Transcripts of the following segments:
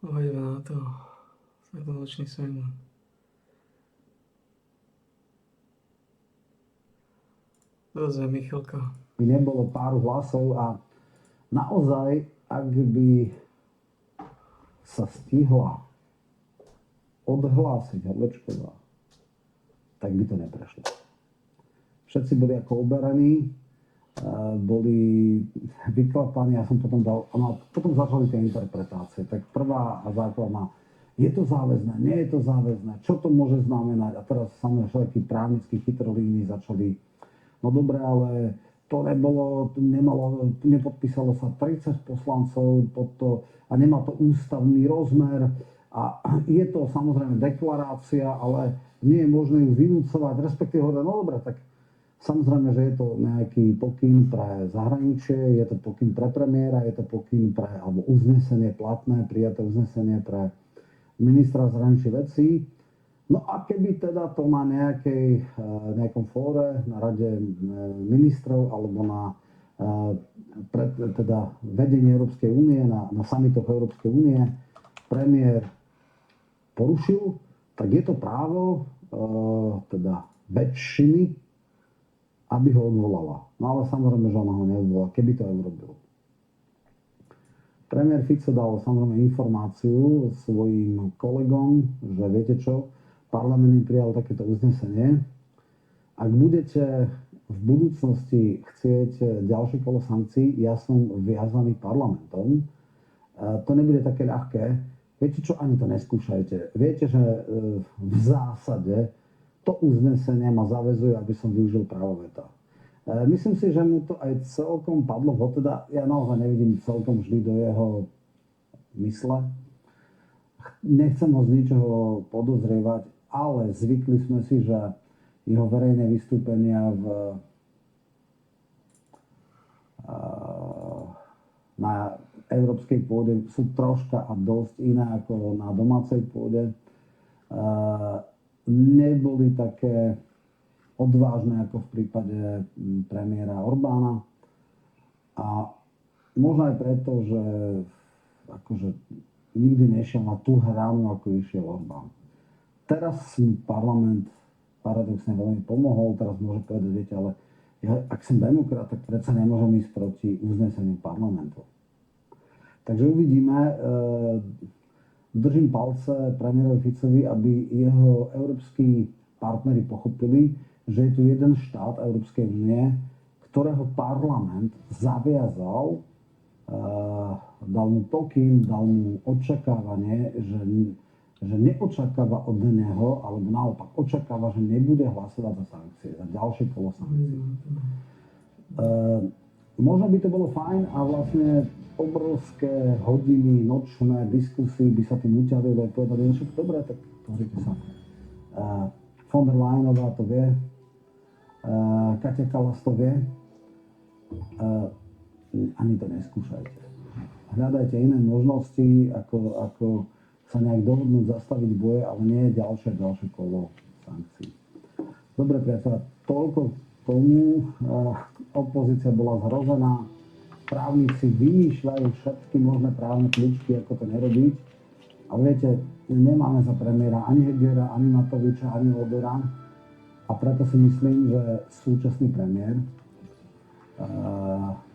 Uvidíme na to. Svetlanočný sen. Rozumiem, Michalka. By nebolo pár hlasov a naozaj, ak by sa stihla odhlásiť Havlečková, tak by to neprešlo. Všetci boli ako oberaní, boli vyklapaní, ja som potom dal, potom začali tie interpretácie. Tak prvá a základná, je to záväzné, nie je to záväzné, čo to môže znamenať? A teraz samozrejme všetky právnickí chytrolíni začali, no dobre, ale to nepodpísalo sa 30 poslancov pod to a nemá to ústavný rozmer a je to samozrejme deklarácia, ale nie je možné ju vynúcovať, respektíve hovorí, no dobre, tak samozrejme, že je to nejaký pokyn pre zahraničie, je to pokyn pre premiéra, je to pokyn pre, alebo uznesenie platné, prijaté uznesenie pre ministra zahraničných vecí. No a keby teda to na nejakom fóre, na rade ministrov alebo na teda vedenie Európskej únie, na samitoch Európskej únie premiér porušil, tak je to právo teda väčšiny, aby ho odvolala. No ale samozrejme, že ona ho neodvolala, keby to aj urobil. Premiér Fico dal samozrejme informáciu svojim kolegom, že viete čo, parlament im prijal takéto uznesenie. Ak budete v budúcnosti chcieť ďalšie kolo sankcií, ja som viazaný parlamentom. To nebude také ľahké. Viete čo, ani to neskúšajte. Viete, že v zásade to uznesenie ma zaväzuje, aby som využil právo veta. Myslím si, že mu to aj celkom padlo, bo teda ja naozaj nevidím celkom vždy do jeho mysle. Nechcem ho z ničoho podozrievať, ale zvykli sme si, že jeho verejné vystúpenia na európskej pôde sú troška a dosť iné ako na domácej pôde. Neboli také odvážne ako v prípade premiéra Orbána. A možno aj preto, že akože nikdy nešiel na tú hranu, ako išiel Orbán. Teraz si parlament paradoxne veľmi pomohol, teraz môže povedať, viete, ale ja, ak som demokrat, tak predsa nemôžem ísť proti uzneseniu parlamentu. Takže uvidíme. Držím palce premiérovi Ficovi, aby jeho európski partneri pochopili, že je tu jeden štát Európskej únie, ktorého parlament zaviazal, dal mu pokyn, dal mu očakávanie, že neočakáva od neho, alebo naopak očakáva, že nebude hlasovať za sankcie, za ďalšie kolo sankcií. Možno by to bolo fajn a vlastne obrovské hodiny, nočné diskusie by sa tým uťali, aj povedali, že dobre, tak pozrite sa. Von der Leyenová to vie, Katia Kallas to vie, ani to neskúšajte. Hľadajte iné možnosti, ako sa nejak dohodnúť, zastaviť boje, ale nie je ďalšie kolo sankcií. Dobre, priateľa, toľko k tomu. Opozícia bola zhrozená. Právnici vymýšľajú všetky možné právne kľúčky, ako to nerobiť. Ale viete, nemáme za premiéra ani Hegera, ani Matoviča, ani Odora. A preto si myslím, že súčasný premiér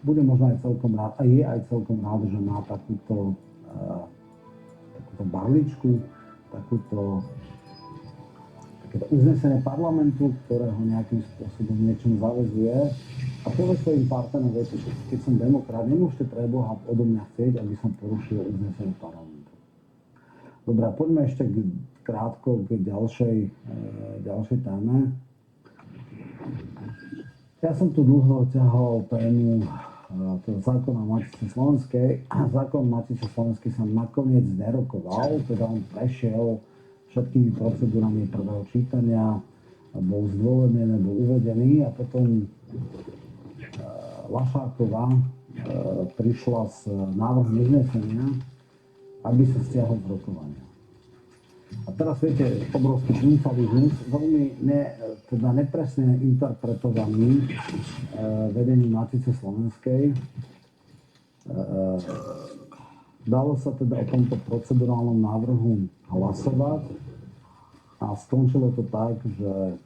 bude možno aj celkom rád, a je aj celkom rád, že má takúto barličku, takéto uznesenie parlamentu, ktoré ho nejakým spôsobom niečom zaväzuje. A povie svojim partnerom, viete, keď som demokrat, nemôžete pre Boha odo mňa chcieť, aby som porušil uznesenie parlamentu. Dobre, poďme ešte krátko k ďalšej téme. Ja som tu dlho ťahol tému zákon o Matici Slovenskej. Zákon o Matici Slovenskej sa nakoniec nerokoval, teda on prešiel všetkými procedúrami prvého čítania, bol zdôvodnený, bol uvedený a potom Lašáková prišla s návrhom uznesenia, aby sa stiahol z rokovania. A teraz viete, obrovský triumfalizmus, veľmi nepresne interpretovaný vedením Matice Slovenskej. Dalo sa teda o tomto procedurálnom návrhu hlasovať a skončilo to tak, že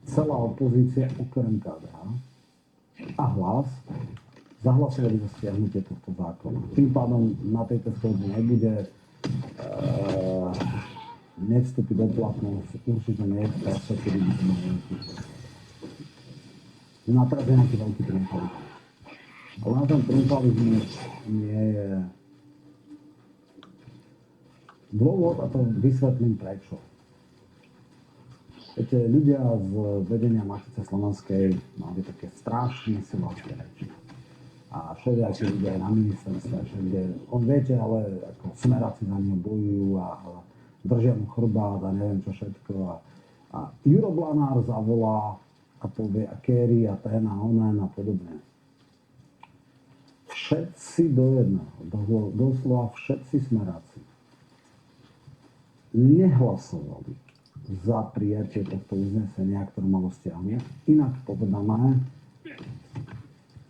celá opozícia okrem KDH a Hlas zahlasovali za stiahnutie tohto zákona. Tým pádom na tejto schôdzi nebude, nevstúpi do platnosť, určite nie je práca, kedy by sme na teraz je nejaký veľký triumfalizmus. Ale na ten triumfalizmus nie je dôvod, a to vysvetlím prečo. Viete, ľudia z vedenia Matice slovenskej mali také strašne silácké reči. A všelijakí ľudia aj na ministerstve, všade, on viete, ale ako smeráci za ňou bojujú a držia mu chrbát a neviem čo všetko. A Juro Blanár zavolá a povie a Kerry a ten a onen a podobne. Všetci do jedného, doslova všetci smeráci nehlasovali za prijatie tohto uznesenia, ktoré malo stiahnuť. Inak povedané,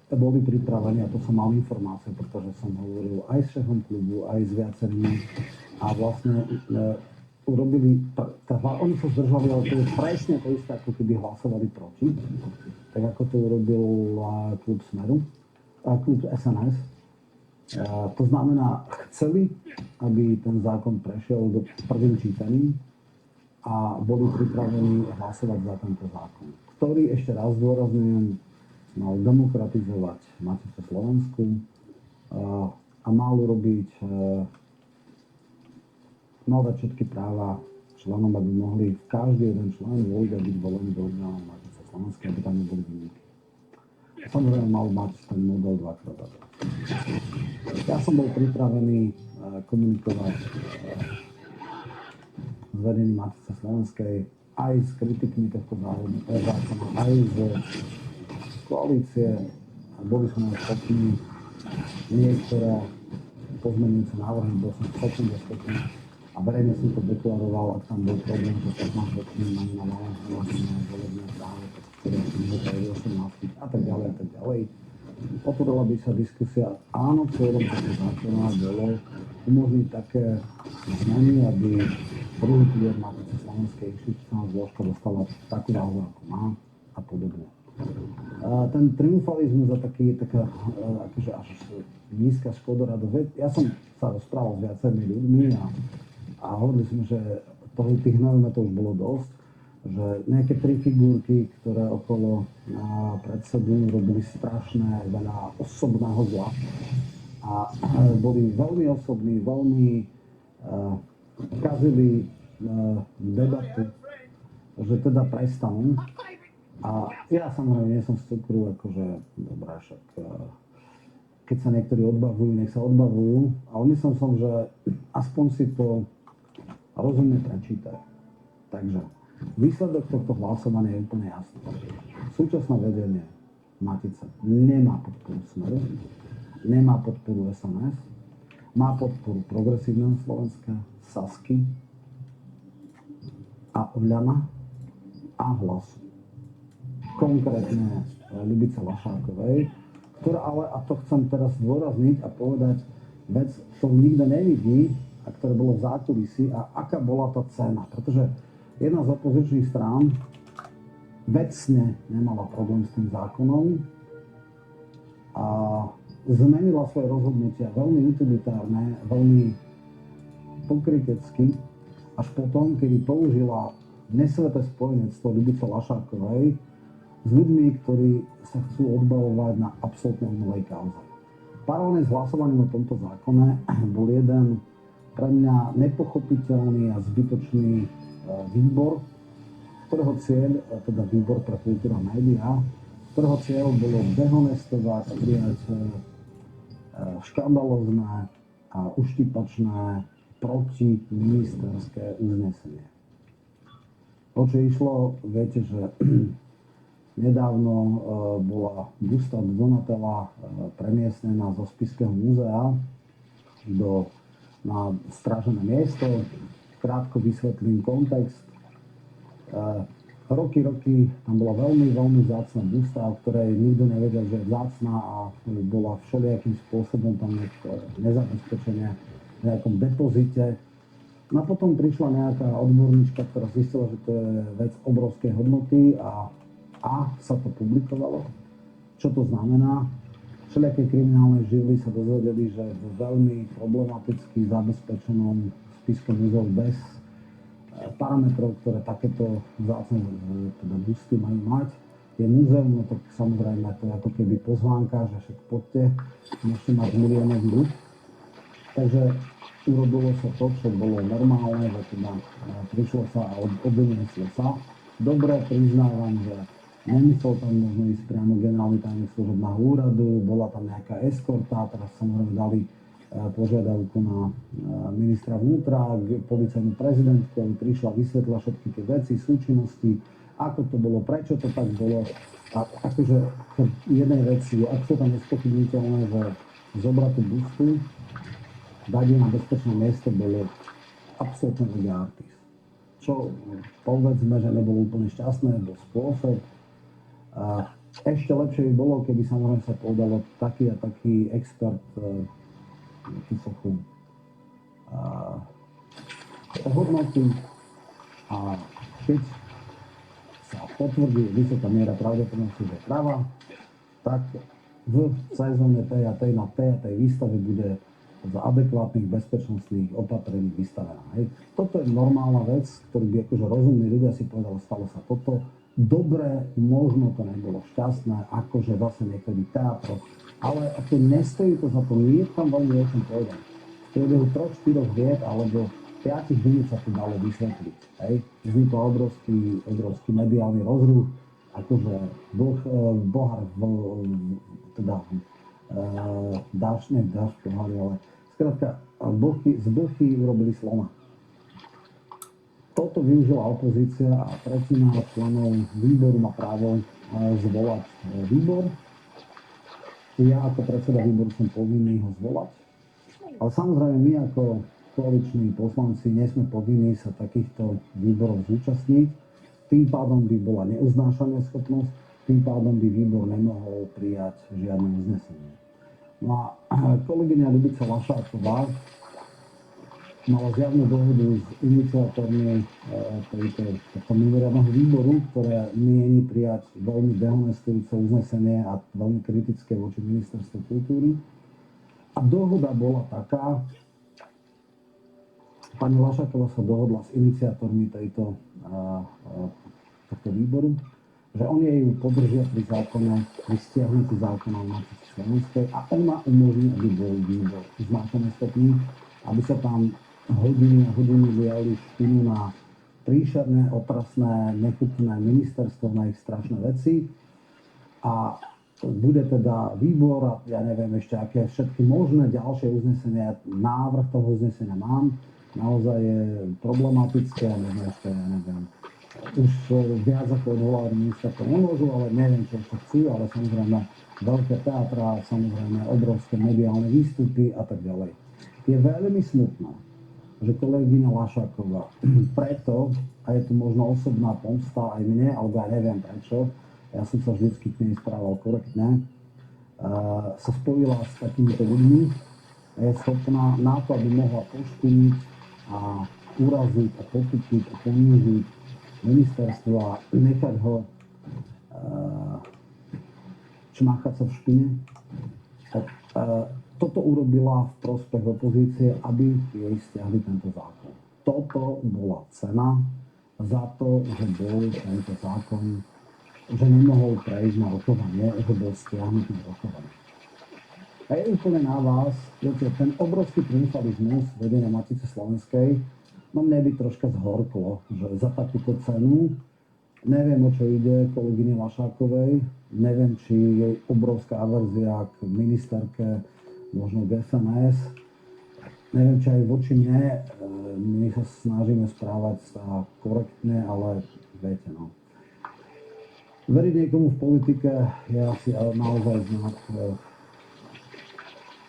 boli pripravení, a to som mal informácie, pretože som hovoril aj s šéfom klubu, aj s viacerými a vlastne urobili, oni sa zdržali, ale to je presne to isté, ako keby hlasovali proti, tak ako to urobil klub Smeru, klub SNS. To znamená, chceli, aby ten zákon prešiel do prvým čítaním a boli pripravení hlasovať za tento zákon, ktorý, ešte raz zdôrazňujem, mal demokratizovať Maticu Slovensku a mal urobiť nové všetky práva členom, aby mohli každý jeden člen voliť a byť volený do orgánov Matice Slovenskej, aby tam neboli výnimky. Samozrejme mal mať ten model dvakrát. Ja som bol pripravený komunikovať s vedením Matice Slovenskej aj s kritikmi tohto zákona, aj s koalície. Boli sme schopní niektoré pozmenujúce návrhy, bol som schopný a verejne som to deklaroval, ak tam bol problém, že sa máš schopný na malé volebné práve, ktoré sú nehotajú 18 a tak ďalej a tak ďalej. Otvorila by sa diskusia. Áno, cieľom tohto zákona bolo umožniť také zmeny, aby druhý pilier Matice Slovenskej inštitucionálna zložka dostala takú váhu, ako má a podobne. Ten triumfalizmus a taká akože až nízka škodoradosť. Ja som sa rozprával s viacerými ľuďmi a hovorili sme, že tých novinátov už bolo dosť, že nejaké tri figurky, ktoré okolo predsedu robili strašné veľa osobného zla a boli veľmi osobní, veľmi kazili debatu, že teda prestanú. A ja samozrejme nie som z cukru, akože dobrá, však keď sa niektorí odbavujú, nech sa odbavujú, ale myslel som, že aspoň si to rozumne prečítať. Takže výsledok tohto hlasovania je úplne jasný. Súčasné vedenie Matice nemá podporu Smeru, nemá podporu SNS, má podporu Progresívneho Slovenska, Sasky a Oľana a Hlasu. Konkrétne Ľubice Lašákovej, ktorá ale, a to chcem teraz zdôrazniť a povedať, vec, ktorú nikto nevidí a ktoré bolo v zákulisí a aká bola tá cena. Pretože jedna z opozičných strán vecne nemala problém s tým zákonom a zmenila svoje rozhodnutia veľmi utilitárne, veľmi pokrytecky, až potom, kedy použila nesveté spojenectvo Ľubice Lašákovej s ľuďmi, ktorí sa chcú odbavovať na absolútne umelej kauze. Paralelne s hlasovaním o tomto zákone bol jeden pre mňa nepochopiteľný a zbytočný výbor, ktorého cieľ, teda výbor pre kultúru a médiá, ktorého cieľ bolo dehonestovať a prijať škandalózne a uštipačné protiministerské uznesenie. O čo išlo, viete, že nedávno bola busta Donatella premiestnená zo Spišského múzea na strážené miesto. Krátko vysvetlím kontext. roky tam bola veľmi vzácna busta, o ktorej nikto nevedel, že je vzácna a bola všelijakým spôsobom tam nezabezpečenia v nejakom depozite. No a potom prišla nejaká odborníčka, ktorá zistila, že to je vec obrovskej hodnoty a sa to publikovalo. Čo to znamená? Všelijaké kriminálne živly sa dozvedeli, že v veľmi problematicky zabezpečenom spiskom úzov bez parametrov, ktoré takéto vzácne teda busty majú mať, je múzeum, no tak samozrejme to je ako keby pozvánka, že však poďte, môžete mať miliónový ľud. Takže urobilo sa to, čo bolo normálne, že teda prišlo sa a odnieslo sa. Dobre, priznávam, že nemyslel tam možno ísť priamo generálny tajomník služobného úradu, bola tam nejaká eskorta, teraz samozrejme dali požiadavku na ministra vnútra, policajnú prezidentku, aby prišla, vysvetla všetky tie veci, súčinnosti, ako to bolo, prečo to tak bolo. A akože jednej veci je absolútne nespochybniteľné, že zobrať tú bustu, dať ju na bezpečné miesto, bolo absolútne lege artis. Čo povedzme, že nebolo úplne šťastné, bol spôsob. Ešte lepšie by bolo, keby samozrejme sa povedalo taký a taký expert vysokou hodnoty a keď sa potvrdí vysoká miera pravdepodobnosti, že je práva, tak v sezóne tej a tej na tej a tej výstave bude za adekvátnych bezpečnostných opatrení vystavená. Hej. Toto je normálna vec, ktorú by akože rozumní ľudia si povedali, stalo sa toto. Dobre, možno to nebolo šťastné, akože zase niekedy teatro, ale ako nestojí to za to, nie je tam veľmi o čom povedať. V priebehu 3-4 viet alebo 5 minút sa to dalo vysvetliť. Hej. Vznikol obrovský mediálny rozruch, akože Bohár teda dáš pohľady, ale skrátka z blchy urobili slona. Toto využila opozícia a tretina členov výboru má právo zvolať výbor. Ja ako predseda výboru som povinný ho zvolať. Ale samozrejme my ako koaliční poslanci nie sme povinní sa takýchto výborov zúčastniť. Tým pádom by bola neuznášania schopnosť, tým pádom by výbor nemohol prijať žiadne uznesenie. No a kolegyňa Ľubica Lašáková mala zjavnú dohodu s iniciátormi tohto mimoriadneho výboru, ktoré mieni prijať veľmi dehonestujúce uznesenie a veľmi kritické voči ministerstvu kultúry. A dohoda bola taká, pani Lašáková sa dohodla s iniciátormi tohto výboru, že oni jej podržia pri zákone, pri stiahnutí zákona o Matici Slovenskej a ona umožní, aby bol výbor znášaný stopný, aby sa tam hodiny a hodiny liali špinu na príšerné, otrasné, nechutné ministerstvo na ich strašné veci. A bude teda výbor a ja neviem ešte aké všetky možné ďalšie uznesenia. Návrh toho uznesenia mám. Naozaj je problematické, možno ešte, ja neviem, už viac ako odvolávať ministerstvo nemôžu, ale neviem, čo ešte chcú, ale samozrejme veľké teatra, samozrejme obrovské mediálne výstupy a tak ďalej. Je veľmi smutné, že kolegyňa Lašáková preto, a je tu možno osobná pomsta aj mne, alebo ja neviem prečo, ja som sa vždycky k nej správal korektne, sa spojila s takýmito ľuďmi a je schopná na to, aby mohla pošpiniť a uraziť a potupiť a ponížiť ministerstvo a nechať ho čmáchať sa v špine. Tak toto urobila v prospech opozície, aby jej stiahli tento zákon. Toto bola cena za to, že bol tento zákon, že nemohol prejsť na rokovanie, že bol stiahnutý z rokovania. A je úplne na vás, viete, ten obrovský triumfalizmus vedenia Matice Slovenskej, no mne by troška zhorklo, že za takúto cenu, neviem, o čo ide kolegyne Lašákovej, neviem, či je obrovská averzia k ministerke, možno k SNS, neviem, či aj voči mne, my sa snažíme správať sa korektne, ale viete, no. Veriť niekomu v politike je asi naozaj znak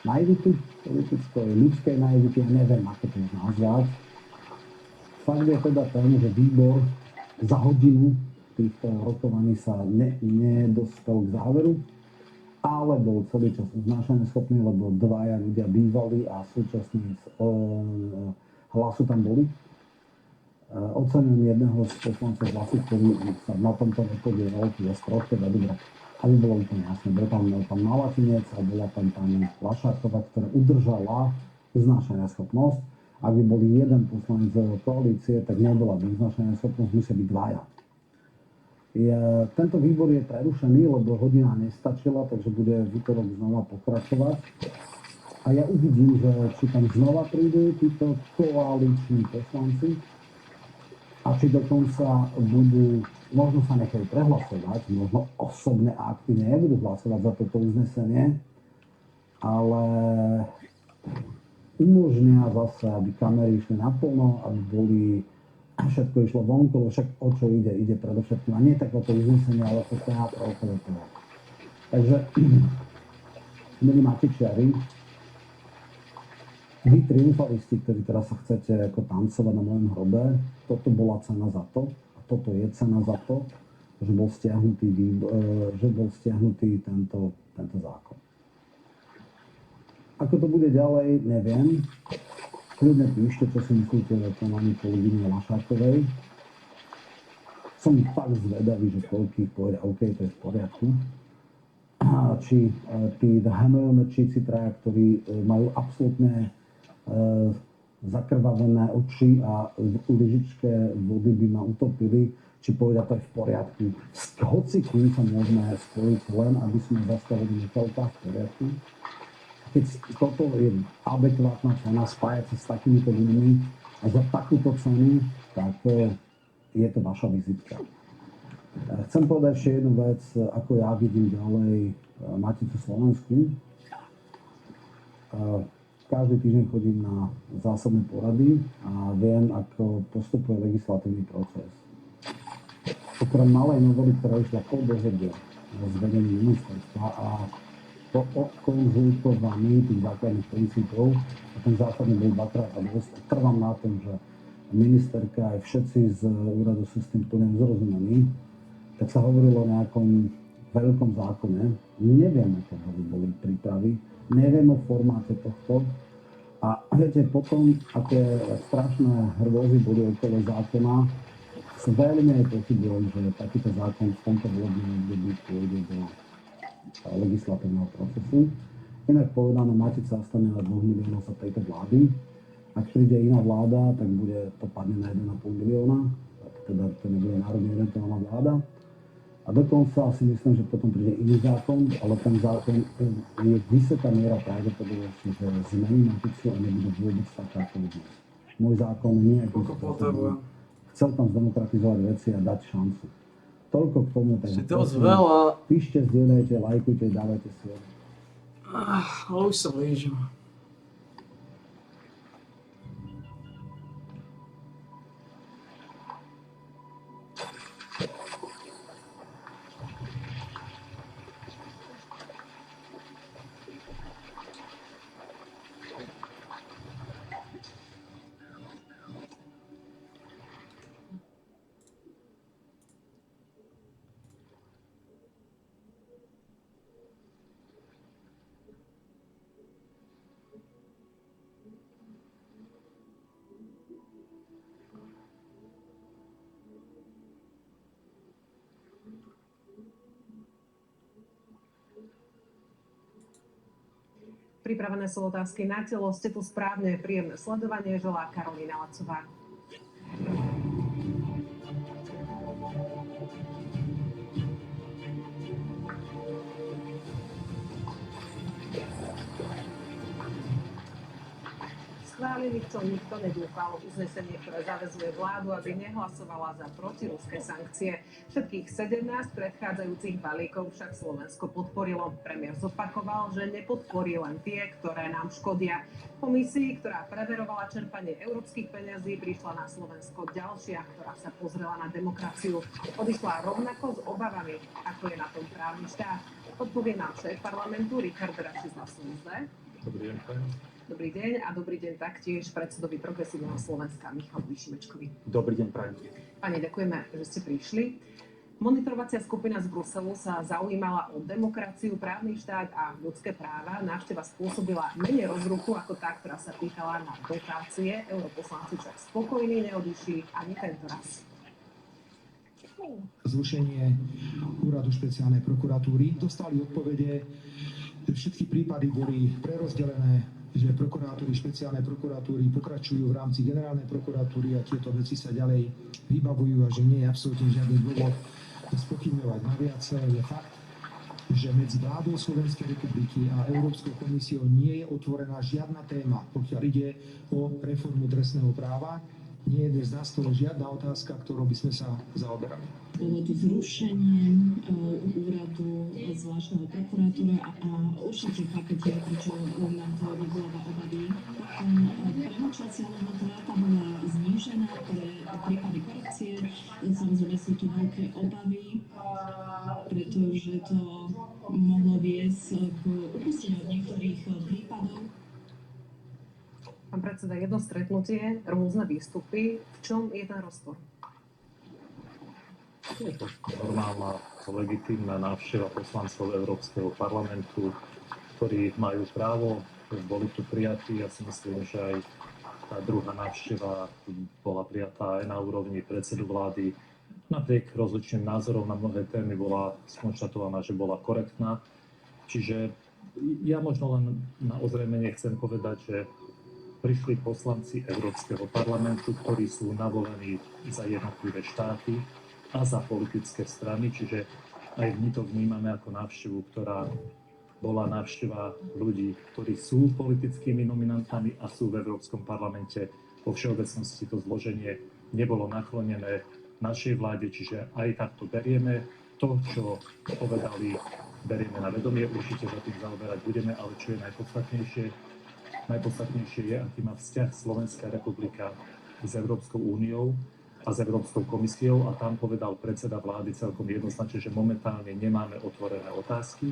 naivity politickej, ľudskej naivity, ja neviem, ako to nazvať. Fakt je teda ten, že výbor za hodinu týchto rokovaní sa nedospel k záveru, ale bol celý čas uznášania schopný, lebo dvaja ľudia bývali a súčasní z Hlasu tam boli. Oceňujem jedného z poslancov Hlasu, ktorý sa na tomto nepodielal, teda sprostý Vedubra. Aby bolo úplne jasné, bol tam pán Malatinec a bola tam pani Lašáková, ktorá udržala uznášania schopnosť. Ak by bol jeden poslanec koalície, tak nebola by uznášania schopnosť, musia byť dvaja. Tento výbor je prerušený, lebo hodina nestačila, takže bude v útorok znova pokračovať. A ja uvidím, že či tam znova prídu títo koaliční poslanci a či dokonca budú, možno sa nechajú prehlasovať, možno osobné akty nebudú hlasovať za toto uznesenie, ale umožnia zase, aby kamery išli naplno, aby boli, všetko išlo vonko, však o čo ide? Ide predovšetkým, a nie tak o to uznesenie, ale o teátr okolo toho. Takže, milí matičiari, vy triumfalisti, ktorí teraz sa chcete ako tancovať na mojom hrobe, toto bola cena za to, a toto je cena za to, že bol stiahnutý tento zákon. Ako to bude ďalej, neviem. Kľudne píšte, čo si myslíte o konaní kolegyne Lašákovej. Som fakt zvedavý, že koľkých povedia, OK, to je v poriadku. Či tí hamilomečíci traja, ktorí majú absolútne zakrvavené oči a v lyžičke vody by ma utopili, či povedia, to je v poriadku. S hocikým sa môžeme spojiť len, aby sme zastavili Michalka, v poriadku. Keď toto je adekvátna cena spájať sa s takýmito ľuďmi a za takúto cenu, tak je to vaša vizitka. Chcem povedať ešte jednu vec, ako ja vidím ďalej Maticu Slovensku. Každý týždeň chodím na zásadné porady a viem, ako postupuje legislatívny proces. Okrem malej novely, ktorá išla po dohode s vedením ministerstva a po konzultovaní tých základných princípov, a ten zásadný bol dvakrát a dosť, trvám na tom, že ministerka aj všetci z úradu sú s tým plne zrozumení, tak sa hovorilo o nejakom veľkom zákone. Nevieme, koho by boli prípravy, neviem o formáte tohto. A viete, potom, aké strašné hrôzy boli okolo zákona, veľmi aj pochybujem, že takýto zákon v tomto volebnom období pôjde do legislatívneho procesu. Inak povedané, Matica ostane na 2 miliónov za tejto vlády. Ak príde iná vláda, tak to padne na 1,5 milióna. Teda to nebude národne orientovaná vláda. A dokonca si myslím, že potom príde iný zákon, ale ten zákon je vysoká miera pravdepodobnosti, že zmení Maticu a nebude vôbec taká ako dnes. Môj zákon nie je chcel tam zdemokratizovať veci a dať šancu. Toľko k tomu. Si dosť veľa. Píšte, zdieľajte, lajkujte, dávajte si. Ale už sa blížim. Pripravené sú otázky na telo. Ste tu správne, príjemné sledovanie. Želá Karolína Lacová. Schválili, čo nikto nedúfal. Uznesenie, ktoré zaväzuje vládu, aby nehlasovala za protiruské sankcie. Všetkých 17 predchádzajúcich balíkov však Slovensko podporilo. Premiér zopakoval, že nepodporí len tie, ktoré nám škodia. Po misii, ktorá preverovala čerpanie európskych peňazí, prišla na Slovensko ďalšia, ktorá sa pozrela na demokraciu. Odišla rovnako s obavami, ako je na tom právny štát. Odpovie nám šéf parlamentu Richard Račiš na Slovensku. Dobrý deň, pani. Dobrý deň a dobrý deň taktiež predsedovi Progresívneho Slovenska Michalu Šimečkovi. Dobrý deň, prajem. Pani, ďakujeme, že ste prišli. Monitorovacia skupina z Bruselu sa zaujímala o demokraciu, právny štát a ľudské práva. Návšteva spôsobila menej rozruchu ako tá, ktorá sa týkala na dotácie. Europoslanci však spokojní neodišli ani tento raz. Zrušenie úradu špeciálnej prokuratúry. Dostali odpovede, že všetky prípady boli prerozdelené, že prokurátori špeciálnej prokuratúry pokračujú v rámci generálnej prokuratúry a tieto veci sa ďalej vybavujú a že nie je absolútne žiadny dôvod spochybňovať. Naviac je fakt, že medzi vládou Slovenskej republiky a Európskou komisiou nie je otvorená žiadna téma, pokiaľ ide o reformu trestného práva. Nie je dnes na stole žiadna otázka, ktorou by sme sa zaoberali. Bolo to zrušenie úradu zvláštneho prokurátora a určite chápete, prečo nám to vyvoláva obavy. Potom premlčacia lehota tá bola znížená pre prípady korupcie. Samozrejme sú tu veľké obavy, pretože to mohlo viesť k upusteniu niektorých prípadov. Pán predseda, jedno stretnutie, rôzne výstupy. V čom je ten rozpor? Je to normálna, legitímna návšteva poslancov Európskeho parlamentu, ktorí majú právo, boli tu prijatí. Ja si myslím, že aj tá druhá návšteva bola prijatá aj na úrovni predsedu vlády. Napriek rozličným názorom na mnohé témy bola skonštatovaná, že bola korektná. Čiže ja možno len na ozrejmenie chcem povedať, že prišli poslanci Európskeho parlamentu, ktorí sú navolení za jednotlivé štáty a za politické strany, čiže aj my to vnímame ako návštevu, ktorá bola návšteva ľudí, ktorí sú politickými nominantami a sú v Európskom parlamente. Vo všeobecnosti to zloženie nebolo naklonené našej vláde, čiže aj takto berieme. To, čo povedali, berieme na vedomie, určite sa tým zaoberať budeme, ale čo je najpodstatnejšie je, aký má vzťah Slovenská republika s Európskou úniou a s Európskou komisiou, a tam povedal predseda vlády celkom jednoznačne, že momentálne nemáme otvorené otázky.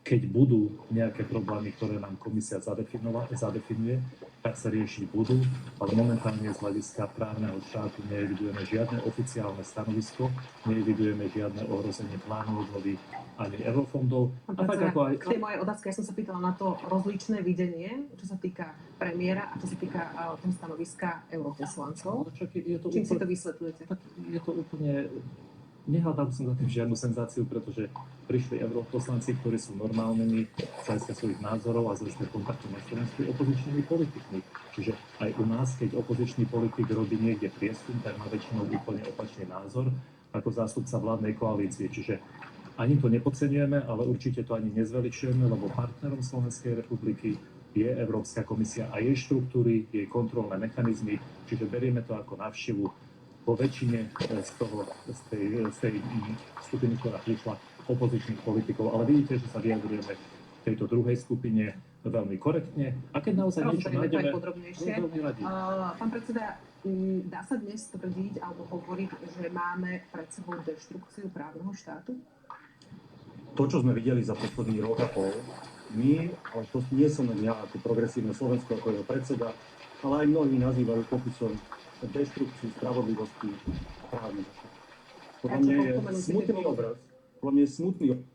Keď budú nejaké problémy, ktoré nám komisia zadefinuje, tak sa riešiť budú, ale momentálne z hľadiska právneho štátu neevidujeme žiadne oficiálne stanovisko, neevidujeme žiadne ohrozenie plánu obnovy ani eurofondov. A tak ako aj... K tej mojej otázke, ja som sa pýtala na to rozličné videnie, čo sa týka premiéra a čo sa týka toho stanoviska europoslancov. Čím si to vysvetľujete? Tak je to úplne... Nehľadal som za tým žiadnu senzáciu, pretože prišli europoslanci, ktorí sú normálnymi z hľadiska svojich názorov a z hľadiska kontaktu na Slovensku opozičnými politikmi. Čiže aj u nás, keď opozičný politik robí niekde prieskum, tak má väčšinou úplne opačný názor ako zástupca vládnej koalície. Čiže ani to nepodceňujeme, ale určite to ani nezveličujeme, lebo partnerom Slovenskej republiky je Európska komisia a jej štruktúry, jej kontrolné mechanizmy, čiže berieme to ako návštevu vo väčšine z tej skupiny, ktorá prišla, opozičných politikov. Ale vidíte, že sa vyjadrujeme v tejto druhej skupine veľmi korektne. A keď naozaj niečo nájdeme, veľmi radi. Pán predseda, dá sa dnes tvrdiť alebo hovoriť, že máme pred sebou deštrukciu právneho štátu? To, čo sme videli za posledný rok a pol, my, ale to nie som len ja ako progresívne Slovensko, ako jeho predseda, ale aj mnohí nazývajú pokusom deštrukciu spravodlivosti a právneho štátu. Podľa mňa je smutný obraz. Podľa mňa je smutný obraz.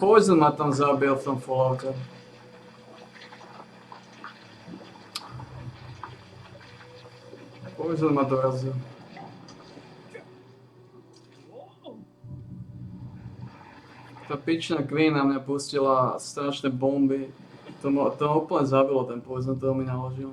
Poison ma tam zabil v tom Falloute. Poison ma dorazil. Tá pičná Queen na mňa pustila strašné bomby. To ma úplne zabilo, ten Poison, to mi naložil.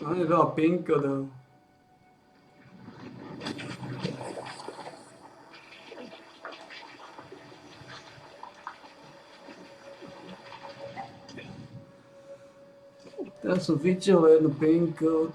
No je veľa pinkodov. Teraz som vytiahol jednu pinkod.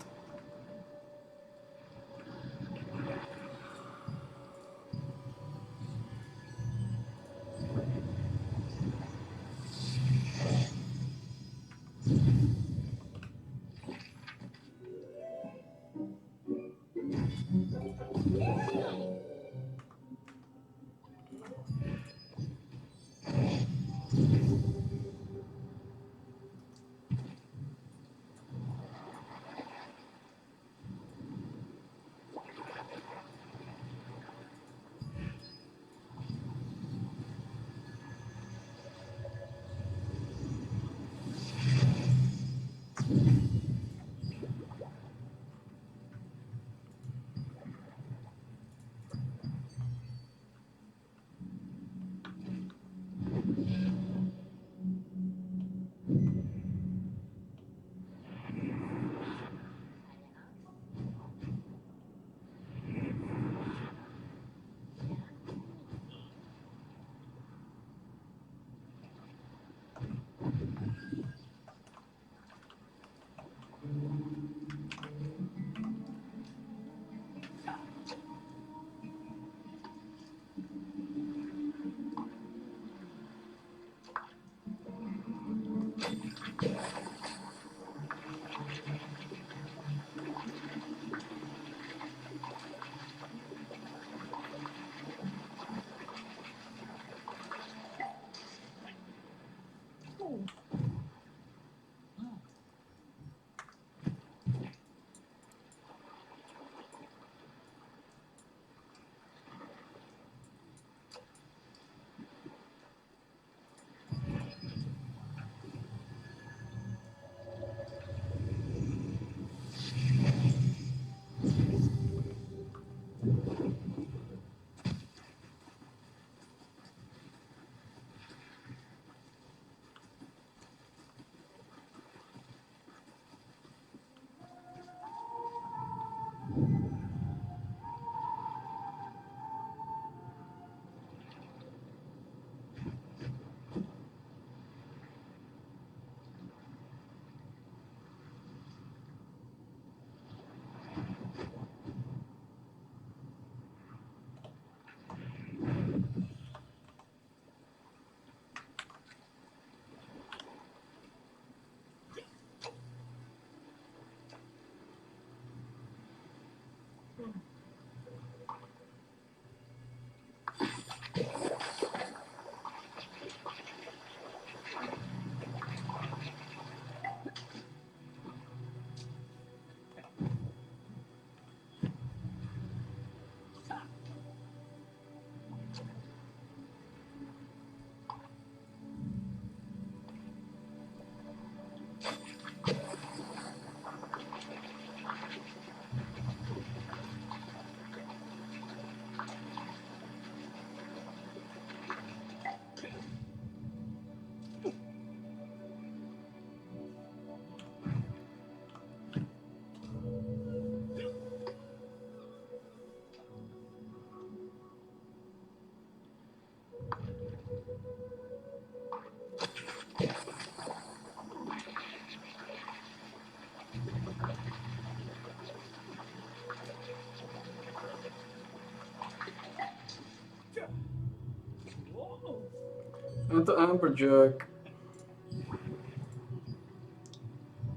Je to Amberjack.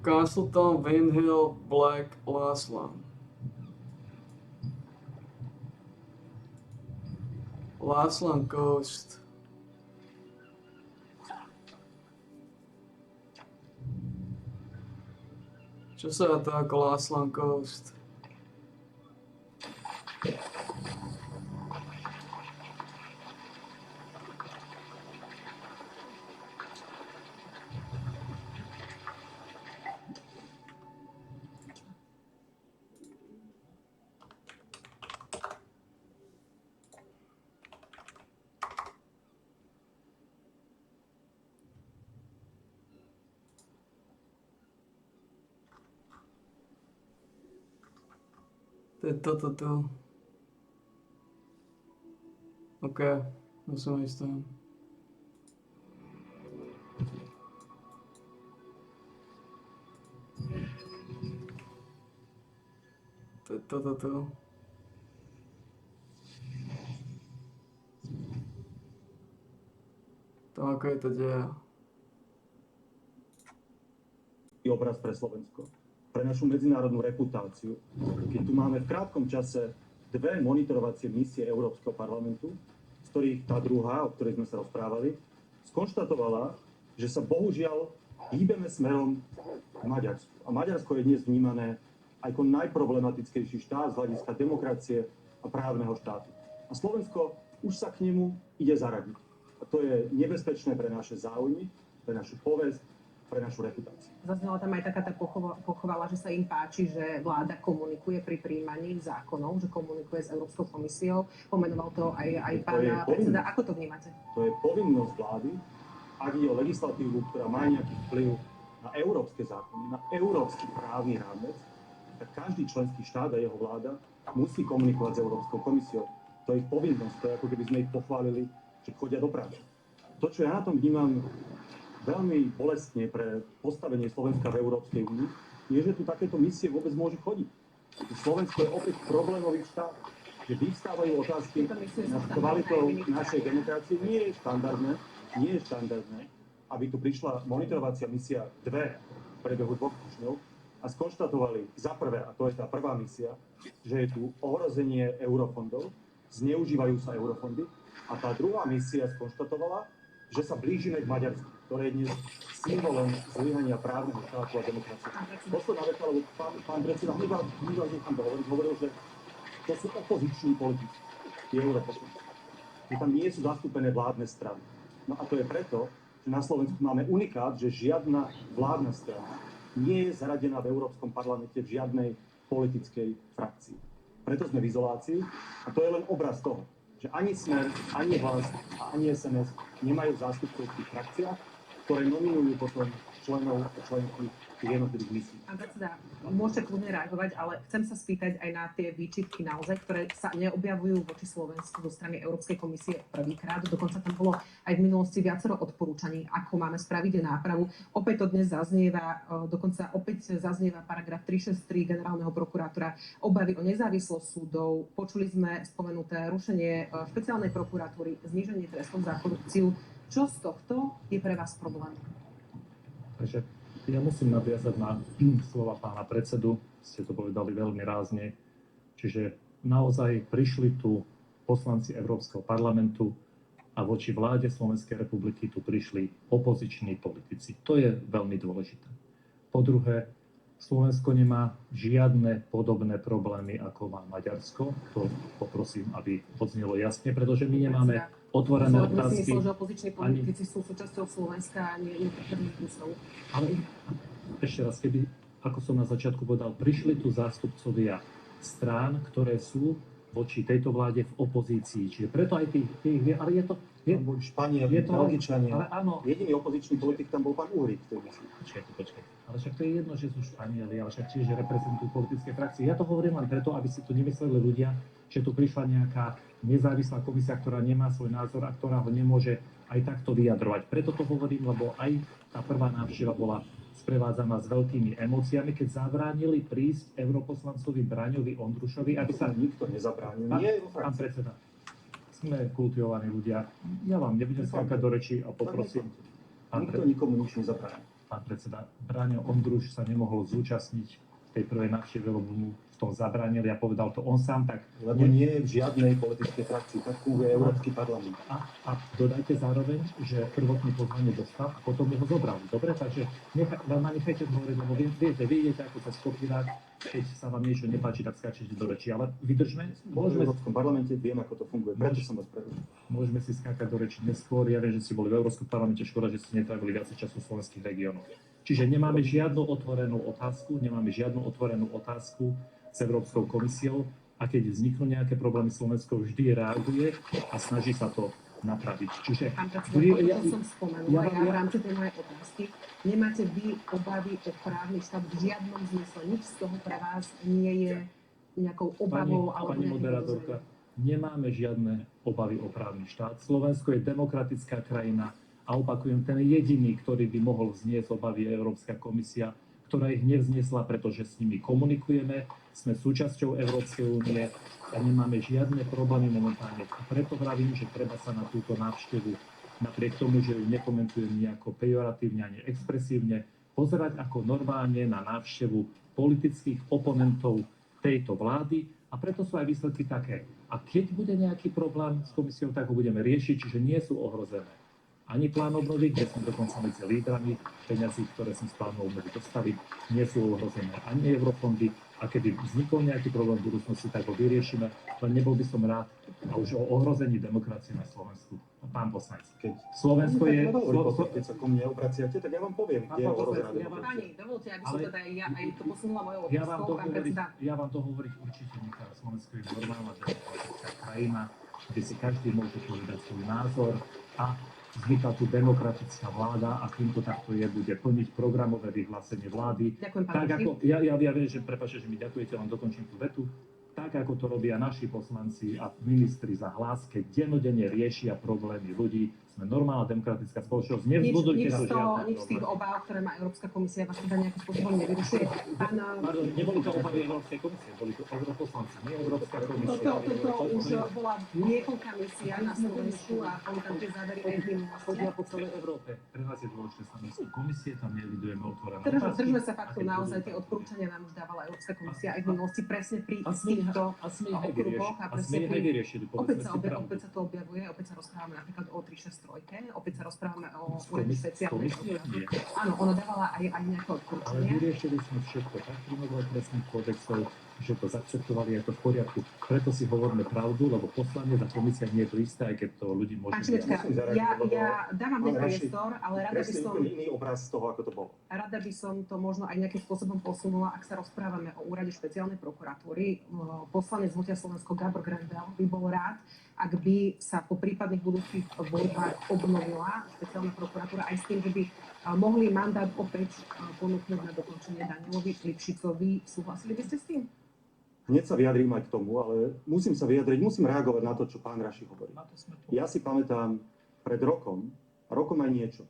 Castletown, Windhill, Black, Laslan. Laslan Coast. Čo sa dá ako Laslan Coast? To je toto tu. OK, musím ísť tam. To je toto tu. To ako je to deje. Obraz pre Slovensko, pre našu medzinárodnú reputáciu, keď tu máme v krátkom čase dve monitorovacie misie Európskeho parlamentu, z ktorých tá druhá, o ktorej sme sa rozprávali, skonštatovala, že sa bohužiaľ hýbeme smerom k Maďarsku. A Maďarsko je dnes vnímané ako najproblematickejší štát z hľadiska demokracie a právneho štátu. A Slovensko už sa k nemu ide zaradiť. A to je nebezpečné pre naše záujmy, pre našu povesť, pre našu reputáciu. Zaznela tam aj taká tá pochvala, že sa im páči, že vláda komunikuje pri príjmaní zákonov, že komunikuje s Európskou komisiou. Pomenoval to aj pán predseda. Ako to vnímate? To je povinnosť vlády, ak ide o legislatívu, ktorá má nejaký vplyv na európske zákony, na európsky právny rámec, tak každý členský štát a jeho vláda musí komunikovať s Európskou komisiou. To je ich povinnosť, to je ako keby sme ich pochválili, že chodia do práce. To, čo ja na tom vnímam veľmi bolestne pre postavenie Slovenska v Európskej únii, je, že tu takéto misie vôbec môžu chodiť. Slovensko je opäť problémový štát, že vyvstávajú otázky nad kvalitou našej demokracie. Nie je štandardné, aby tu prišla monitorovacia misia v priebehu 2 týždňov a skonštatovali za prvé, a to je tá prvá misia, že je tu ohrozenie eurofondov, zneužívajú sa eurofondy, a tá druhá misia skonštatovala, že sa blížime k Maďarsku, ktoré je dnes symbolom zlyhania právneho štátu a demokracie. Posledná veta, lebo pán predseda, my vás nechám dohovoriť, hovoril, že to sú opoziční politici, tí europoslanci. Že tam nie sú zastúpené vládne strany. No a to je preto, že na Slovensku máme unikát, že žiadna vládna strana nie je zaradená v Európskom parlamente v žiadnej politickej frakcii. Preto sme v izolácii a to je len obraz toho, že ani Smer, ani Hlas a ani SNS nemajú zástupcov v tých frakciách, ktoré nominujú potom členov a členky tých jednotlivých misií. Pán predseda, môžete kľudne reagovať, ale chcem sa spýtať aj na tie výčitky naozaj, ktoré sa neobjavujú voči Slovensku zo strany Európskej komisie prvýkrát. Dokonca tam bolo aj v minulosti viacero odporúčaní, ako máme spraviť nápravu. Opäť to dnes zaznieva, dokonca opäť zaznieva paragraf 363 generálneho prokurátora, obavy o nezávislosť súdov. Počuli sme spomenuté rušenie špeciálnej prokuratúry, zníženie trestov za korupciu. Čo z tohto je pre vás problém? Takže ja musím nadviazať na slova pána predsedu, ste to povedali veľmi rázne, Čiže naozaj prišli tu poslanci Európskeho parlamentu a voči vláde Slovenskej republiky tu prišli opoziční politici. To je veľmi dôležité. Po druhé, Slovensko nemá žiadne podobné problémy, ako má Maďarsko. To poprosím, aby odznelo jasne, pretože my nemáme otvorené otázky. Myslím, že opoziční politici sú súčasťou Slovenska a nie potrebných ústav. Ale ešte raz, keby, ako som na začiatku povedal, prišli tu zástupcovia strán, ktoré sú voči tejto vláde v opozícii. Čiže preto aj tých ale je to... Tam boli Španieli, je to- Belgičania. Ale áno, Jediný opozičný politik tam bol pán Uhrík. Počkajte. Ale však to je jedno, že sú Španieli, ale však tiež reprezentujú politické frakcie. Ja to hovorím len preto, aby si tu nemysleli ľudia, že tu prišla nejaká nezávislá komisia, ktorá nemá svoj názor a ktorá ho nemôže aj takto vyjadrovať. Preto to hovorím, lebo aj tá prvá návšteva bola sprevádzaná s veľkými emóciami, keď zabránili prísť europoslancovi Braňovi Ondrušovi, aby sa... Nikto nezabránil. Nie je vo Pán frakcii. predseda, sme kultivovaní ľudia. Ja vám nebudem skákať do rečí a poprosím. Nikto nikomu nič nezabránil. Pán predseda, Braňo Ondruš sa nemohol zúčastniť v tej prvej návšteve, lebo mu v tom zabránili a povedal to on sám, tak... Lebo nie je v žiadnej politickej frakcii, tak funguje Európsky parlament. A dodajte zároveň, že prvotné pozvanie dostal a potom ho zobrali. Dobre, takže nechajte hovoriť, lebo viete, vy idete ako cez kopírák, keď sa vám niečo nepáči, tak skáčete do rečí. Ale vydržme, V Európskom parlamente viem, ako to funguje, preto som vás prevedol. môžeme si skákať do rečí neskôr. Ja viem, že ste boli v Európskom parlamente, škoda, že ste netrávili viac času v slovenských regiónoch. Čiže nemáme žiadnu otvorenú otázku s Európskou komisiou a keď vzniknú nejaké problémy, Slovensko vždy reaguje a snaží sa to napraviť. Čiže Pán predseda, to som spomenula, ja v rámci tej mojej otázky. Nemáte vy obavy o právny štát v žiadnom zmysle? Nič z toho pre vás nie je nejakou obavou alebo Pani nejakým moderátorka, nemáme žiadne obavy o právny štát. Slovensko je demokratická krajina a opakujem, ten jediný, ktorý by mohol vzniesť obavy, je Európska komisia, ktorá ich nevznesla, pretože s nimi komunikujeme, sme súčasťou Európskej únie a nemáme žiadne problémy momentálne. A preto vravím, že treba sa na túto návštevu, napriek tomu, že ju nekomentujem nejako pejoratívne ani expresívne, pozerať ako normálne na návštevu politických oponentov tejto vlády a preto sú aj výsledky také. A keď bude nejaký problém s komisiou, tak ho budeme riešiť, čiže nie sú ohrozené ani plán obnovy, kde sme dokonca medzi lídrami peňazí, ktoré som z plánu obnovy dostaviť, nie sú ohrozené ani eurofondy. A keby vznikol nejaký problém v budúcnosti, tak ho vyriešime. Len nebol by som rád a už o ohrození demokracie na Slovensku. Pán poslanec, Keď Slovensko je... keď sa ku mne obraciate, tak ja vám poviem, kde je ohrozená demokracia. Pani, dovolte, aby som Ale- teda ja aj to posunula mojou Ja vám otázkou, to pán hovoriť, predseda. ja vám to hovoriť určite nechám. Slovensko je normálna demokratická krajina, kde si každý môže povedať svoj názor a vzniká tu demokratická vláda a týmto takto je, bude plniť programové vyhlásenie vlády. Ďakujem, pán Tak Kušník. ako, ja viem, že prepáčte, že mi ďakujete, len dokončím tú vetu. Tak ako to robia naši poslanci a ministri za Hlas, keď dennodenne riešia problémy ľudí, sme normálna demokratická spoločnosť. Nevzbudzujte Nič to z toho, žiadne nič z tých problémy. obáv, ktoré má Európska komisia, vás teda nejakým spôsobom nevyrušuje. Pán, Pardon, neboli to obavy Európskej komisie, boli to europoslanci, nie Európska komisia. toto už bola niekoľká misia na Slovensku a boli tam tie závery aj v Chodia minulosti. po celej Európe. Pre nás je dôležité stanovisko komisie, tam nevidujeme otvorené Držme sa faktu, A keď naozaj budú- tie odporúčania nám už dávala Európska komisia aj v minulosti presne pri A sme ich týchto aj okruhoch a presne vyriešili, pri... vyriešili, Opäť povedzme sa, si pravdu. opäť sa to objavuje, opäť sa rozprávame napríklad o 363, opäť sa rozprávame o S úrade komis- špeciálnej komisiou nie. prokuratúry. Áno, ona dávala aj nejaké Ale odporúčania. vyriešili sme všetko tak pri nových trestných kódexov, že to zaakceptovali, je to v poriadku. Preto si hovoríme pravdu, lebo poslanie za komisia nie je to isté, aj keď to ľudí môže... Pán Šimečka, Musím zareagovať, ja dávam Pán ten Raši, priestor, ale Presne úplne iný obraz z toho, ako to bolo. rada by som to možno aj nejakým spôsobom posunula, ak sa rozprávame o úrade špeciálnej prokuratúry. Poslanec Hnutia Slovensko Gábor Grendel by bol rád, ak by sa po prípadných budúcich voľbách obnovila špeciálna prokuratúra aj s tým, že by mohli mandát opäť ponúknuť na dokončenie Danielovi Lipšicovi. Súhlasili by ste s tým? Hneď sa vyjadrím aj k tomu, ale musím sa vyjadriť, musím reagovať na to, čo pán Raši hovorí. Na to sme tu. Ja si pamätám pred rokom aj niečo,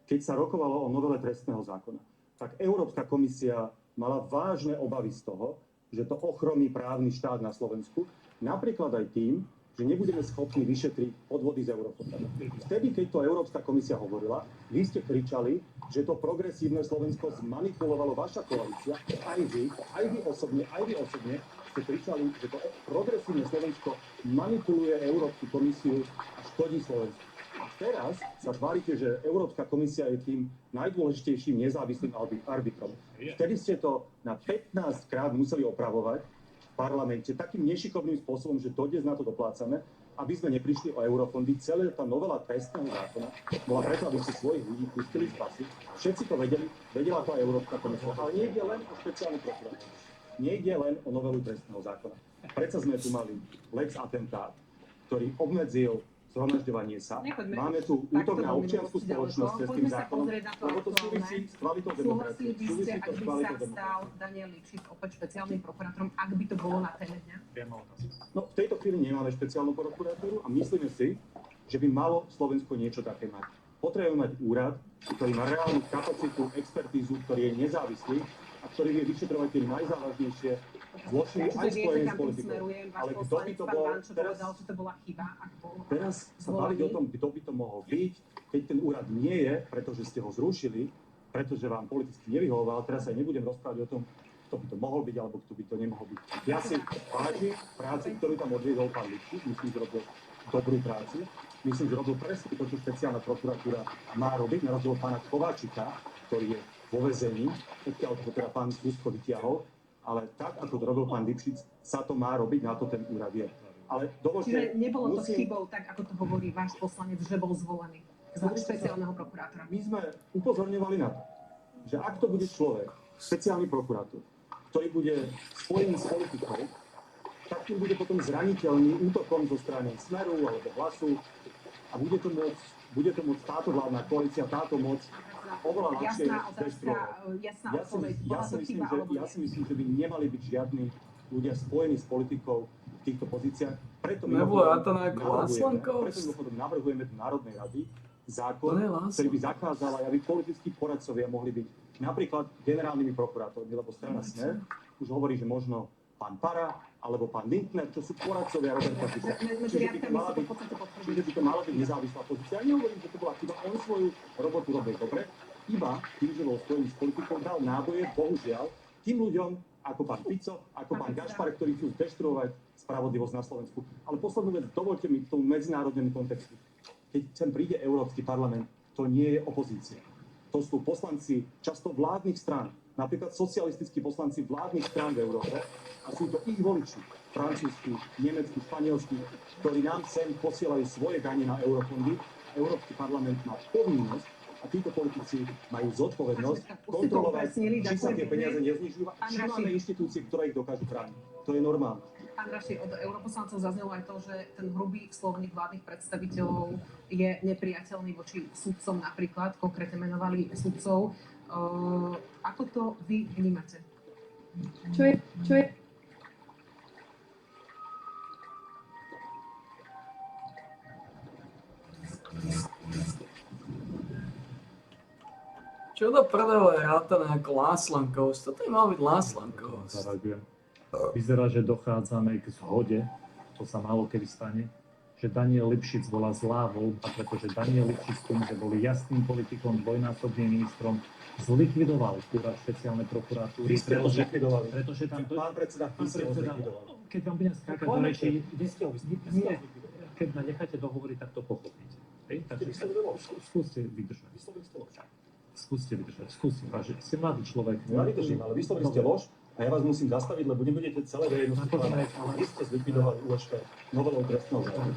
keď sa rokovalo o novele trestného zákona, tak Európska komisia mala vážne obavy z toho, že to ochromí právny štát na Slovensku, napríklad aj tým, že nebudeme schopní vyšetriť podvody z eurofondov. Vtedy, keď to Európska komisia hovorila, vy ste kričali, že to progresívne Slovensko zmanipulovalo vaša koalícia, aj vy osobne ste kričali, že to progresívne Slovensko manipuluje Európsku komisiu a škodí Slovensku. A teraz sa tvárite, že Európska komisia je tým najdôležitejším nezávislým arbitrom. Vtedy ste to na 15 krát museli opravovať v parlamente takým nešikovným spôsobom, že dodnes na to doplácame, aby sme neprišli o eurofondy. Celá tá novela trestného zákona bola preto, aby ste svojich ľudí pustili z pasy. Všetci to vedela to aj Európska komisia. Ale nejde len o špeciálny prokurátor. Nejde len o novelu trestného zákona. Predsa sme tu mali Lex Atentát, ktorý obmedzil zhromažďovanie sa. Máme tu útok na občiansku spoločnosť s tým zákonom, lebo to súvisí s kvalitou demokracie. Súvisí to s kvalitou demokracie. Stal Daniel Lipšic opäť špeciálnym prokurátorom, ak by to bolo na téme dňa? No, v tejto chvíli nemáme špeciálnu prokuratúru a myslíme si, že by malo Slovensko niečo také mať. Potrebujeme mať úrad, ktorý má reálnu kapacitu, expertízu, ktorý je nezávislý a ktorý vie vyšetrovať tie najzávažnejšie zločiny aj spojené s politikou. Ale kto by to bol teraz sa baviť o tom, kto by to mohol byť, keď ten úrad nie je, pretože ste ho zrušili, pretože vám politicky nevyhovoval, teraz sa nebudem rozprávať o tom, kto by to mohol byť, alebo kto by to nemohol byť. Ja si vážim práci, ktorú tam odviedol pán Lipšic, myslím, že robil dobrú prácu. Myslím, že robil presne to, čo špeciálna prokuratúra má robiť, na rozdiel pána Kováčika, ktorý je vo väzení, odkiaľ to teda pán Susko vytiahol, ale tak, ako to robil pán Lipšic, sa to má robiť, na to ten úrad je. Ale dovolte, čiže nebolo to chybou, tak ako to hovorí váš poslanec, že bol zvolený za špeciálneho prokurátora? My sme upozorňovali na to, že ak to bude človek, špeciálny prokurátor, ktorý bude spojený s politikou, tak tým bude potom zraniteľný útokom zo strany Smeru alebo Hlasu a bude to môcť táto vládna koalícia, táto moc oveľa ľahšie deštruovať. Ja si myslím, že by nemali byť žiadni ľudia spojení s politikou v týchto pozíciách. Preto navrhujeme do Národnej rady zákon, ktorý by zakázal, aby politickí poradcovia mohli byť napríklad generálnymi prokurátormi, lebo strana Smer už hovorí, že možno pán Para alebo pán Lindner, čo sú poradcovia Roberta Fica. Čiže by to mala byť nezávislá pozícia. Ja nehovorím, že to bola chyba. On svoju robotu robil dobre, iba tým, že bol spojený s politikou, dal náboje, bohužiaľ, tým ľuďom, ako pán Fico, ako pán Gašpar, ktorí chcú zdeštruovať spravodlivosť na Slovensku. Ale poslednú vec, dovoľte mi k tomu medzinárodnému kontextu. Keď sem príde Európsky parlament, to nie je opozícia. To sú poslanci často vládnych strán, napríklad socialistickí poslanci vládnych strán v Európe, a sú to ich voliči, francúzski, nemeckí, španielskí, ktorí nám sem posielajú svoje dane na eurofondy. Európsky parlament má povinnosť a títo politici majú zodpovednosť kontrolovať, či sa tie peniaze neznižujú a či máme inštitúcie, ktoré ich dokážu chrániť. To je normálne. Pán Raši, od europoslancov zaznelo aj to, že ten hrubý slovník vládnych predstaviteľov je nepriateľný voči sudcom napríklad, konkrétne menovali sudcov. Ako to vy vnímate? Čo je? Čo do prvého je rátané ako Láslankovs? Toto je mal byť Láslankovs. Zareagujem. Vyzerá, že dochádzame k zhode, to sa málo kedy stane, že Daniel Lipšic bola zlá voľba, pretože Daniel Lipšic tým, že bol jasným politikom, dvojnásobným ministrom, zlikvidoval úrad špeciálnej prokuratúry. Pretože tam to... Pán predseda, keď vám budem skákať do reči, keď ma necháte dohovoriť, tak to pochopíte. Takže skúste vydržať. Skúste. Ste mladý človek. Ja vydržím, ale vyslovili ste lož a ja vás musím zastaviť, lebo nebudete celé verejnosti povedať. Vy ste zlikvidovali USP novelou trestného zákona.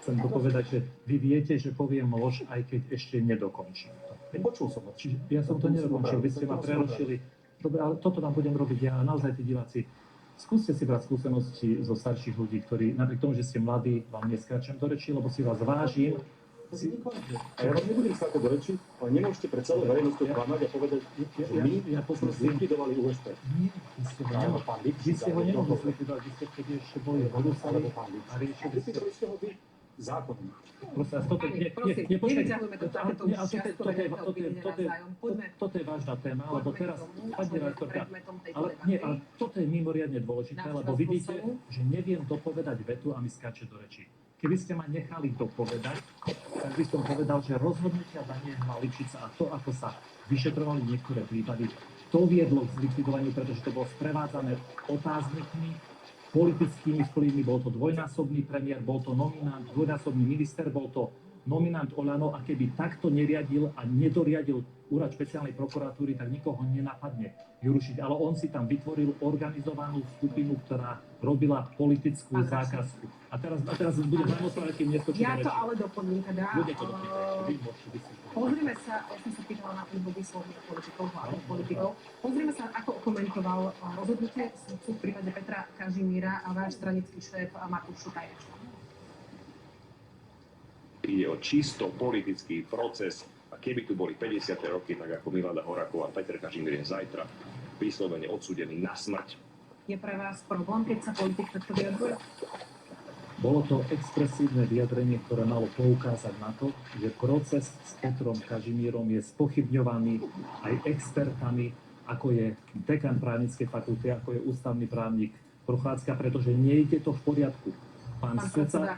Chcem dopovedať, že vy viete, že poviem lož, aj keď ešte nedokončím. Počul som. Ja som to nedokončil, vy ste ma prerušili. Dobre, ale toto vám budem robiť ja a naozaj tí diváci. Skúste si brať skúsenosti zo starších ľudí, ktorí napriek tomu, že ste mladí, vám neskáčem do reči, lebo si vás vážim. A ja vám nebudem skákať do reči, ale nemôžete pre celé verejnosti klamať a povedať, že my sme zlikvidovali USP. Nie, vy ste ho nemohli zlikvidovať, vy ste vtedy ešte boli v Bruseli a riešili ste. Zlikvidovali ste ho vy. zákonom. Prosím vás, toto Pani, prosím, nevyťahujme to takéto šiastové obvinenia navzájom. Poďme toto je vážna téma, lebo poďme teraz, k tomu, pani čo je redaktorka, predmetom tejto ale toto je mimoriadne dôležité, Náš lebo čas vidíte, posledný. že neviem dopovedať vetu a mi skáče do rečí. Keby ste ma nechali dopovedať, tak by som povedal, že rozhodnutia Daniela Lipšica a to, ako sa vyšetrovali niektoré prípady, to viedlo k zlikvidovaniu, pretože to bolo sprevádzané otáznikmi, politickými vplyvmi, bol to dvojnásobný premiér, bol to nominant, dvojnásobný minister, bol to nominant Olano a keby takto neriadil a nedoriadil úrad špeciálnej prokuratúry, tak nikoho nenapadne ju rušiť. Ale on si tam vytvoril organizovanú skupinu, ktorá robila politickú zákazku. A teraz budem demonstrovať, kým neskočím Ja do to rečí. ale doplním teda. Ľudia to dopýtajú, vy môžete vysvetliť. Pozrime sa, ja som sa pýtala na úlohy slovných politikov, hlavných politikov. Pozrime sa, ako komentoval rozhodnutie sudcu v prípade Petra Kažimíra a váš stranický šéf Matúš Šutajač. Ide o čisto politický proces a keby tu boli 50. roky, tak ako Milada Horáková a Peter Kažimír je zajtra vyslovene odsúdený na smrť. Je pre vás problém, keď sa politik takto vyjadruje? Bolo to expresívne vyjadrenie, ktoré malo poukázať na to, že proces s Petrom Kažimírom je spochybňovaný aj expertami, ako je dekan právnickej fakulty, ako je ústavný právnik Prochádzka, pretože nejde to v poriadku. Pán predseda, sudca,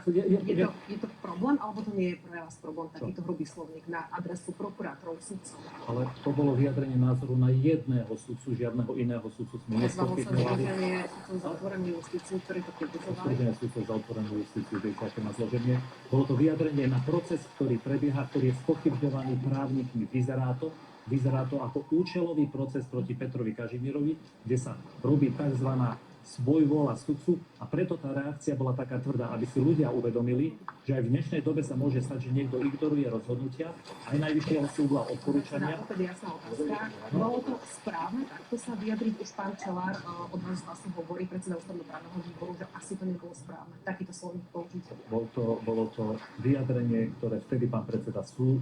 je to problém, alebo to nie je pre vás problém, takýto hrubý slovník na adresu prokurátorov, sudcov? ale to bolo vyjadrenie názoru na jedného sudcu, žiadneho iného sudcu sme Nazvalo sa nespochybňovali. Združenie sudcov za otvorenú justíciu, ktorí to kritizovali. Združenie sudcov za otvorenú justíciu, viete, aké má zloženie. Bolo to vyjadrenie na proces, ktorý prebieha, ktorý je spochybňovaný právnikmi. Vyzerá to ako účelový proces proti Petrovi Kažimírovi, kde sa robí tzv. Svojvoľa sudcu a preto tá reakcia bola taká tvrdá, aby si ľudia uvedomili, že aj v dnešnej dobe sa môže stať, že niekto ignoruje rozhodnutia, aj Najvyššieho súdu a odporúčania. Opäť jasná otázka. Bolo to správne takto sa vyjadriť? Už pán Čelár od vás vlastne hovorí, predseda ústavnoprávneho výboru, že asi to nebolo správne. Takýto slovník použiť. Bolo to vyjadrenie, ktoré vtedy pán predseda súd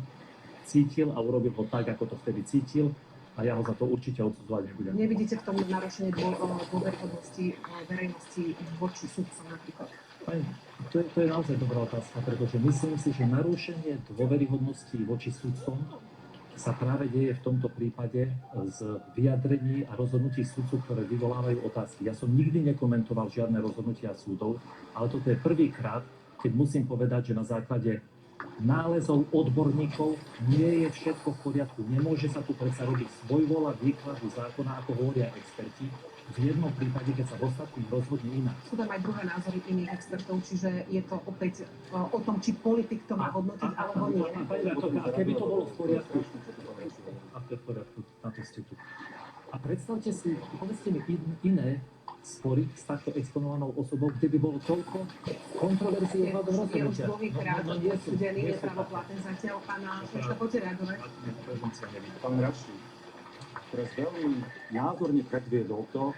cítil a urobil ho tak, ako to vtedy cítil. A ja ho za to určite odsudzovať nebudem. Nevidíte v tom narušenie dôveryhodnosti verejnosti voči sudcom napríklad? Pani, to je naozaj dobrá otázka, pretože myslím si, že narušenie dôveryhodnosti voči sudcom sa práve deje v tomto prípade z vyjadrení a rozhodnutí sudcu, ktoré vyvolávajú otázky. Ja som nikdy nekomentoval žiadne rozhodnutia súdov, ale toto je prvýkrát, keď musím povedať, že na základe nálezov odborníkov nie je všetko v poriadku. Nemôže sa tu predsa robiť svojvoľa výkladu zákona, ako hovoria experti, v jednom prípade, keď sa v ostatných rozhodne inak. Sú tam aj druhé názory iných expertov, čiže je to opäť o tom, či politik to má hodnotiť, alebo nie. A keby to bolo v poriadku, a to je v poriadku, na to ste tu. A predstavte si, povedzte mi iné spory s takto exponovanou osobou, kde by bolo toľko kontroverzií ohľadom Je už rozhodnutia. druhýkrát odsudený, nepravoplatný zatiaľ. Pána Šeška, poďte reagovať. Pán Raši, teraz veľmi názorne predviedol to,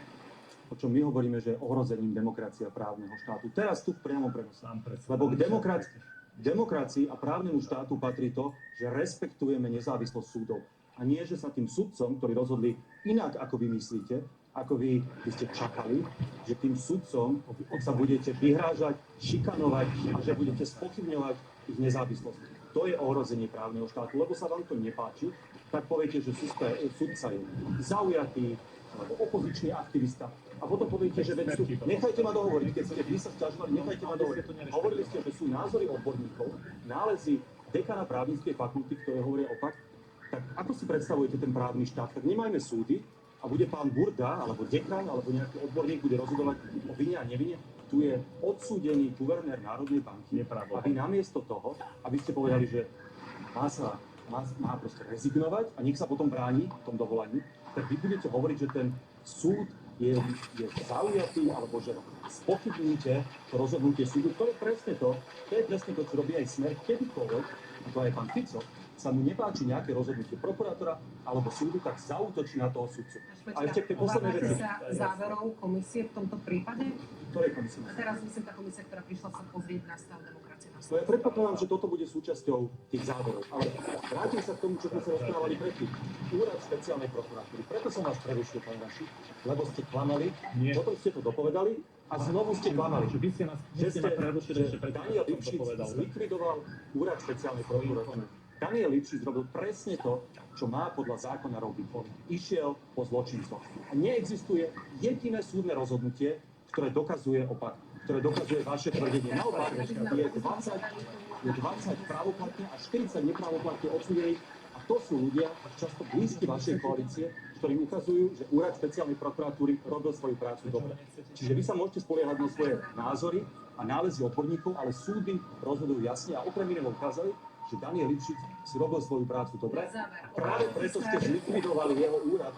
o čom my hovoríme, že je ohrozením demokracie a právneho štátu. Teraz tu v priamom prenose. Lebo k demokracii a právnemu štátu patrí to, že respektujeme nezávislosť súdov. A nie, že sa tým sudcom, ktorí rozhodli inak, ako vy myslíte, ako vy ste čakali, že tým sudcom sa budete vyhrážať, šikanovať a že budete spochybňovať ich nezávislosť. To je ohrozenie právneho štátu, lebo sa vám to nepáči, tak poviete, že sudca je zaujatý, alebo opozičný aktivista. A potom poviete, že nechajte ma dohovoriť, keď ste vy sa sťažovali, nechajte ma dohovoriť. Hovorili ste, že sú názory odborníkov, nálezy dekana právnickej fakulty, ktoré hovoria opak. Tak ako si predstavujete ten právny štát? Tak nemajme súdy, a bude pán Burda, alebo dekan, alebo nejaký odborník bude rozhodovať o vine a nevine. Tu je odsúdený guvernér Národnej banky, aby namiesto toho, aby ste povedali, že má proste rezignovať a nech sa potom bráni v tom dovolaní, tak vy budete hovoriť, že ten súd je zaujatý, alebo že spochybníte to rozhodnutie súdu. To je presne to, čo robí aj Smer kedykoľvek, a to aj pán Fico, sa mu nepáči nejaké rozhodnutie prokurátora alebo súdu, tak zaútočí na toho sudcu. A ešte k tej poslednej veci. Obávate sa záverov komisie v tomto prípade? Ktorej komisie? A teraz myslím tá komisia, ktorá prišla sa pozrieť na stav demokracie. No ja predpokladám, že toto bude súčasťou tých záverov. Ale vrátim sa k tomu, čo sme sa rozprávali predtým. Úrad špeciálnej prokuratúry. Preto som vás prerušil, pán Raši, lebo ste klamali, Nie. potom ste to dopovedali a znovu ste klamali. Že vy ste ma prerušili ešte predtým, Daniel ako som to Lipšic povedal. zlikvidoval úrad špeciálnej prokuratúry. Daniel Lipšic robil presne to, čo má podľa zákona robiť. On išiel po zločincoch. A neexistuje jediné súdne rozhodnutie, ktoré dokazuje opak, ktoré dokazuje vaše tvrdenie. Naopak, je 20 právoplatne a 40 neprávoplatne odsúdených. A to sú ľudia, často blízky vašej koalície, ktorí ukazujú, že úrad špeciálnej prokuratúry robil svoju prácu dobre. Čiže vy sa môžete spoliehať na svoje názory a nálezy odborníkov, ale súdy rozhodujú jasne a okrem iného ukázali, že Daniel Lipšic si robil svoju prácu dobre. A práve preto ste zlikvidovali jeho úrad,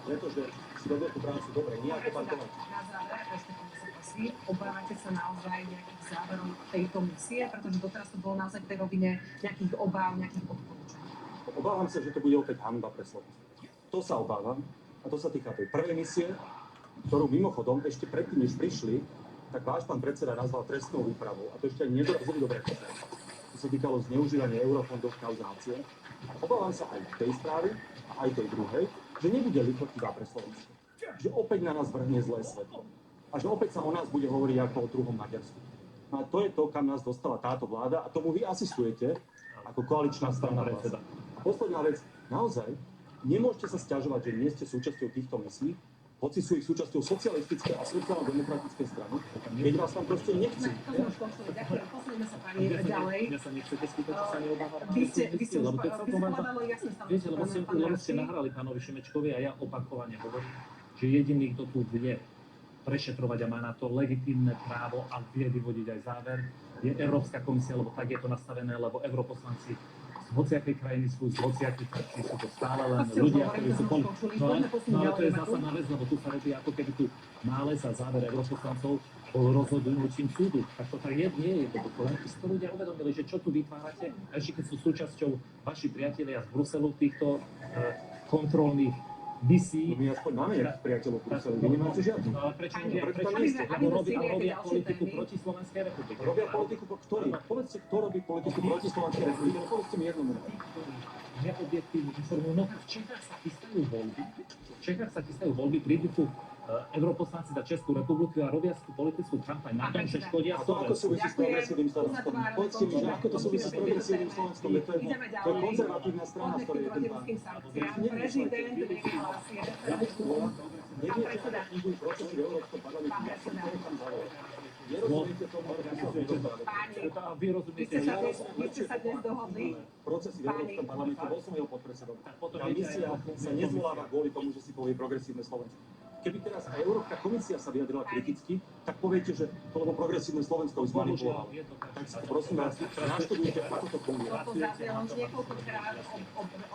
pretože si robil tú prácu dobre, nie ako pán Kováč. Na záver, ešte prosím, obávate sa naozaj nejakých záverov tejto misie, pretože doteraz to bolo naozaj v tej rovine nejakých obáv, nejakých odporúčaní. Obávam sa, že to bude opäť hanba pre Slovensko. To sa obávam a to sa týka tej prvej misie, ktorú mimochodom ešte predtým, než prišli, tak váš pán predseda nazval trestnou úpravou a to ešte ani nedorazili do Bratislava. To sa týkalo zneužívania eurofondov v kauze Hacia. Obávam sa aj tej správy a aj tej druhej, že nebude lichotivá pre Slovensko. Že opäť na nás vrhne zlé svetlo. A že opäť sa o nás bude hovoriť ako o druhom Maďarsku. No a to je to, kam nás dostala táto vláda a tomu vy asistujete ako koaličná strana predseda. A posledná vec, naozaj, nemôžete sa sťažovať, že nie ste súčasťou týchto misií, hoci sú ich súčasťou socialistické a sociálno-demokratické strany, keď vás tam proste nechcú. To sme už končili. Ďakujem. Posledujeme sa pani ďalej. Ja sa nechcete spýtať, či sa neobávam. Vy ste už Lebo to je celkom vážna- povedali jasné Viete, lebo stanovisko, pán ste Raši. nahrali pánovi Šimečkovi a ja opakovane hovorím, že jediný, kto tu vie prešetrovať a má na to legitímne právo a vie vyvodiť aj záver, je Európska komisia, lebo tak je to nastavené, lebo europoslanci z hociakej krajiny sú, z hociakých frakcií sú to stále len To ste už ľudia, hovorili, ktorí sú to sme už počuli. Poďme posunúť ale to ďalej je debatu. zásadná vec, lebo tu sa robí ako keby tu nález a záver europoslancov bol rozhodnutím súdu. Tak to tak nie je. To len si to ľudia uvedomili, že čo tu vytvárate, a ešte keď sú súčasťou vaši priatelia z Bruselu týchto kontrolných misií. No my aspoň máme nejakých priateľov v Bruseli, vy nemáte žiadnu. No ale prečo Ani- nie? Prečo aby nie sme- ste? aby Lebo sme si robia nejaké ďalšie politiku témy. proti Slovenskej republike. Robia politiku, ktorý? Povedzte, kto robí politiku proti Slovenskej republike, povedzte mi jedno meno. Neobjektívne informujú. No v Čechách sa chystajú voľby. V Čechách sa chystajú voľby, prídu tu europoslanci za Českú republiku a robia tú politickú kampaň na tom, že škodia A to ako Slovensku. súvisí s progresívnym Slovenskom? Povedzte mi, že ako to súvisí s progresívnym Slovenskom? To je Ideme to je ďalej. konzervatívna strana, z Poďme k ktorej je ten pán. protiruským sankciám. Prezident vyhlási referendum. Neviete, ako fungujú procesy v Európskom parlamente, ja som to nechám zavolať. Nerozumiete tomu, ako fungujú procesy. Páni, A vy rozumiete, vy ste sa dnes dohodli. Procesy v Európskom parlamente, bol som jeho podpredsedom. potom Tá misia sa nezvoláva kvôli tomu, že si povie progresívne Slovensko. Keby teraz aj Európska komisia sa vyjadrila kriticky, tak poviete, že to lebo progresívne Slovensko už zmanipulovalo. je to tak. Tak si prosím vás, naštudujte, ako to funguje. Toto zaznelo už niekoľkokrát,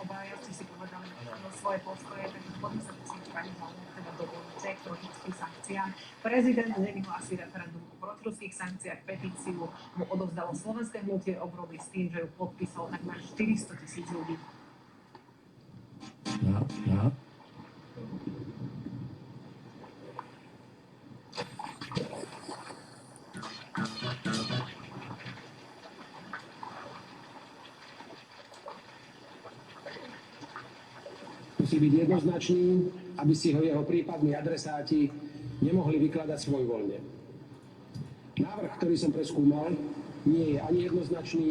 obaja ste si povedali svoje postoje, takže poďme sa pustiť pani Zauner, teda dovolíte k protiruským sankciám. Prezident nevyhlási referendum o protiruských sankciách, petíciu mu odovzdalo Slovenské hnutie obrody s tým, že ju podpísalo takmer 400 000 ľudí. Musí byť jednoznačný, aby si ho jeho prípadní adresáti nemohli vykladať svojvoľne. Návrh, ktorý som preskúmal, nie je ani jednoznačný,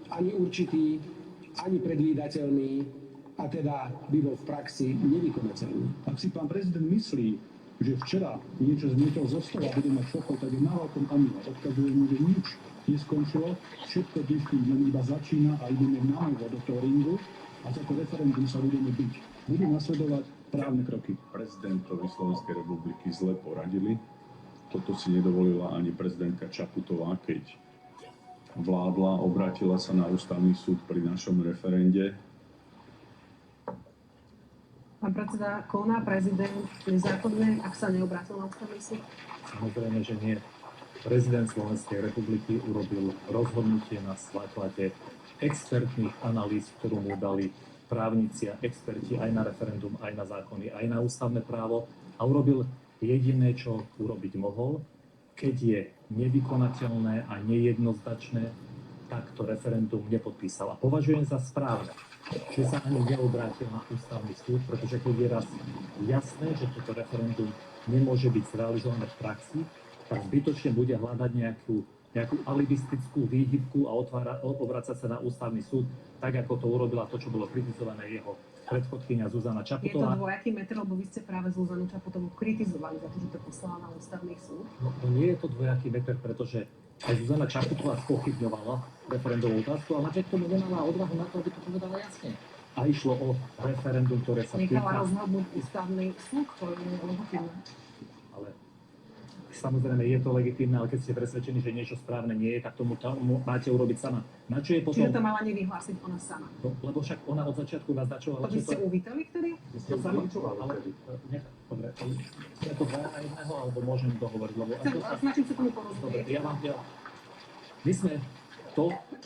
ani určitý, ani predvídateľný a teda by bol v praxi nevykonateľný. Ak si pán prezident myslí, že včera niečo zmietol zo stola a bude mať šokov, tak je náhodkom omyl. Odkazujem mu, že nič neskončilo, všetko dnešným dňom iba začína a ideme na novo do toho ringu a za to referendum sa budeme byť. Budú nasledovať právne kroky. Prezidentovi Slovenskej republiky zle poradili. Toto si nedovolila ani prezidentka Čaputová, keď vládla, obrátila sa na ústavný súd pri našom referende. Pán predseda, koná prezident nezákonne, ak sa neobrátil na ústavný súd? Samozrejme, že nie. Prezident Slovenskej republiky urobil rozhodnutie na základe expertných analýz, ktorú mu dali právnici a experti aj na referendum, aj na zákony, aj na ústavné právo a urobil jediné, čo urobiť mohol, keď je nevykonateľné a nejednoznačné, takto referendum nepodpísal. A považujem za správne, že sa ani neobrátil na ústavný súd, pretože keď je raz jasné, že toto referendum nemôže byť zrealizované v praxi, tak zbytočne bude hľadať nejakú alibistickú výhybku a obracať sa na ústavný súd, tak ako to urobila to, čo bolo kritizované jeho predchodkyňa Zuzana Je to Čaputová. dvojaký meter, lebo vy ste práve Zuzanu Čaputovú kritizovali za to, že to poslala na ústavný súd. No nie je to dvojaký meter, pretože aj Zuzana Čaputová spochybňovala referendovú otázku, ale napriek tomu nemala odvahu na to, aby to povedala jasne. A išlo o referendum, ktoré sa Nechala týka... rozhodnúť ústavný súd, ktorý je legitímne. Ale samozrejme je to legitímne, ale keď ste presvedčení, že niečo správne nie je, tak tomu máte urobiť sama. Na čo je potom... Čiže to mala nevyhlásiť ona sama. No, lebo však ona od začiatku naznačovala, To by ste uvítali vtedy? to sama, ale dobre, sme to dvaja na jedného, alebo môžem dohovoriť, lebo... Snažím sa tomu Dobre, porozumieť. my sme to,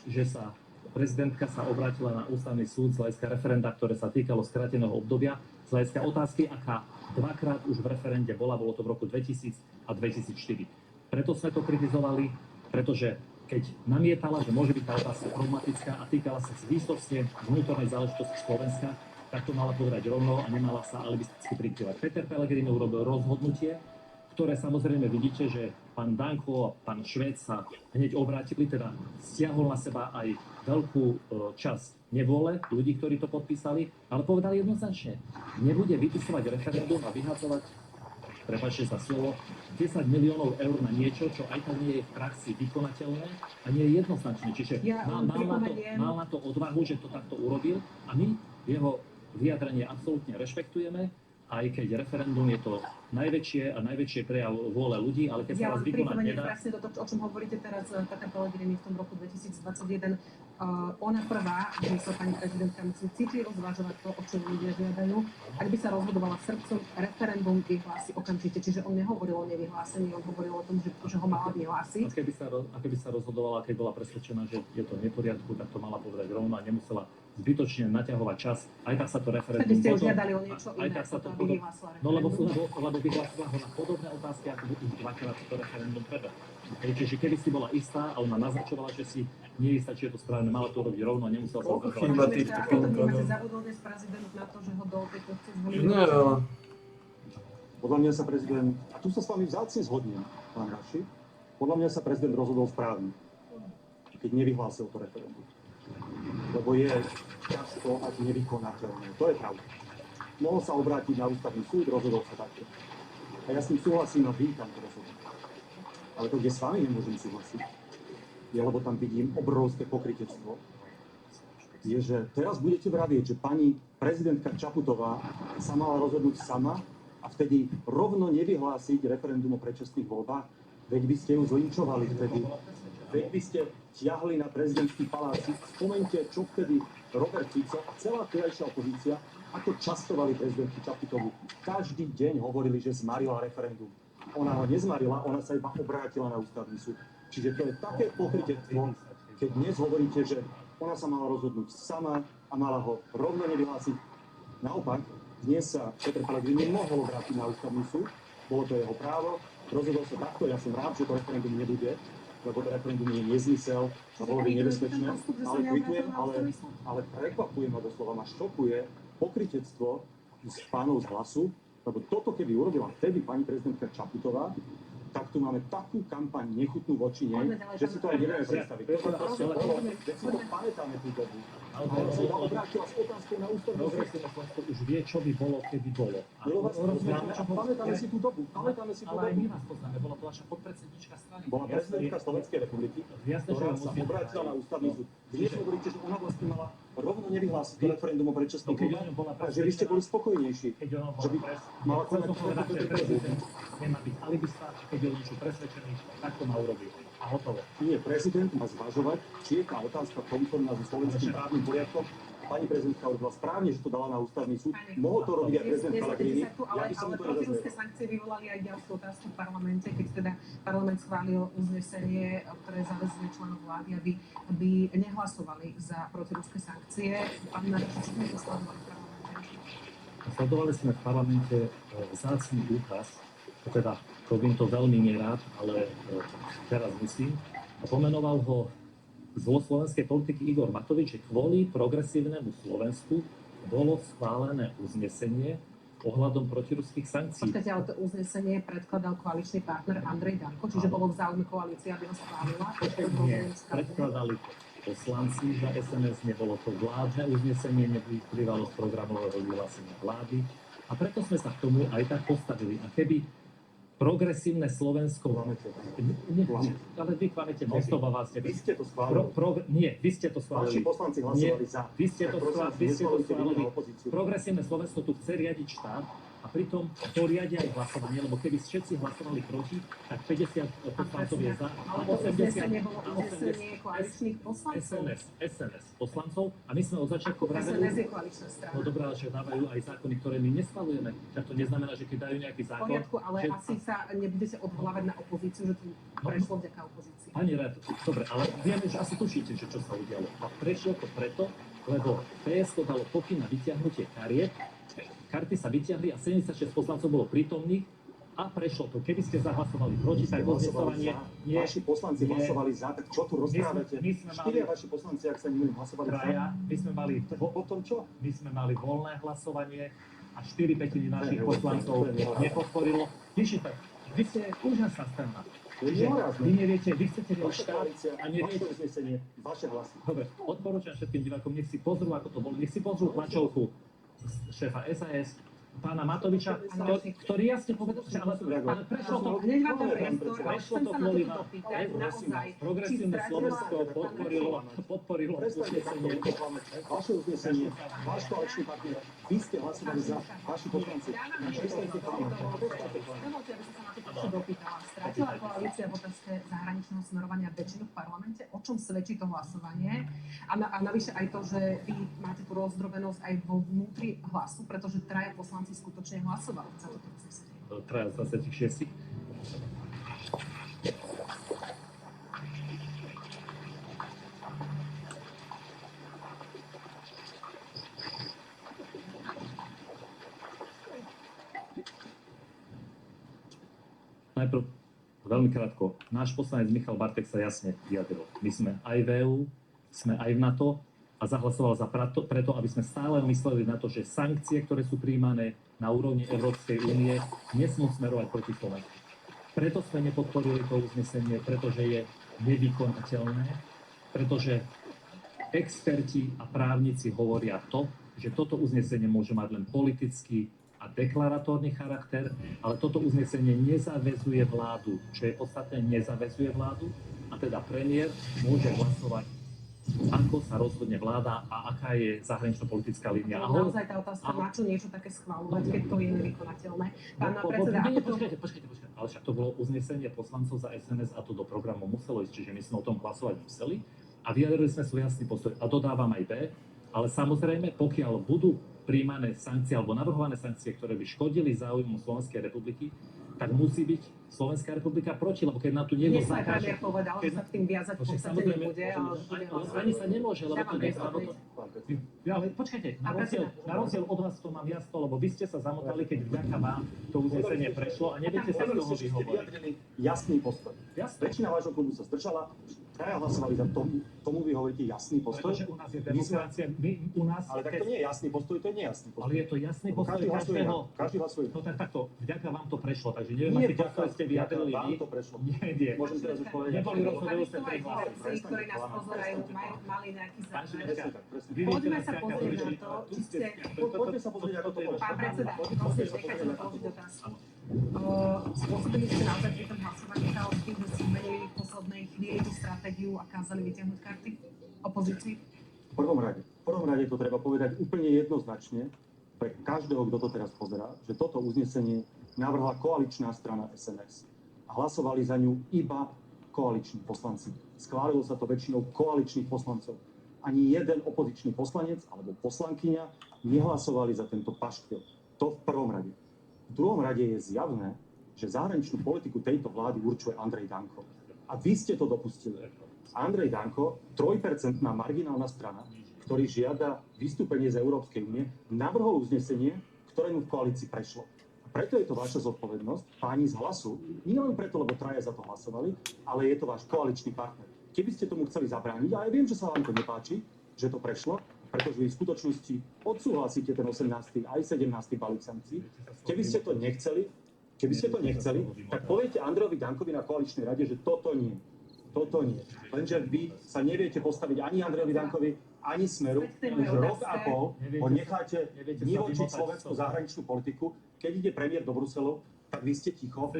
že sa prezidentka sa obrátila na ústavný súd z hľadiska referenda, ktoré sa týkalo skráteného obdobia, z hľadiska otázky, aká dvakrát už v referende bola, bolo to v roku 2000 a 2004. Preto sme to kritizovali, pretože keď namietala, že môže byť tá otázka problematická a týkala sa výsostne vnútornej záležitosti Slovenska, tak to mala povedať rovno a nemala sa alibisticky prikrývať. Peter Pellegrini urobil rozhodnutie, ktoré samozrejme vidíte, že pán Danko a pán Švéd sa hneď obrátili, teda stiahol na seba aj veľkú časť nevôle ľudí, ktorí to podpísali, ale povedali jednoznačne, nebude vypisovať referendum a vyhadzovať, prepáčte za slovo, 10 miliónov eur na niečo, čo aj tak nie je v praxi vykonateľné a nie je jednoznačné. Čiže mal na to odvahu, že to takto urobil a my jeho vyjadrenie absolútne rešpektujeme, aj keď referendum je to najväčšie prejav vôle ľudí, ale keď sa raz vykonať nedá... presne toto, o čom hovoríte teraz, Peter Pellegrini v tom roku 2021, ona prvá, že sa pani prezidentka musí citlivo zvažovať to, o čom ľudia žiadajú. Ak by sa rozhodovala srdcom, referendum vyhlási okamžite. Čiže on nehovoril o nevyhlásení, on hovoril o tom, že ho mala vyhlásiť. A keby sa rozhodovala, keď bola presvedčená, že je to v neporiadku, tak to mala povedať rovno a nemusela zbytočne naťahovať čas. Aj tak sa to referendum... Vtedy ste už žiadali o niečo iné, to aby vyhlásila referendum. No lebo vyhlásila ho na podobné otázky, ako už dvakrát to referendum prebehlo. Čiže keby si bola istá a ona naznačovala, že si nie je istá, či je to správne, mala to robiť rovno a nemusela sa zdržovať. Ako to vnímate, zabudol dnes prezident na to, že ho do tejto chce zvoliť? Neveľa. Podľa mňa sa prezident, a tu sa s vami vzácne zhodnem, pán Raši, podľa mňa sa prezident rozhodol správne, keď nevyhlásil to referendum. Lebo je často až nevykonateľné. To je pravda. Mohol sa obrátiť na ústavný súd, rozhodol sa takto. A ja s tým súhlasím a vítam to rozhodnutie. Ale to, kde s vami nemôžem súhlasiť, je, lebo tam vidím obrovské pokrytectvo, je, že teraz budete vravieť, že pani prezidentka Čaputová sa mala rozhodnúť sama a vtedy rovno nevyhlásiť referendum o predčasných voľbách, veď by ste ju zlinčovali vtedy. Veď by ste ťahli na prezidentský palác. Spomeňte, čo vtedy Robert Fico a celá terajšia opozícia, ako častovali prezidentku Čaputovú. Každý deň hovorili, že zmarila referendum. Ona ho nezmarila, ona sa iba obrátila na ústavný súd. Čiže to je také pokrytectvo, keď dnes hovoríte, že ona sa mala rozhodnúť sama a mala ho rovno nevyhlásiť. Naopak, dnes sa Peter Pellegrini mohol obrátiť na ústavný súd, bolo to jeho právo, rozhodol sa takto, ja som rád, že to referendum nebude, lebo to referendum je nezmysel a bolo by nebezpečné, ale kvitujem, ale prekvapuje ma doslova, ma šokuje pokrytectvo z pánov z Hlasu, lebo toto keby urobila vtedy pani prezidentka Čaputová, tak tu máme takú kampaň nechutnú voči nej, že si to aj nevieme predstaviť. Veď si to pamätáme tú dobu. Ale sa iba obrátila s otázkou na ústavný súd. Už vie, čo by bolo, keby bolo. Pamätáme si tú dobu. Ale aj my vás poznáme. Bola to vaša podpredsednička strany. Bola prezidentka Slovenskej republiky, ktorá sa obrátila na ústavný súd. Dnes hovoríte, že ona vlastne mala rovno nevyhlásiť to referendum o predčasných voľbách, že vy ste boli spokojnejší, že by mala konať nemá byť alibista, keď je niečo presvedčený, tak to má urobiť. A hotovo. Nie, prezident má zvažovať, či je tá otázka konformná so slovenským právnym poriadkom. Pani prezidentka urobila správne, že to dala na ústavný súd. Mohol to robiť aj prezident Pellegrini. Ale protiruské sankcie vyvolali aj ďalšiu otázku v parlamente, keď teda parlament schválil uznesenie, ktoré zaväzuje členov vlády, aby nehlasovali za protiruské sankcie. Pán Naráš, čo sme to sledovali v parlamente? Sledovali sme v parlamente vzácny úkaz, teda robím to veľmi nerád, ale teraz musím. A pomenoval ho zo slovenskej politiky Igor Matovič, že kvôli progresívnemu Slovensku bolo schválené uznesenie ohľadom protiruských sankcií. Počkajte, ale to uznesenie predkladal koaličný partner Andrej Danko, čiže bolo v záujme koalície, aby ho schválila? Nie, predkladali to poslanci za SNS, nebolo to vládne uznesenie, nevyplývalo z programového vyhlásenia vlády a preto sme sa k tomu aj tak postavili. A keby progresívne Slovensko... Ale vy klamete, non-stop a vás Vy ste to schválili. Nie, vy ste to schválili. Vaši poslanci hlasovali za. Vy ste to schválili. Opozíciu. Progresívne Slovensko tu chce riadiť štát a pritom to riadia aj hlasovanie, lebo keby všetci hlasovali proti, tak 50 poslancov je za a Ale to uznesenie bolo uznesenie koaličných poslancov. SNS poslancov a my sme od začiatku SNS je koaličná strana. No dobré, ale že dávajú aj zákony, ktoré my neschvalujeme. Tak to neznamená, že keď dajú nejaký V zákon... poriadku, ale že... asi sa nebudete odvolávať na opozíciu, že to prešlo vďaka opozícii. Pani Rad, dobre, ale vieme, že asi tušíte, že čo sa udialo. A prešlo to preto, lebo PSK dalo pokyn na vyťahnutie kariet, karty sa vyťahli a 76 poslancov bolo prítomných a prešlo to. Keby ste zahlasovali proti, tak odhlasovanie... Vaši poslanci hlasovali za, tak čo tu rozprávate? My sme mali... Štyria vaši poslanci, ak sa nemýlim, hlasovali za. My sme mali... Potom čo? My sme mali voľné hlasovanie a 4/5 našich poslancov nepodporilo. Vidíte, vy ste úžasná strana. Vy neviete, vy chcete riadiť štát a neviete... Vaše uznesenie, vaše hlasy. Dobre, odporúčam všetkým divákom, nech si pozrú, ako to bolo. Nech si pozrú tlačovku šéfa SAS, pána Matoviča, ktorý jasne povedal, že ale prešlo to... Hneď vám dám priestor, Prešlo chcem to sa na kvôli toto vám. dopýtať, naozaj. Progresívne Slovensko podporilo uznesenie. Vaše uznesenie, váš koaličný partner, vy ste hlasovali za, vaši poslanci. Prestaňte klamať. Dovolte, aby som sa na to ešte dopýtala. Strátila koalícia v otázke zahraničného smerovania väčšinu v parlamente? O čom svedčí to hlasovanie? A navyše aj to, že vy máte tú rozdrobenosť aj vo vnútri hlasu, pretože traja poslanci skutočne hlasovali za toto uznesenie. Traja z 26. Najprv veľmi krátko. Náš poslanec Michal Bartek sa jasne vyjadril. My sme aj v EU, sme aj v NATO a zahlasoval za preto, aby sme stále mysleli na to, že sankcie, ktoré sú prijímané na úrovni Európskej únie, nesmú smerovať proti Slovensku. Preto sme nepodporili to uznesenie, pretože je nevykonateľné, pretože experti a právnici hovoria to, že toto uznesenie môže mať len politický a deklaratórny charakter, ale toto uznesenie nezaväzuje vládu. Čo je podstatné, nezaväzuje vládu a teda premiér môže hlasovať, ako sa rozhodne vláda a aká je zahranično-politická línia. Naozaj tá otázka, na čo niečo také schvaľovať, keď to je nevykonateľné. Pán predseda, počkajte. Ale však to bolo uznesenie poslancov za SNS a to do programu muselo ísť, čiže my sme o tom hlasovať museli a vyjadrili sme svoj jasný postoj. A dodávam aj B, ale samozrejme, pokiaľ budú príjmané sankcie alebo navrhované sankcie, ktoré by škodili záujmu Slovenskej republiky, tak musí byť Slovenská republika proti, lebo keď na tu niekto zakáže... Premiér povedal, že sa k tým viazať v podstate nebude, ale ani sa nemôže, lebo to nie je... Ale počkajte, na rozdiel od vás to mám jasno, lebo vy ste sa zamotali, keď vďaka vám to uznesenie prešlo a neviete sa z toho vyhovoriť. Jasný postoj. Väčšina vášho klubu sa zdržala, traja hlasovali za tomu vy hovoríte jasný postoj. Pretože u nás je demokracia, u nás... Ale tak to nie je jasný postoj, to je nejasný postoj. Ale je to jasný postoj každého. Každý hlasuje. No tak takto, vďaka vám to prešlo, takže neviem, aký postoj ste vyjadrili vy. To prešlo. Nie. Môžem teraz už povedať. Neboli rozhodujúce tri hlasy. Ktorí nás pozerajú, mali nejaký záujem. Vy Poďme sa pozrieť na to, či ste... Poďme sa pozrieť, ako to bolo. Pán predseda, prosím, nechajte ma položiť otázku. Spôsobili ste naozaj pri tom hlasovaní chaos tým, že ste zmenili v poslednej chvíli tú stratégiu a kázali vytiahnuť karty opozícii? V prvom rade to treba povedať úplne jednoznačne pre každého, kto to teraz pozerá, že toto uznesenie navrhla koaličná strana SNS. A hlasovali za ňu iba koaliční poslanci. Schválilo sa to väčšinou koaličných poslancov. Ani jeden opozičný poslanec alebo poslankyňa nehlasovali za tento paškvil. To v prvom rade. V druhom rade je zjavné, že zahraničnú politiku tejto vlády určuje Andrej Danko. A vy ste to dopustili. Andrej Danko, 3% marginálna strana, ktorý žiada vystúpenie z Európskej únie, navrhol uznesenie, ktoré mu v koalícii prešlo. A preto je to vaša zodpovednosť, páni z Hlasu, nie len preto, lebo traja za to hlasovali, ale je to váš koaličný partner. keby ste tomu chceli zabrániť, a ja viem, že sa vám to nepáči, že to prešlo, pretože vy v skutočnosti odsúhlasíte ten 18. aj 17. balík sankcií. Keby ste to nechceli, tak poviete Andrejovi Dankovi na koaličnej rade, že toto nie. Lenže vy sa neviete postaviť ani Andrejovi Dankovi, ani Smeru. Už rok a pol ho necháte nivočiť slovenskú zahraničnú politiku. Keď ide premiér do Bruselu, tak vy ste ticho,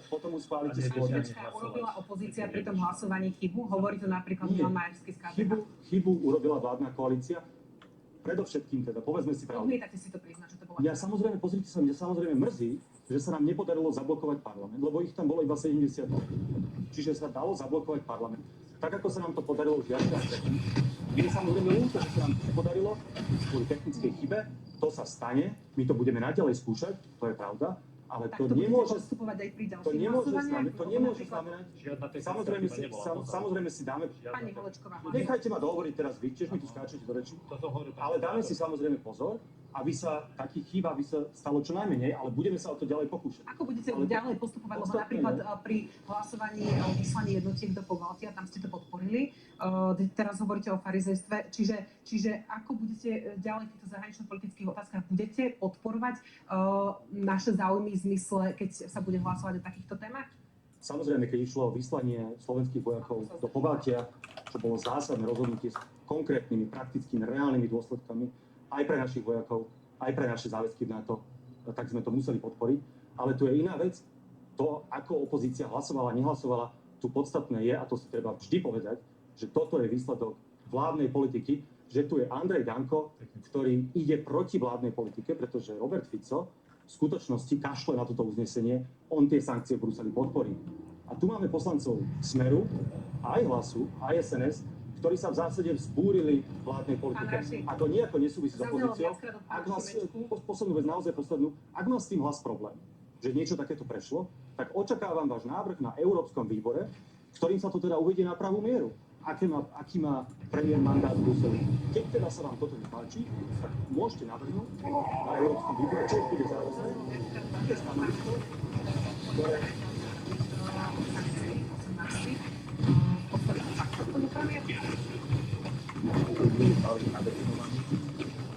potom mu schválite skôr. Urobila opozícia pri tom hlasovaní chybu? Hovorí to napríklad Milan Majerský z KDH. Chybu urobila vládna koalícia. Predovšetkým teda, povedzme si pravdu. Odmietate si to priznať, že to bola Ja samozrejme, pozrite sa, mňa samozrejme mrzí, že sa nám nepodarilo zablokovať parlament, lebo ich tam bolo iba 70. Čiže sa dalo zablokovať parlament. Tak ako sa nám to podarilo už viackrát predtým. Je samozrejme ľúto, že sa nám to nepodarilo kvôli technickej chybe. To sa stane, my to budeme naďalej skúšať, to je pravda. Ale to nemôže znamenať, samozrejme si dáme, Pani Holečková. nechajte ma dohovoriť teraz vy, tiež mi tu skáčete do reči, ale dáme si samozrejme pozor, aby sa takých chýb, aby sa stalo čo najmenej, ale budeme sa o to ďalej pokúšať. Ako budete ďalej postupovať, lebo napríklad pri hlasovaní o vyslaní jednotiek do Pobaltia, tam ste to podporili, teraz hovoríte o farizejstve, čiže ako budete ďalej v týchto zahranično-politických otázkach, budete podporovať naše záujmy v zmysle, keď sa bude hlasovať o takýchto témach? Samozrejme, keď išlo o vyslanie slovenských vojakov do Pobaltia, čo bolo zásadné rozhodnutie s konkrétnymi, praktickými, reálnymi dôsledkami, aj pre našich vojakov, aj pre naše záväzky v NATO, tak sme to museli podporiť. Ale tu je iná vec. To, ako opozícia hlasovala, nehlasovala, tu podstatné je, a to si treba vždy povedať, že toto je výsledok vládnej politiky, že tu je Andrej Danko, ktorý ide proti vládnej politike, pretože Robert Fico v skutočnosti kašle na toto uznesenie, on tie sankcie v Bruseli podporí. A tu máme poslancov Smeru, aj Hlasu, aj SNS, ktorí sa v zásade vzbúrili vládnej politike. A to nejako nesúvisí s opozíciou. Ak má poslednú vec, naozaj poslednú, ak má s tým Hlas problém, že niečo takéto prešlo, tak očakávam váš návrh na Európskom výbore, ktorým sa to teda uvedie na pravú mieru. Aký má premiér mandát v Bruseli. Keď teda sa vám toto nepáči, tak môžete navrhnúť na Európskom výbore, čo už bude záväzné, také stanovisko, ktoré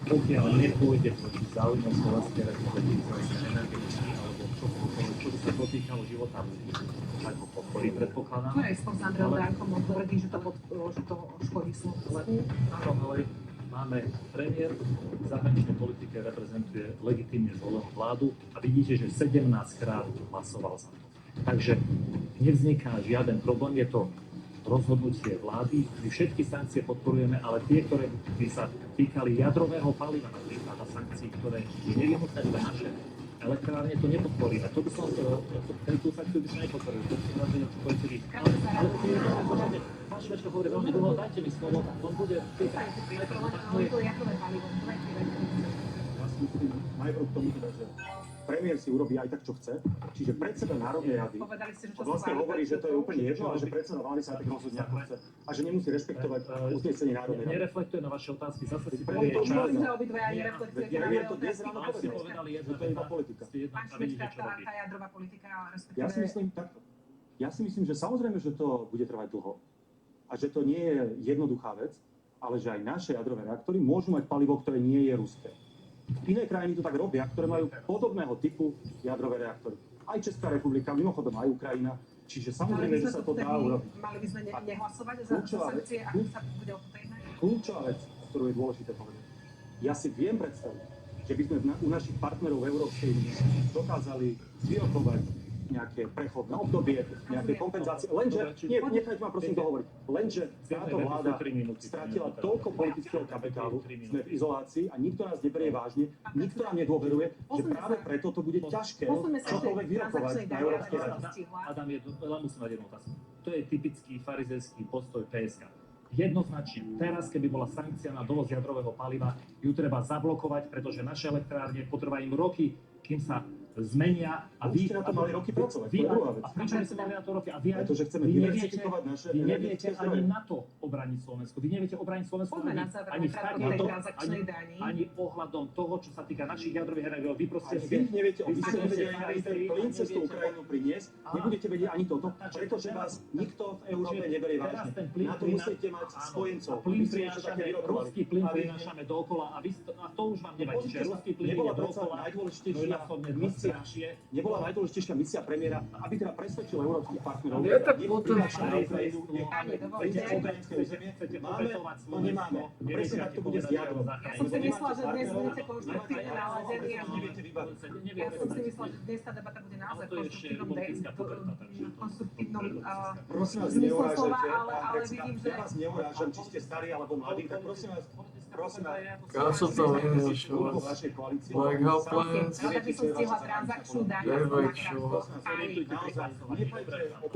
pokiaľ nepôjde proti záujmom Slovenskej republiky, energetiky alebo čo by sa dotýkalo života ľudí, tak ho podporí, predpokladám. Tu je spor s Andrejom Dankom, on tvrdí, že to škodí Slovensku. Áno, ale máme premiér, v zahraničnej politike reprezentuje legitímne zvolenú vládu a vidíte, že 17 krát hlasoval za to. Takže nevzniká žiaden problém, je to rozhodnutie vlády. My všetky sankcie podporujeme, ale tie, ktoré by sa týkali jadrového paliva, napríklad a sankcií, ktoré je nevyhnutné pre naše elektrárne, to nepodporíme. Tú sankciu by som nepodporil. To si nazviem, čo poviete vy. Ale to je rozhodnutie. Pán Šimečka hovorí veľmi dlho, dajte mi slovo. On bude... Ja si myslím, najprv k tomu teda, že premiér si urobí aj tak, čo chce. Čiže predseda Národnej rady vlastne hovorí, že to je úplne jedno, ale že predseda vlády sa aj tak rozhodne, ako chce. A že nemusí rešpektovať uznesenie Národnej rady. Nereflektuje na vaše otázky, zase si povie čas. Ja viem to dnes ráno povedať, že to je iba politika. Pán Šimečka, tá jadrová politika, respektíve... Ja si myslím, že samozrejme, že to bude trvať dlho. A že to nie je jednoduchá vec, ale že aj naše jadrové reaktory môžu mať palivo, ktoré nie je ruské. Iné krajiny to tak robia, ktoré majú podobného typu jadrové reaktory. Aj Česká republika, mimochodom aj Ukrajina. Čiže samozrejme, že sa to dá urobiť. Mali by sme nehlasovať za sankcie, ako sa bude o to jednať? Kľúčová vec, ktorú je dôležité povedať. Ja si viem predstaviť, že by sme u našich partnerov v Európskej únii dokázali vyrokovať nejaké prechodné obdobie, nejaké kompenzácie. Lenže, nechajte ma prosím dohovoriť, lenže táto vláda strátila toľko politického kapitálu, sme v izolácii a nikto nás neberie vážne, nikto nám nedôveruje, že práve preto to bude ťažké čokoľvek vyrokovať na Európskej rade. Adam, musím mať jednu otázku. To je typický farizejský postoj PSK. Jednoznačne, teraz, keby bola sankcia na dovoz jadrového paliva, ju treba zablokovať, pretože naše elektrárne potrvá im roky, kým sa zmenia a Už ste na to mali roky pracovať, to je druhá vec. A prečo by sme mali na to roky? A Pretože chceme diverzifikovať naše vy neviete energetické ani zdroje. na to obraniť Slovensko. Vy neviete obraniť Slovensko Poďme na záver ani krátko vzťahy k tej na to, transakčnej dani. ani ohľadom toho, čo sa týka našich jadrových energií. Vy proste Aj vy neviete, vy ste nevedeli ani ten plyn cez tú Ukrajinu priniesť, nebudete vedieť ani toto, pretože vás nikto v Európe neberie vážne. Na to musíte mať spojencov, plyn aby ste niečo také vyrokovali. ruský plyn prinášame dookola a to už vám nevadí, že ruský plyn ide dookola. Nebola najdôležitejšia misia premiéra, aby teda presvedčil európskych partnerov. Je tak potom... Máme, to nemáme. Presne tak to bude s jadrom. Ja som si myslela, že dnes budete konštruktívne naladení a ja som si myslela, že dnes tá debata bude naozaj v konštruktívnom zmysle slova, ale vidím, že... Ja vás neurážam, či ste starí alebo mladí, tak prosím vás, Ja som to vyniešil. Black Hell Plans. Rada by som stihla transakčnú daň. Daybreak Show.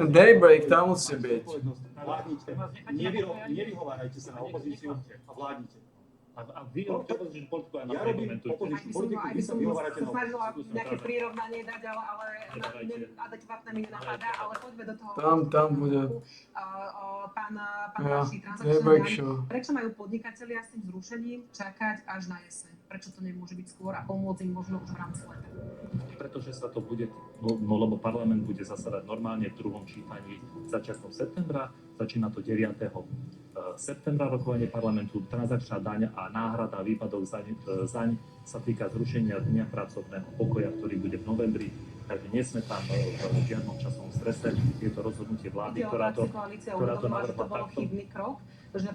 Ten Daybreak, tam musí byť. Vládnite. Nevyhovárajte sa na opozíciu a vládnite. A vy robíte opozičnú politiku aj na Ja robím opozičnú politiku, vy sa vyhovárate na snažila nejaké prirovnanie dať, ale adekvátne mi nenapadá, ale poďme do toho. Tam bude. Pán Vaši, transakčná Daybreak daň. Show. Prečo majú podnikatelia s tým zrušením čakať až na jeseň? Prečo to nemôže byť skôr a pomôcť im možno už v rámci leta? Pretože sa to bude, lebo parlament bude zasadať normálne v druhom čítaní začiatkom septembra, začína to 9. septembra rokovanie parlamentu, transakčná daň a náhrada výpadok zaň sa týka zrušenia dňa pracovného pokoja, ktorý bude v novembri, takže nie sme tam v žiadnom časovom strese, je to rozhodnutie vlády, ktorá to navrhla takto. To bol chybný krok, že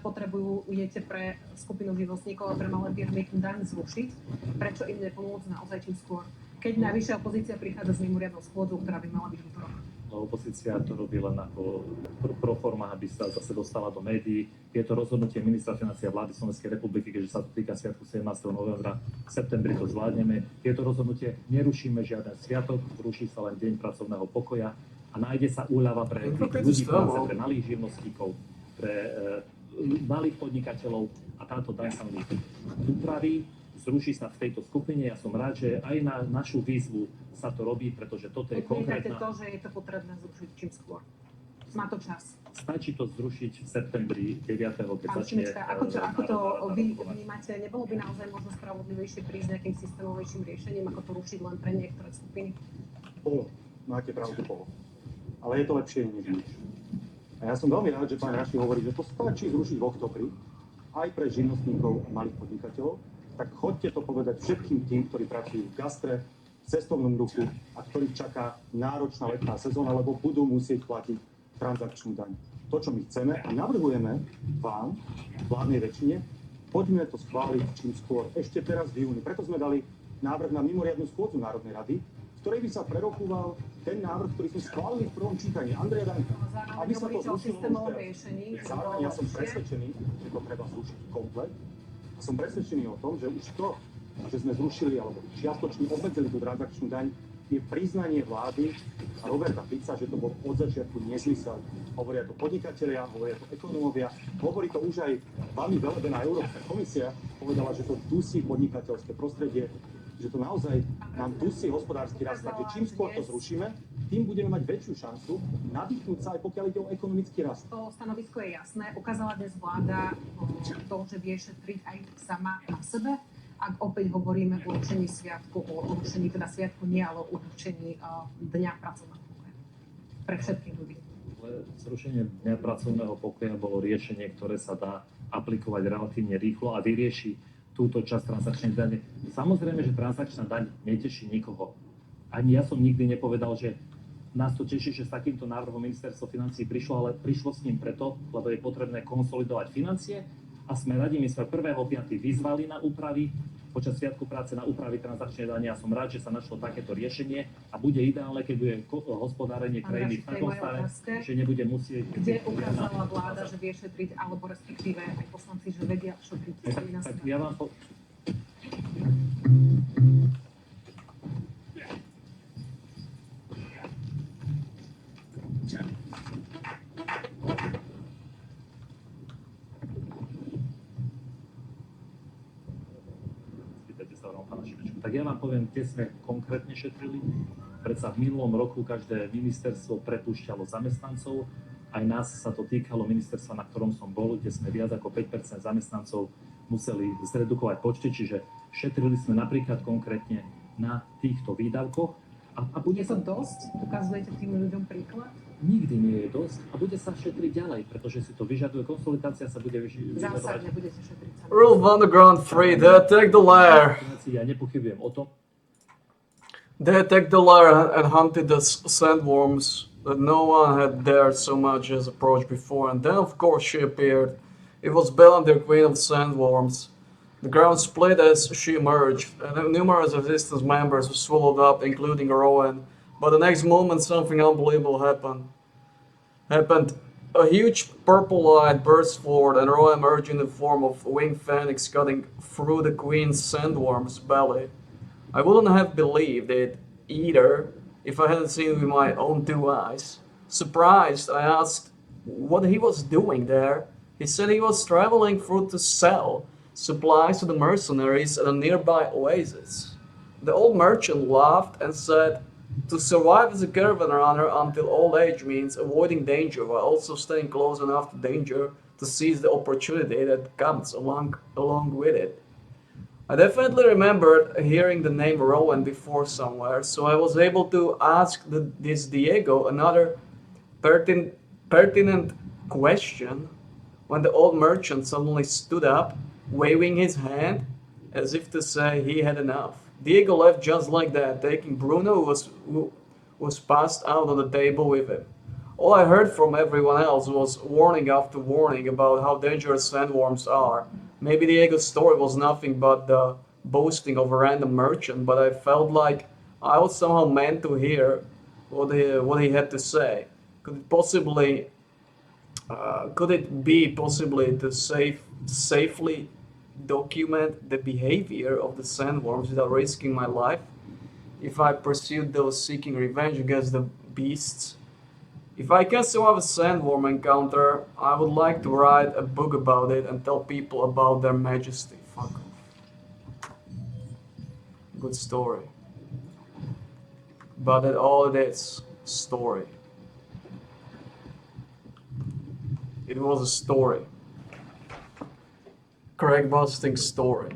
idete pre skupinu živnostníkov a pre malé firmy daň zrušiť. Prečo im nepomôcť naozaj čím skôr? Keď najvyššia opozícia prichádza s mimoriadnou schôdzou, ktorá by mala byť v útorok. Opozícia to robí len ako pro forma, aby sa zase dostala do médií. Je to rozhodnutie ministra financií a vlády Slovenskej republiky, keďže sa to týka sviatku 17. novembra, v septembri to zvládneme. Je to rozhodnutie, nerušíme žiaden sviatok, ruší sa len deň pracovného pokoja a nájde sa úľava pre ľudí práce, pre malých živnostníkov, pre malých podnikateľov a táto daň sa upraví, zruší sa v tejto skupine. Ja som rád, že aj na našu výzvu sa to robí, pretože toto je konkrétna... to, že je to potrebné zrušiť čím skôr. Má to čas. Stačí to zrušiť v septembri 9. keď začne... Ako to vy vnímate? Nebolo by naozaj možno spravodlivejšie prísť nejakým systémovejším riešením, ako to rušiť len pre niektoré skupiny? Máte pravdu, ale je to lepšie než nič. A ja som veľmi rád, že pán Raši hovorí, že to stačí zrušiť v oktobri aj pre živnostníkov a malých podnikateľov. Tak choďte to povedať všetkým tým, ktorí pracujú v gastre, v cestovnom ruchu a ktorých čaká náročná letná sezóna, lebo budú musieť platiť transakčnú daň. To, čo my chceme a navrhujeme vám, vládnej väčšine, poďme to schváliť čím skôr, ešte teraz v júni. Preto sme dali návrh na mimoriadnu schôdzu Národnej rady, v ktorej by sa prerokúval ten návrh, ktorý sme schválili v prvom čítaní Andreja Danka. Aby sa to zrušilo už teraz. Zároveň ja som presvedčený, že to treba zrušiť komplet. A som presvedčený o tom, že už to, že sme zrušili alebo čiastočne obmedzili tú transakčnú daň, je priznanie vlády a Roberta Fica, že to bol od začiatku nezmysel. Hovoria to podnikatelia, hovoria to ekonómovia, hovorí to už aj veľmi velebená Európska komisia, povedala, že to dusí podnikateľské prostredie, že to naozaj nám dusí hospodársky rast. Takže čím skôr to zrušíme, tým budeme mať väčšiu šancu nadýchnúť sa aj pokiaľ ide o ekonomický rast. To stanovisko je jasné. Ukázala dnes vláda to, že vie šetriť aj sama na sebe. Ak opäť hovoríme o určení sviatku, o určení teda sviatku nie, ale o určení dňa pracovného pokoja. Pre všetkých ľudí. Zrušenie dňa pracovného pokoja bolo riešenie, ktoré sa dá aplikovať relatívne rýchlo a vyrieši túto časť transakčnej dane. Samozrejme, že transakčná daň neteší nikoho. Ani ja som nikdy nepovedal, že nás to teší, že s takýmto návrhom ministerstvo financií prišlo, ale prišlo s ním preto, lebo je potrebné konsolidovať financie a sme radi, my sme 1.5. vyzvali na úpravy, počas Sviatku práce na úpravy transakčnej dane. Ja som rád, že sa našlo takéto riešenie a bude ideálne, keď bude hospodárenie krajiny v takom stave, že nebude musieť... Kde ukázala vláda, že vie šetriť, alebo respektíve aj poslanci, že vedia šetriť sami na sebe? Ja vám tak ja vám poviem, kde sme konkrétne šetrili. Predsa v minulom roku každé ministerstvo prepúšťalo zamestnancov, aj nás sa to týkalo ministerstva, na ktorom som bol, kde sme viac ako 5% zamestnancov museli zredukovať počty, čiže šetrili sme napríklad konkrétne na týchto výdavkoch. A bude Je to dosť? Ukazujete tým ľuďom príklad? Nikdy nie je dosť a bude sa šetriť ďalej, pretože si to vyžaduje, konsolidácia sa bude vyžadovať. Zásadne budete šetriť sa. Rule of Underground 3, they attacked the lair. Ja nepochybujem o tom. They attacked the lair and hunted the sandworms that no one had dared so much as approach before, and then of course she appeared. It was Bellander, queen of sandworms. The ground split as she emerged, and numerous resistance members were swallowed up, including Rowan. But the next moment something unbelievable happened. A huge purple light burst forward, and Rowan emerged in the form of a winged phoenix cutting through the queen's sandworm's belly. I wouldn't have believed it either if I hadn't seen it with my own two eyes. Surprised, I asked what he was doing there. He said he was traveling through to sell supplies to the mercenaries at a nearby oasis. The old merchant laughed and said, to survive as a caravan runner until old age means avoiding danger while also staying close enough to danger to seize the opportunity that comes along with it. I definitely remembered hearing the name Rowan before somewhere, so I was able to ask this Diego another pertinent question when the old merchant suddenly stood up, waving his hand as if to say he had enough. Diego left just like that, taking Bruno, who was passed out on the table with him. All I heard from everyone else was warning after warning about how dangerous sandworms are. Maybe Diego's story was nothing but the boasting of a random merchant, but I felt like I was somehow meant to hear what he had to say. Could it be possibly to safely document the behavior of the sandworms without risking my life? If I pursued those seeking revenge against the beasts? If I can survive a sandworm encounter, I would like to write a book about it and tell people about their majesty. Fuck off. Good story. But that's all it is. Story. It was a story. Craig Busting's story.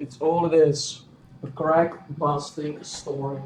It's all it is. A Craig Busting story.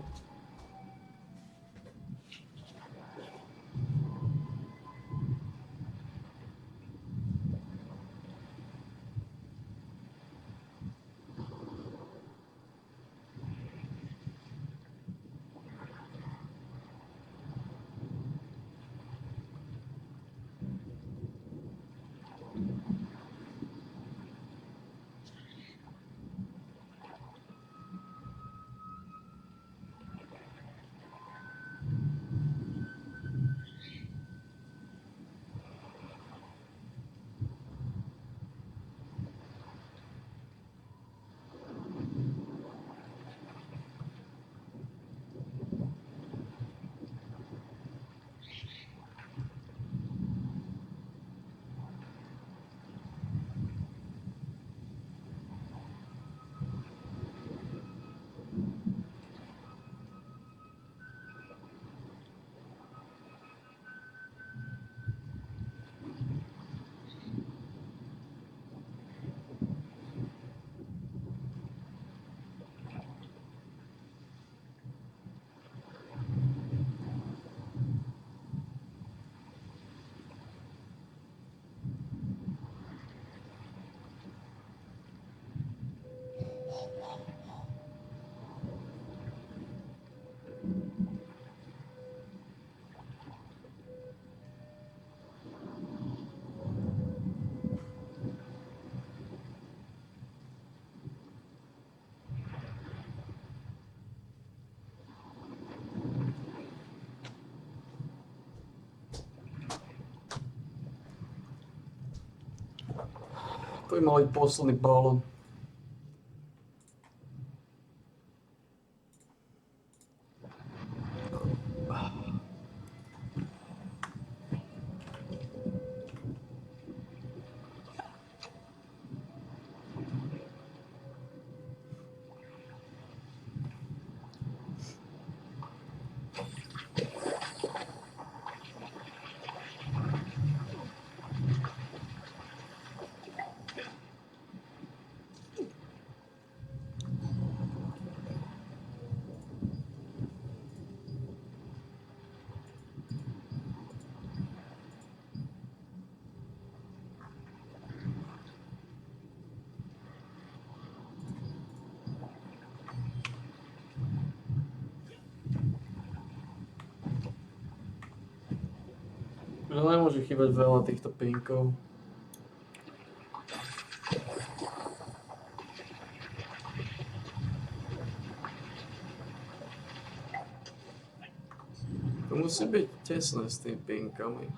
To by mal byť posledný balón. Že nemôže chýbať veľa týchto pinkov. To musí byť tesné s tými pinkami.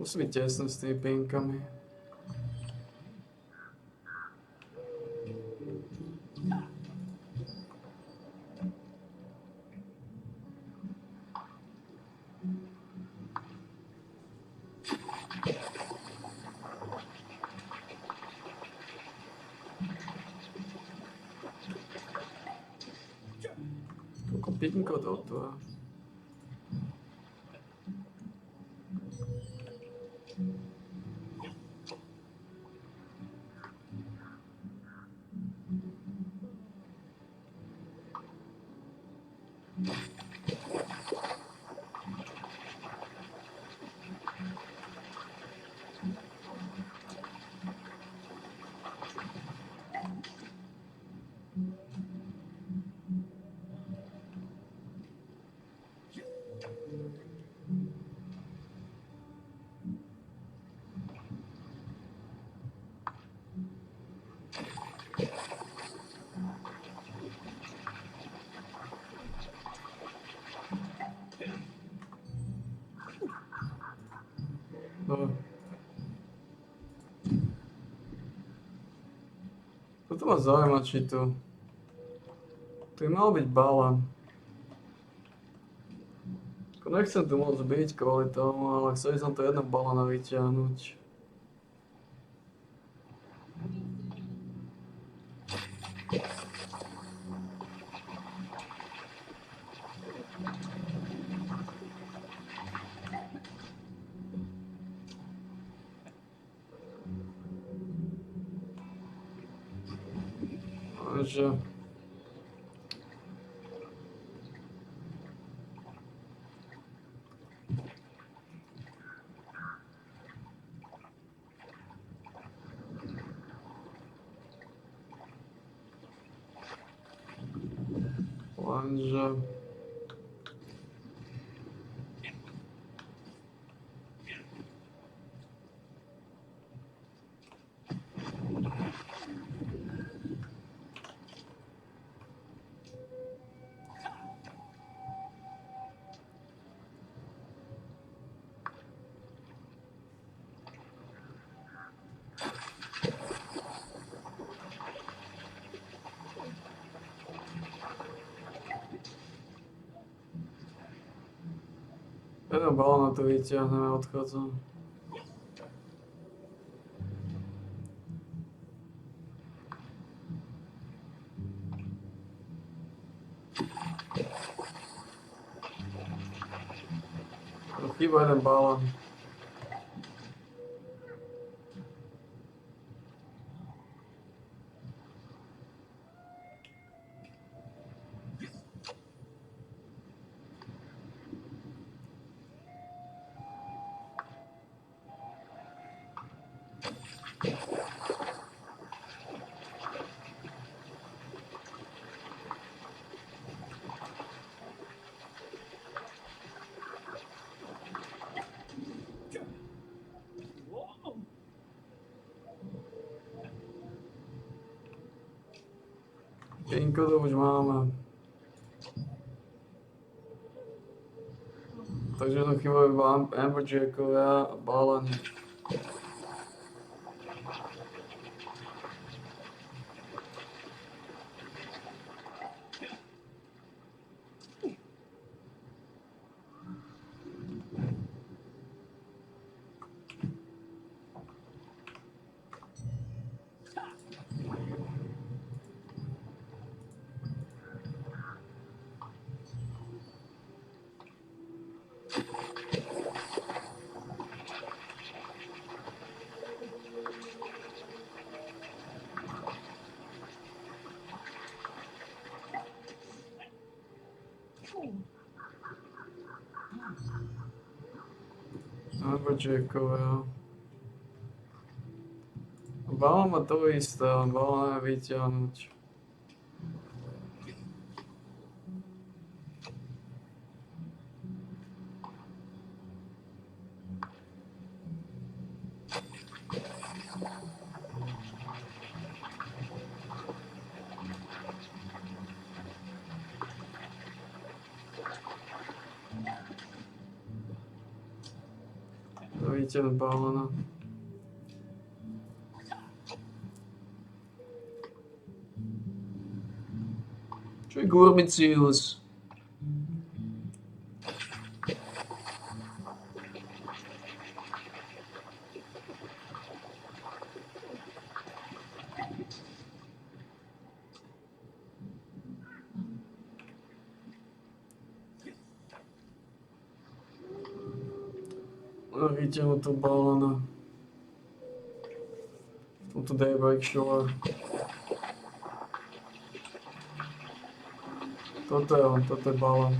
Musí byť tesné s tými pinkami. Koľko pinkov to otvára? No. Toto ma zaujíma, či tu... Tu by mal byť balán. Nechcem tu moc byť kvôli tomu, ale chcel som to jedno balóna vyťahnuť. Takže... Lenže... Jeden balón to vyťahneme a odchádzam. Chýba jeden balón. Pinko to už máme. Takže to chýbajú iba Amberjackovia a balóny. Jackovia. Balma to isté, Balma vyťahnuť. Vyťahnuť balóna. Čo je Gurbicius? Vyťahnuť to balóna. Toto daybreak shore. Toto je on, toto je balón.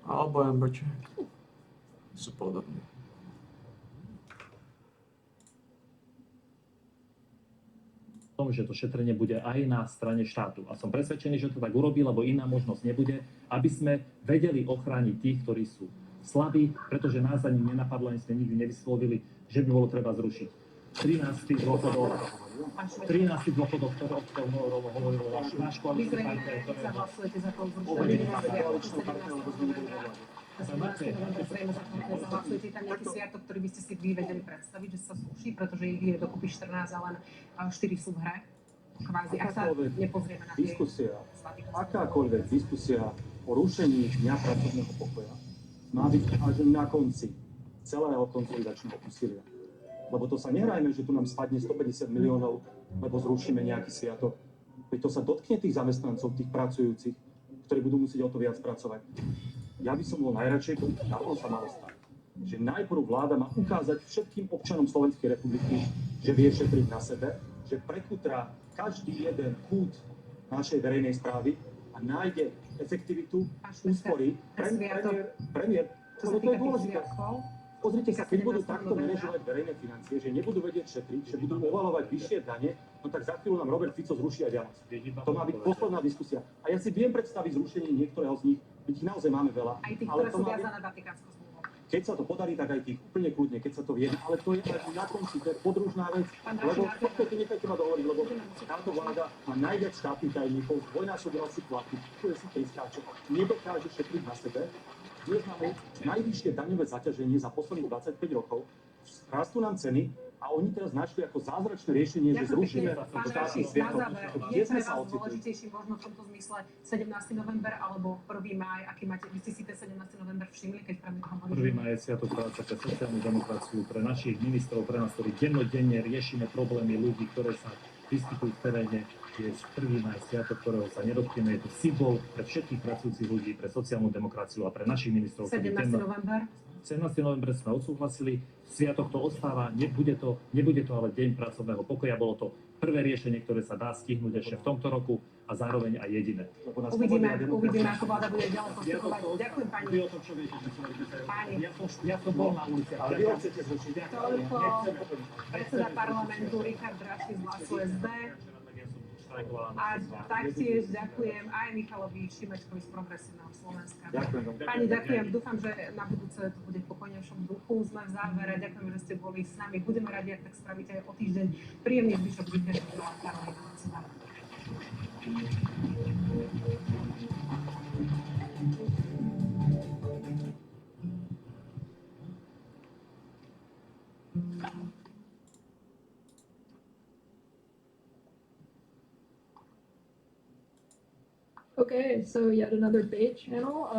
Alebo Amberjack. Sú podobné. Tom, že to šetrenie bude aj na strane štátu. A som presvedčený, že to tak urobí, lebo iná možnosť nebude, aby sme vedeli ochrániť tých, ktorí sú slabí, pretože nás ani nenapadlo, ani sme nikdy nevyslovili, že by bolo treba zrušiť 13. dôchodok, ktoré hovorilo náš koaličný partner, ktoré zahlasujete za to zrušenie. Zahlasujete tam nejaký sviatok, ktorý by ste si vy vedeli predstaviť, že sa zruší, pretože ich je dokopy 14 a len 4 sú v hre? Kvázi, ak sa nepozrieme na tie akákoľvek diskusia o rušení dňa pracovného pokoja má byť až na konci celého konsolidačného úsilia. Lebo to sa nehrajme, že tu nám spadne 150 miliónov, lebo zrušíme nejaký sviatok. Veď to sa dotkne tých zamestnancov, tých pracujúcich, ktorí budú musieť o to viac pracovať. Ja by som bol najradšej, na to sa malo stať. Že najprv vláda má ukázať všetkým občanom Slovenskej republiky, že vie šetriť na sebe, že prekutrá každý jeden kút našej verejnej správy a nájde efektivitu, úspory. Premiér, to je dôležité. Pozrite sa, keď budú takto manažovať verejné financie, že nebudú vedieť šetriť, že budú ovalovať vyššie dane, no tak za chvíľu nám Robert Fico zruší aj Vianoc. To má byť posledná diskusia. A ja si viem predstaviť zrušenie niektorého z nich, veď ich naozaj máme veľa. Aj tých, ktoré sú viazané Vatikánskou zmluvou. Keď sa to podarí, tak aj tých úplne kľudne, keď sa to vie, ale to je aj na konci, to je podružná vec, lebo počkajte, nechajte ma dohovoriť, lebo táto vláda má najviac štátnych tajomníkov, dvojnásoboval si platy, ktoré si priskáče, nedokáže šetriť na sebe. Dnes máme najvyššie daňové zaťaženie za posledných 25 rokov, rastú nám ceny a oni teraz našli ako zázračné riešenie, že zrušíme štátny sviatok. Je pre vás dôležitejší možno v tomto zmysle 17. november alebo 1. máj, aký máte, vy ste si ten 17. november všimli, keď premiér hovorí? 1. máj je sviatok práce pre sociálnu demokraciu, pre našich ministrov, pre nás, ktorí dennodenne riešime problémy ľudí, ktoré sa vyskytujú v teréne. Je 1. maj sviatok, ktorého sa nedotkneme. Je to symbol pre všetkých pracujúcich ľudí, pre sociálnu demokraciu a pre našich ministrov. 17. november? 17. november sme odsúhlasili, sviatok to ostáva, nebude to ale deň pracovného pokoja, bolo to prvé riešenie, ktoré sa dá stihnúť ešte v tomto roku a zároveň aj jediné. Uvidíme, ako vláda bude ďalej postupovať. Ďakujem, pani. Pani. Ja som bol na ulici. Ale vy chcete zrušiť. Toľko predseda parlamentu Richard Drašky z hlasu SD. A taktiež ďakujem aj Michalovi Šimečkovi z Progresívneho Slovenska. Pani, ďakujem. Dúfam, že na budúce to bude v pokojnejšom duchu. Sme v závere. Ďakujem, že ste boli s nami. Budeme radi, ak tak spravíte aj o týždeň. Príjemný zvyšok víkendu. Karolina Macová. Okay, so yet another bait channel.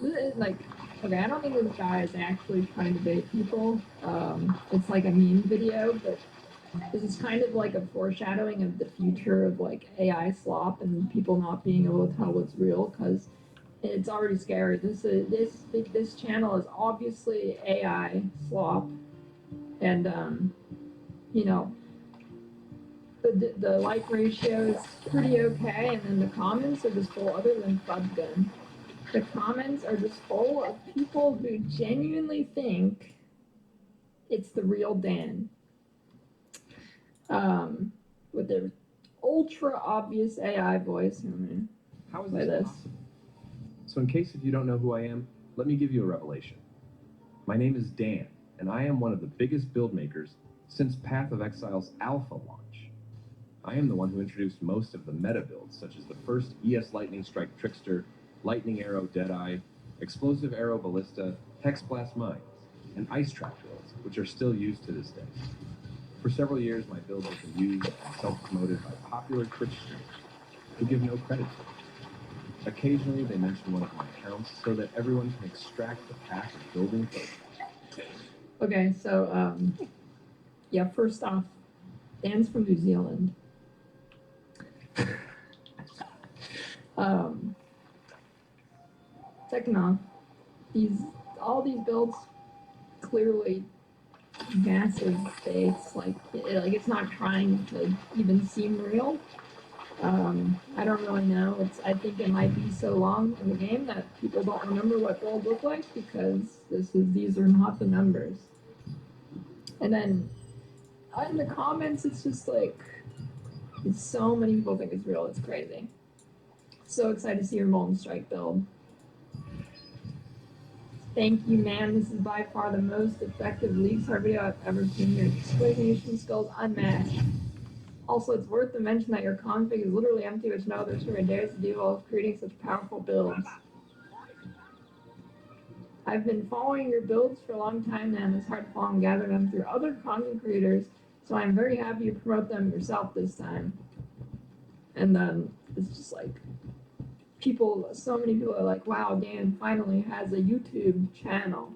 This is like, okay, I don't think this guy is actually trying to bait people. It's like a meme video, but this is kind of like a foreshadowing of the future of like AI slop and people not being able to tell what's real because it's already scary. This channel is obviously AI slop, and you know the like ratio is pretty okay, and then the comments are just full. Other than Fudgun, the comments are just full of people who genuinely think it's the real Dan. With their ultra obvious AI voice. How is Play this this. possible? So in case if you don't know who I am, let me give you a revelation. My name is Dan, and I am one of the biggest build makers since Path of Exile's alpha launch. I am the one who introduced most of the meta builds, such as the first ES Lightning Strike Trickster, Lightning Arrow Deadeye, Explosive Arrow Ballista, Hex Blast Mines, and Ice Trap builds, which are still used to this day. For several years, my builds have been used and self-promoted by popular Twitch streamers who give no credit to it. Occasionally, they mention one of my accounts so that everyone can extract the path of building focus. Okay, so yeah, first off, Dan's from New Zealand. Second off, all these builds clearly massive fakes. Like it's not trying to even seem real. I don't really know. I think it might be so long in the game that people don't remember what builds look like because these are not the numbers. And then in the comments, it's just like so many people think it's real. It's crazy. So excited to see your Molten Strike build. Thank you, man. This is by far the most effective League Star video I've ever seen. Your explanation skills unmatched. Also, it's worth to mention that your config is literally empty, which no other streamer dares to do while creating such powerful builds. I've been following your builds for a long time now, and it's hard to follow and gather them through other content creators, so I'm very happy you promote them yourself this time. And then it's just like, so many people are like, wow, Dan finally has a YouTube channel.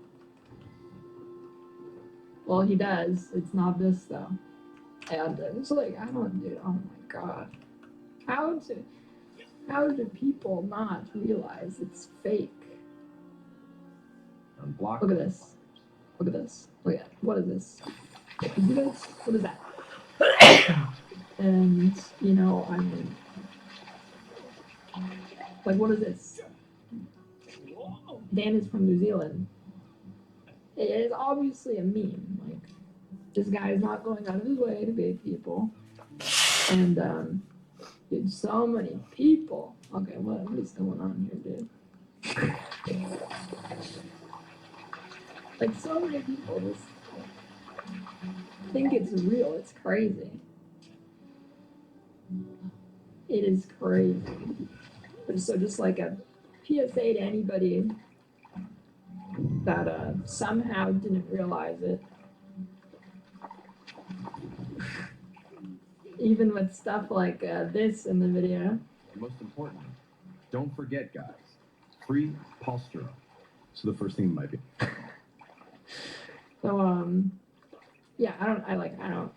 Well, he does. It's not this, though. And it's like, oh my god. How do people not realize it's fake? Unblock. Look at this. Look at this. Look at what is this? What is that? And I mean, like, what is this? Dan is from New Zealand. It is obviously a meme. Like, this guy is not going out of his way to bait people. And, dude, so many people. Okay, what is going on here, dude? Like, so many people just think it's real. It's crazy. It is crazy. So just like a PSA to anybody that somehow didn't realize it. Even with stuff like this in the video. And most importantly, don't forget, guys, free Polstro. So the first thing might be. So yeah, I don't.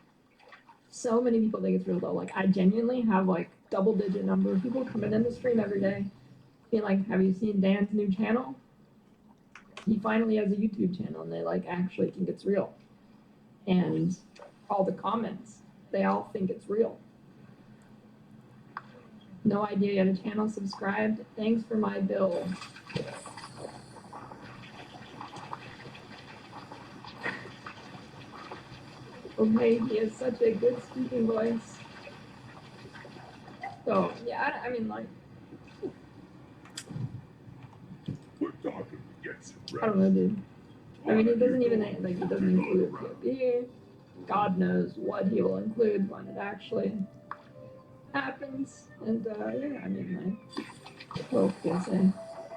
So many people think it's real though. Like, I genuinely have like double-digit number of people coming in the stream every day, being like, "Have you seen Dan's new channel? He finally has a YouTube channel," and they like actually think it's real. And all the comments, they all think it's real. No idea you had a channel subscribed. Thanks for my build. Okay, he has such a good speaking voice. So yeah, I mean, like, I don't know, dude. I mean, he doesn't even like, he doesn't include POV. God knows what he will include when it actually happens. And yeah, I mean, like, what can I say?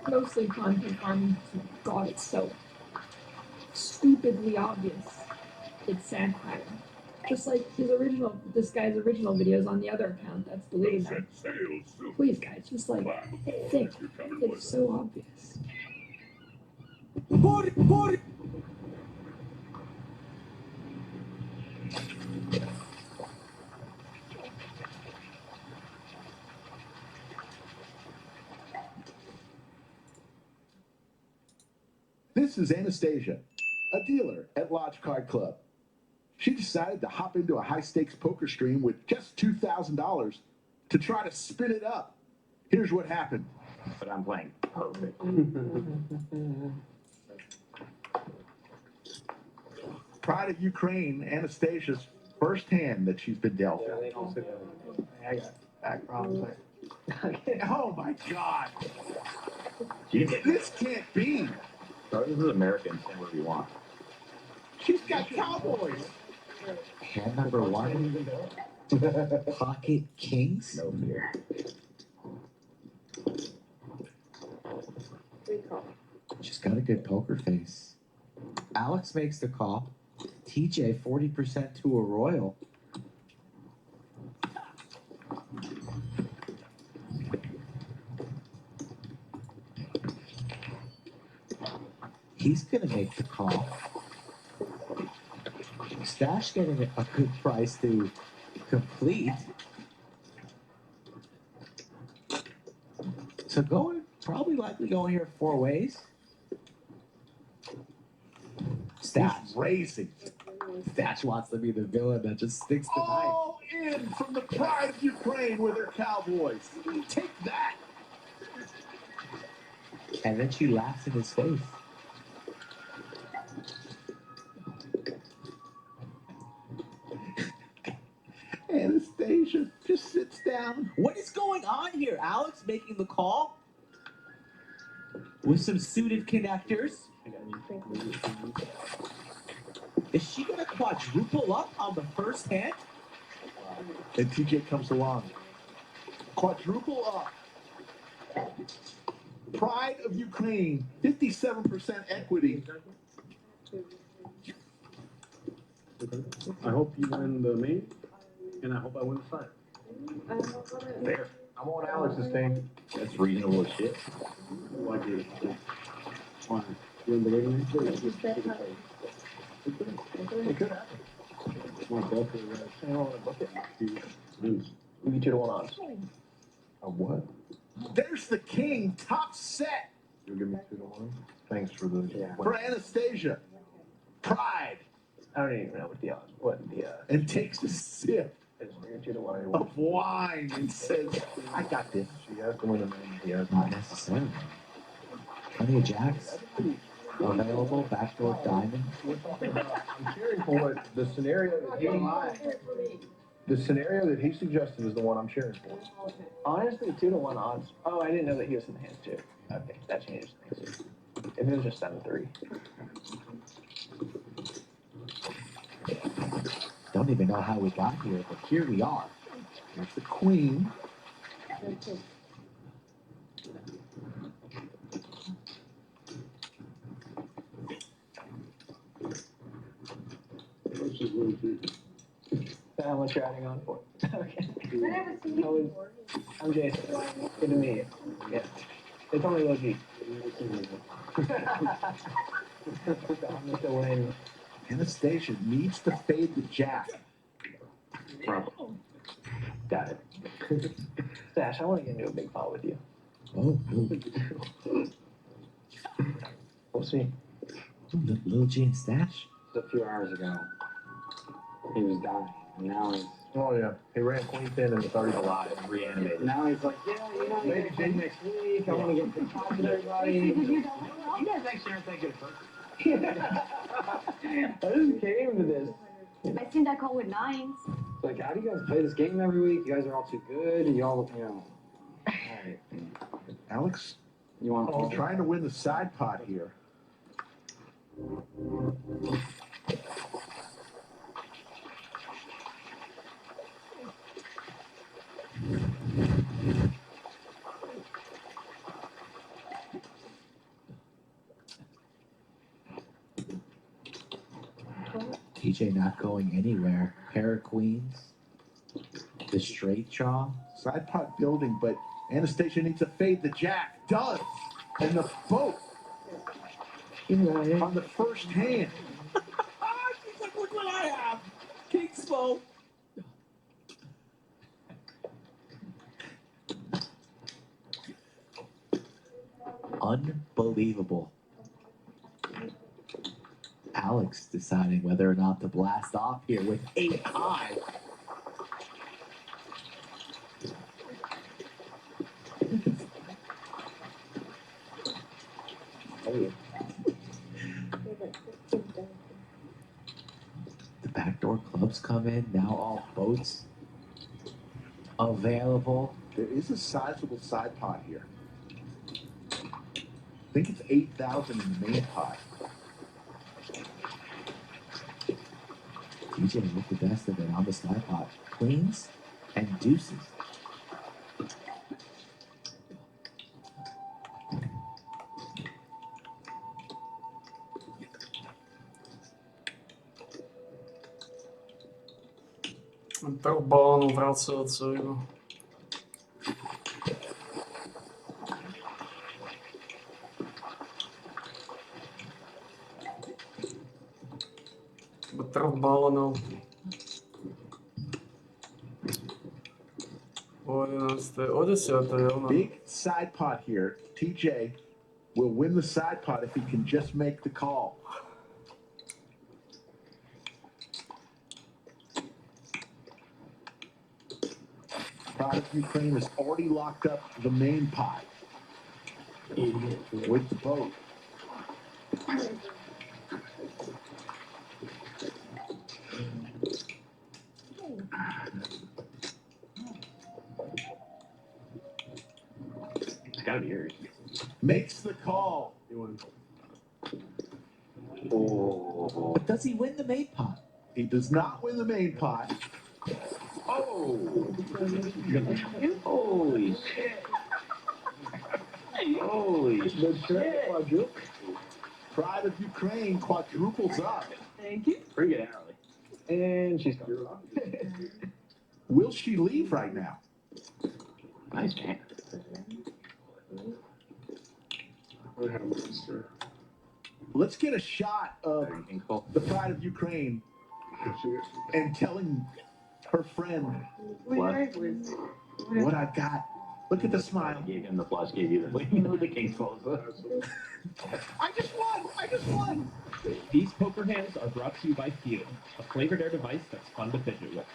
Mostly content farming. God, it's so stupidly obvious. It's satire. Just like this guy's original videos on the other account that's deleted now. Please, guys, just like think. It's so obvious. This is Anastasia, a dealer at Lodge Card Club. She decided to hop into a high-stakes poker stream with just $2,000 to try to spin it up. Here's what happened. But I'm playing perfect. Pride of Ukraine, Anastasia's first hand that she's been dealt. I got back problems. Oh my God! You get This can't be. Bro, this is American. Say whatever you want. She's got Cowboys. Hand number 1. Pocket Kings. No fear. She's got a good poker face. Alex makes the call. TJ 40% to a royal. He's gonna make the call. Stash getting a good price to complete. So probably likely going here 4 ways. Stash. He's raising. Stash wants to be the villain that just sticks the knife. All in from the Pride of Ukraine with her Cowboys. Take that. And then she laughs in his face. Anastasia just sits down. What is going on here? Alex making the call with some suited connectors. Is she going to quadruple up on the first hand? And TJ comes along. Quadruple up. Pride of Ukraine, 57% equity. I hope you win the main, and I hope I win the side. Fair. I'm on Alex's team. That's reasonable as shit. Why did it? Fine. Win the regular match? It could happen. My buffer, I don't want to book it. lose. We get 2 to 1 odds. A what? There's the king, top set You'll give me 2 to 1. Thanks for the. for Anastasia. Pride. I don't even know what the odds. What the And takes a sip is. You're 2 to 1. of wine and says, I got this. She has to win the main. He has Not necessarily. Plenty of jacks available. Backdoor diamond. I'm cheering for what the scenario that he suggested is the one I'm cheering for. Honestly, 2 to 1 odds. Oh, I didn't know that he was in the hands too. Okay, that changes things. If it was just 7-3. Don't even know how we got here, but here we are. Here's the queen. How much you're adding on for? Okay. I'm Jason. Good to meet you. Yeah. They told me Low-G. I'm Mr. Wayne. Anastasia needs to fade the jack. Problem. Got it. Stash, I want to get into a big pot with you. Oh, We'll see. Little G and Stash. A few hours ago, he was dying. And now he's. Oh, yeah. He ran queen 10 in the 30s alive and reanimated. Now he's like, yeah, maybe Jay next week. I want to get big pots with everybody. You guys actually aren't that good at poker. I just came to this. I think I call with 9s. Like, how do you guys play this game every week? You guys are all too good. And you all, All right. Alex, You want I'm trying to win the side pot here. TJ not going anywhere. Pair of queens. The straight draw. Side pot building, but Anastasia needs to fade the jack. Does. And the boat on the first hand. She's like, look what I have. King smoke. Unbelievable. Alex deciding whether or not to blast off here with 8 high. The backdoor clubs come in, now all boats available. There is a sizable side pot here. I think it's 8,000 in the main pot. TJ with the best of it on the side pot. Queens and deuces. Tak balónů vracel. Troch balónov. O 11. O 10. Big side pot here. TJ will win the side pot if he can just make the call. Pride of Ukraine has already locked up the main pot with the boat. It's gotta be yours. Makes the call. Oh. But does he win the main pot? He does not win the main pot. Oh. Holy shit. Holy shit. Pride of Ukraine quadruples up. Thank you. Bring it out. And she's gone. Will she leave right now? Nice man. Let's get a shot of the Pride of Ukraine and telling her friend what I got. Look at the smile. Gave him the flush, gave you the king's balls. I just won! I just won! These poker hands are brought to you by Feud, a flavored air device that's fun to fidget with.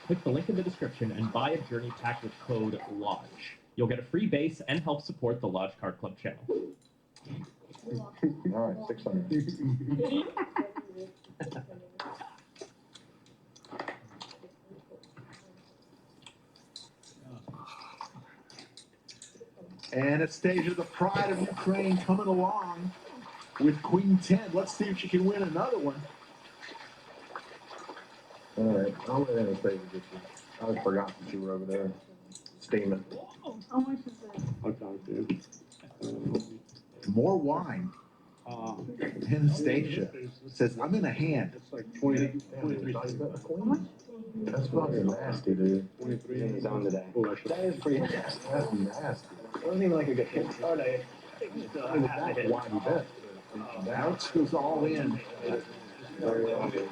Click the link in the description and buy a journey pack with code LODGE. You'll get a free base and help support the Lodge Card Club channel. All right, 600. Anastasia, the Pride of Ukraine, coming along with Queen 10. Let's see if she can win another one. All right, I'll let Anastasia get you. I forgot that you were over there steaming. How much is it? I'll talk to you. More wine. Anastasia says, I'm in a hand. It's like 23. That's fucking nasty, dude. 23 in the zone today. That is pretty nasty. That's nasty. It wasn't even like a good hit. Oh, no. That's why you bet. Alex goes all in. Oh, beautiful.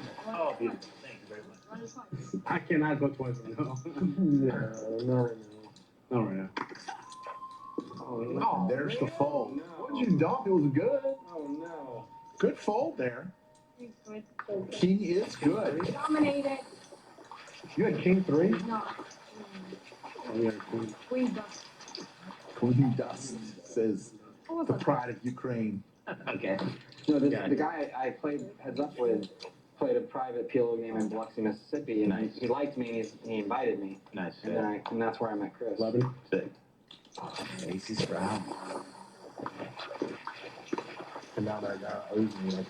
Thank you very much. I cannot go twice right now. No. Not right now. Oh, no. There's the fold. What did you dump? It was good. Oh, no. Good fold there. King is good. Dominated. You had king 3? No. Oh, yeah, queen. Queen dust. Queen Dust says, the Pride of Ukraine. Okay. No, the guy I played heads up with played a private PLO game in Biloxi, Mississippi, and he liked me and he invited me. Nice. And that's where I met Chris. 11. Sick. Macy's Brown. And now that guy owes me like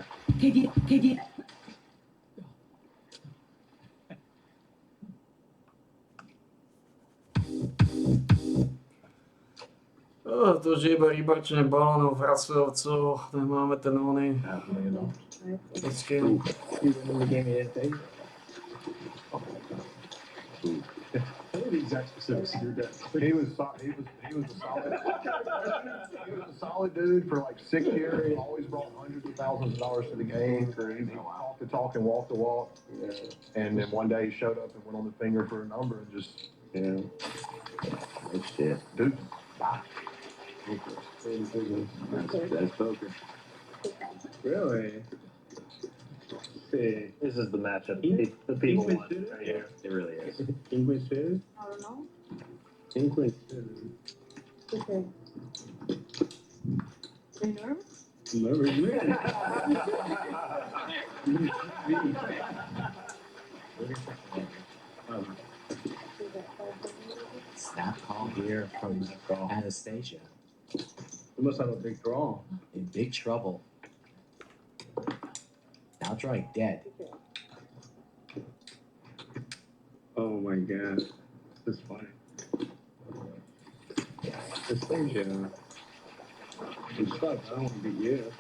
To už je iba rybačenie balónov, vracovcov, nemáme ten oný. Počkej. Even the game he didn't take. Tell me the exact specifics of your deck. He was a solid. He was a solid dude for like 6 years. He always brought hundreds of thousands of dollars to the game. He talked the talk and walked the walk. And then one day he showed up and went on the finger for a number and just That's shit. dude. That's poker. Really? see. This is the matchup the people want right here. It really is. King Queen suited? I don't know. King Queen suited. Okay. Are you nervous? Never Snap call here from Anastasia. We must have a big draw. In big trouble. Now drawing dead. Oh my god. This is funny. Anastasia. You suck. I don't want to beat you.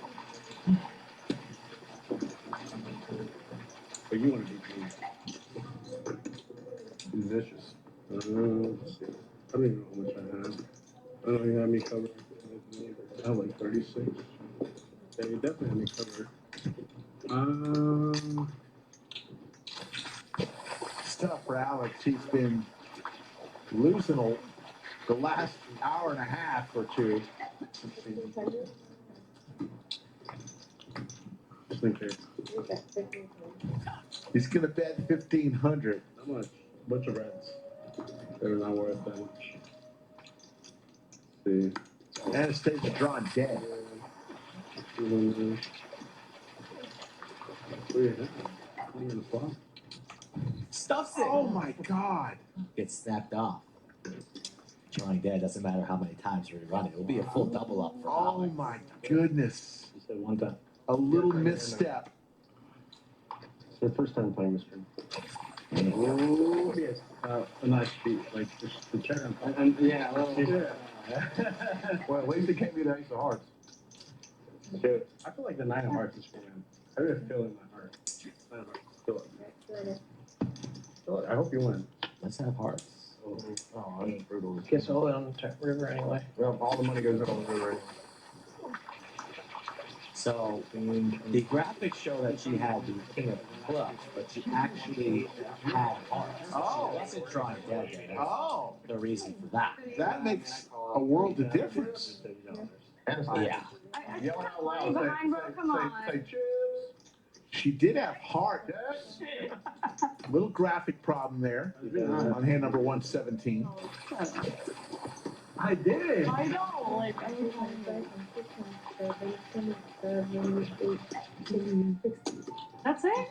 But you want to beat me. He's vicious. Let's see. I don't even know how much I have. I don't even have me covered. I have like 36. Yeah, you definitely have me covered. It's tough for Alex. He's been losing the last hour and a half or two. Just in case. He's gonna bet 1,500. How much? Bunch of reds. They're not worth that much. See. Anastasia drawing dead. Stuffs it. Oh my god. Gets snapped off. Drawing dead doesn't matter how many times we run it. It'll be a full double up for Oh Alex. my goodness. You said one time. A little misstep. It's their first time playing this game. Oh, yes. A nice beat. Like the check on. And yeah, well, Well, at least it can't be the ace of hearts. Shit. I feel like the nine of hearts is for him. I really feel in my heart. Nine of hearts. Feel it. Feel it. I hope you win. Let's have hearts. Oh, that's brutal. Gets all on the river anyway. Well, all the money goes on the river. So the graphics show that she had the king of clubs, but she actually had hearts. Oh. She wasn't drawing dead. That's Oh, the reason for that. that makes a world of difference. Yeah. Yelling out loud. Flying behind, bro, come on. Say chips. She did have heart. Little graphic problem there on hand number 117. I did. I know, like, I was That's it?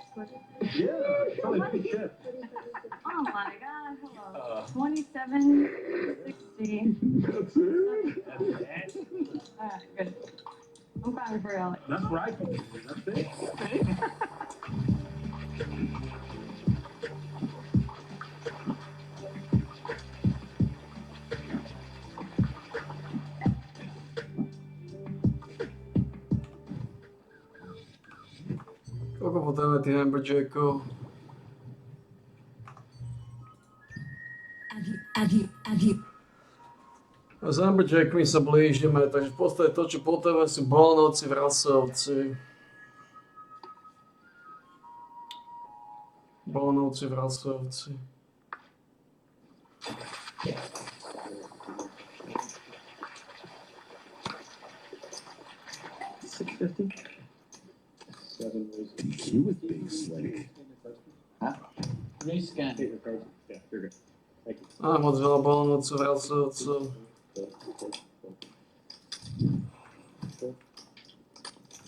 Yeah, it's only two chips. Oh my god, hello. 2760. That's it. Alright, good. I'm fine for Alex. That's right. That's it. Koľko potrebujeme tých Amberjackov? A s Amberjackmi sa blížime, takže v podstate to, čo potrebujeme, sú Bolonovci, Vrasovci. Bolonovci, Vrasovci. DQ with Big Slick. Rescan. Yeah, you're good. Thank you. Á, moc veľa Bolonovcov, Vrasovcov.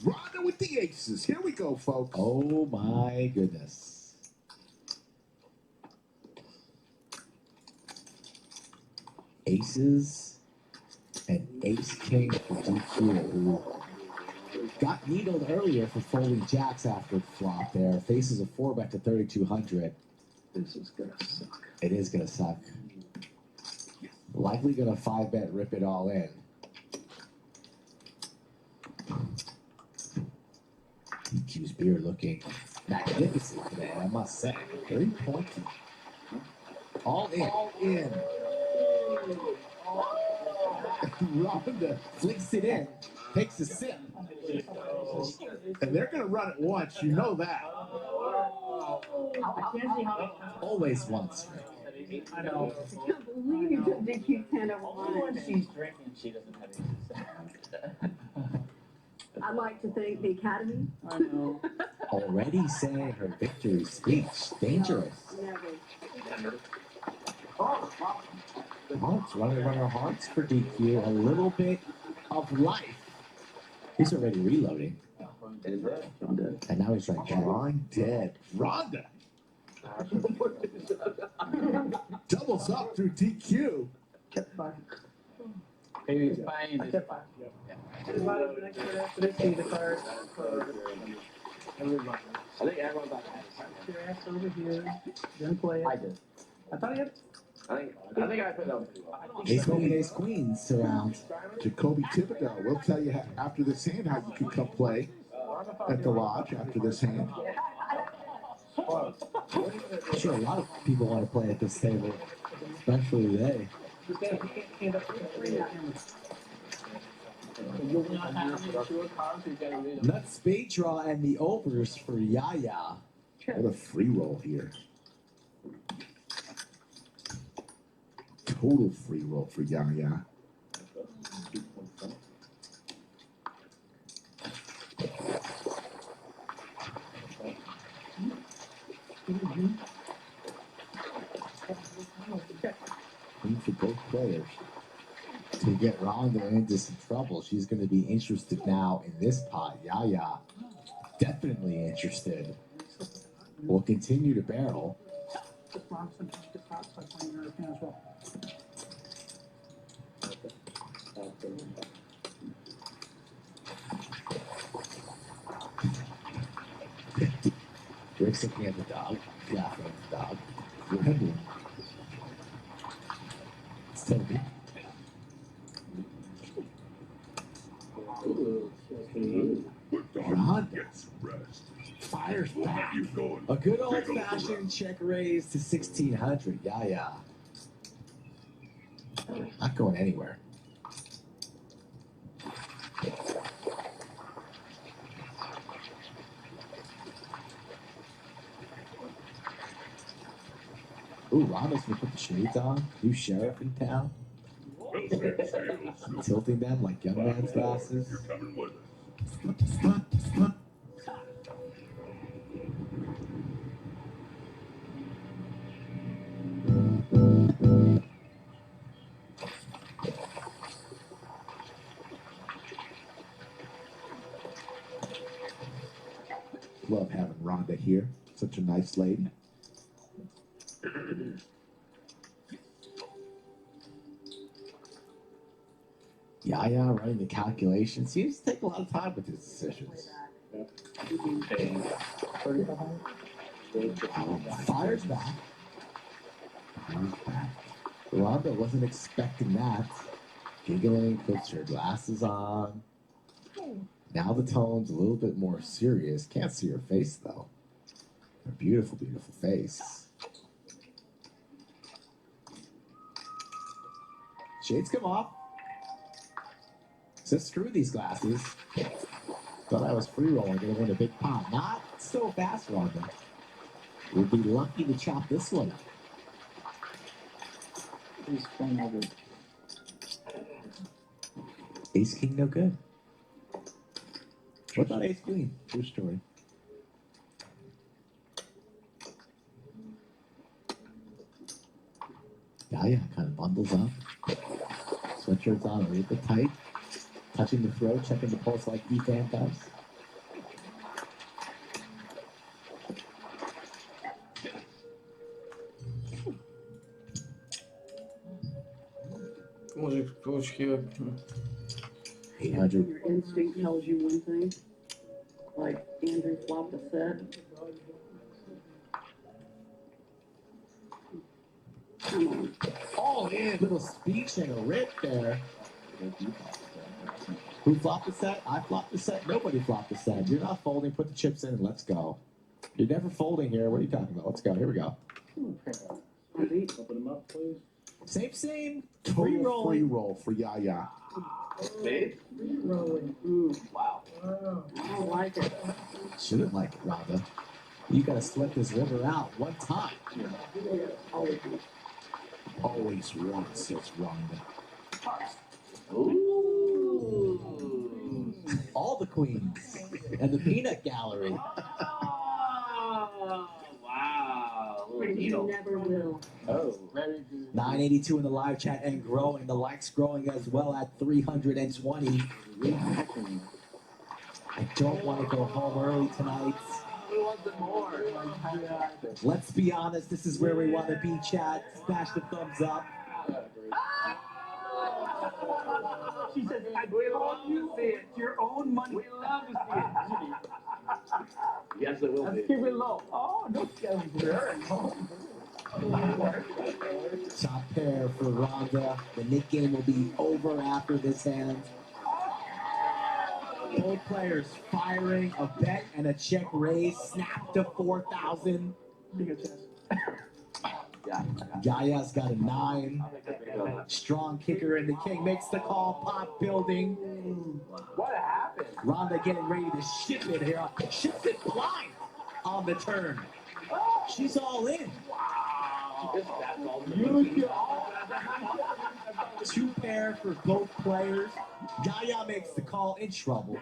Ronda with the aces. Here we go, folks. Oh my goodness. Aces and ace king for DQ, who got needled earlier for folding jacks after flop there. Faces a 4-bet to 3,200. This is gonna suck. It is gonna suck. Likely gonna 5-bet rip it all in. DQ's beer looking magnificent today, I must say. Very pointy. All in. All in. Ronda flicks it in, takes a sip. And they're going to run it once. You know that. Always once. I know. I can't believe you took DQ 10 of Only when 1. she's drinking, she doesn't have aces. I'd like to thank the Academy. I know. already saying her victory speech. Dangerous. Hearts running on her hearts for DQ. A little bit of life. He's already reloading. And now he's trying to Drawing dead. Ronda doubles up through DQ. Maybe it's fine. I kept fine. Everybody. I think everyone thought Put your ass over here. Then play it. I did. I thought you had. I think I put up. Ace queen, ace queen surrounds. Jacoby Thibodeau will tell you after this hand how you can come play at the lodge after this hand. I'm sure a lot of people want to play at this table, especially they. Nuts speed draw and the overs for Yaya. What a free roll here. Total free roll for Yaya. And for both players to get Ronda into some trouble, she's going to be interested now in this pot. Yaya, definitely interested. Will continue to barrel. Rick's looking at the dog, laughing at the dog. Remember, it's Toby. Ronda fires back. A good old-fashioned check raise to 1600. Yeah. Not going anywhere. Ooh, Ronda's gonna put the shades on. New sheriff in town. Tilting them like young man's glasses. Love having Ronda here. Such a nice lady. Yaya running the calculation. Seems to take a lot of time with his decisions. Fires back. Ronda wasn't expecting that. Giggling, puts her glasses on. Now the tone's a little bit more serious. Can't see her face though. Her beautiful, beautiful face. Shades come off. Says screw these glasses. Thought I was free rolling, gonna win a big pot. Not so fast, Ronda. We'd be lucky to chop this one up. Ace King, no good. What about Ace Queen? True story. Yaya kind of bundles up. Sweatshirt's on a little bit tight. Touching the throat, checking the pulse like E-Fan does. Here. 800. Your instinct tells you one thing. Like Andrew flopped a set. Come on. All in. Little speech and a rip there. Who flopped the set? I flopped the set. Nobody flopped the set. You're not folding. Put the chips in and let's go. You're never folding here. What are you talking about? Let's go. Here we go. Open them up, please. Same. Total free roll for Yaya. Rolling. Wow. I don't like it. Shouldn't like it, Ronda. You gotta sweat this river out one time. Always once, says Ronda. All the queens and the peanut gallery. Wow. You never will. Oh. 982 in the live chat and growing. The likes growing as well at 320. I don't want to go home early tonight. We want some more. Let's be honest, this is where we want to be, chat. Smash the thumbs up. She says, we love to see it. Your own money. We love to see it. Yes, it will be. Let's keep it low. Oh, no scaling. Top pair for Ronda. The Nick game will be over after this hand. Both players firing a bet and a check raise. Snap to 4,000. Yaya's got a 9. Strong kicker and the king makes the call. Pop building. What happened? Ronda getting ready to ship it here. Ships it blind on the turn. She's all in. Two pair for both players. Yaya makes the call in trouble.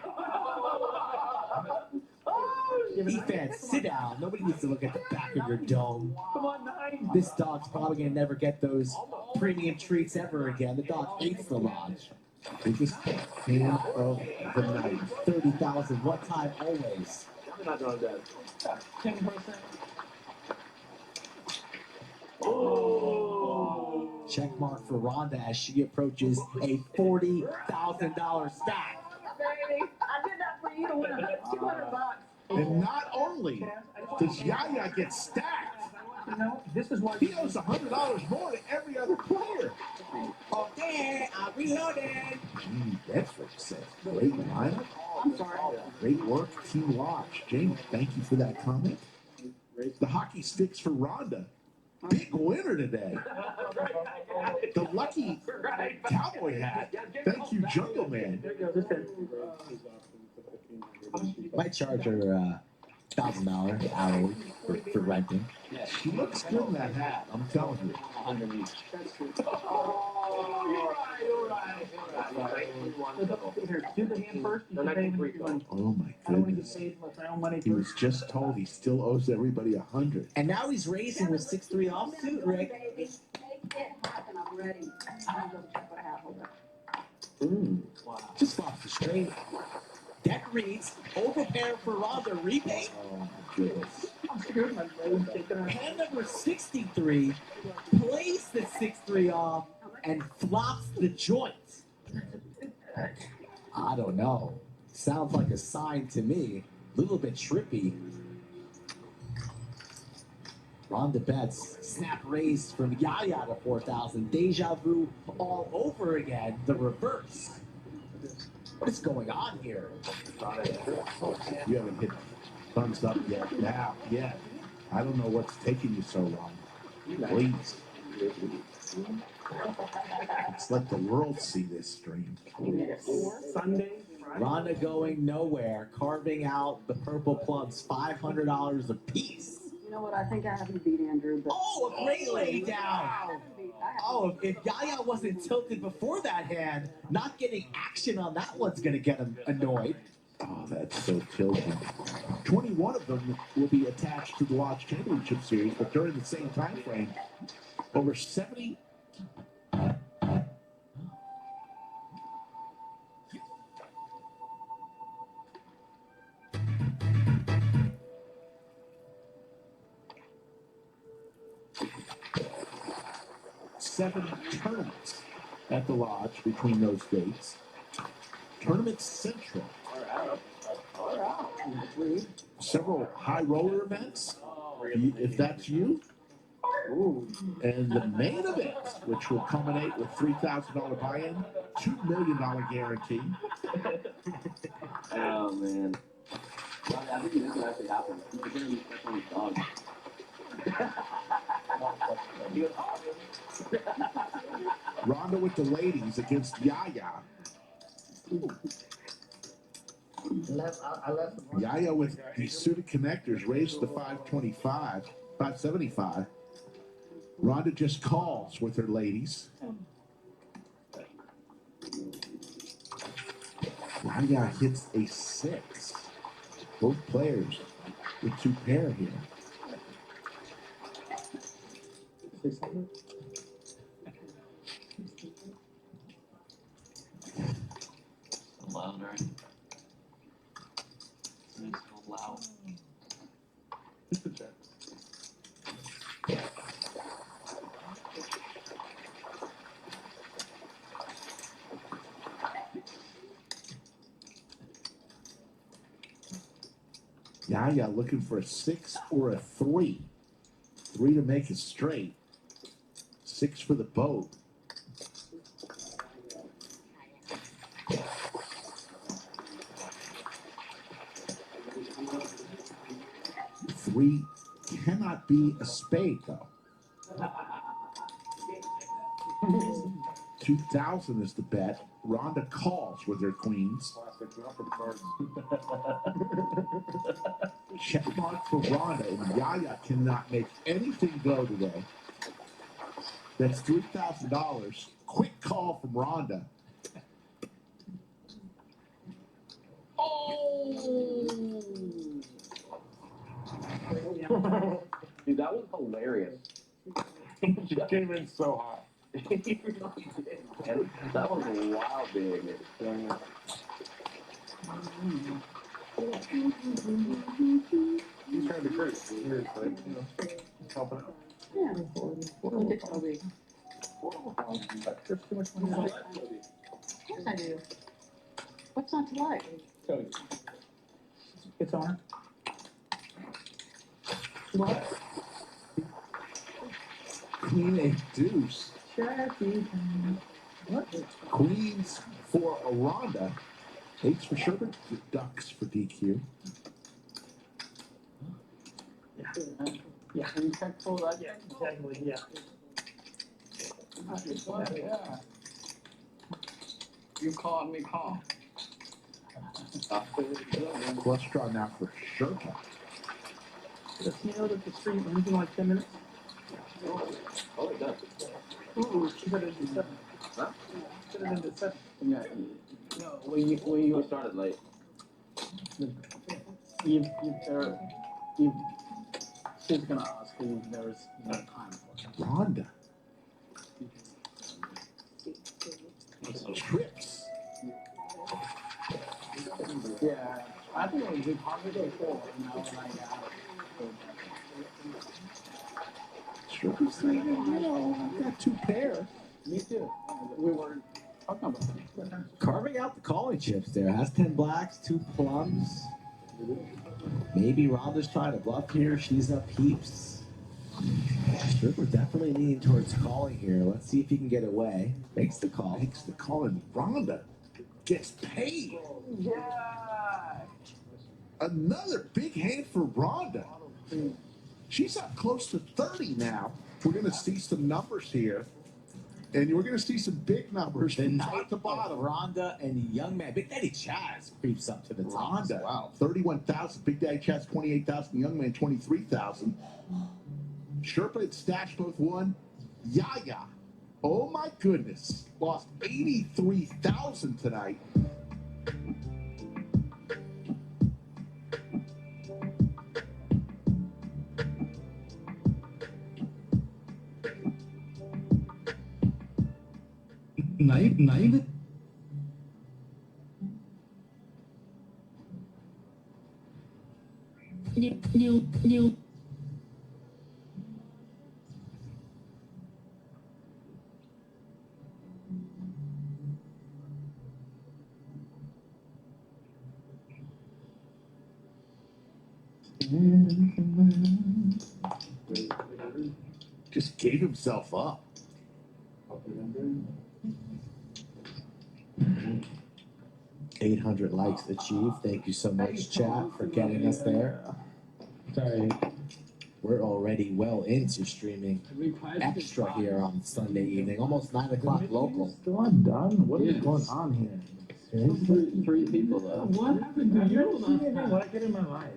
E-fans, sit down. Nobody needs to look at the back of your dome. Come on, 9. This dog's probably gonna never get those premium treats ever again. The dog hates the lodge. Biggest fan of the night. 30,000. What time? Always. I'm not doing that. 10%. Oh. Check mark for Ronda as she approaches a $40,000 stack. Baby, I did that for you to win $200. And not only does Yaya get stacked, This is why he owes $100 more to every other player. Okay, I reloaded. Gee, that's what you said. Great lineup. I'm sorry. Great work, Team Lodge. Jamie, thank you for that comment. The hockey sticks for Ronda. Big winner today. The lucky cowboy hat. Thank you, Jungle Man. Might charge her $1,000 hourly for renting. She looks good in that hat, I'm telling you. underneath. Here, do the hand first. You can pay when you're done. Oh my I don't want to get goodness. paid with my own money He was first. just told he still owes everybody $100. And now he's racing with 6'3" offsuit, Rick. Make it happen. I'm ready. I'm going to check what happened. Just off the straight. Deck reads, overpair for Ronda rebate. Oh my goodness. I'm scared my nose taking her. Hand number 63 plays the 6'3" off and flops the joint. I don't know. Sounds like a sign to me. A little bit trippy. Ronda bets. Snap raised from Yaya to 4,000. Deja vu all over again. The reverse. What is going on here? You haven't hit thumbs up yet. Now, yet. I don't know what's taking you so long. Please. Let's let the world see this stream. Sunday. Ronda going nowhere, carving out the purple plums, $500 a piece. You know what? I think I haven't beat Andrew, but. Oh, a great lay down. Oh, if Yaya wasn't tilted before that hand, not getting action on that one's going to get him annoyed. Oh, that's so tilting. 21 of them will be attached to the Lodge Championship Series, but during the same time frame, over 70. Seven tournaments at the Lodge between those dates. Tournament Central. Several high roller events, if that's you. And the main event, which will culminate with $3,000 buy-in, $2 million guarantee. Oh, man. I think this will actually happen. You're going to be stuck on his dog. Ronda with the ladies against Yaya. Yaya with the suited connectors raised to 575. Ronda just calls with her ladies. Yaya hits a 6. Both players with two pair here. 600? Louder. It's nice little loud. Just a check. Yaya looking for a 6 or a 3. 3 to make it straight. 6 for the boat. Three cannot be a spade though. 2,000 is the bet. Rhonda calls with her queens. Classic, not for the cards. Check mark for Rhonda, and Yaya cannot make anything go today. That's $3,000. Quick call from Rhonda. Dude, that was hilarious. She came in so hot. He really did. And that was a wild big. He's trying to be crazy. Seriously. Helping out. Yeah. Look at Toby. There's too much money. Of course I do. What's not to like? Toby. It's on. What? Queen a deuce. What? Queens for a Rhonda. 8s for Sherbert. Ducks for DQ. Yeah, you can't pull that. Yeah, exactly. Yeah. Yeah. You called me calm. Plus draw now for Sherbert. Does he know that the stream ends in like 10 minutes? Oh, it does. Ooh, she put it into 7. Huh? Put it into 7. Yeah. No, when you started late. She's gonna ask you if there's no time for it. Rhonda. Trips. Yeah, I think it was a positive 4, and I was like, Sherbert's saying, I've got 2 pair. me too. We were talking about it. Carving out the calling chips there. Has 10 blacks, 2 plums. Maybe Rhonda's trying to bluff here. She's up heaps. Sherber definitely leaning towards calling here. Let's see if he can get away. Makes the call. Makes the call, and Rhonda gets paid. Yeah. Another big hand for Rhonda. She's up close to 30 now. We're going to see some numbers here. And we're going to see some big numbers The from night top to bottom. Rhonda and Young Man. Big Daddy Chaz creeps up to the top. Rhonda, Wow. 31,000. Big Daddy Chaz, 28,000. Young Man, 23,000. Sherpa and Stash both won. Yaya, oh my goodness, lost 83,000 tonight. Naive. You. Just gave himself up. $800 likes achieved. Thank you so much, chat, for getting us there. Sorry. We're already well into streaming extra here on Sunday evening, almost 9 o'clock local. Still undone? What is going on here? Three people though. What happened to you? What I get in my life?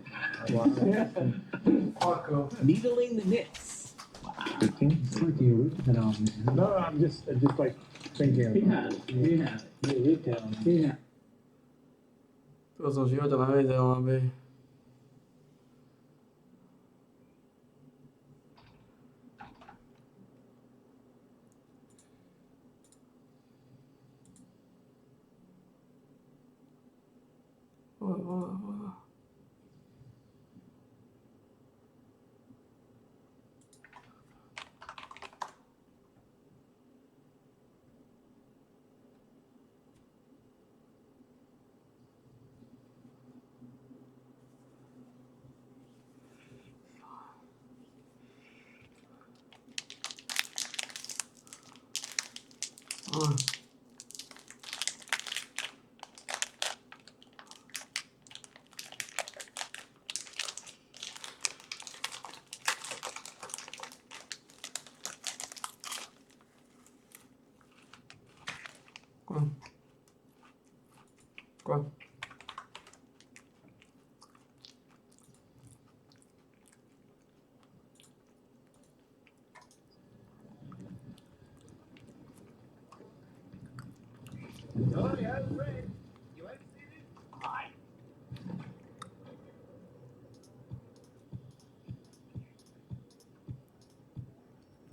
Needling the knits. No, I'm just like thinking. He had it. To som v živote nevedel, aby...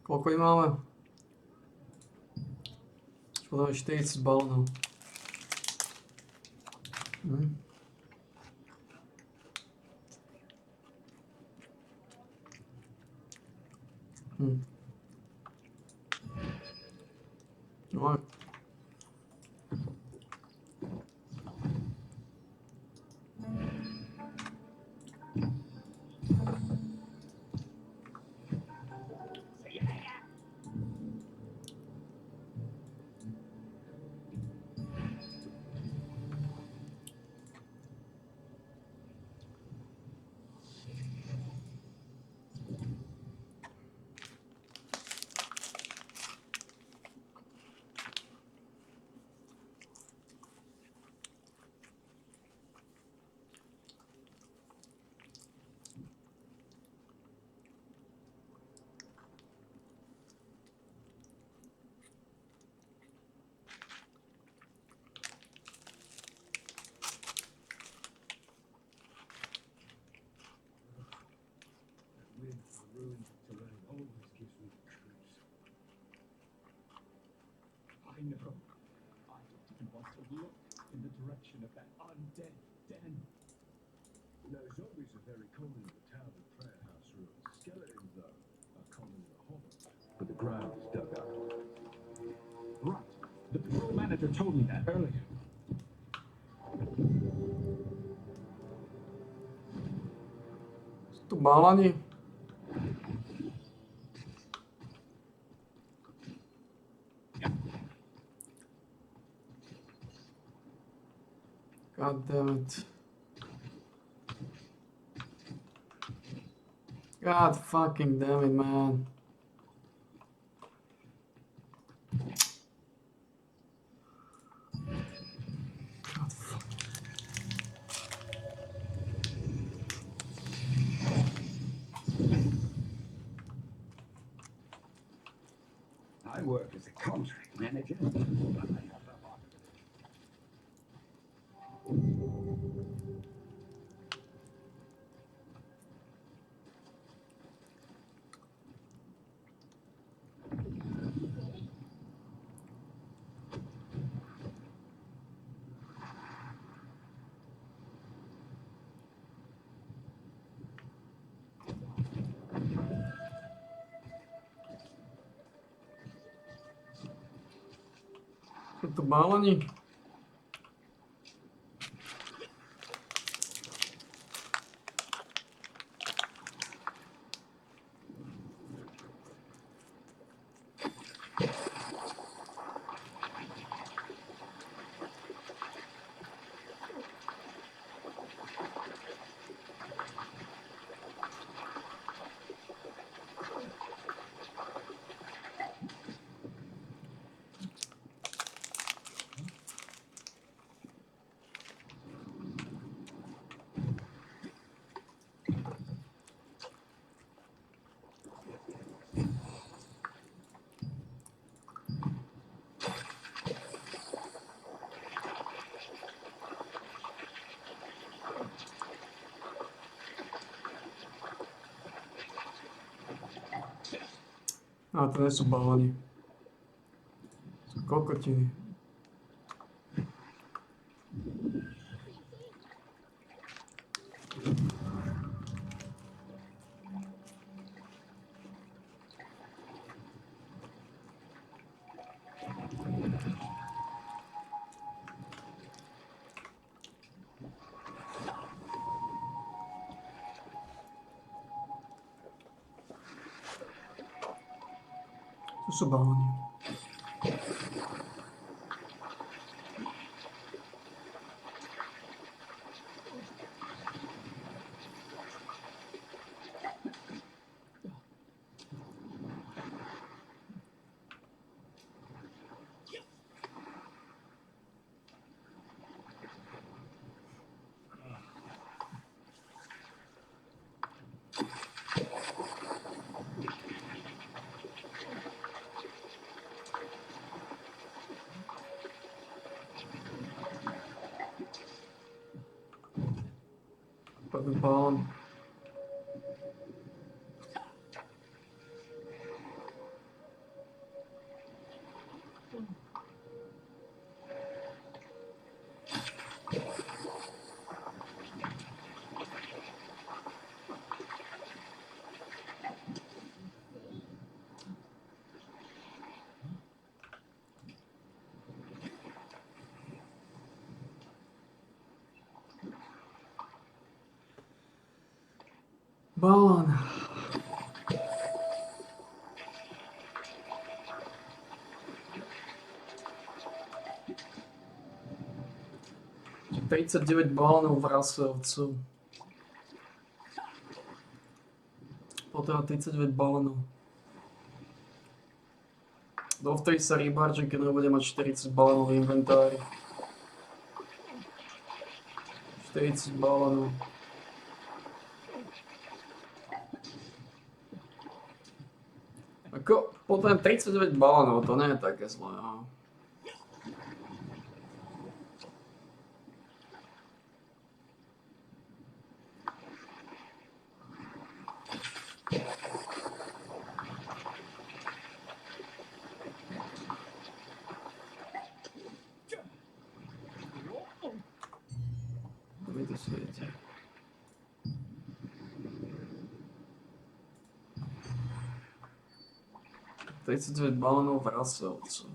Koľko ich máme? Potom 40 balónov. No. I know. I don't even want to look in the direction of that undead den. Now, zombies are very common in the town and prayer house ruins. Skeletons, though, are common in the hovel, but the ground is dug up. Right. The patrol manager told me that earlier. Tu balani. God damn it. God fucking damn it, man. God fuck. I work as a contract manager. Tu balani. A to nie sú balóny. Sú kokotiny. sú balóny. Prvý balón. Balón. Tridsaťdeväť balónov v Rasovcu. Potreba 39 balónov. Dovtedy sa rybárček, keď nebude mať 40 balónov v inventári. 40 balónov. Ako, potom 39 balónov, to nie je také zlé, no. Mi to svieti. Tridsaťdeväť balónov v Rasovcu.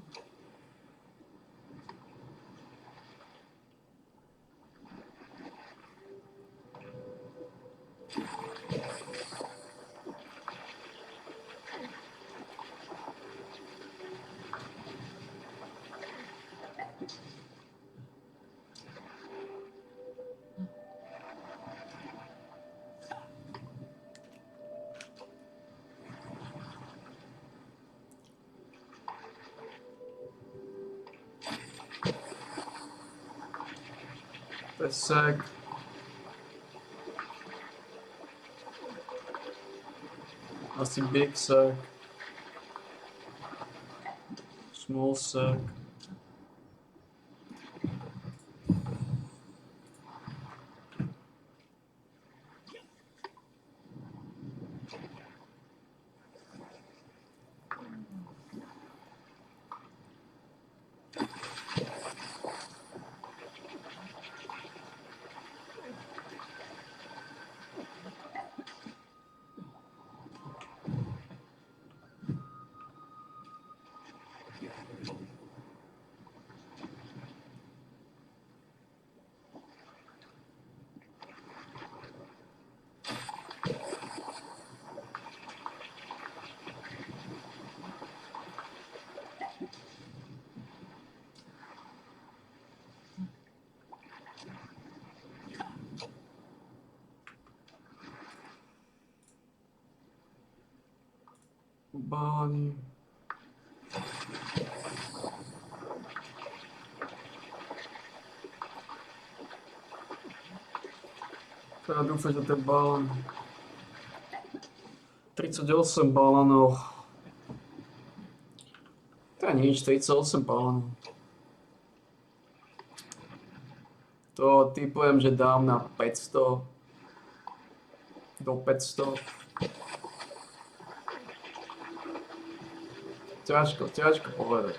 Pesek. Asi big sack. Small sack. Balóny. Treba dúfať, že ten balón. 38 balónov. To je nič, 38 balónov. To typujem, že dám na 500. Do 500. Ťažko povedať.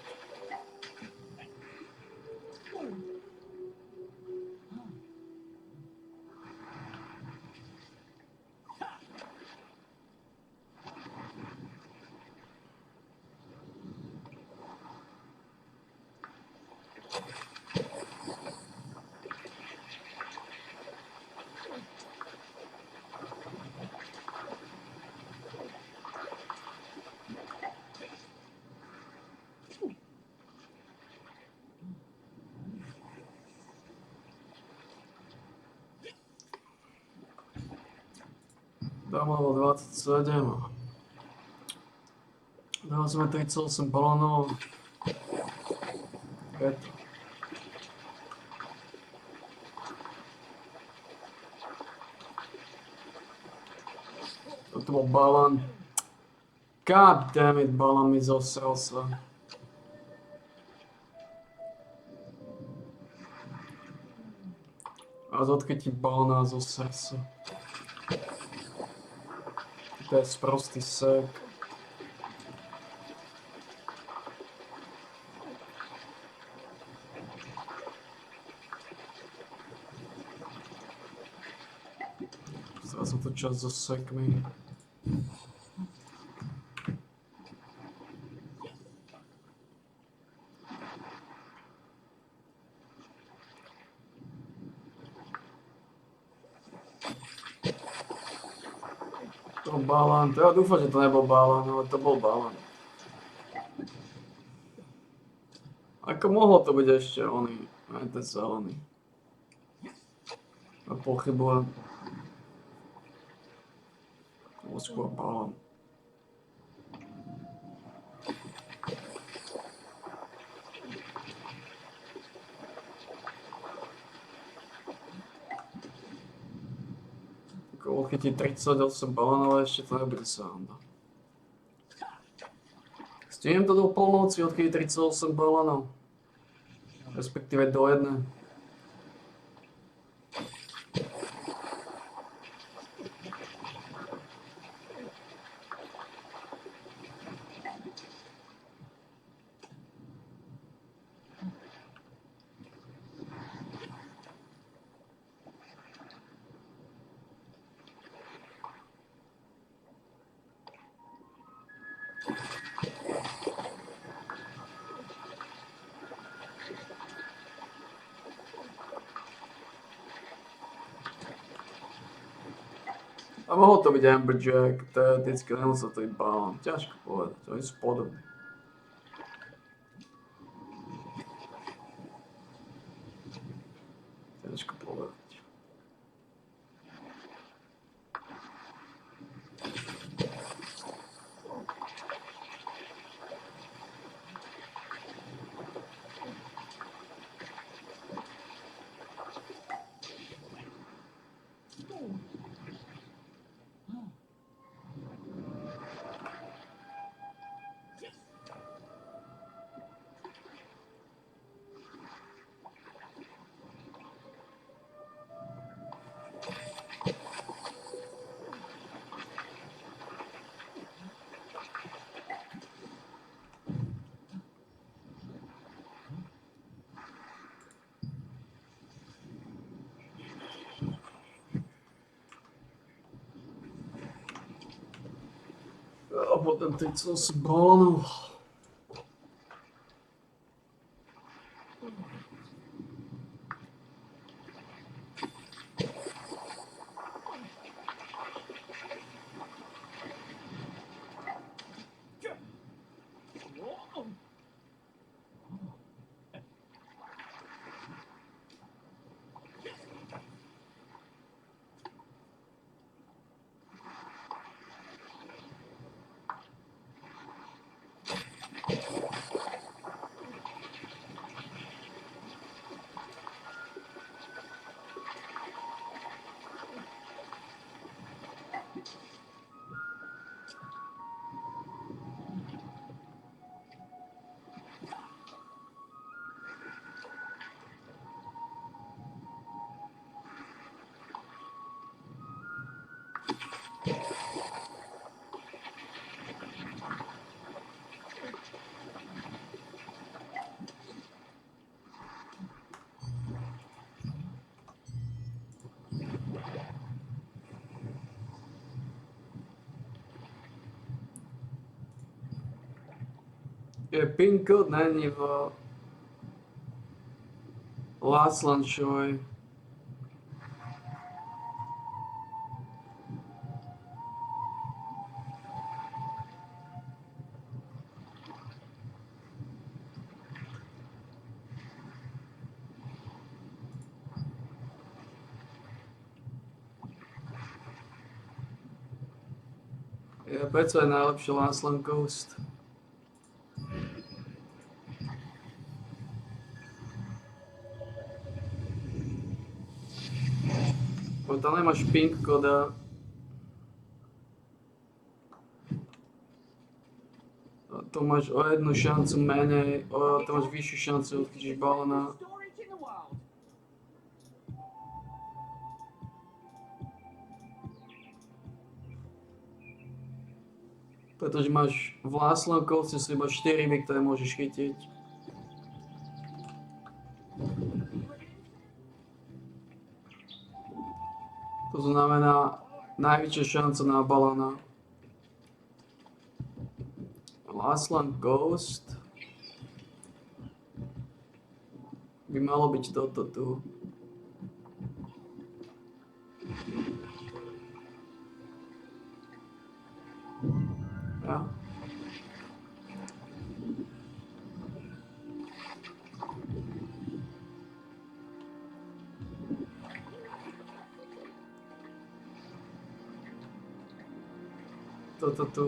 Dám level 27. Dali sme 38 balónov. Je to. Toto bol balón. God damn it, balón mi zosral sa. A odchytím balóna zo srdca. To je sprostý sek. Zrazu to čas so sekmi. To balán, ja dúfam, že to nebol balán, ale to bol balán. Ako mohlo to byť ešte oný, aj ten zelený. A pochybujem. To bol skôr balán. Chytí 38 balónov, ešte to nebude sranda. Stihnem to do polnoci odchytiť 38 balónov. Respektíve do jednej. A mohol to byť Amberjack, teoreticky nemusel to byť balón. Ťažko povedať, oni sú podobní. Ťažko povedať. A potom 38 balónov. Je pin kód není v Last Lunchovej. Ja, prečo je najlepší Last Land Ghost? Bo tam nemáš ping koda. To máš o jednu šancu menej, to máš vyššiu šancu odchytiť balóna. Pretože máš v Last Land Ghost sú iba 4 ryby, ktoré môžeš chytiť. To znamená najväčšia šanca na balóna. Last Land Ghost by malo byť toto tu. Ja. Toto tu.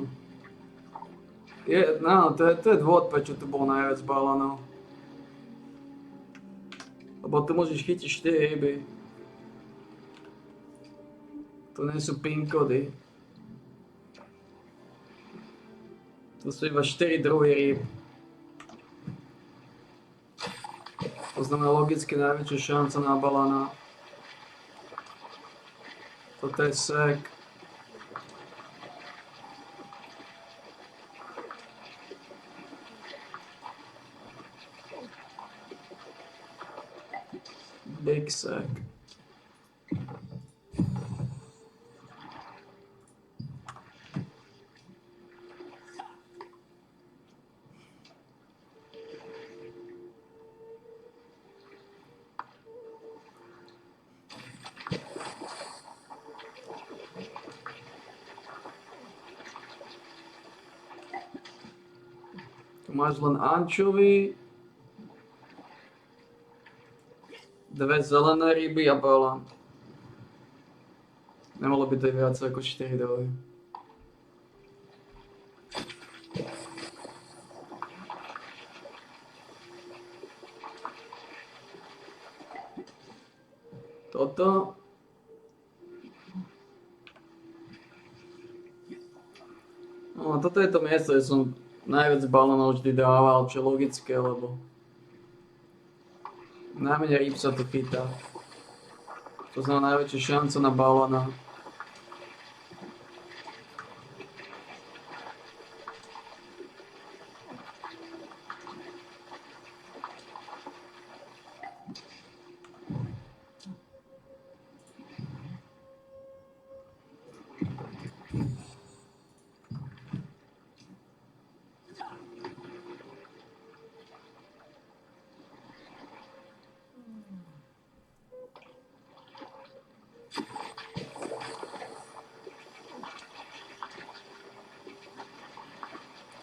No, to je dôvod, prečo tu bolo najviac balónov. Lebo tu môžeš chytiť 4 ryby. Tu nie sú pin kody. Tu sú iba 4 druhy rýb. To znamená logicky najväčšia šanca na balóna. Toto je sek. Big sack. Tu máš len anchovy, 2 zelené ryby a balón. Nemalo by to byť viac ako 4 druhy. Toto. No, toto je to miesto, kde som najviac balónov vždy dával, čo je logické, lebo najmenej rýb sa to chytá. To znamená najväčšia šanca na balóna.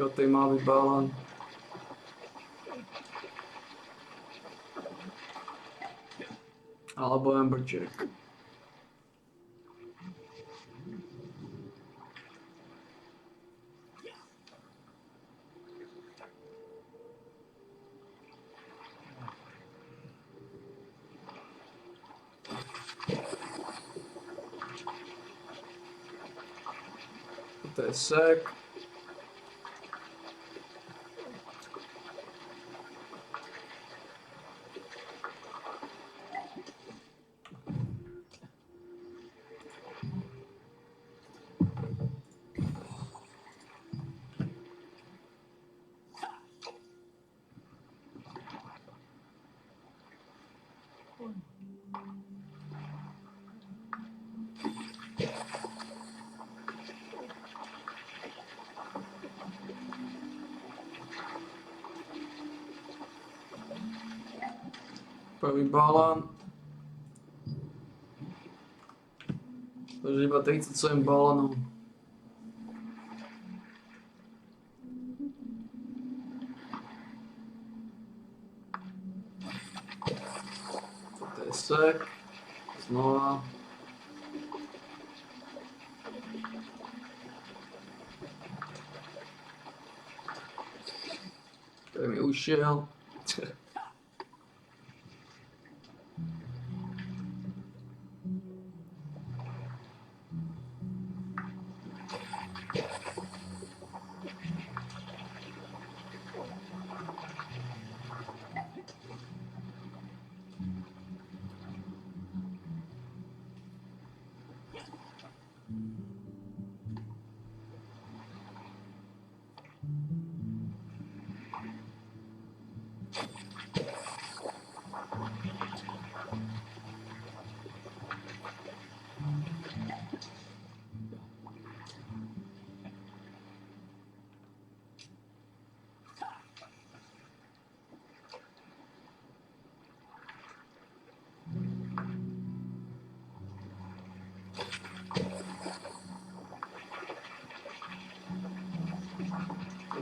Toto je mal byť balón. Alebo amberjack. Toto je sek. Prvý balón. Takže iba 37 balónov. Toto je sek. Znova. To mi ušiel.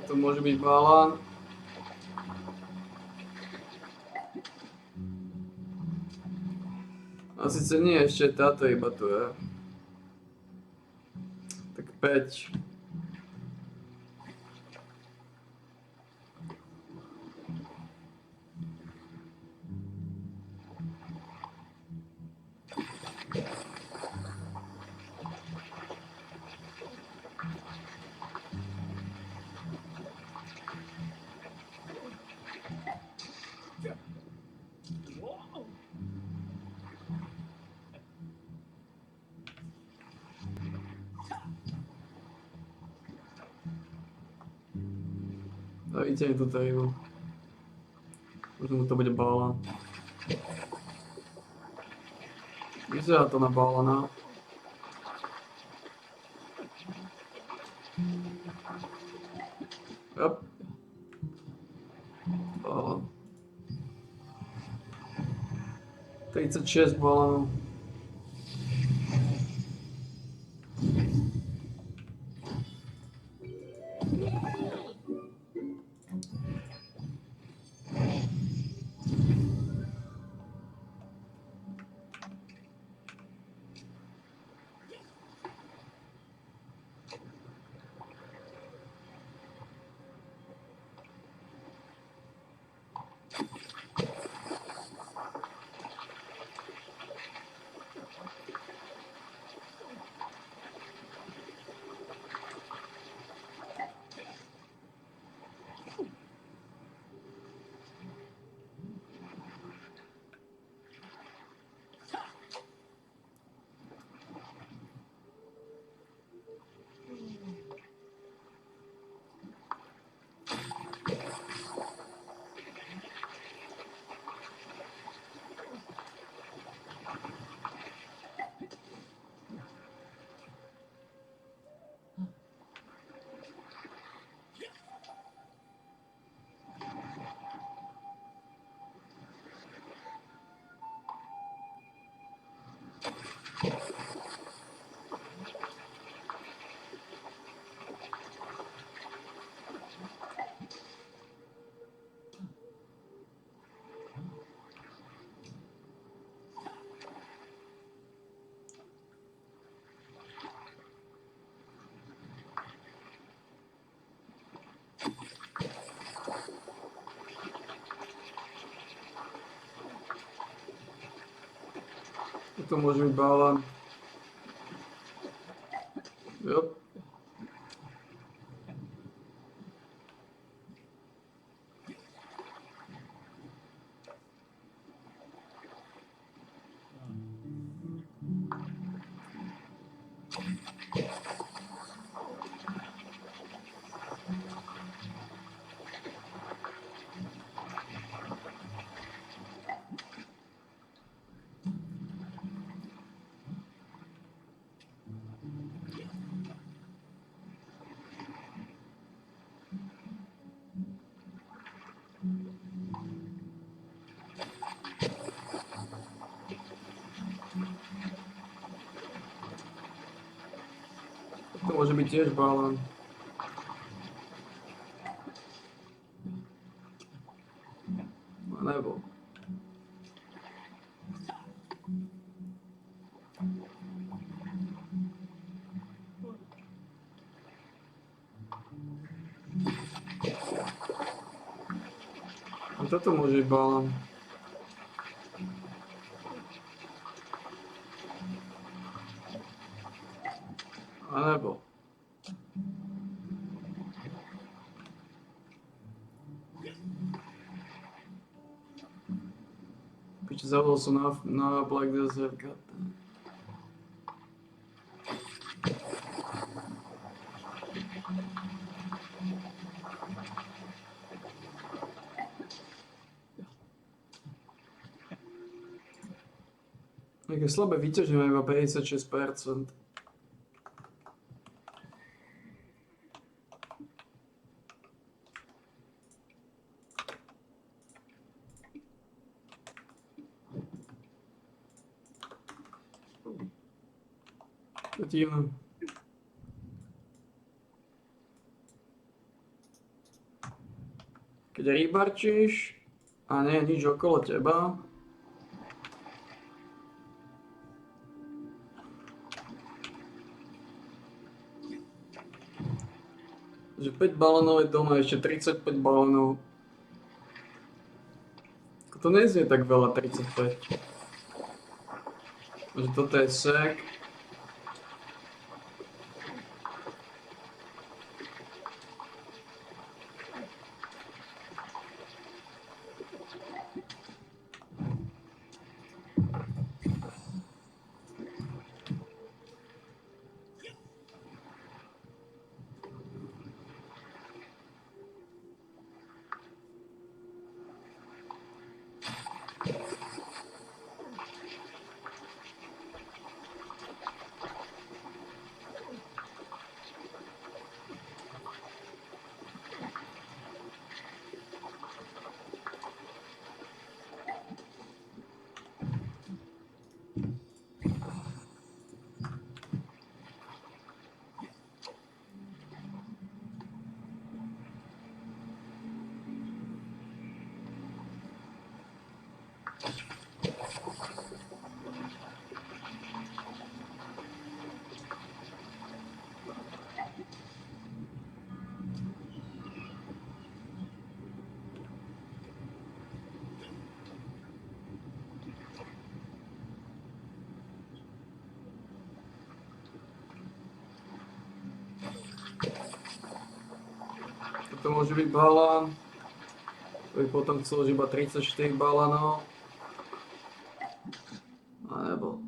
To môže byť balán. A síce nie, ešte táto iba tu je. Tak 5. A vidíte, je to table. Možno to bude balán. Vyzerá to na balana. Yep. Balán. 36 balánov. To môže byť balán. Yep. To môže byť tiež balán. A nebol. toto môže byť balón. Alebo. Piče, zavolal som na Black Desert. Také slabé vyťaženie iba 56%. To je divné. Keď rybarčíš a nie je nič okolo teba, že 5 balónov je doma, ešte 35 balónov. To neznie tak veľa, 35. Že toto je sek. To môže byť balón. To by potom chcelo iba 34 balónov. Alebo...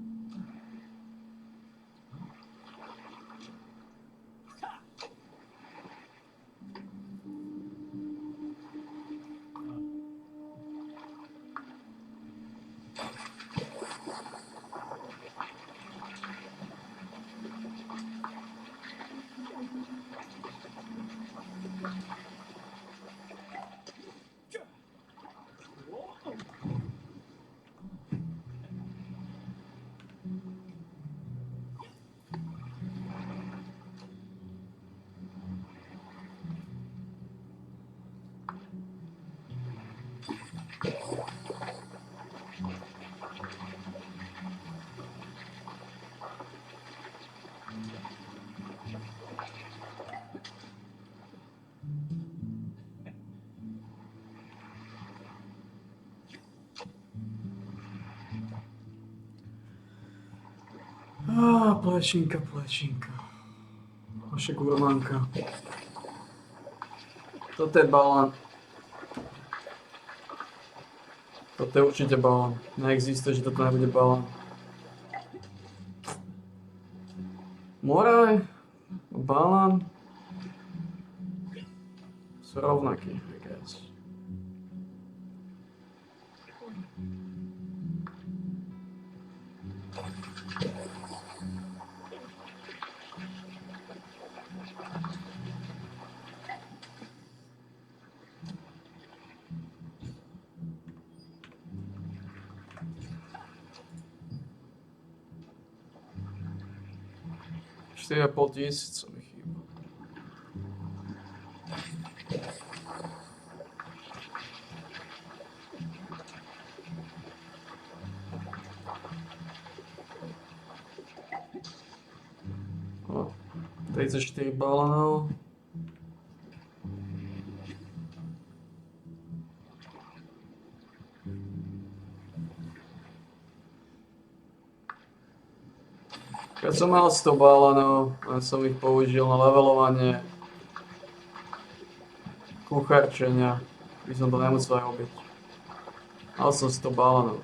Plešinka. Naša gurmánka. Toto je balón. Toto je určite balón. Neexistuje, že toto nebude balón. Moraj, balón sú rovnakí, I guess. Štyri a pol tisíc mi chýba. O, 34 balónov. Keď som mal 100 balónov, len som ich použil na levelovanie kuchárčenia, by som to nemusel robiť. Mal som 100 balónov.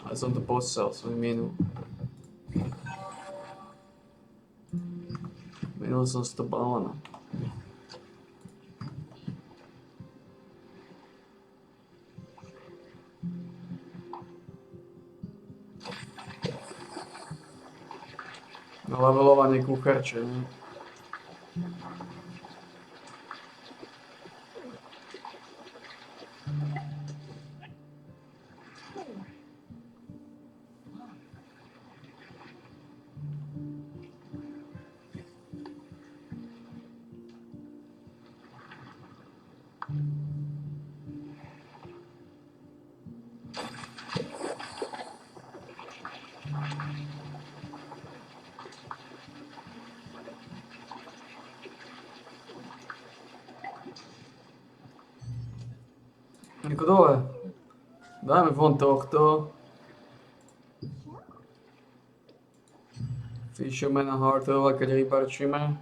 Ale som to posiel, som ich minul. Minul som 100 balónov. Na levelovanie kuchárčenia. Ako dole. Dáme von tohto. Fishermana Hartova, keď rybarčíme.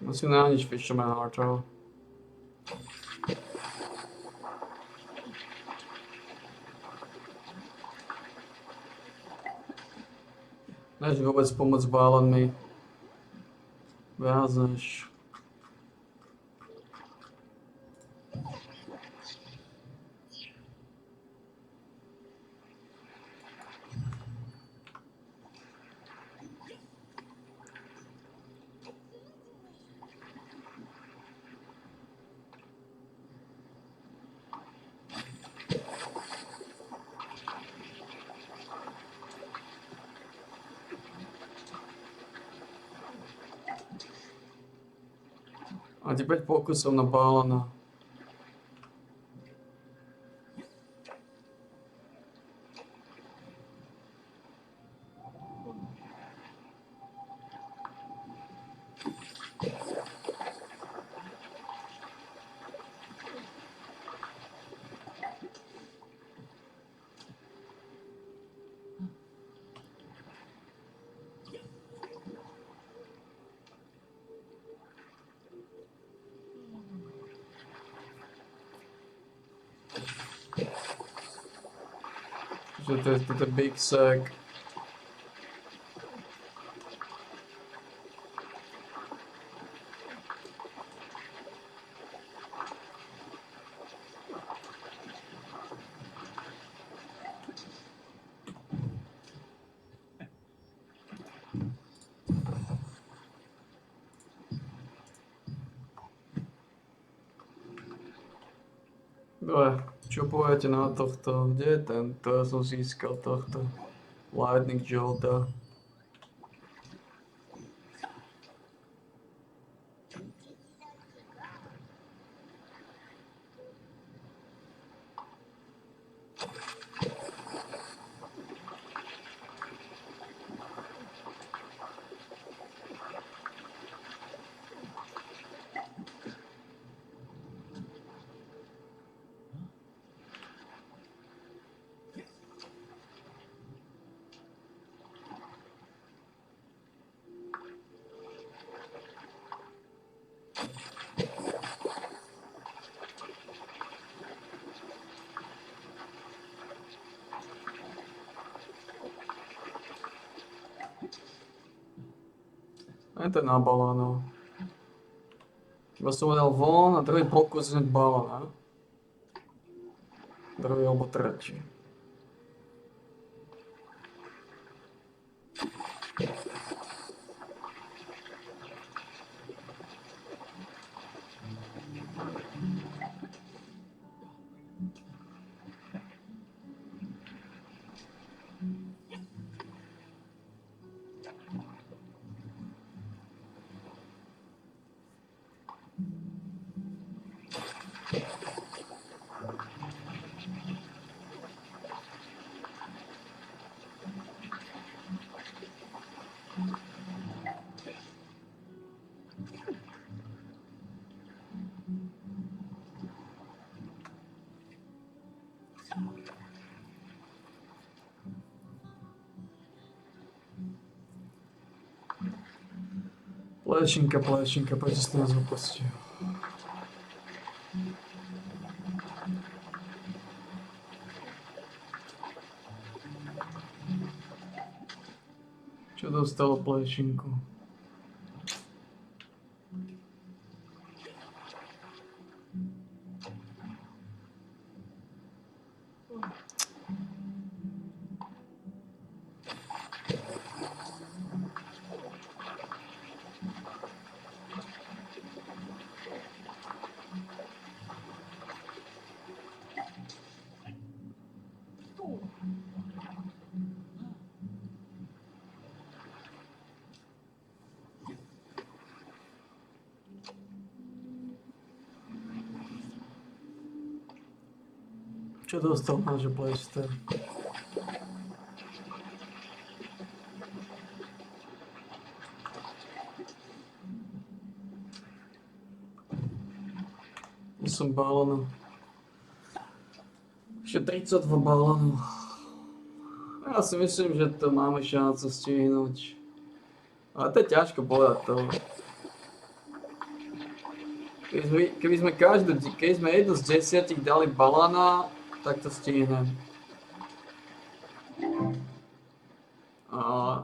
Musím nájsť Fisherman Hartova. Než vôbec pomôcť balónmi. Viac než... A теперь pokusov na balóna. Že to je big sack. Dobre, čo poviete na tohto? Kde je tento? Ja som získal tohto. Lightning Jolta. A to je na balónov. Iba som ho dal von a druhý pokus hneď balóna. Druhý alebo tretí. Plešinka, prečo ste nás opustil? Čo dostalo plešinku? Čo dostal náš Blaster? Som balónov. Ešte 32 balónov. Ja si myslím, že to máme šancu stihnúť. Ale to je ťažko povedať to. Keby sme jednu z 10 dali balóna, tak to stihnem. A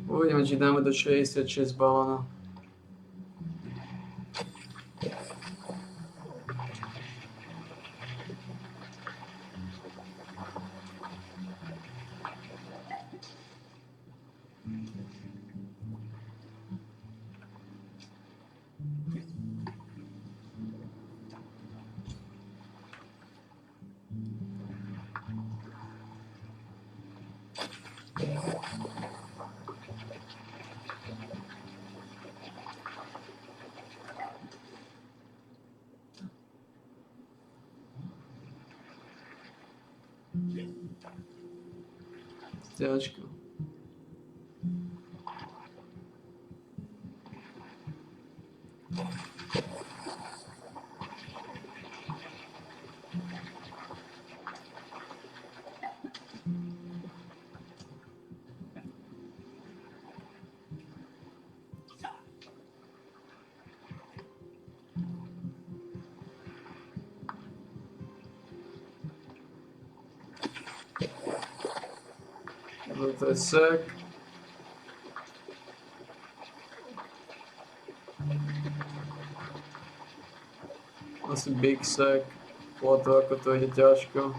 uvidíme, či dáme do 66 balóna. Ťažko. To je sek. Asi big sek. Podľa toho, ako to ide ťažko.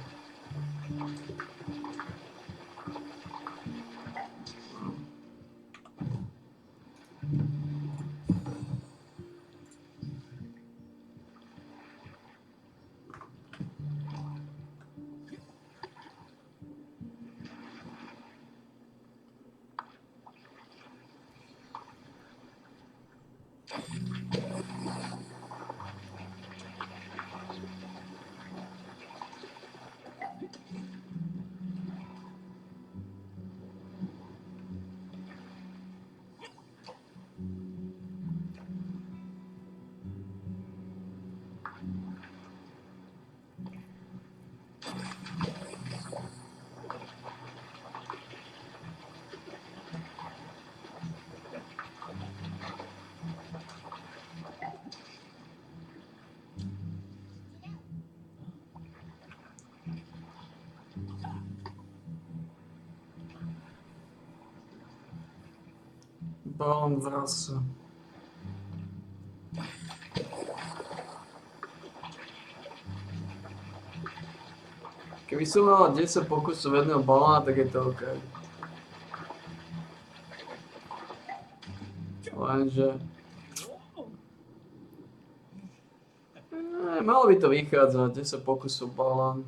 Balón v rase. Keby som mal 10 pokusov jedného balóna, tak je to OK. Lenže... malo by to vychádzať, 10 pokusov balón.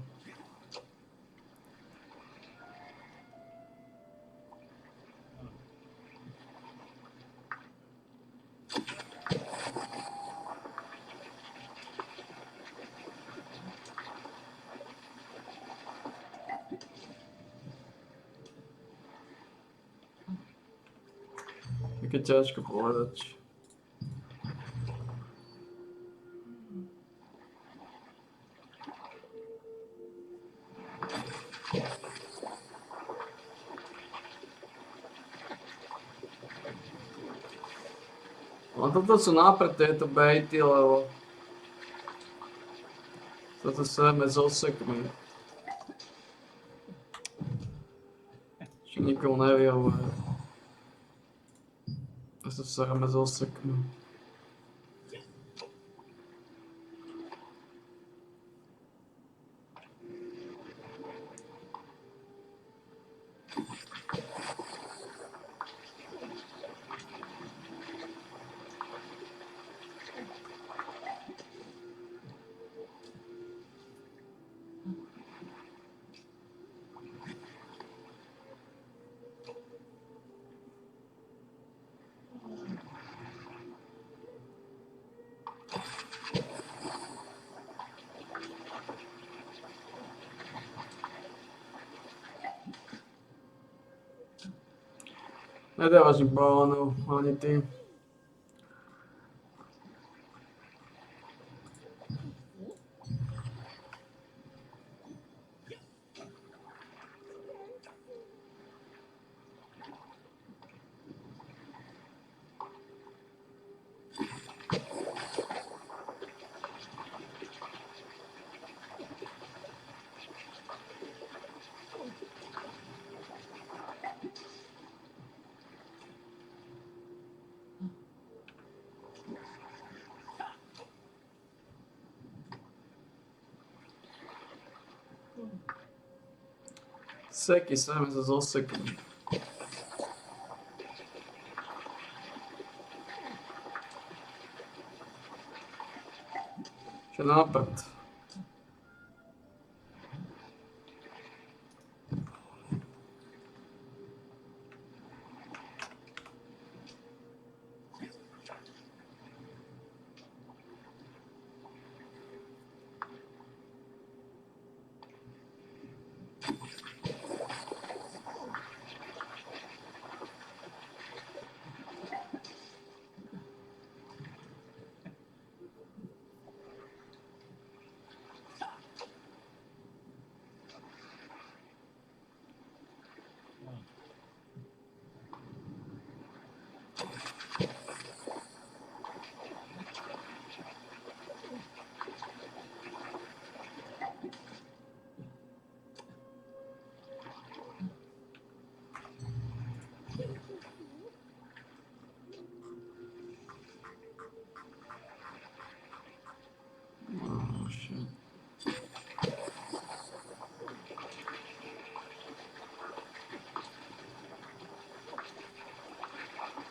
Také ťažko povedať. No toto sú nápred tieto baity, lebo toto sejeme s osekmi. Čo nikomu nevyhovuje. Toto sejeme s osekmi. Nedávaš im balónov, ani ty. Seky sejeme sa s osekmi. Čo nápad?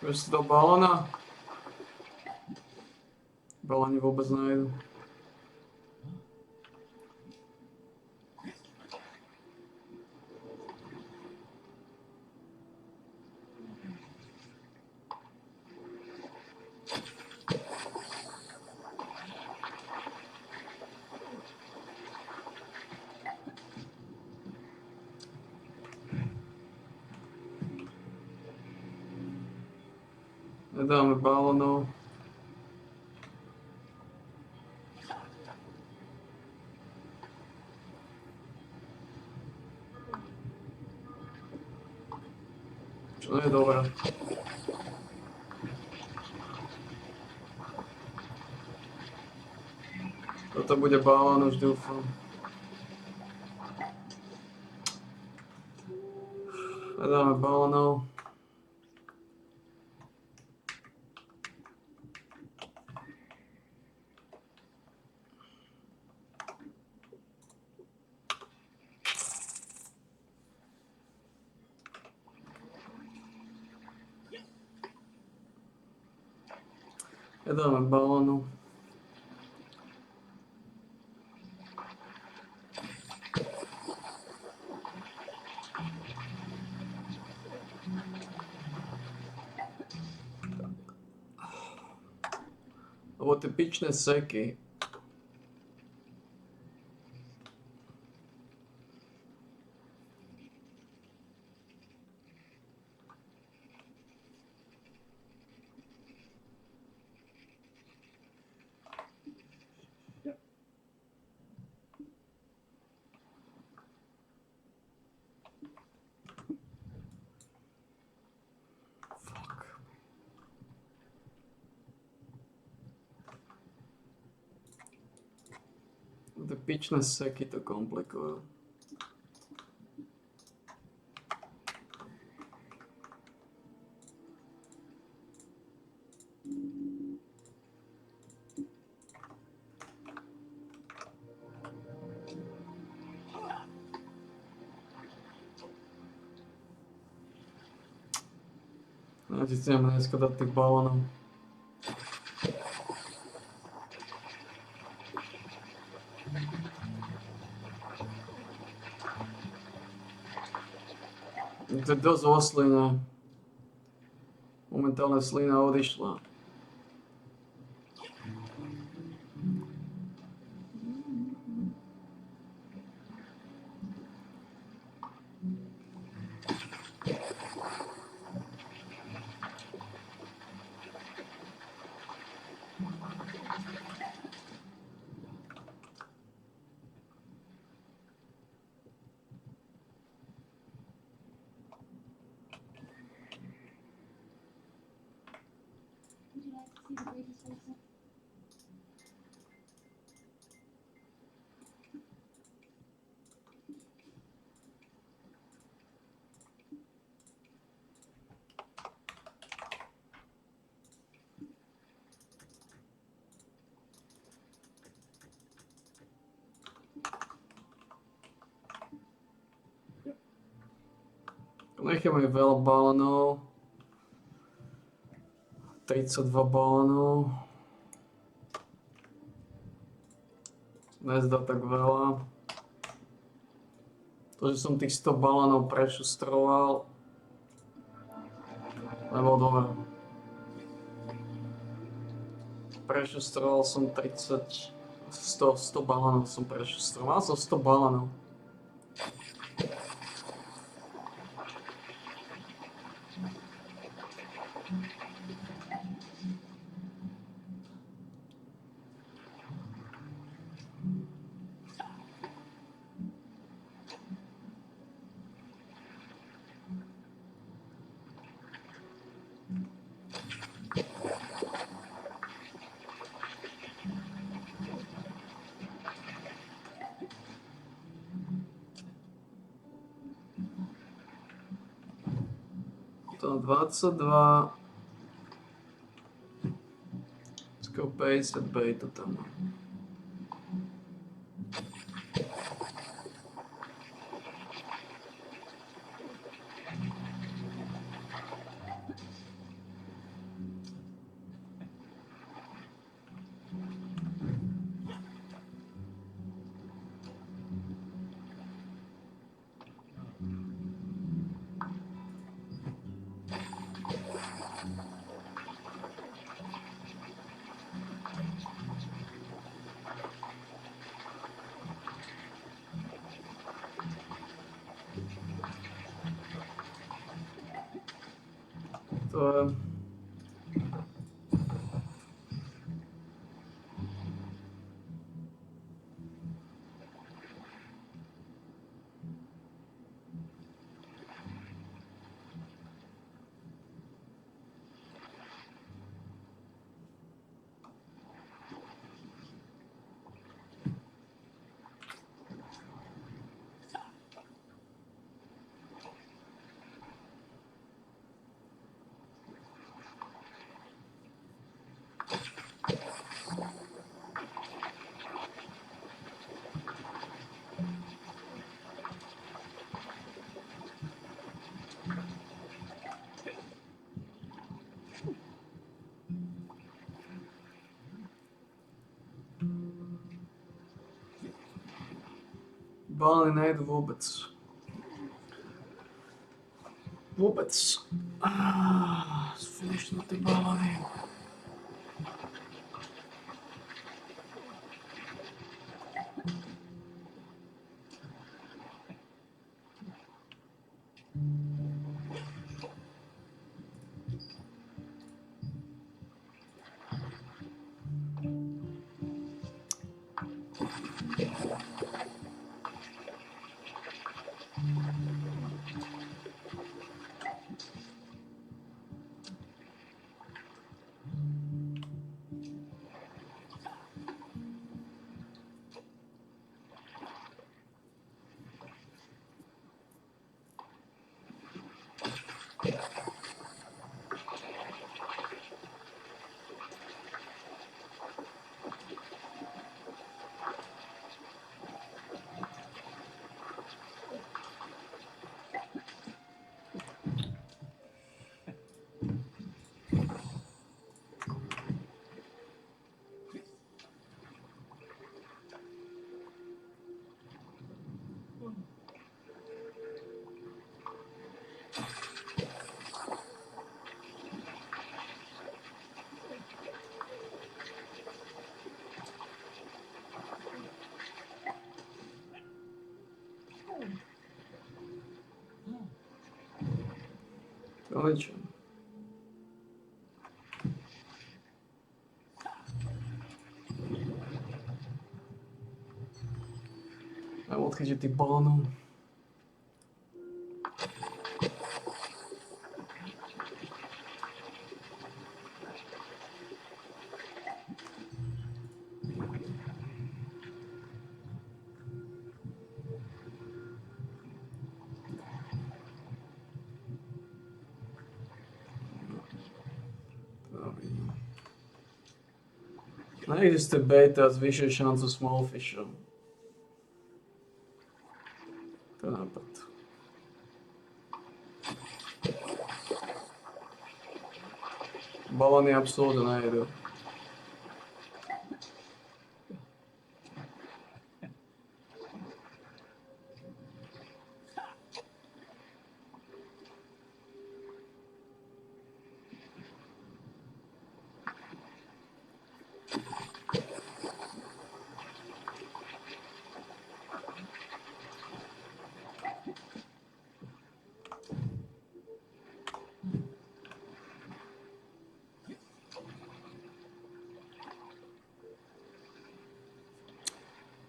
Vieš si do balóna? Balóni vôbec nejdu. Nedáme balónov. Čo nie je dobré. Toto bude balón, už dúfam. Nedáme balónov. Jedáme balónu. Lebo tie pičné seky. Tie pičné seky to komplikujú. Ja ti chcem dneska dať tých balónov. To je dosť oslina. Momentálne slina odišla. Necháme veľa balónov. 32 balónov. Nezdá tak veľa. To, že som tých 100 balónov prešustroval, nebolo dobré. Prešustroval som 100 balónov som prešustroval. Mal som 100 balónov. To 22. Skoro 50 bejtu tam. To je... Balóny nejdu vôbec. Vôbec. Smiešné tie balóny. Konečne. Mám odchytiť tých balónov. Neexistuje beta s vyššou šancou small fishov. To je nápad. Balóny absolútne nejedú.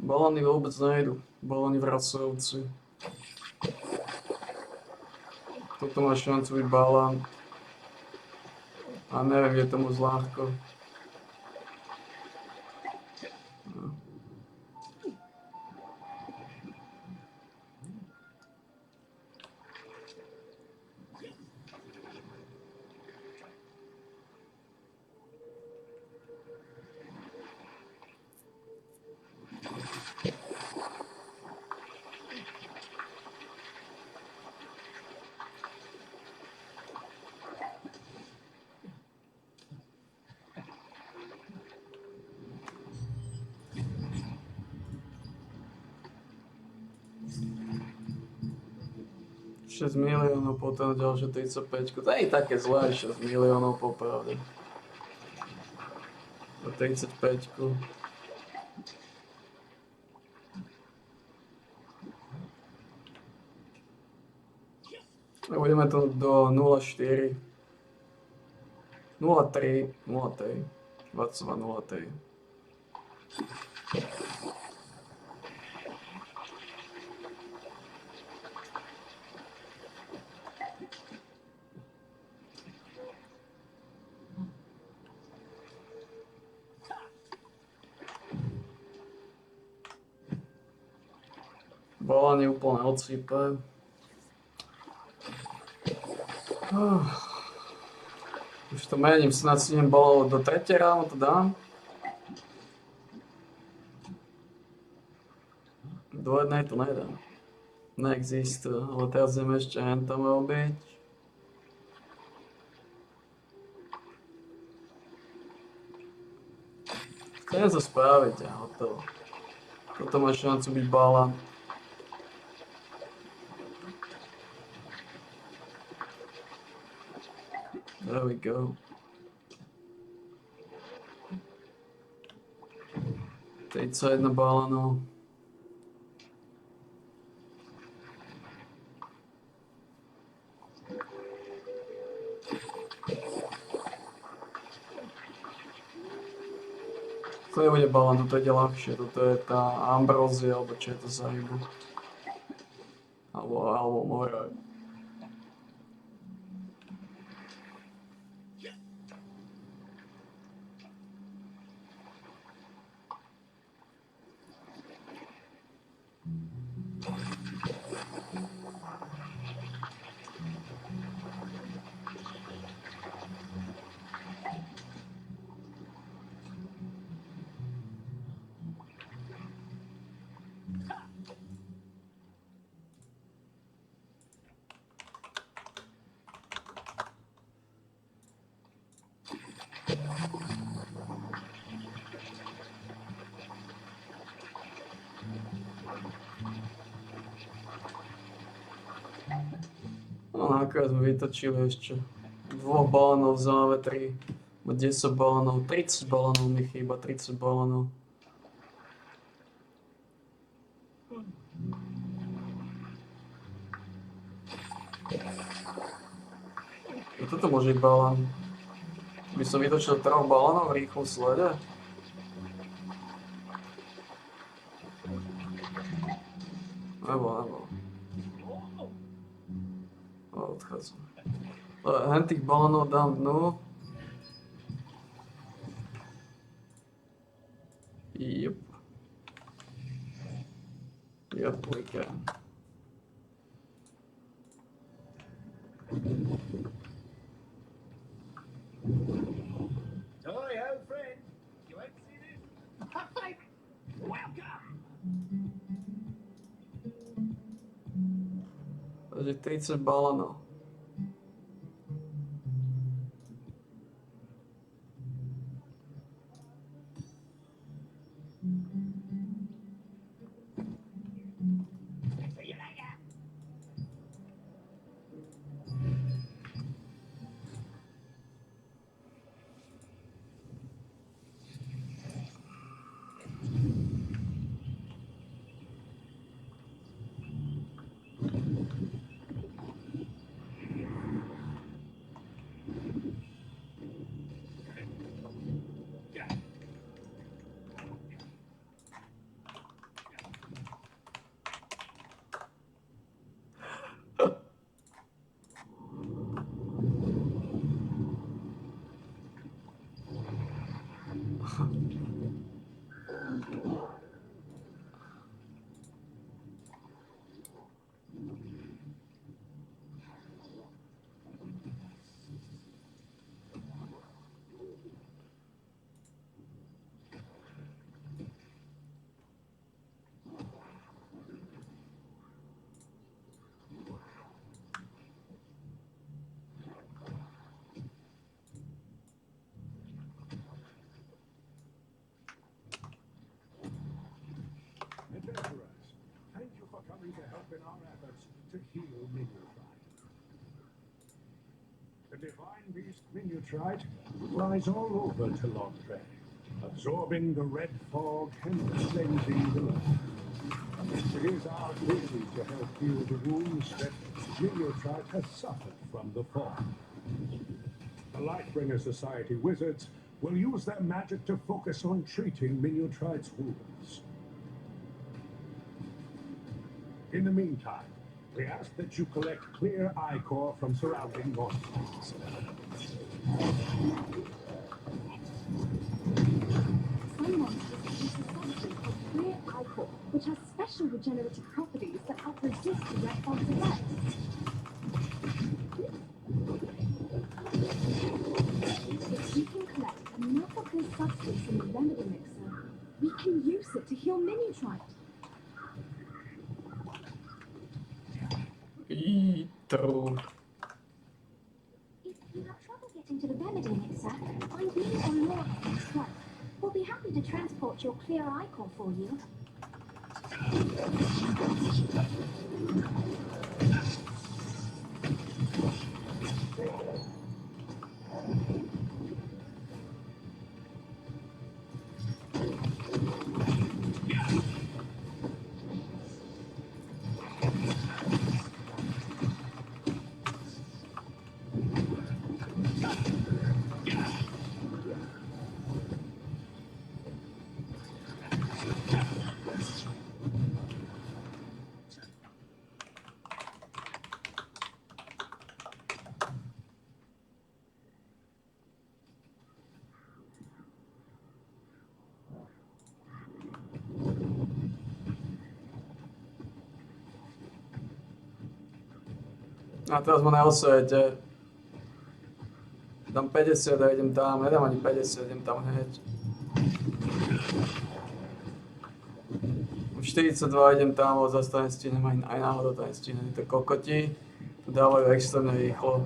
Balóny vôbec nejdu. Balóny vracajúci. Toto má šancu byť balón. A neviem, je to moc ľahko. $6 miliónov, potom ďalšie 35. To nie je také zlé, 6 miliónov popravde. Do 35. A budeme to do 0,4. 0,3. 0,3. 22,0,3. Balóny úplne odsýpe. Už to mením, snad si idem balónov do 3. ráno to dám. Do 1 to nedám. Neexistuje, ale teraz idem ešte hen tam robiť. Chcem sa spraviť a hotovo. Toto má šancu byť balón. There we go. Teď sa jedna baleno. To nebude balón, toto ide ľahšie, toto je tá Ambrózia, alebo čo je to za rybu. Alebo more. No nakoniec sme vytočili ešte 2 balónov v záve 3, 10 balónov, 30 balónov mi chýba, 30 balónov. Toto môže byť balón. By som vytočil 3 balónov v rýchlom slede. Nebo. Odchádzam. Hen tých balónov dám dnu. Yep. Yep, we can. Ahoy, old friend. You ain't seen this? Hi. Welcome. Takže 30 balónov. Adventurers, thank you for coming to help in our efforts to heal Minutrite. The divine beast Minutrite lies all over Telondre, absorbing the red fog and cleansing the land. It is our duty to help heal the wounds that Minutrite has suffered from the fog. The Lightbringer Society wizards will use their magic to focus on treating Minutrite's wounds. In the meantime, we ask that you collect clear ichor from surrounding monsters. Some monsters produce a substance called clear ichor, which has special regenerative properties that help resist the red fog's effects. If you can collect enough of this substance in the remedy mixer, we can use it to heal Minutrite. True. If you have trouble getting to the remedy mixer, find me or Laura next month. We'll be happy to transport your clear ichor for you. A teraz ma na osvete. Dám 50 a idem tam, nedám ani 50, idem tam hneď. 42 idem tam, ale zase to nestihnem, aj náhodou to nestihnem. To kokoti to dávajú extrémne rýchlo.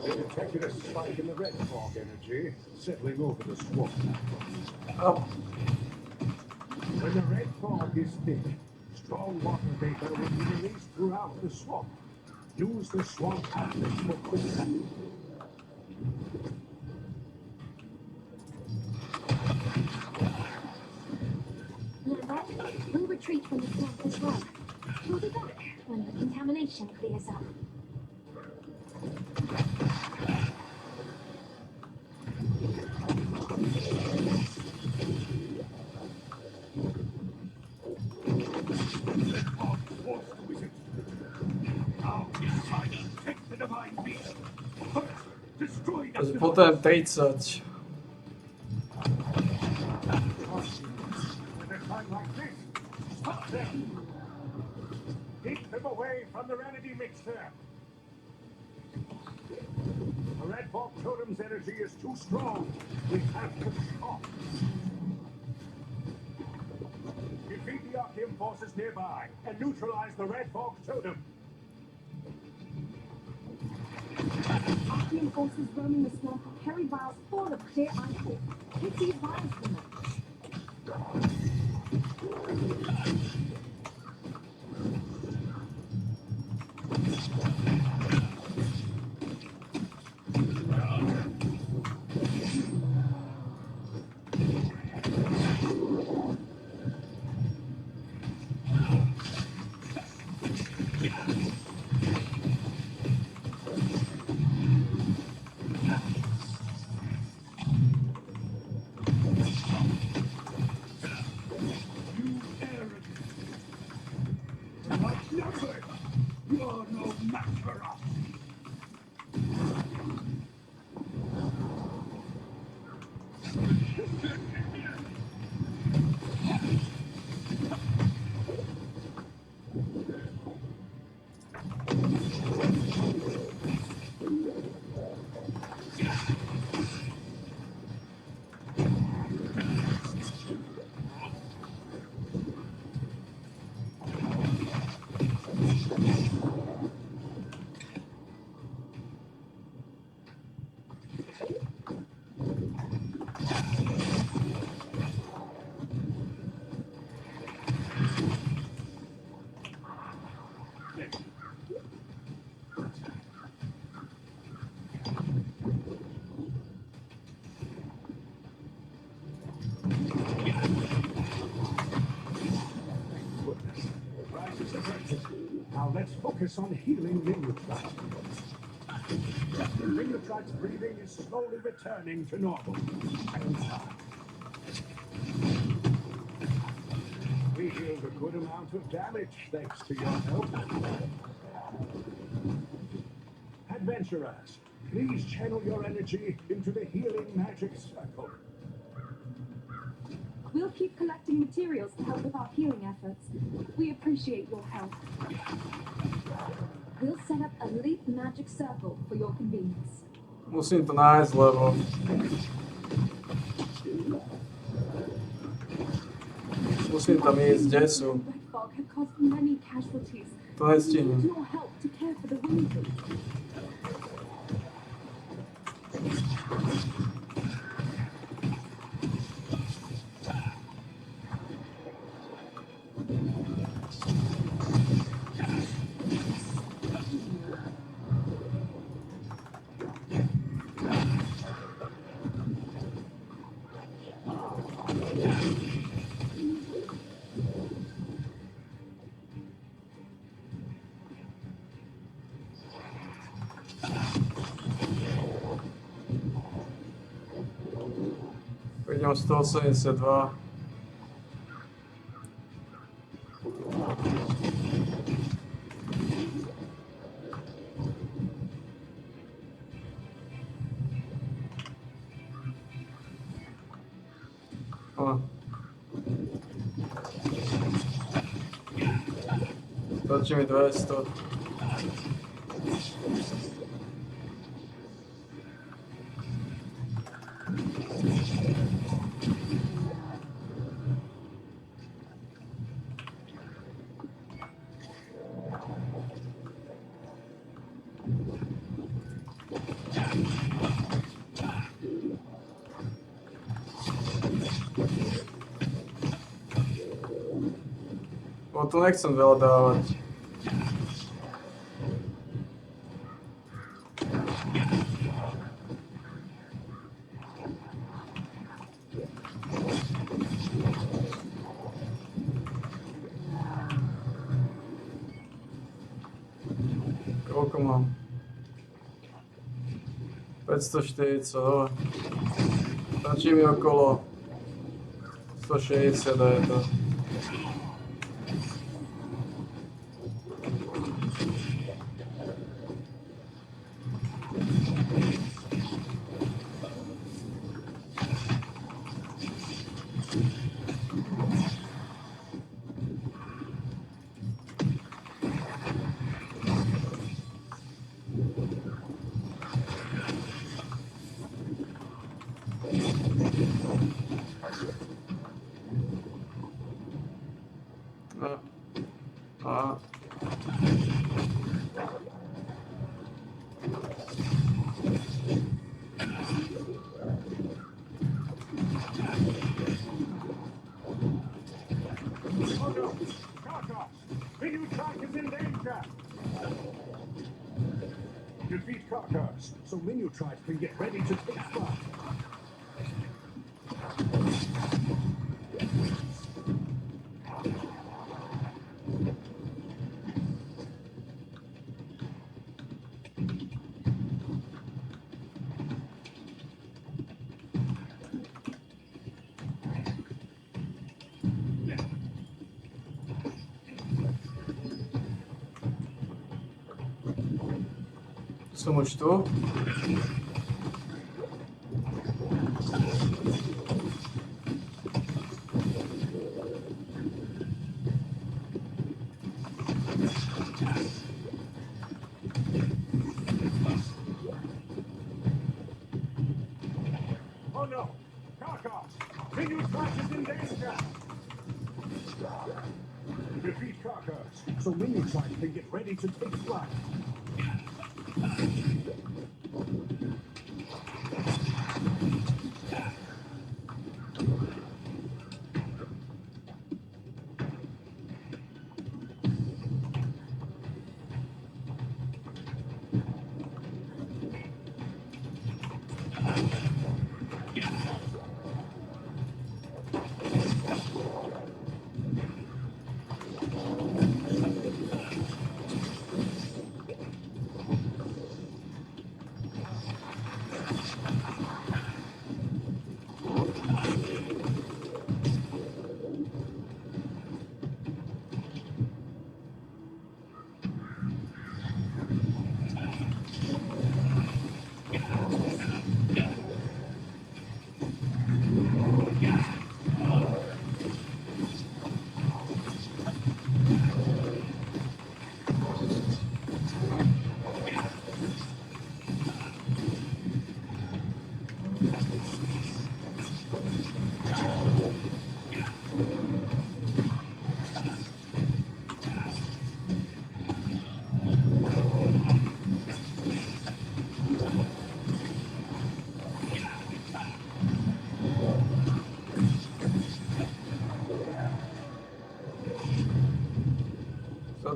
Detected a spike in the red fog energy settling over the swamp. Oh. When the red fog is thick, strong water vapor will be released throughout the swamp. Use the swamp outlets for quick travel. Lambert, we'll retreat from the swamp as well. We'll be back when the contamination clears up. Potom 30. Keep them away from the remedy mixer. The red fog totem's energy is too strong. We have to stop. Defeat the Archeum forces nearby and neutralize the red fog totem. Archeum forces roaming the swamp have carried vials full of clear ichor. Take these vials from them. You're no match for us. Now let's focus on healing Ringletrite. Ringletrite's breathing is slowly returning to normal. We healed a good amount of damage thanks to your help. Adventurers, please channel your energy into the healing magic circle. We'll keep collecting materials to help with our healing efforts. We appreciate your help. We'll set up a leaf magic circle for your convenience. Musím to nájsť, lebo musím tam ísť, kde sú. Red fog have caused many casualties. To nestihnem. We need your help to care for the wounded. Vidím 182. Stačí mi 200. Tu nechcem veľa dávať. Koľko mám? 540, dobre. Stačí mi okolo 160 a je to. Defeat Karkas, so Minutrites can get ready to take flight. Som už tu. Oh no! Karkas! Minutrites is in danger! Defeat Karkas, so Minutrites can get ready to take flight.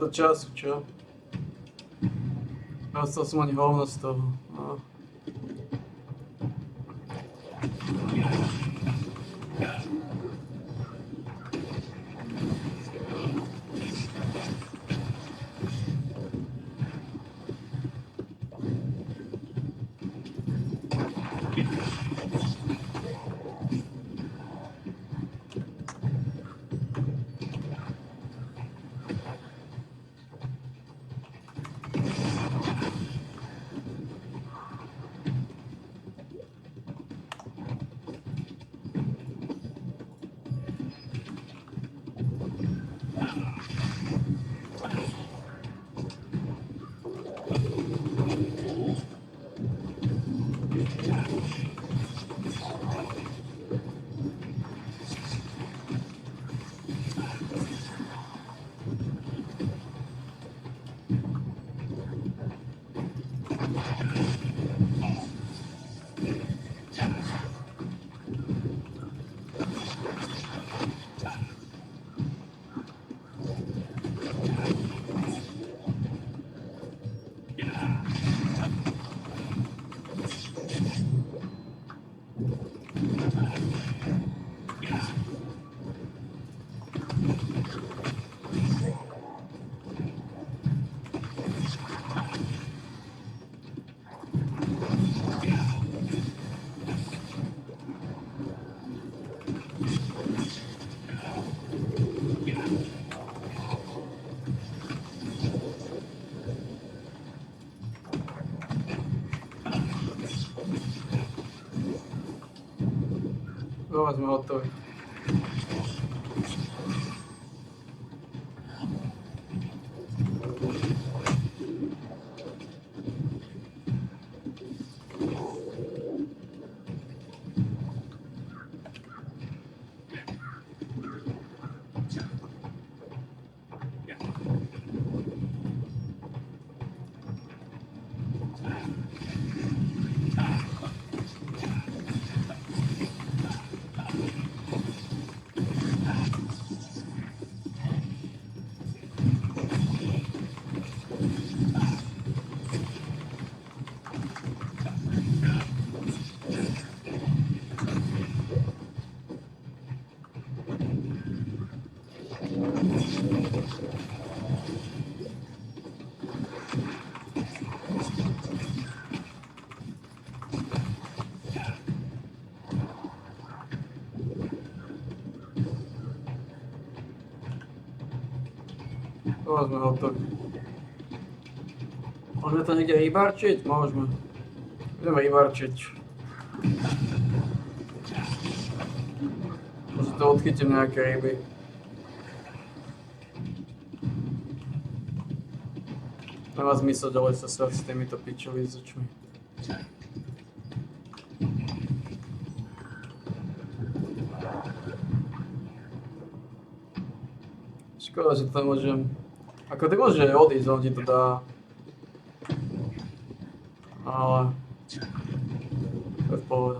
Do času, čo? Dostal som ani hovno z toho. No. sme hotoví. Sme hotoví. Môžeme to niekde rybarčiť? Môžeme. Ideme rybarčiť. Možno to odchytím nejaké ryby. Nemá zmysel ďalej sa srať s týmito pičovizočmi. Škoda, že to nemôžem. Ako ty môže odísť, on ti to dá. Ale... to je v pohode.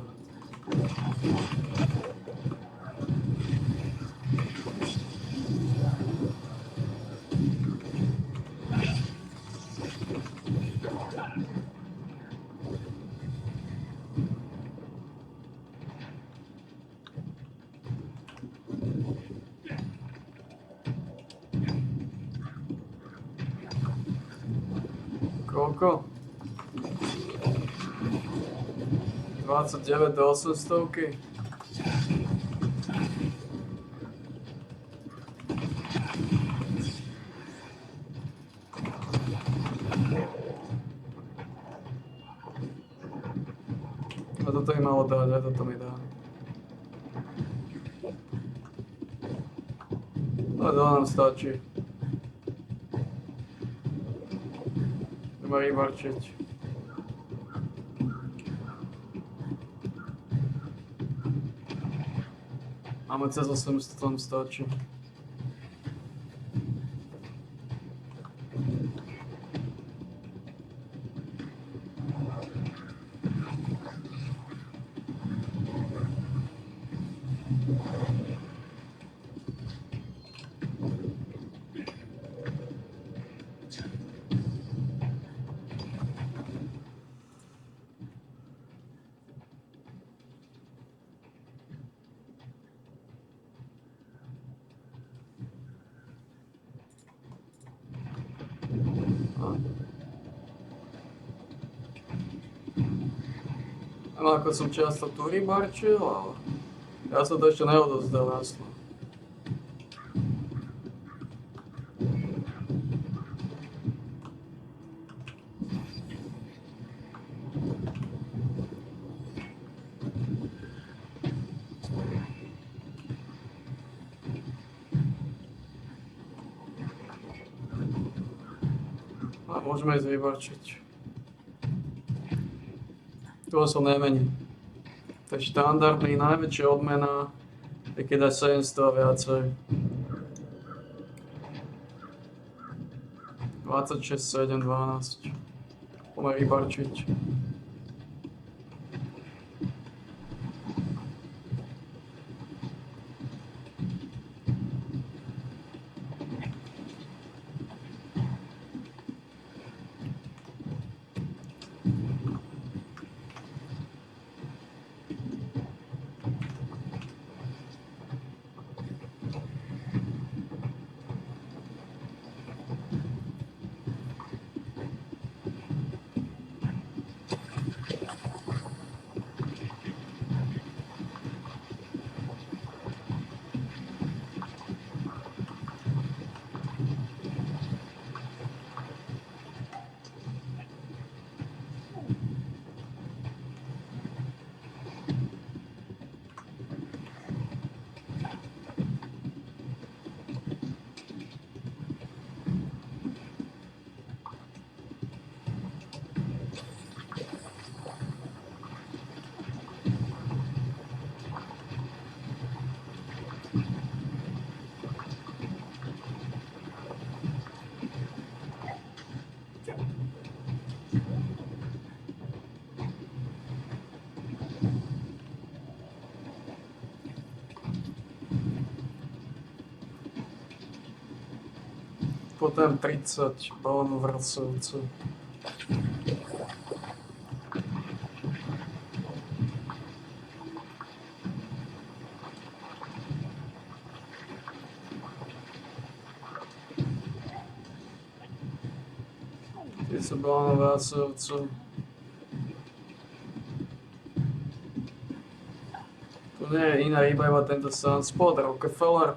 Koľko? 29 do 800. A toto mi malo dať, a toto mi dá. No to nám stačí. Ideme rybarčiť. Máme cez 800, tam stačí. No ako som často tu rybarčil, ale ja som to ešte neodozdal jasno. A môžeme ísť rybarčiť. Tu som nemení. To je štandardný, najväčšia odmena je keď dať 700 a viacej. 26, 7, 12. Poďme rybarčiť. Potom 30 balónov vracajúcich. Sa balónov vracajúcich. Tu nie je iná ryba, iba tento Sunspot, Rockefeller.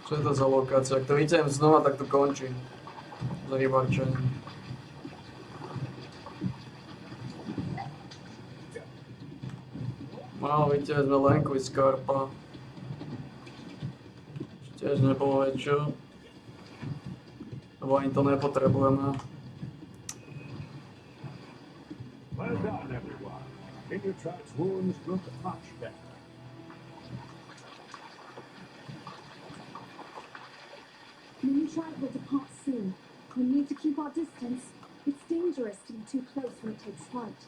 Čo je to za lokácia? Ak to vyťahujem znova, tak to končí. Za rybarčením. No, vyťahli sme len quiz karpa. Tiež nebolo väčšie. Lebo ani to nepotrebujeme. Well done, everyone. Inutrap's wounds look much better. Moonshine will depart soon. We need to keep our distance. It's dangerous to be too close when it takes flight.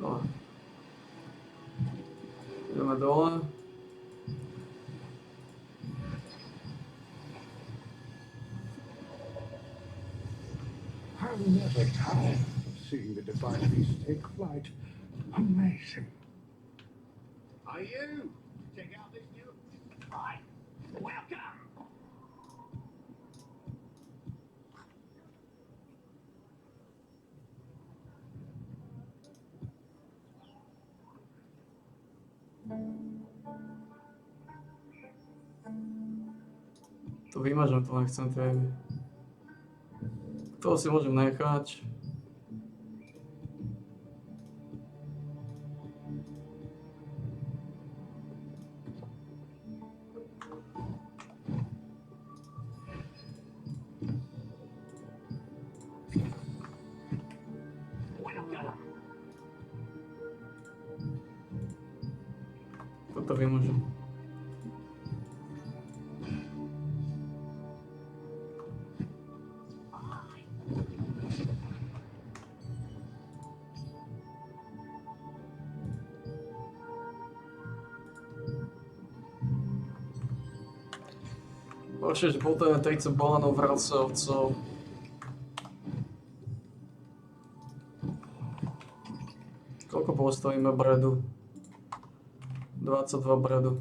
No. Ideme dole. I'm never tired of seeing the divine beast take flight. Amazing. Are you? Check out this new. Hi. Welcome. To vymažem, to nechcem tie. To si môžem nechať. Toto vymažem. Ďalšie, že potrebujeme 30 balónov vracajúcov. Koľko postavíme bredu? 22 bredu.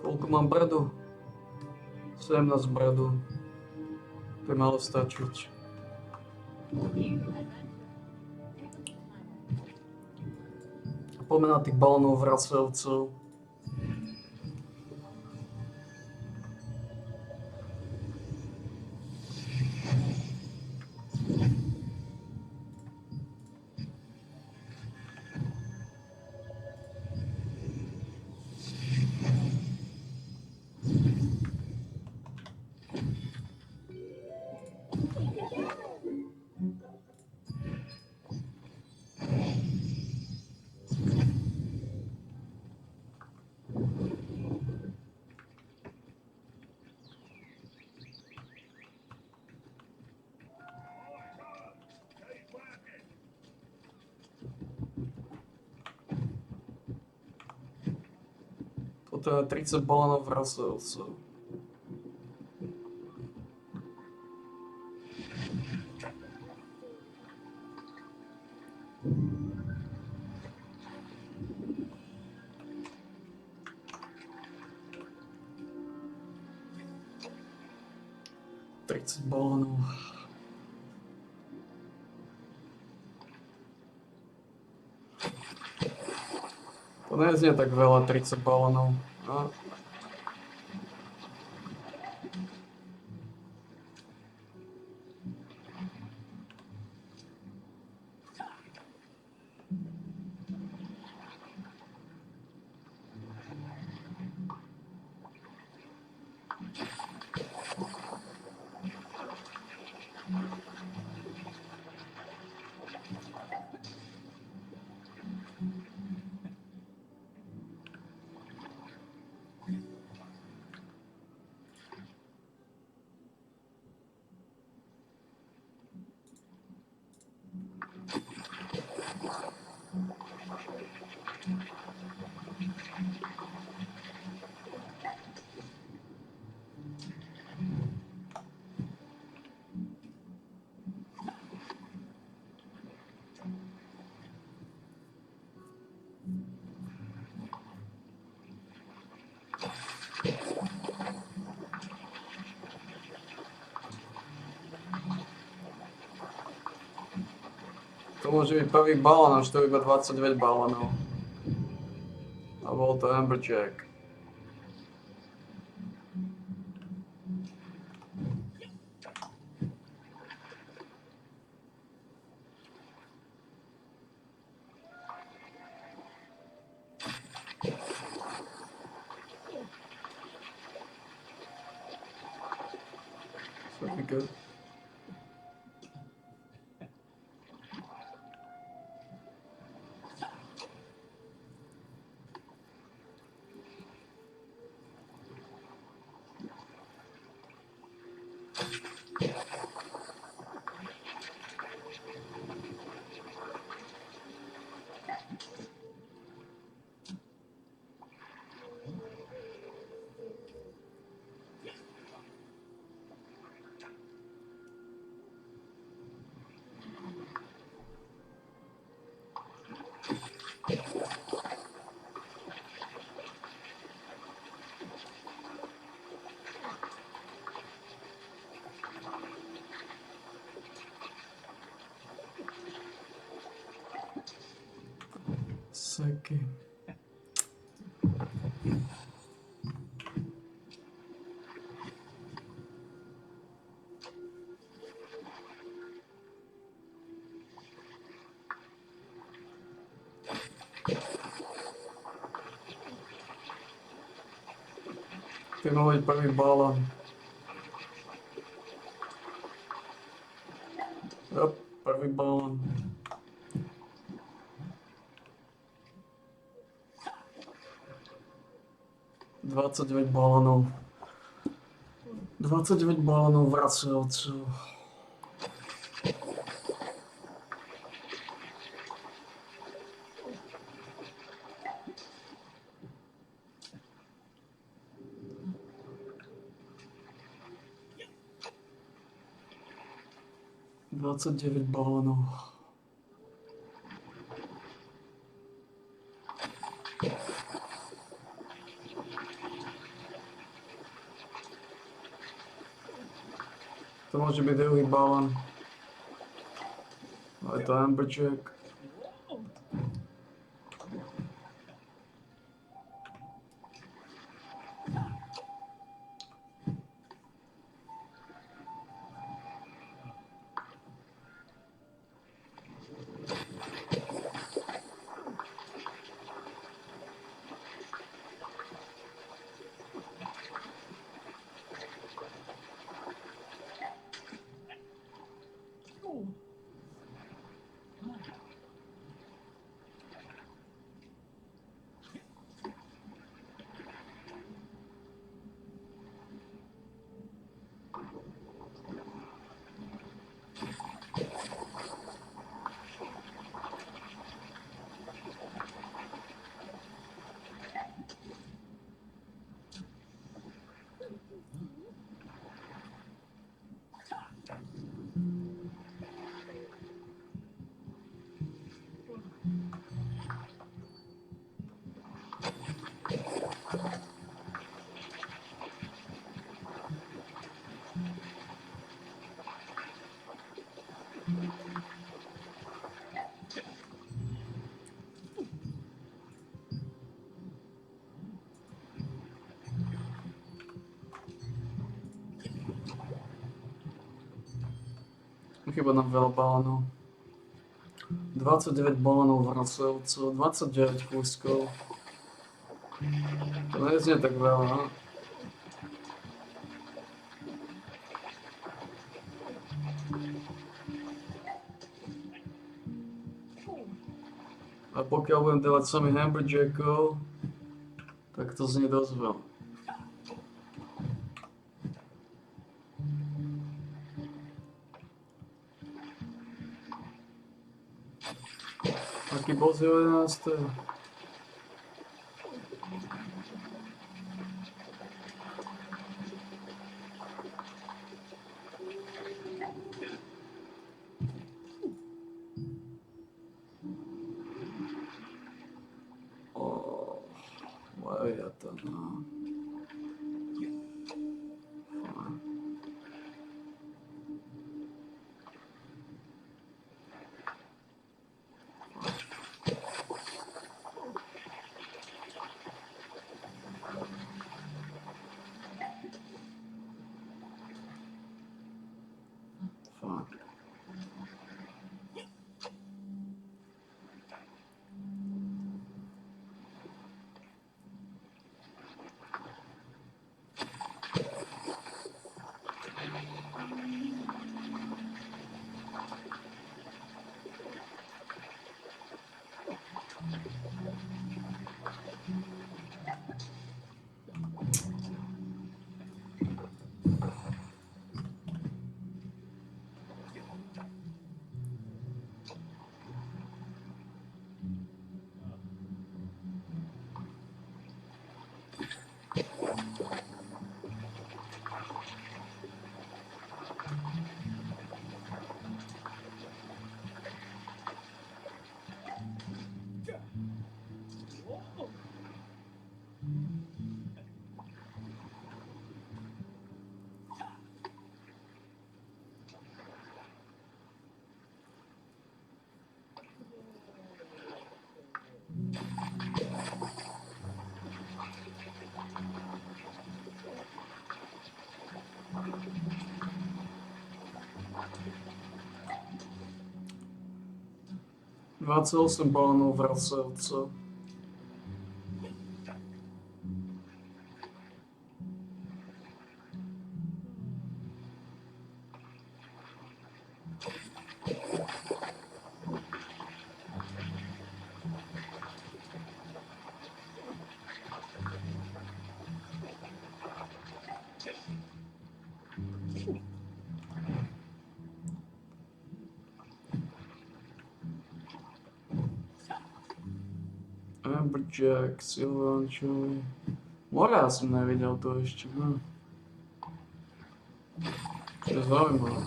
Koľko mám bredu? 17 bredu. To je malo stačiť. Poďme na tých balónov vracajúcov. Toto je 30 balónov vracajúcov. Balónov. To neznie tak veľa, 30 balónov. No. To môže byť prvý balón, až to je iba 29 balónov. A bol to Amberjack. Pretty good. Seky. Ty mohol byť prvý balón. Yep, prvý balón. Dvadsaťdeväť balónov. 29 balónov vracajúcov. Dvadsaťdeväť balónov. To môže byť druhý balón. Ale to Amberjack. Chyba nám veľa balónov. 29 balónov vracajúcov, 29 kúskov. To neznie tak veľa, no? A pokiaľ budem dávať samých Amberjackov, tak to znie dosť veľa. Aký boss je 11. Leviathan, no. 28 balónov vracajúco. Amberjack, Silvan, Joey. Morál som nevidel to ešte. To je zaujímavé.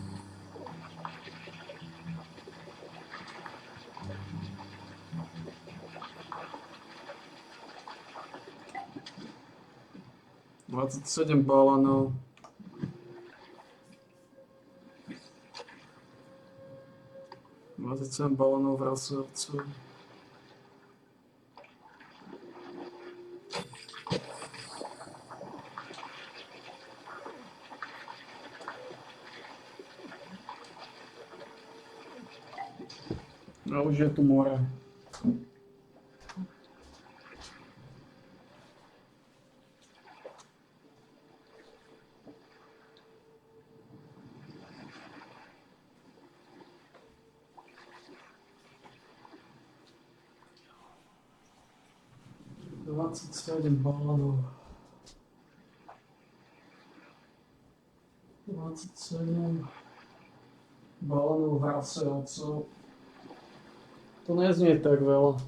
Sedem balónov. Dvadsaťsedem balónov vracajúco. A už je tu more. Sedem balónov. 27 balónov vracajúco. To neznie tak veľa.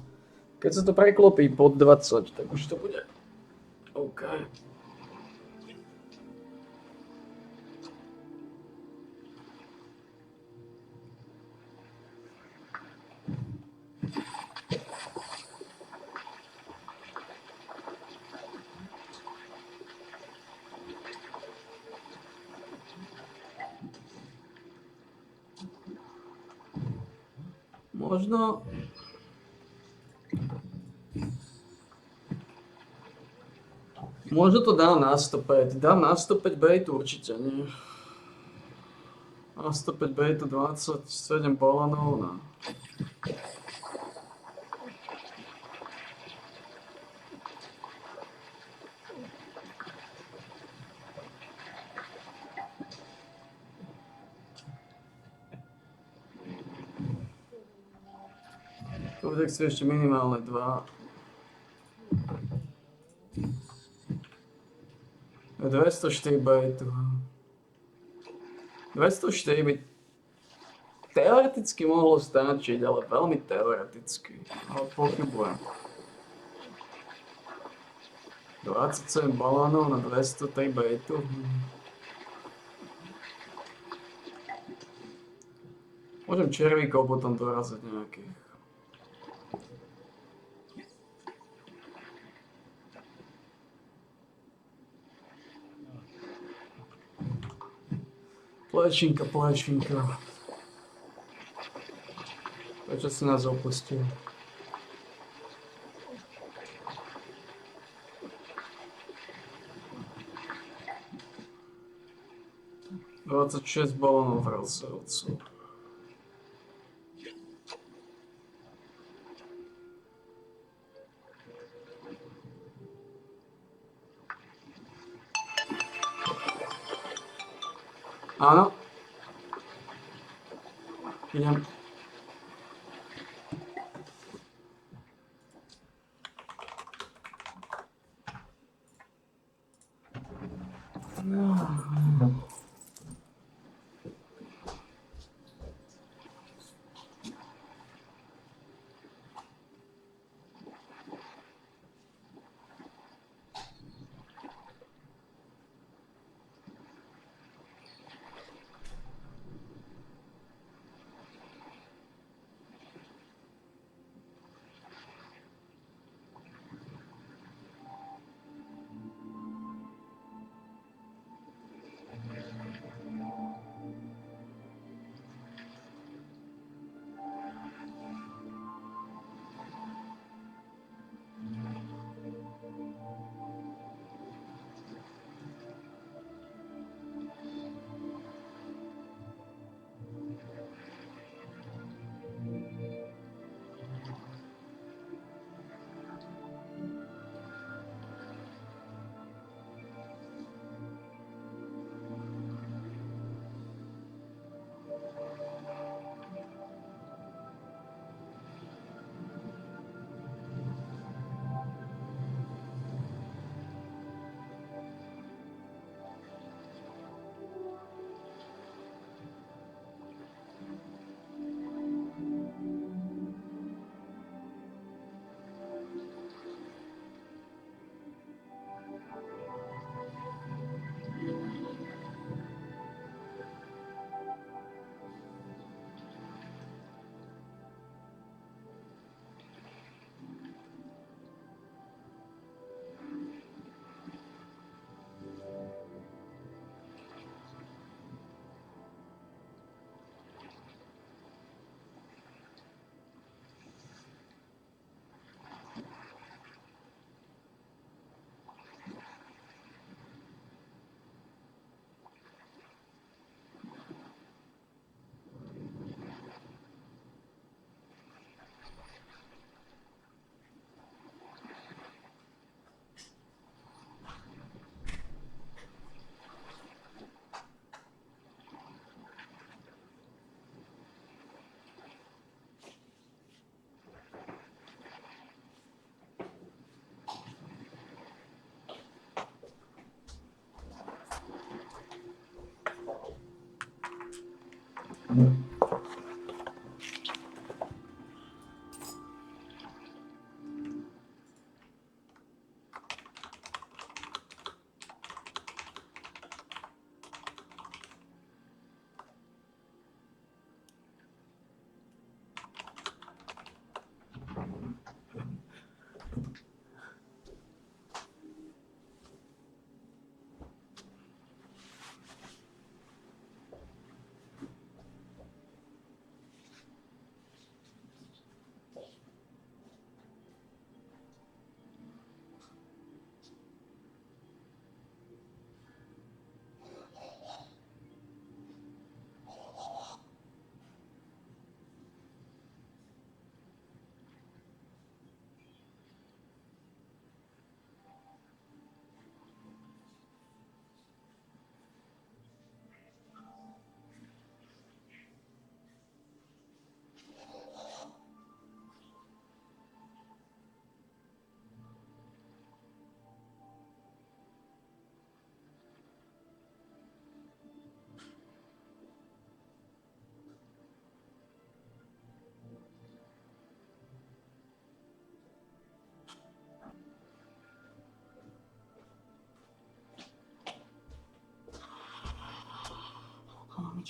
Keď sa to preklopí pod 20, tak už to bude OK. Možno to dám na 105. Dám na 105 baitu určite, nie? Na 105 baitu 27 balónov na... Tak si ešte minimálne 2. 204 baitu. 204 by teoreticky mohlo stačiť, ale veľmi teoreticky. Ale pochybujem. 27 balónov na 203 baitu. Môžem červíkov potom doraziť nejakých. Plešinka. Prečo si nás opustil? Dvadsaťšesť balónov vracajúco. Áno. Idem.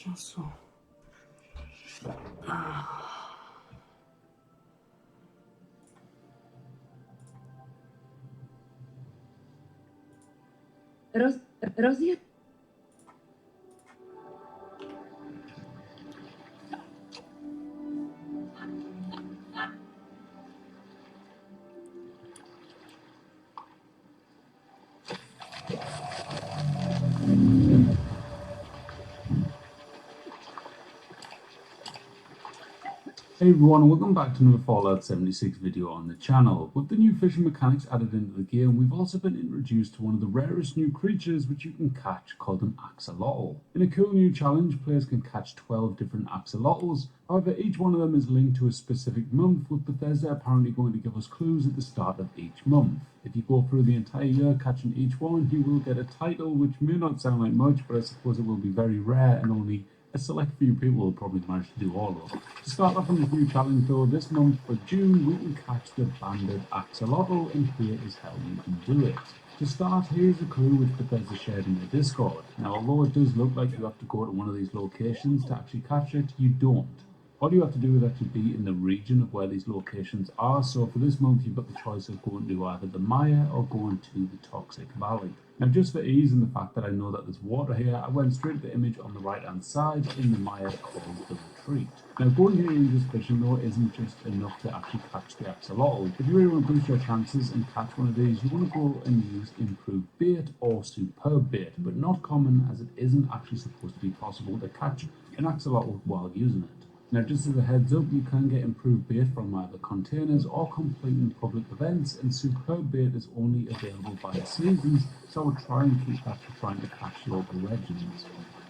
času. Rozjet. Hey everyone, and welcome back to another Fallout 76 video on the channel. With the new fishing mechanics added into the game, we've also been introduced to one of the rarest new creatures which you can catch, called an axolotl. In a cool new challenge, players can catch 12 different axolotls. However, each one of them is linked to a specific month, with Bethesda apparently going to give us clues at the start of each month. If you go through the entire year catching each one, you will get a title, which may not sound like much, but I suppose it will be very rare and only a select few people will probably manage to do all of them. To start off on this new challenge though, this month for June, we can catch the banded axolotl, and here is how you can do it. To start, here's a clue which Bethesda shared in the Discord. Now, although it does look like you have to go to one of these locations to actually catch it, you don't. All you have to do is actually be in the region of where these locations are, so for this month you've got the choice of going to either the Maya or going to the Toxic Valley. Now, just for ease and the fact that I know that there's water here, I went straight to the image on the right hand side in the Maya called the Retreat. Now, going here and just fishing though isn't just enough to actually catch the axolotl. If you really want to boost your chances and catch one of these, you want to go and use improved bait or superb bait, but not common, as it isn't actually supposed to be possible to catch an axolotl while using it. Now, just as a heads up, you can get improved bait from either containers or completing public events, and superb bait is only available by the seasons, so I would try and keep that for trying to catch local legends.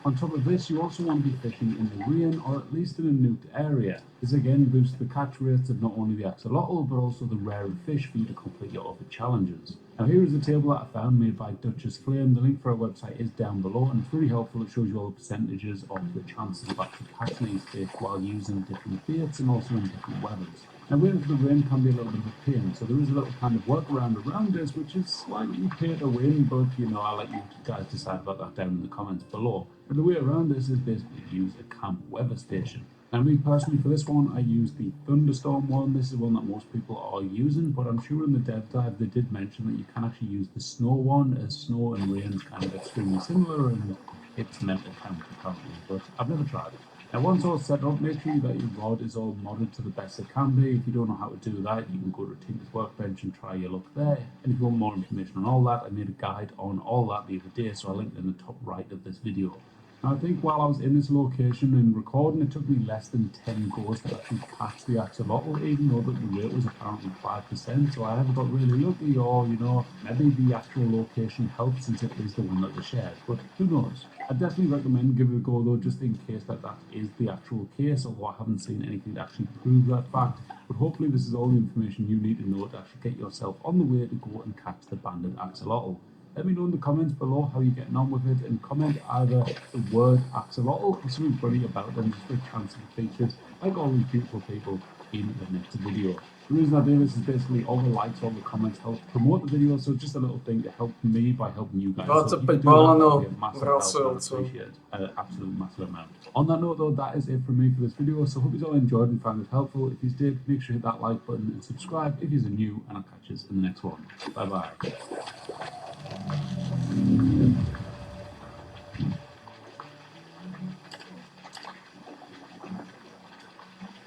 On top of this, you also want to be fishing in the rain, or at least in a nuked area. This again boosts the catch rates of not only the axolotl, but also the rarer fish for you to complete your other challenges. Now, here is a table that I found made by Duchess Flame. The link for our website is down below, and it's really helpful. It shows you all the percentages of the chances of actually catching these fish while using different baits and also in different weathers. Now, waiting for the rain can be a little bit of a pain, so there is a little kind of workaround around this, which is slightly pay to win, but you know, I'll let you guys decide about that down in the comments below. And the way around this is basically to use a camp weather station. Now, me personally, for this one, I used the Thunderstorm one. This is one that most people are using, but I'm sure in the dev dive they did mention that you can actually use the snow one, as snow and rain is kind of extremely similar, and it's meant to count apparently, but I've never tried it. Now, once all set up, make sure that your rod is all modded to the best it can be. If you don't know how to do that, you can go to Tinker's Workbench and try your luck there. And if you want more information on all that, I made a guide on all that the other day, so I'll link it in the top right of this video. Now, I think while I was in this location and recording, it took me less than 10 goes to actually catch the axolotl, even though that the rate was apparently 5%, so I either got really lucky or, you know, maybe the actual location helped since it is the one that was shared, but who knows. I definitely recommend giving it a go though, just in case that is the actual case, although I haven't seen anything to actually prove that fact. But hopefully this is all the information you need to know to actually get yourself on the way to go and catch the banded axolotl. Let me know in the comments below how you're getting on with it, and comment either the word axolotl or something funny about them, just for a chance to be featured like all these beautiful people in the next video. The reason I do this is basically all the likes, all the comments help promote the video, so just a little thing to help me by helping you guys. So if you could do that, that'd be a massive help, I'd appreciate it, an absolute massive amount. On that note though, that is it from me for this video, so hope you all enjoyed and found it helpful. If you did, make sure you hit that like button and subscribe if you're new, and I'll catch you in the next one. Bye bye.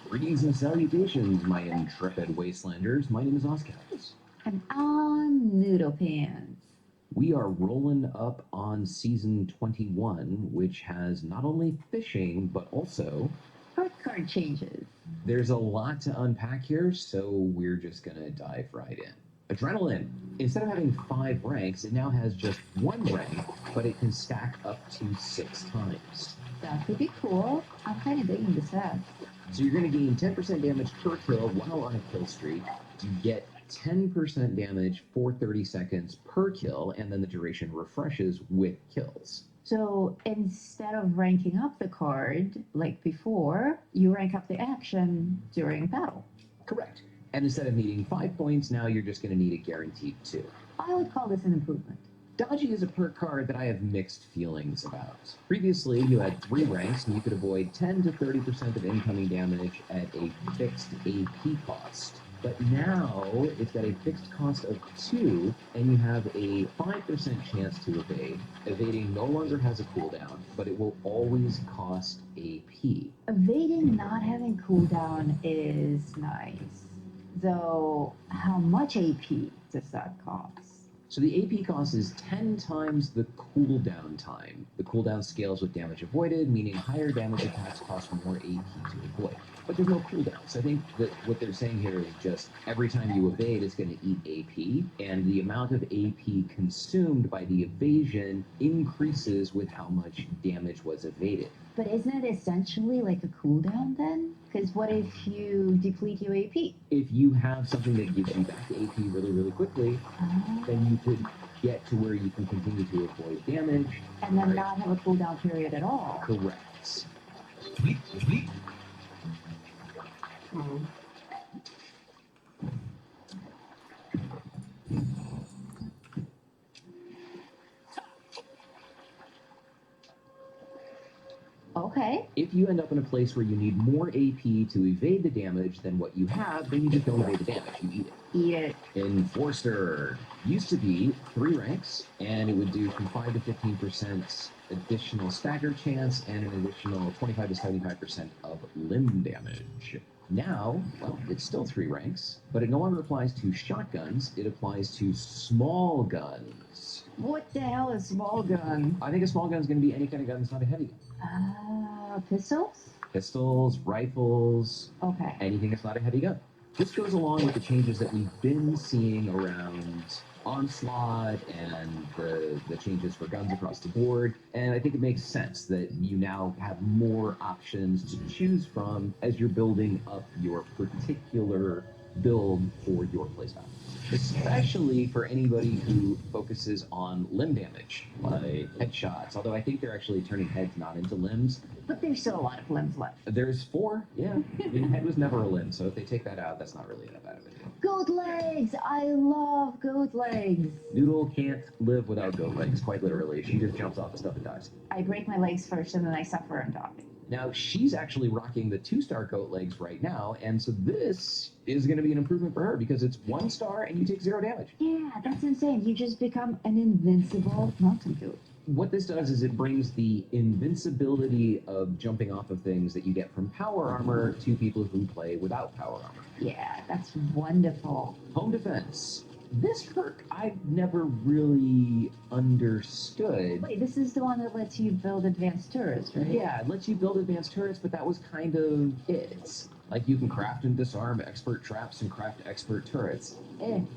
Greetings and salutations, my intrepid wastelanders. My name is Ozcaps. And I'm Noodle Pants. We are rolling up on season 21, which has not only fishing, but also Card changes. there's a lot to unpack here, so we're just gonna dive right in. Adrenaline. Instead of having 5 ranks, it now has just 1 rank, but it can stack up to 6 times. That could be cool. I'm kind of digging this set. So you're going to gain 10% damage per kill while on a kill streak. You get 10% damage for 30 seconds per kill, and then the duration refreshes with kills. So instead of ranking up the card like before, you rank up the action during battle. Correct. And instead of needing 5 points, now you're just going to need a guaranteed 2. I would call this an improvement. Dodgy is a perk card that I have mixed feelings about. Previously, you had 3 ranks and you could avoid 10 to 30% of incoming damage at a fixed AP cost. But now, it's got a fixed cost of 2, and you have a 5% chance to evade. Evading no longer has a cooldown, but it will always cost AP. Evading not having cooldown is nice. Though, how much AP does that cost? So the AP cost is 10 times the cooldown time. The cooldown scales with damage avoided, meaning higher damage attacks cost more AP to avoid. But there's no cooldown. So I think that what they're saying here is just every time you evade, it's going to eat AP, and the amount of AP consumed by the evasion increases with how much damage was evaded. But isn't it essentially like a cooldown then? Because what if you deplete your AP? If you have something that gives you back the AP really, really quickly, then you could get to where you can continue to avoid damage. And then not have a cooldown period at all. Correct. Okay. If you end up in a place where you need more AP to evade the damage than what you have, then you just don't evade the damage, you eat it. Eat it. Enforcer used to be 3 ranks, and it would do from 5 to 15% additional stagger chance and an additional 25 to 75% of limb damage. Now, well, it's still 3 ranks, but it no longer applies to shotguns, it applies to small guns. What the hell is small gun? I think a small gun is going to be any kind of gun that's not a heavy gun. Pistols? Pistols, rifles, Okay. anything that's not a heavy gun. This goes along with the changes that we've been seeing around Onslaught and the changes for guns across the board. And I think it makes sense that you now have more options to choose from as you're building up your particular build for your playstyle. Especially for anybody who focuses on limb damage, like headshots, although I think they're actually turning heads not into limbs. But there's still a lot of limbs left. There's 4, yeah. I mean, head was never a limb, so if they take that out, that's not really that bad of a deal. Goat legs! I love goat legs. Noodle can't live without goat legs, quite literally. She just jumps off the stuff and dies. I break my legs first and then I suffer and die. Now, she's actually rocking the 2-star goat legs right now, and so this is going to be an improvement for her because it's 1 star and you take 0 damage. Yeah, that's insane. You just become an invincible mountain goat. What this does is it brings the invincibility of jumping off of things that you get from power armor to people who play without power armor. Yeah, that's wonderful. Home defense. This perk I've never really understood. Wait, this is the one that lets you build advanced turrets, right? Yeah, it lets you build advanced turrets, but that was kind of it. Like, you can craft and disarm expert traps and craft expert turrets.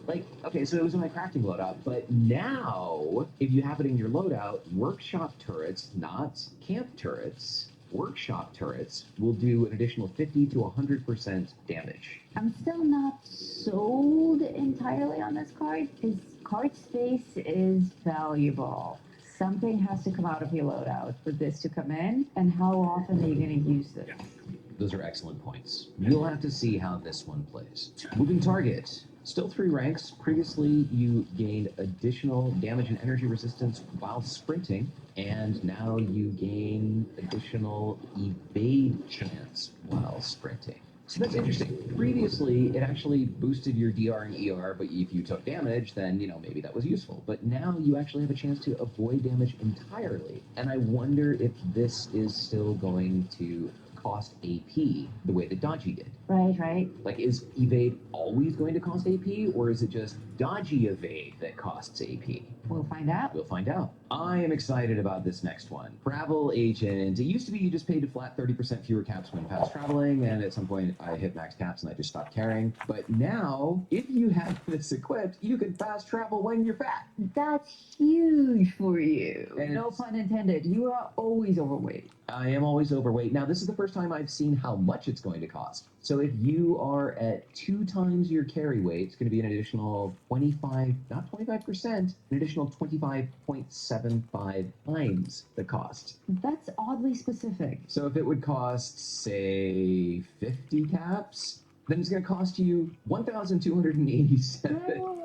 Like, okay, so it was in my crafting loadout, but now, if you have it in your loadout, workshop turrets, not camp turrets, workshop turrets will do an additional 50 to 100% damage. I'm still not sold entirely on this card because card space is valuable. Something has to come out of your loadout for this to come in, and how often are you going to use this? Those are excellent points. You'll have to see how this one plays. Moving target. Still 3 ranks. Previously, you gained additional damage and energy resistance while sprinting, and now you gain additional evade chance while sprinting. So that's interesting. Previously, it actually boosted your DR and ER, but if you took damage, then, maybe that was useful. But now you actually have a chance to avoid damage entirely. And I wonder if this is still going to cost AP the way that Dodgy did. Right. Like, is evade always going to cost AP, or is it just Dodgy evade that costs AP? We'll find out. We'll find out. I am excited about this next one. Travel Agent. It used to be you just paid a flat 30% fewer caps when fast traveling, and at some point I hit max caps and I just stopped caring. But now, if you have this equipped, you can fast travel when you're fat. That's huge for you. And No pun intended. You are always overweight. I am always overweight. Now, this is the first time I've seen how much it's going to cost. So if you are at 2 times your carry weight, it's going to be an additional 25, not 25%, an additional 25.75 times the cost. That's oddly specific. So if it would cost, say, 50 caps, then it's going to cost you 1,287.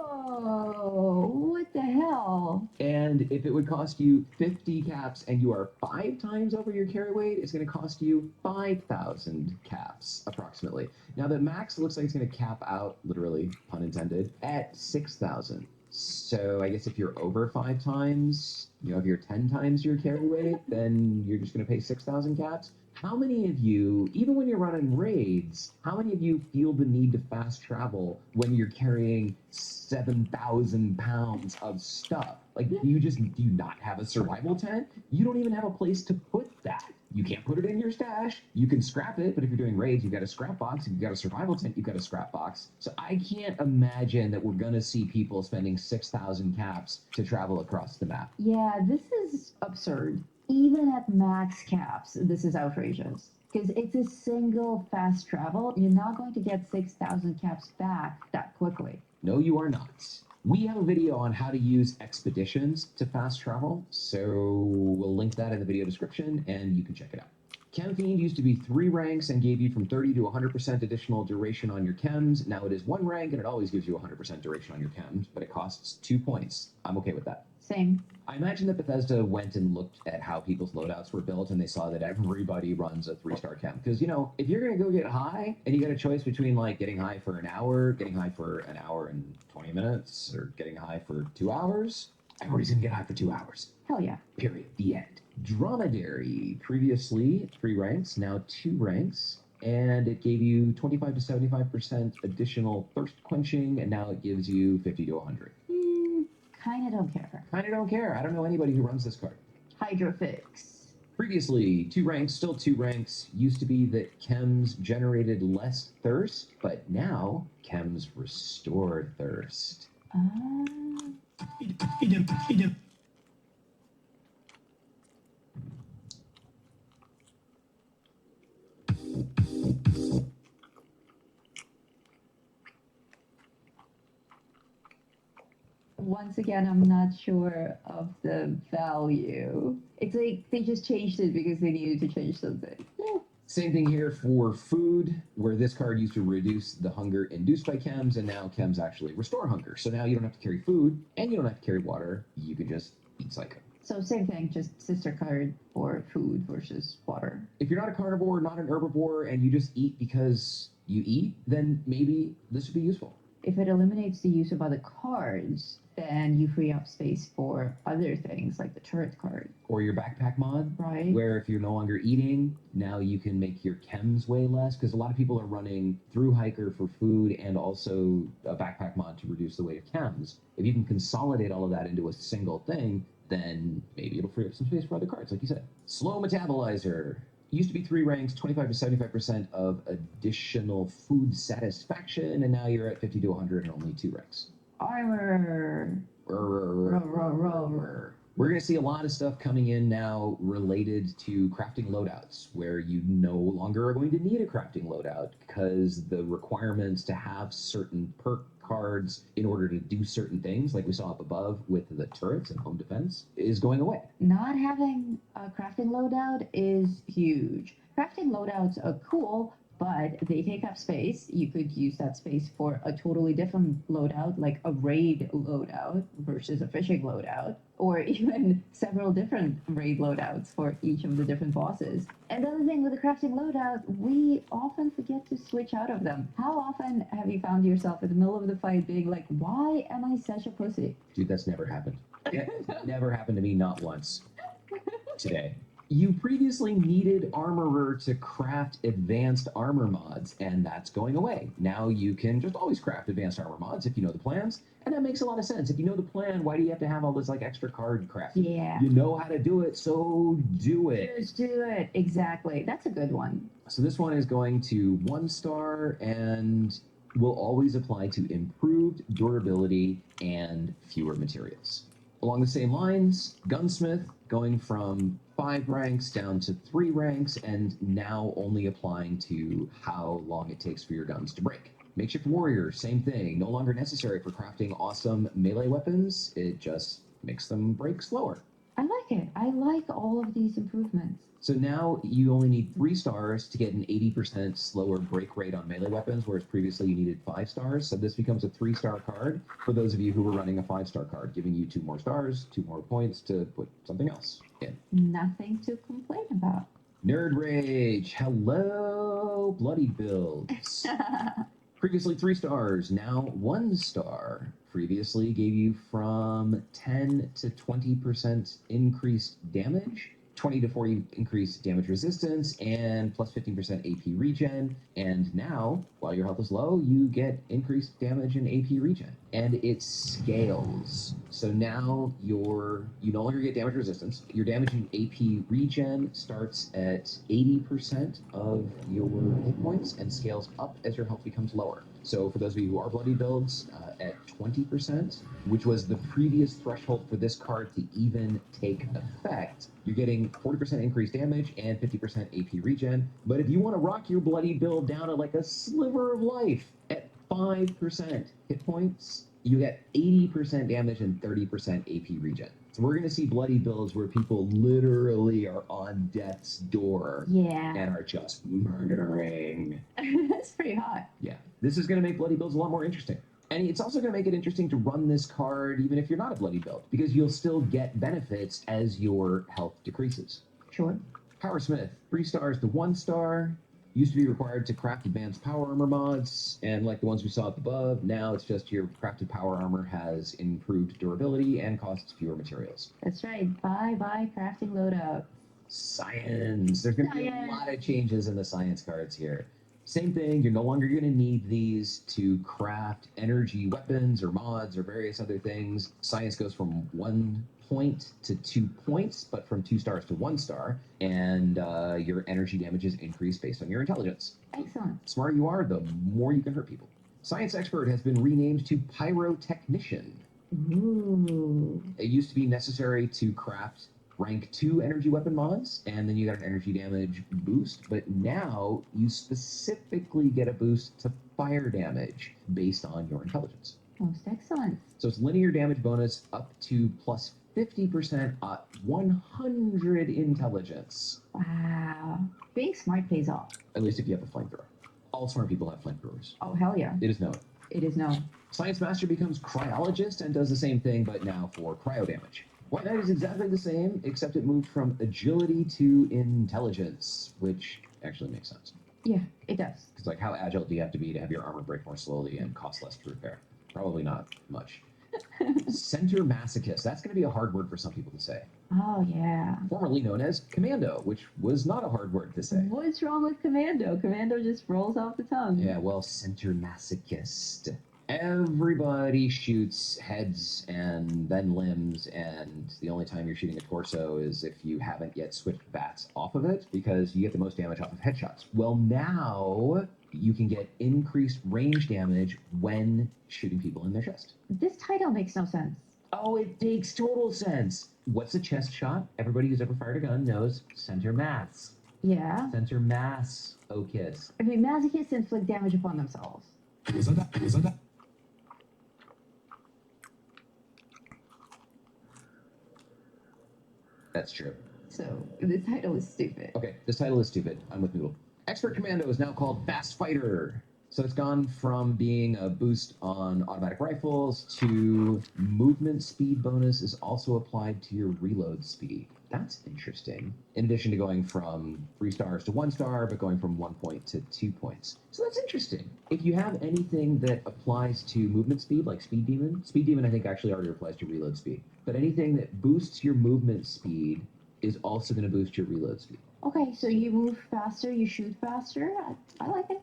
Whoa, what the hell? And if it would cost you 50 caps and you are 5 times over your carry weight, it's going to cost you 5,000 caps, approximately. Now, the max looks like it's going to cap out, literally, pun intended, at 6,000. So I guess if you're over 5 times, if you're 10 times your carry weight, then you're just going to pay 6,000 caps. How many of you, even when you're running raids, how many of you feel the need to fast travel when you're carrying 7,000 pounds of stuff? Like, do you not have a survival tent? You don't even have a place to put that. You can't put it in your stash. You can scrap it, but if you're doing raids, you've got a scrap box. If you've got a survival tent, you've got a scrap box. So I can't imagine that we're going to see people spending 6,000 caps to travel across the map. Yeah, this is absurd. Even at max caps, this is outrageous. Because it's a single fast travel. You're not going to get 6,000 caps back that quickly. No, you are not. We have a video on how to use expeditions to fast travel, so we'll link that in the video description, and you can check it out. Chem Fiend used to be 3 ranks and gave you from 30 to 100% additional duration on your chems. Now it is 1 rank, and it always gives you 100% duration on your chems, but it costs 2 points. I'm okay with that. Same. I imagine that Bethesda went and looked at how people's loadouts were built, and they saw that everybody runs a 3-star chem. Because, if you're going to go get high, and you got a choice between, getting high for an hour, getting high for an hour and 20 minutes, or getting high for 2 hours, everybody's going to get high for 2 hours. Hell yeah. Period. The end. Dromedary, previously 3 ranks, now 2 ranks. And it gave you 25 to 75% additional thirst quenching, and now it gives you 50 to 100. Kinda don't care. Kinda don't care. I don't know anybody who runs this card. Hydrofix. Previously, 2 ranks, still 2 ranks. Used to be that chems generated less thirst, but now chems restored thirst. Once again, I'm not sure of the value. It's like they just changed it because they needed to change something. Same thing here for food, where this card used to reduce the hunger induced by chems, and now chems actually restore hunger. So now you don't have to carry food, and you don't have to carry water. You can just eat Psycho. So same thing, just sister card for food versus water. If you're not a carnivore, not an herbivore, and you just eat because you eat, then maybe this would be useful. If it eliminates the use of other cards, then you free up space for other things like the turret card. Or your backpack mod, right? Where if you're no longer eating, now you can make your chems weigh less, because a lot of people are running through Hiker for food and also a backpack mod to reduce the weight of chems. If you can consolidate all of that into a single thing, then maybe it'll free up some space for other cards, like you said. Slow Metabolizer. Used to be 3 ranks, 25 to 75% of additional food satisfaction, and now you're at 50 to 100 and only 2 ranks. Armor. We're going to see a lot of stuff coming in now related to crafting loadouts, where you no longer are going to need a crafting loadout because the requirements to have certain perk cards in order to do certain things, like we saw up above with the turrets and home defense, is going away. Not having a crafting loadout is huge. Crafting loadouts are cool, but they take up space. You could use that space for a totally different loadout, like a raid loadout versus a fishing loadout, or even several different raid loadouts for each of the different bosses. And the other thing with the crafting loadout, we often forget to switch out of them. How often have you found yourself in the middle of the fight being like, why am I such a pussy? Dude, that's never happened. Yeah, never happened to me, not once. Today. You previously needed Armorer to craft advanced armor mods, and that's going away. Now you can just always craft advanced armor mods if you know the plans, and that makes a lot of sense. If you know the plan, why do you have to have all this extra card craft? Yeah. You know how to do it, so do it. Just do it. Exactly. That's a good one. So this one is going to 1 star and will always apply to improved durability and fewer materials. Along the same lines, Gunsmith going from 5 ranks down to 3 ranks, and now only applying to how long it takes for your guns to break. Makeshift Warrior, same thing. No longer necessary for crafting awesome melee weapons. It just makes them break slower. I like it. I like all of these improvements. So now you only need 3 stars to get an 80% slower break rate on melee weapons, whereas previously you needed 5 stars. So this becomes a 3-star card for those of you who were running a 5-star card, giving you 2 more stars, 2 more points to put something else in. Nothing to complain about. Nerd Rage. Hello, Bloody Builds. Previously 3 stars, now 1 star. Previously gave you from 10 to 20% increased damage, 20 to 40 increased damage resistance, and plus 15% AP regen. And now, while your health is low, you get increased damage and AP regen. And it scales. So now you no longer get damage resistance. Your damage and AP regen starts at 80% of your hit points and scales up as your health becomes lower. So for those of you who are bloody builds, at 20%, which was the previous threshold for this card to even take effect, you're getting 40% increased damage and 50% AP regen. But if you want to rock your bloody build down to like a sliver of life at 5% hit points, you get 80% damage and 30% AP regen. So we're going to see bloody builds where people literally are on death's door and are just murdering. That's pretty hot. Yeah, this is going to make bloody builds a lot more interesting. And it's also going to make it interesting to run this card even if you're not a bloody build, because you'll still get benefits as your health decreases. Sure. Powersmith, 3 stars to 1 star. Used to be required to craft advanced power armor mods, and like the ones we saw up above, now it's just your crafted power armor has improved durability and costs fewer materials. That's right. Bye crafting loadout. Science. There's going to be a lot of changes in the science cards here. Same thing, you're no longer going to need these to craft energy weapons or mods or various other things. Science goes from 1 point to 2 points, but from 2 stars to 1 star, and your energy damage is increased based on your intelligence. Excellent. The smarter you are, the more you can hurt people. Science Expert has been renamed to Pyrotechnician. Ooh. It used to be necessary to craft rank 2 energy weapon mods, and then you got an energy damage boost, but now you specifically get a boost to fire damage based on your intelligence. Most excellent. So it's linear damage bonus up to plus 50% at 100 intelligence. Wow. Being smart pays off. At least if you have a flamethrower. All smart people have flamethrowers. Oh, hell yeah. It is known. It is known. Science Master becomes Cryologist and does the same thing, but now for cryo damage. White Knight is exactly the same, except it moved from agility to intelligence, which actually makes sense. Yeah, it does. Because, like, how agile do you have to be to have your armor break more slowly and cost less to repair? Probably not much. Center Masochist. That's going to be a hard word for some people to say. Oh, yeah. Formerly known as Commando, which was not a hard word to say. What's wrong with Commando? Commando just rolls off the tongue. Yeah, well, Center Masochist. Everybody shoots heads and then limbs, and the only time you're shooting a torso is if you haven't yet switched bats off of it, because you get the most damage off of headshots. Well, now you can get increased range damage when shooting people in their chest. This title makes no sense. Oh, it makes total sense. What's a chest shot? Everybody who's ever fired a gun knows center mass. Yeah. Center mass. Oh, kids. I mean, masochists inflict damage upon themselves. That's true. So, the title is stupid. Okay, this title is stupid. I'm with Noodle. Expert Commando is now called Fast Fighter. So it's gone from being a boost on automatic rifles to movement speed bonus is also applied to your reload speed. That's interesting. In addition to going from 3 stars to 1 star, but going from 1 point to 2 points. So that's interesting. If you have anything that applies to movement speed, like Speed Demon I think actually already applies to reload speed. But anything that boosts your movement speed is also going to boost your reload speed. Okay, so you move faster, you shoot faster. I like it.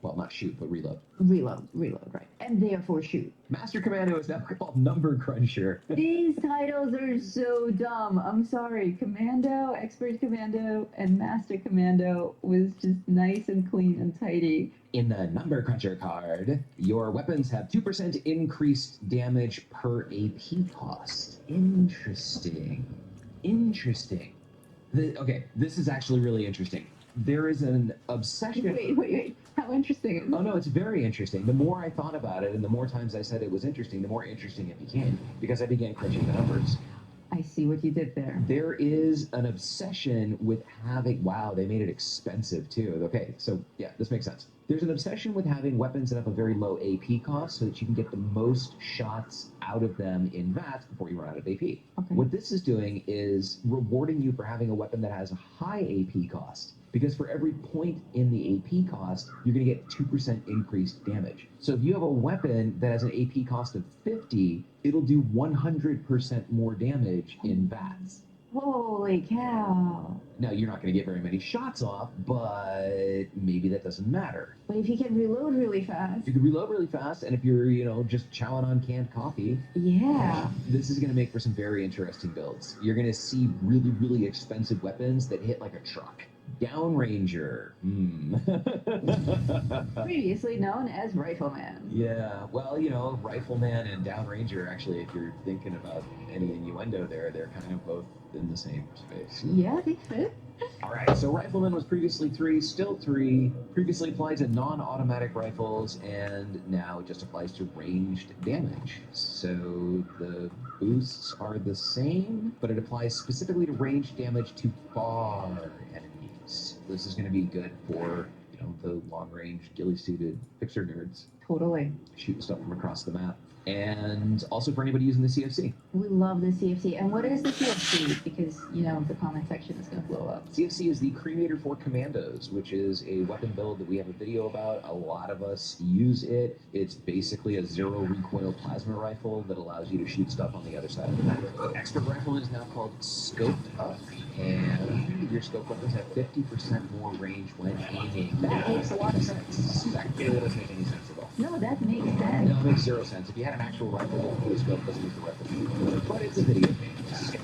Well, not shoot, but reload. Reload, right. And therefore shoot. Master Commando is now called Number Cruncher. These titles are so dumb. I'm sorry. Commando, Expert Commando, and Master Commando was just nice and clean and tidy. In the Number Cruncher card, your weapons have 2% increased damage per AP cost. Interesting. Okay, this is actually really interesting. There is an obsession. Wait. How interesting is it? Oh, no, it's very interesting. The more I thought about it and the more times I said it was interesting, the more interesting it became because I began crunching the numbers. I see what you did there. There is an obsession with having, wow, they made it expensive too. Okay, so yeah, this makes sense. There's an obsession with having weapons that have a very low AP cost so that you can get the most shots out of them in VATS before you run out of AP. Okay. What this is doing is rewarding you for having a weapon that has a high AP cost. Because for every point in the AP cost, you're going to get 2% increased damage. So if you have a weapon that has an AP cost of 50, it'll do 100% more damage in VATS. Holy cow. Now, you're not going to get very many shots off, but maybe that doesn't matter. But if you can reload really fast. If you can reload really fast, and if you're, just chowing on canned coffee, Yeah. this is going to make for some very interesting builds. You're going to see really, really expensive weapons that hit like a truck. Downranger. Previously known as Rifleman. Yeah, well, Rifleman and Downranger, actually, if you're thinking about any innuendo there, they're kind of both in the same space. Yeah, they fit. All right, so Rifleman was previously 3, still 3, previously applied to non-automatic rifles, and now it just applies to ranged damage. So the boosts are the same, but it applies specifically to ranged damage to far enemies. This is going to be good for, the long-range, ghillie-suited fixer nerds. Totally. Shooting stuff from across the map. And also for anybody using the CFC. We love the CFC. And what is the CFC? Because, the comment section is going to blow up. CFC is the Cremator for Commandos, which is a weapon build that we have a video about. A lot of us use it. It's basically a zero recoil plasma rifle that allows you to shoot stuff on the other side of the map. The expert rifle is now called Scoped Up, and your scope weapons have 50% more range when aiming. That makes a lot of sense. That really doesn't make any sense at all. No, that makes sense. No, it makes zero sense. If you had an actual rifle, the scope doesn't use the rifle. But it's a video game, so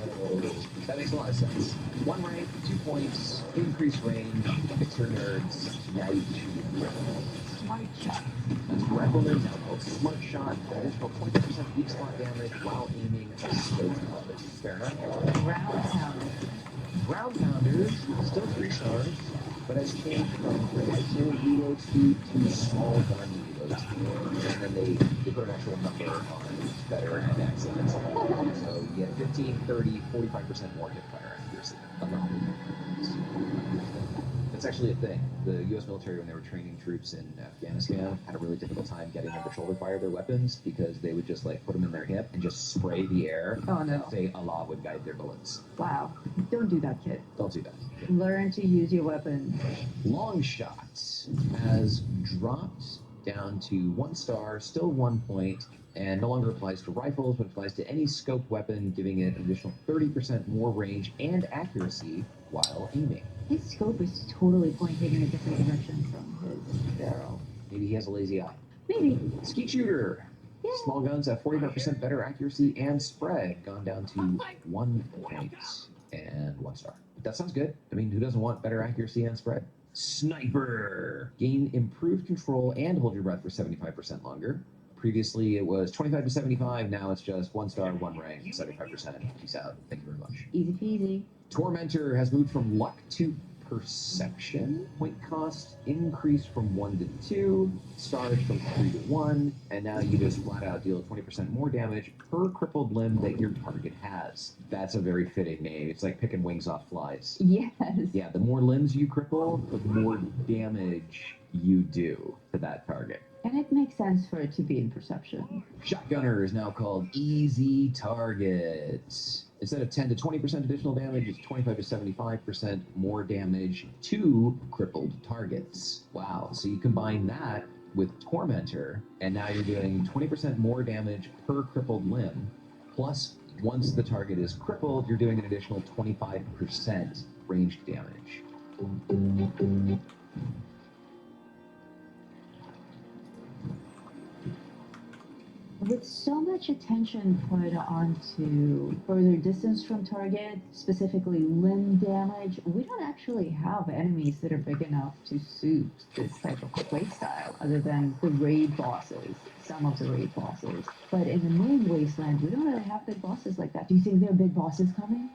that makes a lot of sense. 1 rank, 2 points, increased range, fixer nerds, now you can shoot. Smart shot. That's Rifleman, now called Smart Shot, an additional 20% weak spot damage while aiming a scope weapon. Fair enough? Round pounder. Ground Pounders, still 3 stars, but has changed from traditional reload speed to small gun reload speed. And then they put an actual number on better and excellent. So you get 15, 30, 45% more hip fire accuracy. That's actually a thing. The U.S. military, when they were training troops in Afghanistan, had a really difficult time getting them to shoulder fire their weapons because they would just put them in their hip and just spray the air. Oh, no. And say Allah would guide their bullets. Wow. Don't do that, kid. Don't do that. Learn to use your weapon. Long Shot has dropped down to 1 star, still 1 point, and no longer applies to rifles, but applies to any scope weapon, giving it an additional 30% more range and accuracy while aiming. His scope is totally pointing in a different direction from his barrel. Maybe he has a lazy eye. Maybe. Skeet Shooter. Yeah. Small guns have 45% better accuracy and spread, gone down to 1 point and 1 star. That sounds good. I mean, who doesn't want better accuracy and spread? Sniper. Gain improved control and hold your breath for 75% longer. Previously, it was 25 to 75. Now it's just 1 star, 1 rank, 75%. Peace out. Thank you very much. Easy peasy. Tormentor has moved from luck to perception. Point cost increased from 1 to 2, stars from 3 to 1, and now you just flat out deal 20% more damage per crippled limb that your target has. That's a very fitting name. It's like picking wings off flies. Yes. Yeah, the more limbs you cripple, the more damage you do to that target. And it makes sense for it to be in perception. Shotgunner is now called Easy Target. Instead of 10 to 20% additional damage, it's 25 to 75% more damage to crippled targets. Wow, so you combine that with Tormentor, and now you're doing 20% more damage per crippled limb, plus once the target is crippled, you're doing an additional 25% ranged damage. With so much attention put onto further distance from target, specifically limb damage, we don't actually have enemies that are big enough to suit this type of playstyle, other than the raid bosses, some of the raid bosses. But in the main wasteland, we don't really have big bosses like that. Do you think there are big bosses coming?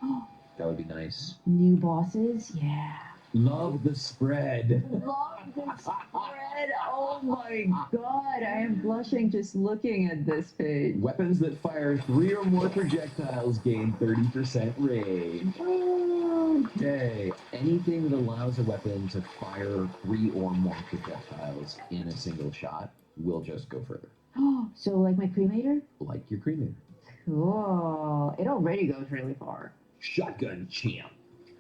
That would be nice. New bosses? Yeah. Love the spread. Love this spread. Oh my god, I am blushing just looking at this page. Weapons that fire 3 or more projectiles gain 30% range. Okay. Anything that allows a weapon to fire 3 or more projectiles in a single shot will just go further. So like my cremator? Like your cremator. Cool. It already goes really far. Shotgun champ.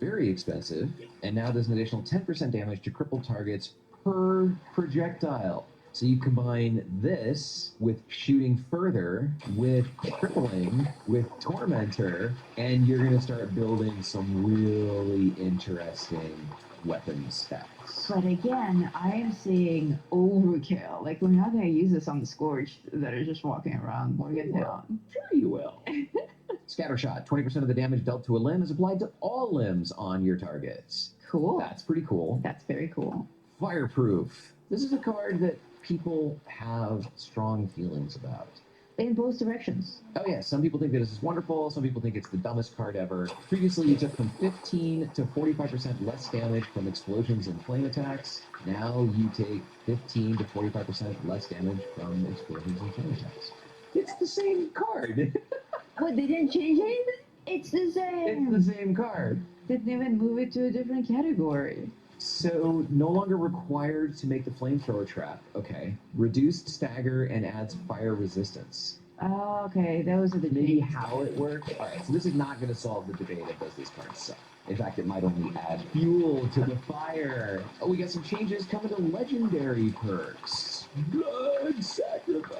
Very expensive, and now does an additional 10% damage to crippled targets per projectile. So you combine this with shooting further, with crippling, with tormentor, and you're going to start building some really interesting weapon specs. But again, I am seeing overkill. Like, we're not going to use this on the Scourge that are just walking around Morgantown. Sure you will. Scattershot. 20% of the damage dealt to a limb is applied to all limbs on your targets. Cool. That's pretty cool. That's very cool. Fireproof. This is a card that people have strong feelings about. In both directions. Oh yeah, some people think that this is wonderful, some people think it's the dumbest card ever. Previously you took from 15 to 45% less damage from explosions and flame attacks. Now you take 15 to 45% less damage from explosions and flame attacks. It's the same card. What, they didn't change anything? It's the same. It's the same card. Didn't even move it to a different category. So, no longer required to make the flamethrower trap. Okay. Reduced stagger and adds fire resistance. Oh, okay. Those are the Maybe changes. how it works. Alright, so this is not going to solve the debate of does this card suck. In fact, it might only add fuel to the fire. Oh, we got some changes coming to legendary perks. Blood sacrifice.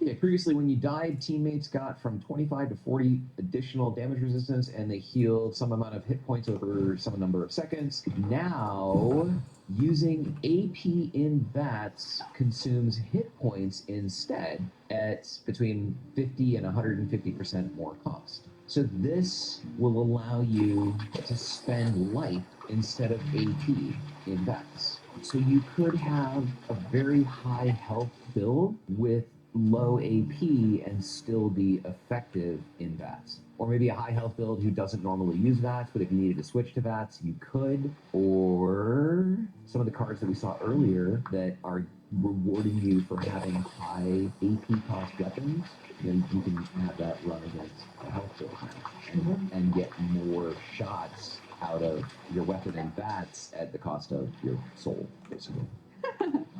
Okay, previously when you died, teammates got from 25 to 40 additional damage resistance and they healed some amount of hit points over some number of seconds. Now, using AP in VATS consumes hit points instead at between 50 and 150% more cost. So this will allow you to spend life instead of AP in VATS. So you could have a very high health build with low AP and still be effective in VATS. Or maybe a high health build who doesn't normally use VATS, but if you needed to switch to VATS, you could. Or some of the cards that we saw earlier that are rewarding you for having high AP cost weapons, then you can have that run against a health build now and get more shots out of your weapon in VATS at the cost of your soul, basically.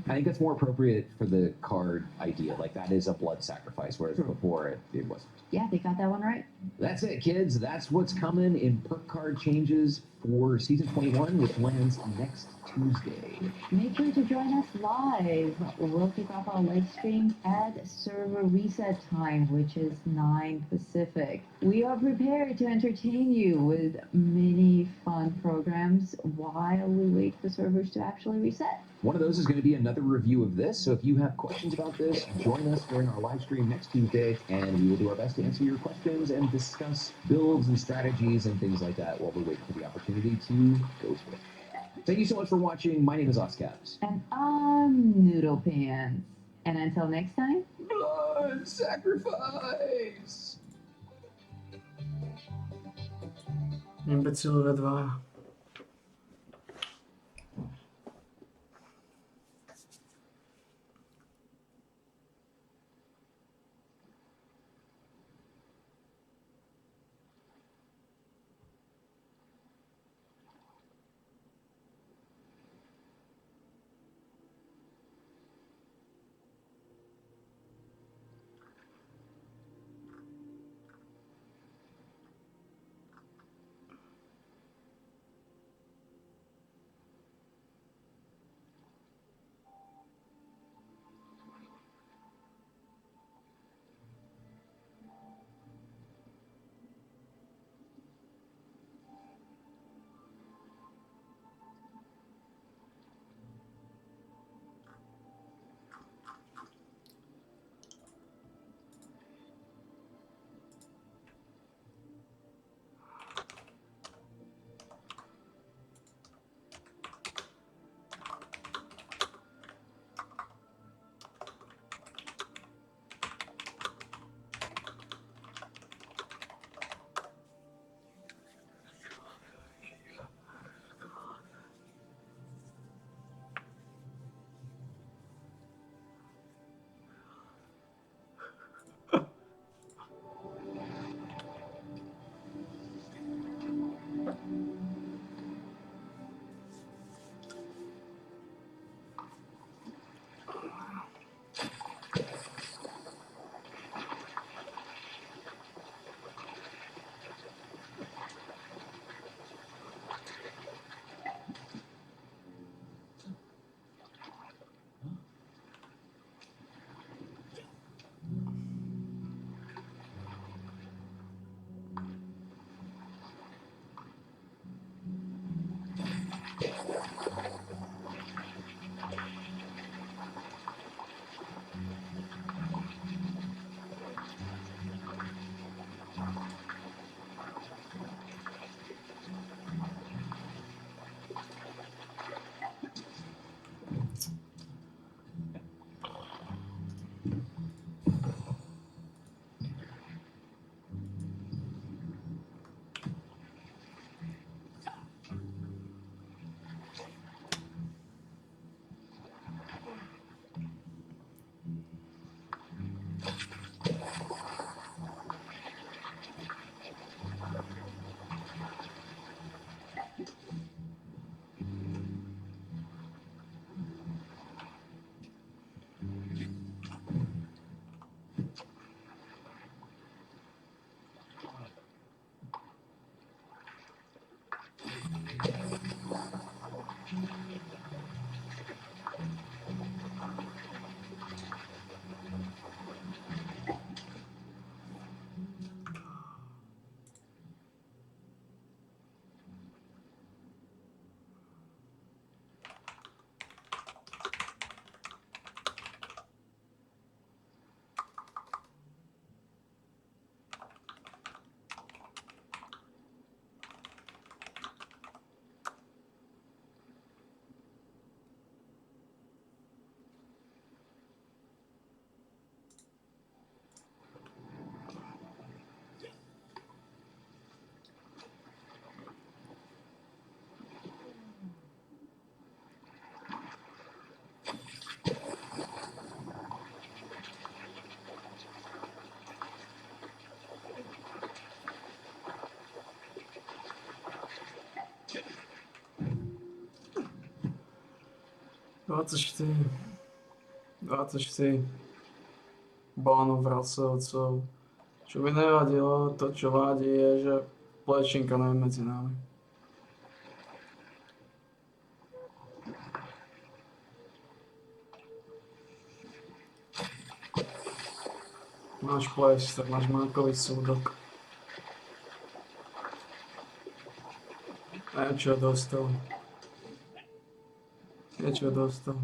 I think that's more appropriate for the card idea. Like, that is a blood sacrifice, whereas before it wasn't. Yeah, they got that one right. That's it, kids. That's what's coming in perk card changes for Season 21, which lands next Tuesday. Make sure to join us live. We'll kick off our live stream at server reset time, which is 9 Pacific. We are prepared to entertain you with many fun programs while we wait for servers to actually reset. One of those is going to be another review of this, so if you have questions about this, join us during our live stream next Tuesday, and we will do our best to answer your questions and discuss builds and strategies and things like that while we wait for the opportunity to go through it. Thank you so much for watching. My name is Oscaps. And I'm Noodle Pants. And until next time, Blood sacrifice! Imbecilové 2. 24. 24 balónov vracovcov. Čo by nevadilo, to čo vadí je, že plečinka nie je medzi nami. Máš pleš, tak máš mákový súdok. A čo dostal? Niečo dostal.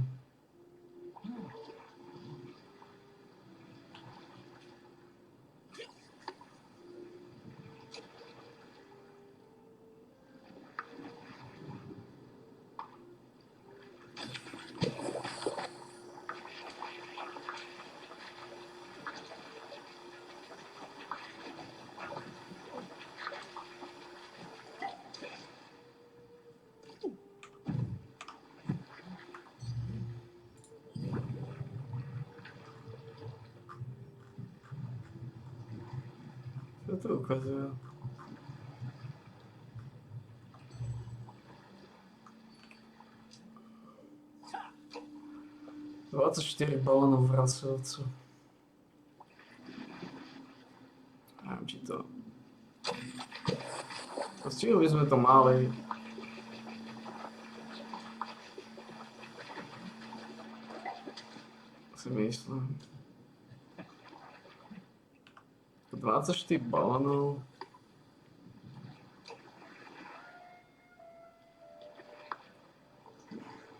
Čo to ukazuje? ...24 balónov vracovcov. Neviem, či to... Stihli by sme to mali. Si myslím. 24 balónov.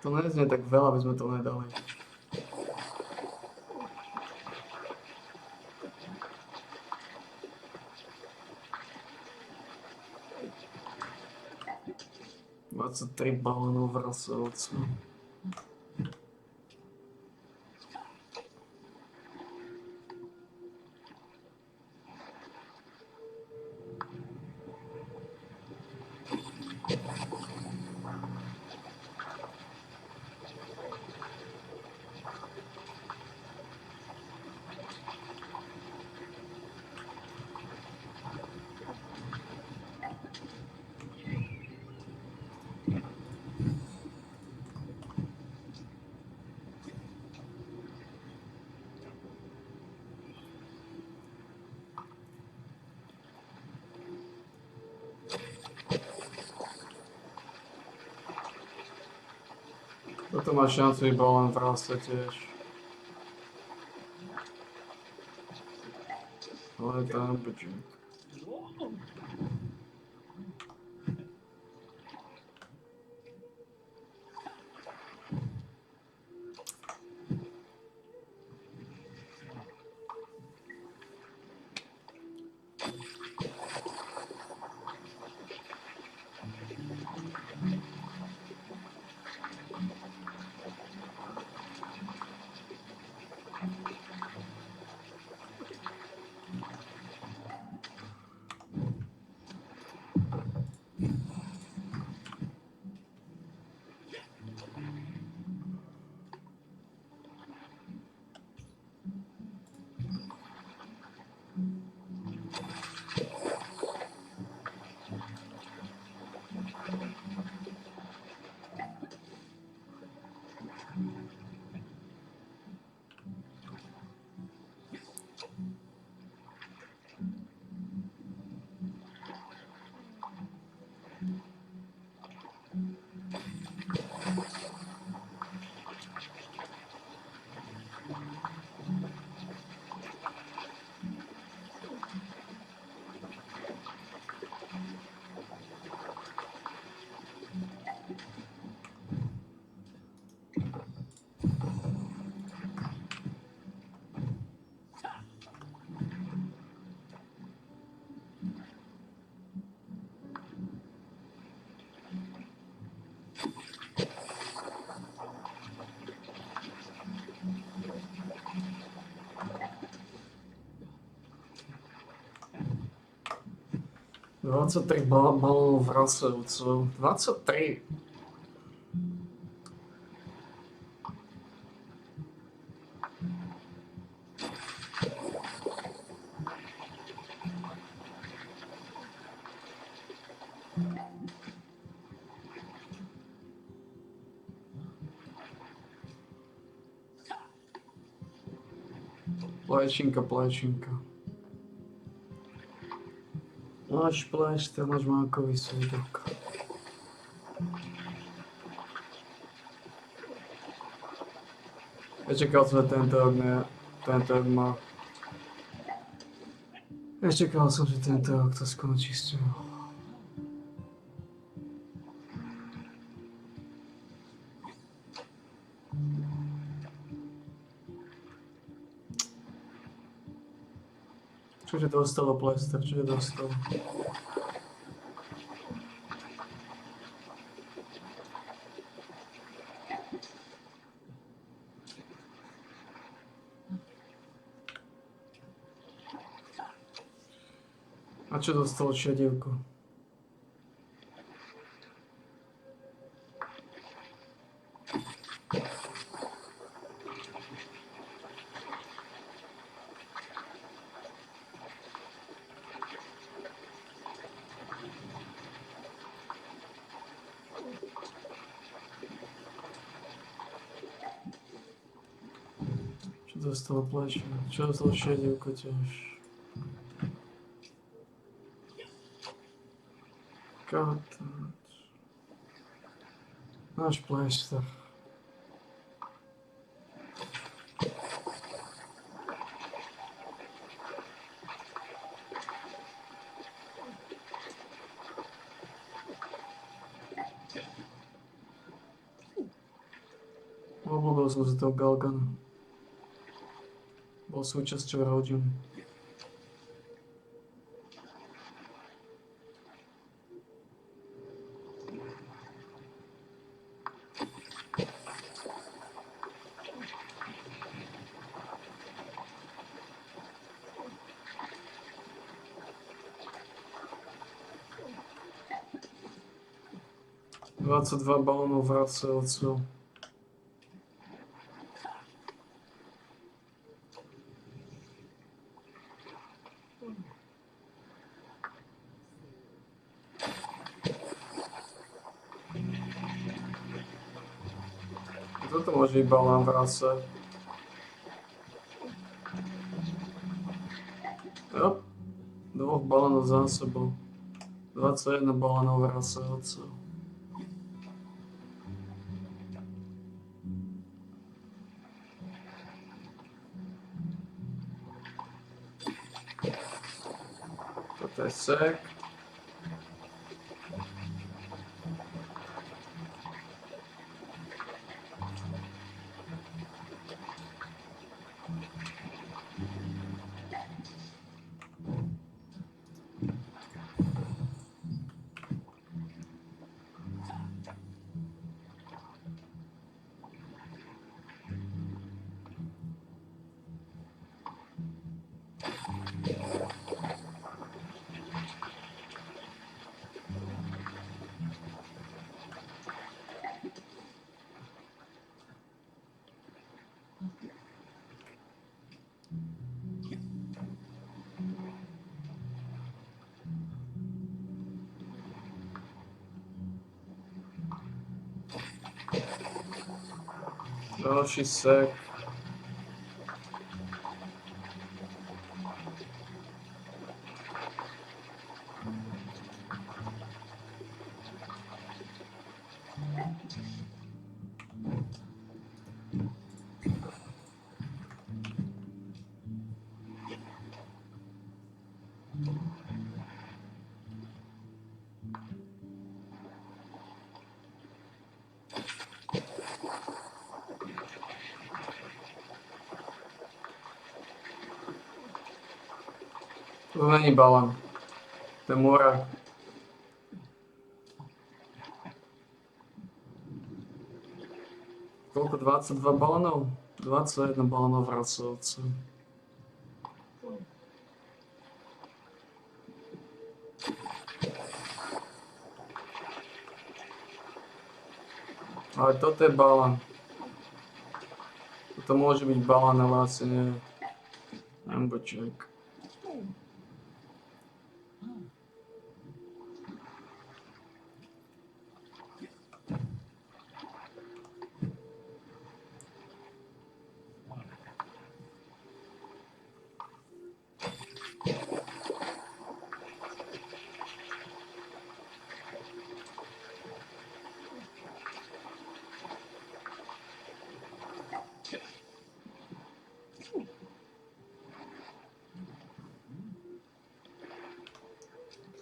To neznie tak veľa, by sme to nedali. ...23 balónov vracovcov. Toto má šancu iba len v raste tiež. Ale tam počuť. ...23 balónov vracovcov. 23. Plešinka. Máš plešter, máš mákový súdok. Nečakal som, že tento rok má... Nečakal som, že tento rok to skončí s tým. Čože dostalo plester, čože dostalo? A čo dostalo šedivku? Dostalo plešinu, čo dostalo šedivku tiež. Katáč. Náš plešter. Obľúbil som si toho Galgana. Bol súčasťou rodiny. Dva balónov vracajúcov. Toto môže byť balón vracať. Jop. Dvoch balónov za sebou. 21 balónov vracajúcov. Toto je sek. Další sek. To není balón. To je múra. Koľko? 22 balónov? 21 balónov vracajúcov. Ale toto je balón. Toto môže byť balón, ale asi nie. Amboček.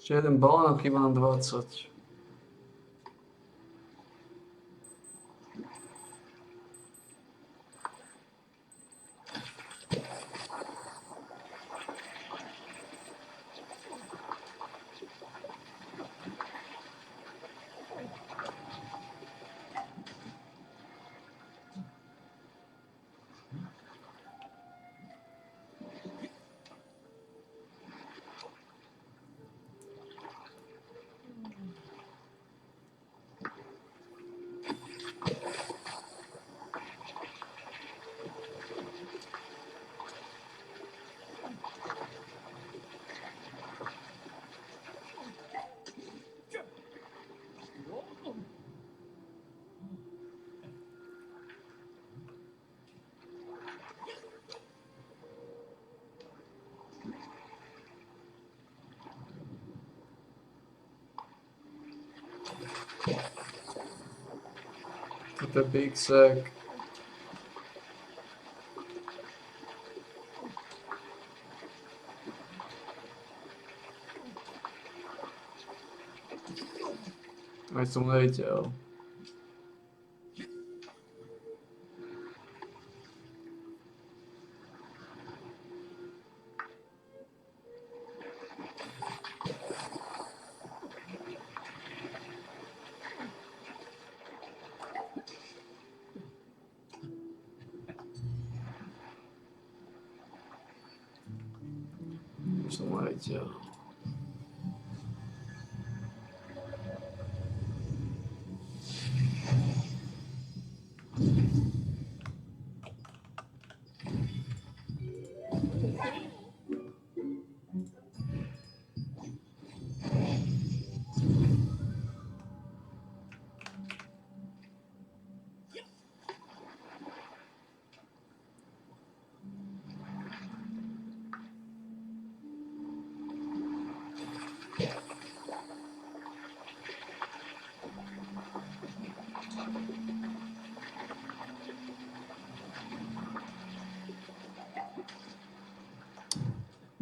Ešte jeden balónok, chýba nám 20. Toto je big sack. Aj som nevidel. Som nevidel.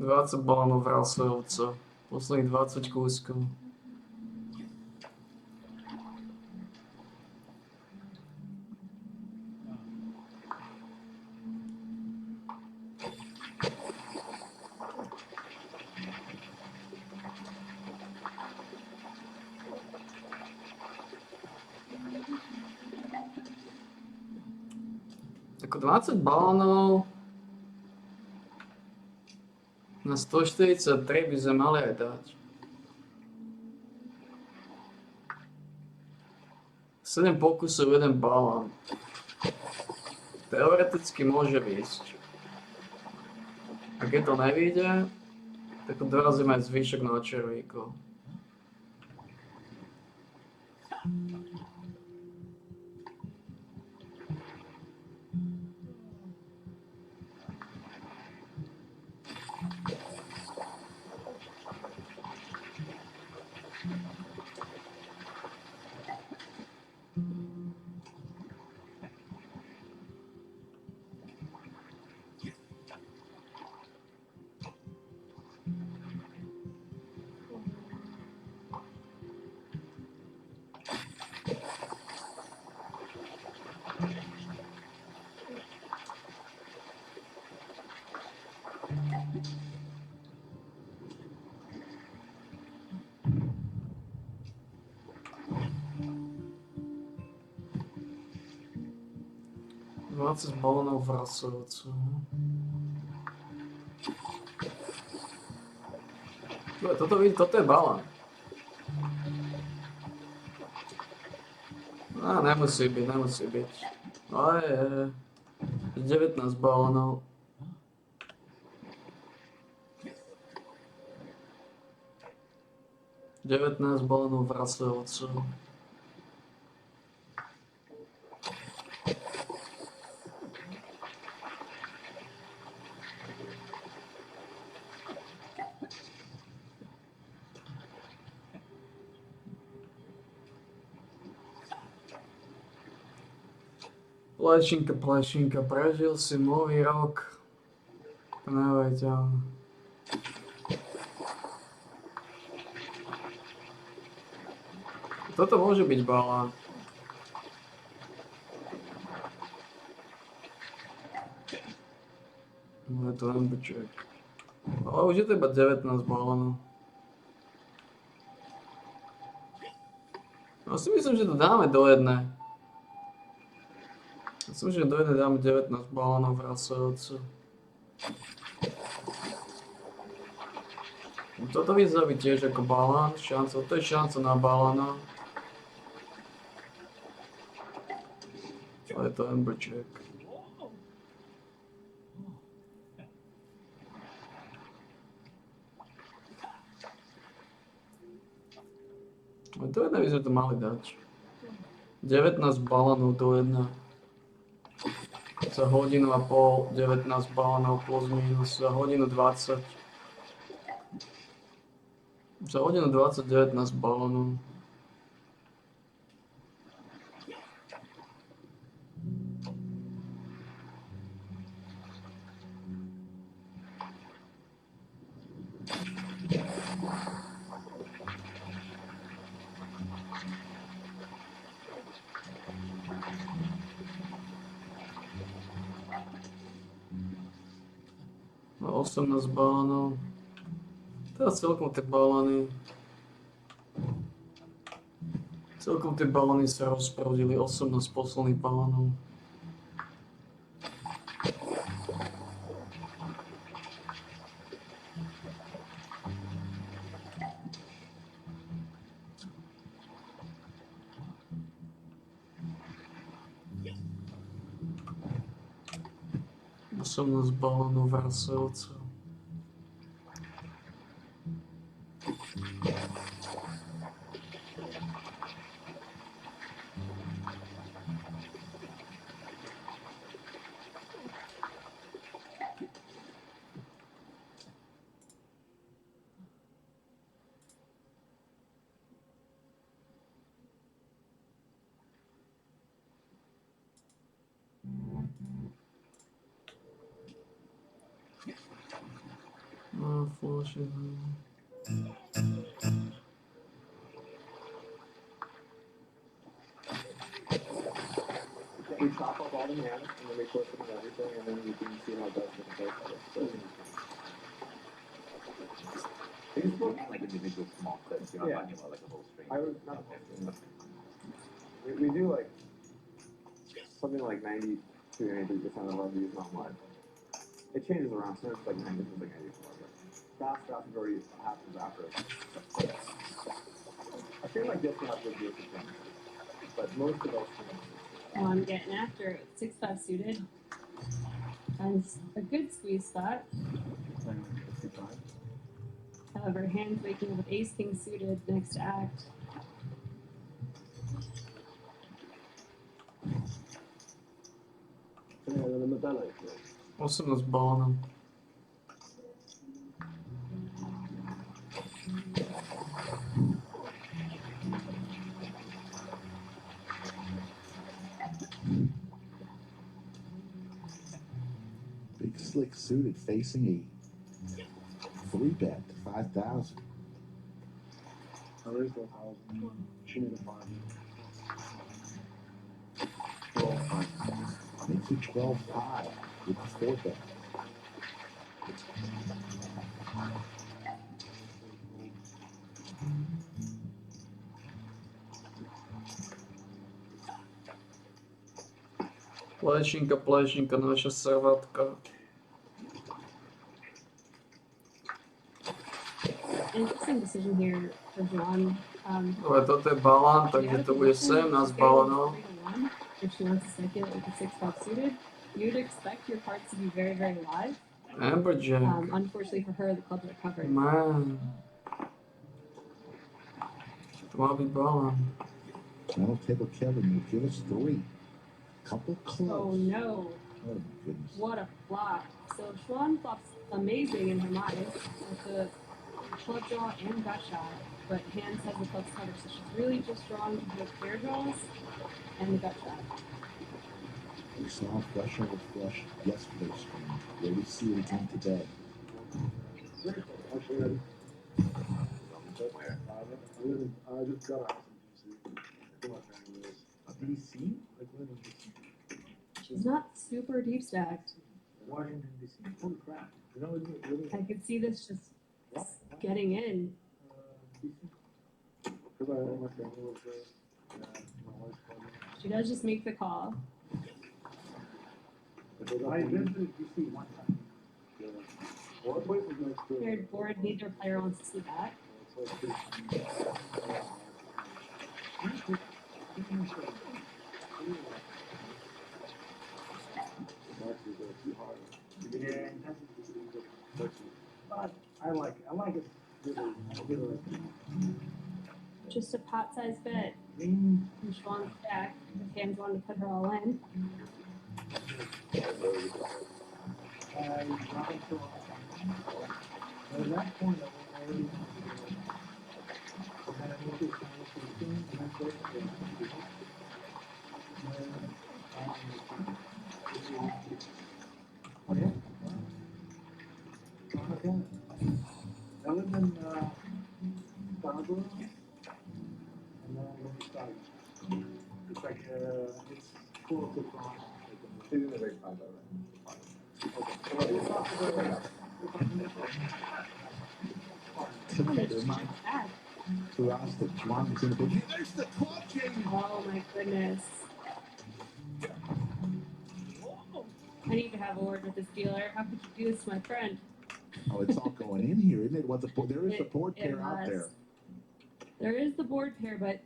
Dvadsať balónov vrasovca. Posledných 20 kúskov. Ako 20 balónov na 143 by sme mali aj dať. 7 pokusov, 1 balón. Teoreticky môže výjsť. A keď to nevyjde, tak dorazíme aj zvyšok na červíkov. Z balónov vrasovcov. Toto je balón. Nemusí byť. Ale je 19 balónov. Vrasovcov. Plešinka, prežil si nový rok. Neuveriteľné. Toto môže byť balán. No je to amberjack. Ale už je to iba 19 balánov. No si myslím, že to dáme do jednej. Myslím, že do jednej dáme 19 balánov vracajúce. Toto vyzerá byť tiež ako balán, to je šanca na balána. Ale je to amberjack. A do jednej by sme to mali dať. 19 balánov do jednej. Za hodinu a pol 19 balánov plus minus, za hodinu 20. Za hodinu 20 19 balónov. No, 18 balónov. Teraz celkom tie balóny sa rozproudili, 18 posledných balónov. Osemnáct balónov vracajúceho. No, flushing. We chop up all the hands and then we put them in everything and then you can see how it does with the both. These look like individual small clips. You're not Yeah. talking about like a whole string. I would not. We do like something like 90 to 93% of our views not live. It changes around, so it's like 90 to like 94. But vast majority happens after. I feel like this one has good views, but most of us. Oh, I'm getting after it. 6-5 suited. And a good squeeze spot. However, hands waking up with ace king suited next act. Osemnáct balónov. Big slick suited facing a 3-bet to 5,000. I raised 1,000. She needed 5. 12-5. Makes it 12-5 with the 4-bet. Plešinka, naša servátka. Interesting decision here for Juan. Dobre, toto je balán, takže to bude 17 balónov. If she wants to speculate with the 6-5 suited, you'd expect your cards to be very, very live. Amberjack. Unfortunately for her, the clubs are covered. Man. To má byť balán. Final table Kevin will give us 3. Couple clubs. Oh no. Oh my goodness. What a flop. So Schwan flops amazing in her mind with the club draw and gut shot, but hands has the clubs covered, so she's really just drawn the pair draws and the gut shot. We saw flush over flush yesterday's stream. Will we see it again today? Actually, I just got out. DC? Like, where in DC? She's not super deep stacked. Washington, DC. Holy crap. You know, really, I could see this just getting in. DC? Because my family was there. My wife's family. She does just make the call. I visited DC one time. Yeah. Well, that place was nice too. Your board neither player wants to see that. It's like pretty- Yeah, but I like it. Really. Just a pot-sized bit. Mm. And Schwann's stack. The fans wanted to put her all in. At that point, I was already kind of into Oh, yeah? Okay. I lived in Scarborough, and then when we started, it's like, it's close to France. She's in a big fight, To us, the Juan is in a big. There's the club, Jamie. Oh my goodness. I need to have a word with this dealer. How could you do this to my friend? Oh, it's all going in here, isn't it? What's there is a board It pair out was. there. There is the board pair, but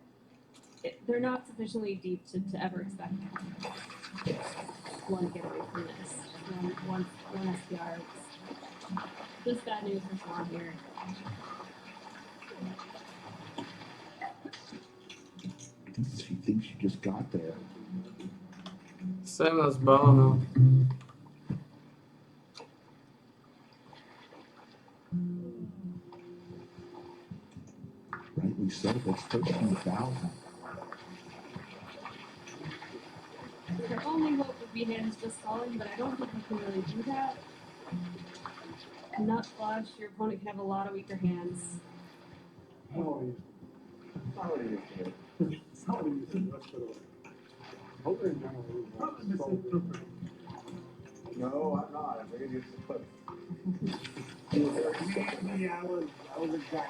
they're not sufficiently deep to ever expect one to get away from this. One SPR. Just bad news for Swan here. She thinks she just got there. Same as Bono. Rightly so, that's 13,000. Their only hope would be hands just calling, but I don't think you can really do that. Nut flush, your opponent can have a lot of weaker hands. No, I'm not. I'm going to use the clip. I was exhausted.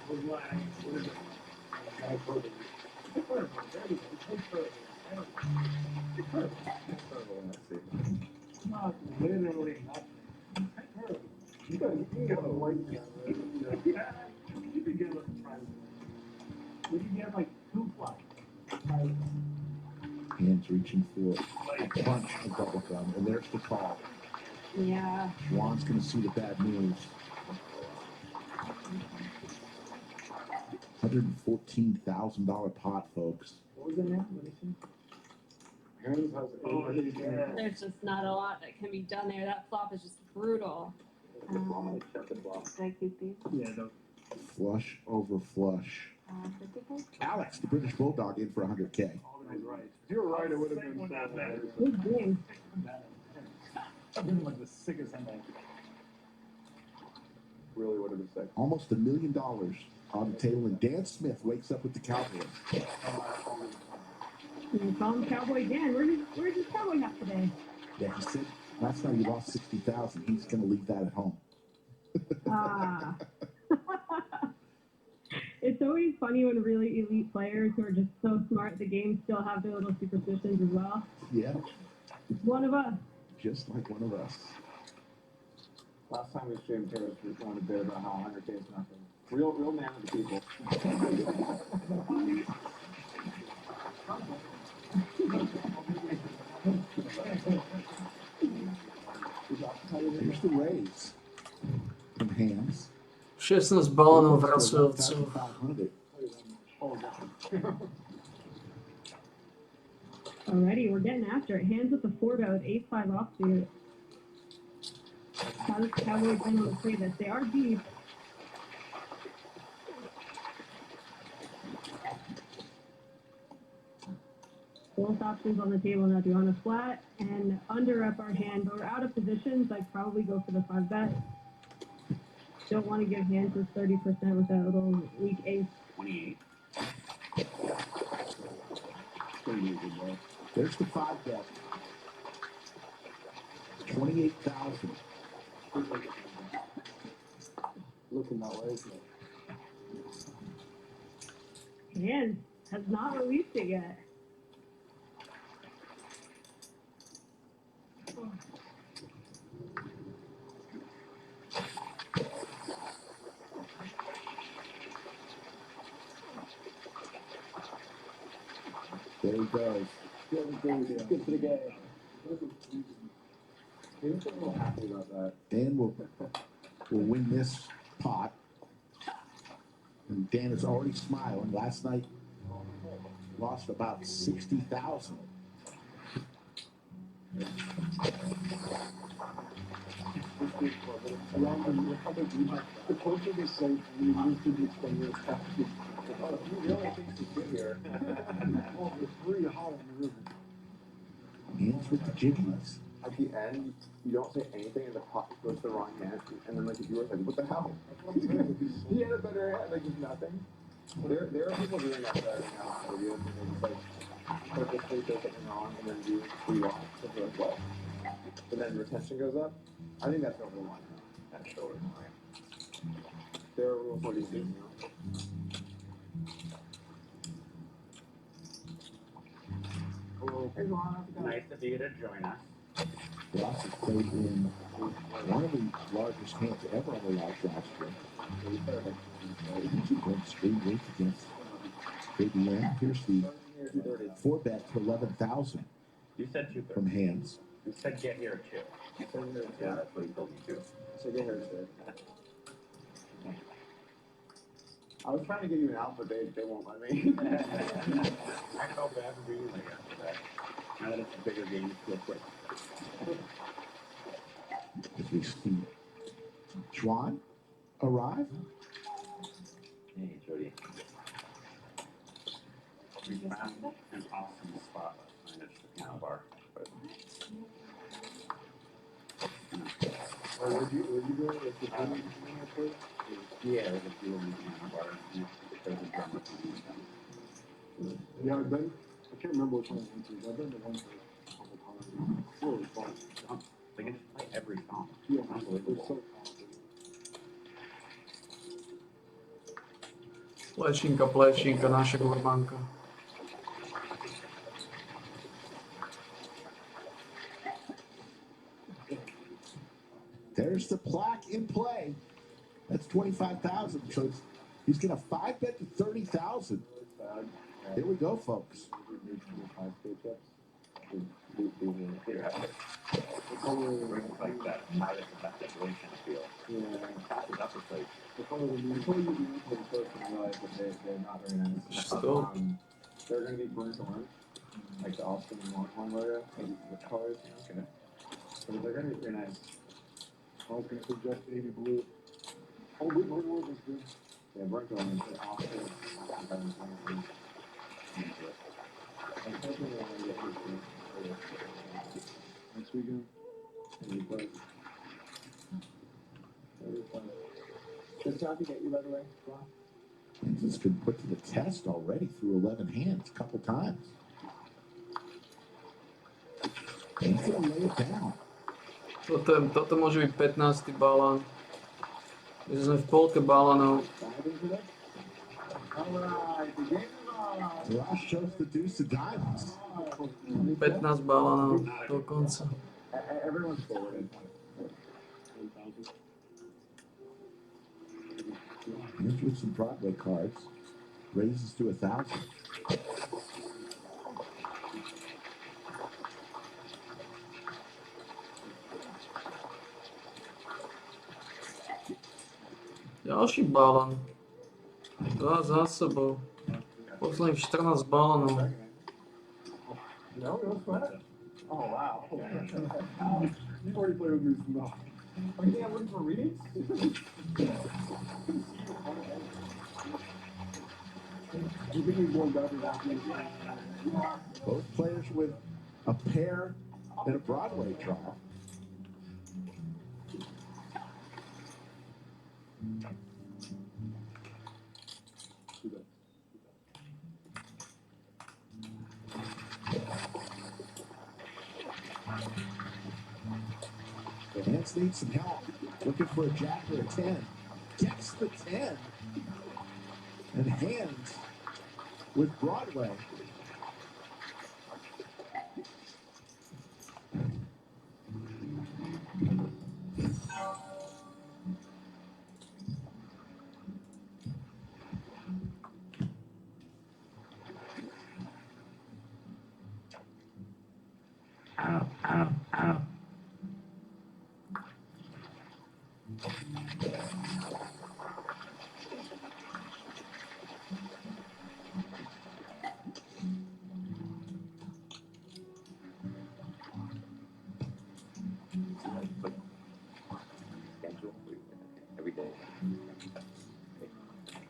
I was like, what is it? I told not literally nothing. You can get a white gun. You can get a private. You can get like 2 flights. Hands reaching for a punch, a double gun, and there's the call. Yeah. Juan's going to see the bad news. $114,000 pot, folks. What was the name? Let me see. There's just not a lot that can be done there. That flop is just brutal. Did I keep these? Yeah, no. Flush over flush. 55? Alex, the British Bulldog, in for 100K. Right. If you were right, it would have been that bad. Good game. I've been like the sickest hand. Really would have been sick. Almost $1 million on the table, and Dan Smith wakes up with the Cowboys. You call him Cowboy Dan. Where's his cowboy hat today? Yeah, he said last night he lost 60,000. He's going to leave that at home. Ah. It's always funny when really elite players who are just so smart at the game still have their little superstitions as well. Yeah, One of us. just like one of us. Last time we streamed here, we were going a bit about how 100K is nothing. Real man of the people. Here's the raise from Hams. 16 balonov wracających. 500. Alrighty, we're getting after it. Hands with the 4-bet with ace-5 offsuit. How does Cowboy plan to play this? They are deep. Both options on the table now. Do you want a flat and under up our hand, but we're out of positions. I'd probably go for the 5-bet. Don't want to give hands with 30% with that little weak ace. 28. There's the 5 bet. 28,000. Looking that way, isn't it? Man, has not released it yet. There he goes. Good for the game. He was a little happy about that. Dan will win this pot. And Dan is already smiling. Last night, lost about 60,000. The coach will be safe and you need to be spending your time. He really thinks he's good here. Oh, it's really hot in the river. Hands with the jiggies. At the end, you don't say anything and the pot goes to the wrong hand, and then like the viewer's like, what the hell? He had a better hand, like just nothing. There are people doing that right now on videos, and they just like purposely do something wrong and then do rewatch. So they're like, what? But then retention goes up. I think that's over the line. That's over the line. There are rules for these things, you know. Hey, Ron, Nice of you to join us. Ross has played in one of the largest hands ever on the lodge last year. He went straight weight against KBM. Here's the 4 bet to 11,000 You said 2 from hands. You said get here too. Yeah, that's what he told me too. So get here too. I was trying to give you an out, but they won't let me. I felt bad for being like after that. Now that it's a bigger game, it's real quick. As we see Juan arrive. Hey, Jody. We found an awesome spot last night at the piano bar. But, Were you doing with the piano place? yeah, there's a few of them piano bars. There's a drummer playing with them. Yeah, I've been. I can't remember which one I went to. I've been to one place a couple times. It's really fun. They can just play every song. Yeah, It's they're unbelievable. so talented. Plešinka, naša gurmanka. There's the plaque in play. That's 25,000. So he's going to 5 bet to 30,000. Here we go, folks. Brings like that pilot evacuation feel. Passes up the place. Before you do the first and realize that they're not very nice. Still. They're going to be burnt orange, like the Austin and Longhorn logo, with colors. Okay. So they're going to be very nice. I was going to suggest navy blue. Oh, burnt orange is good. Yeah, burnt orange. Austin. Next weekend. Good job to get you, by the way. Kansas been put to the test already through 11 hands a couple times. He's going to lay it down. Toto môže byť 15. balán. My sme v polke balánov. Ross shows the deuce of diamonds. 15 balánov do konca. Everyone's forwarded. Here's with some Broadway cards. Raises to 1,000. Ďalší balán. 2 za sebou. Posledných 14 balánov. No sweat. Oh, wow. You've already played with me some more. Are you think I'm looking for readings? You think he's going better than Both players with a pair and a Broadway draw. Hands need some help. Looking for a jack or a 10. Gets the 10. And Hands with Broadway. Ow, ow, ow. Every day.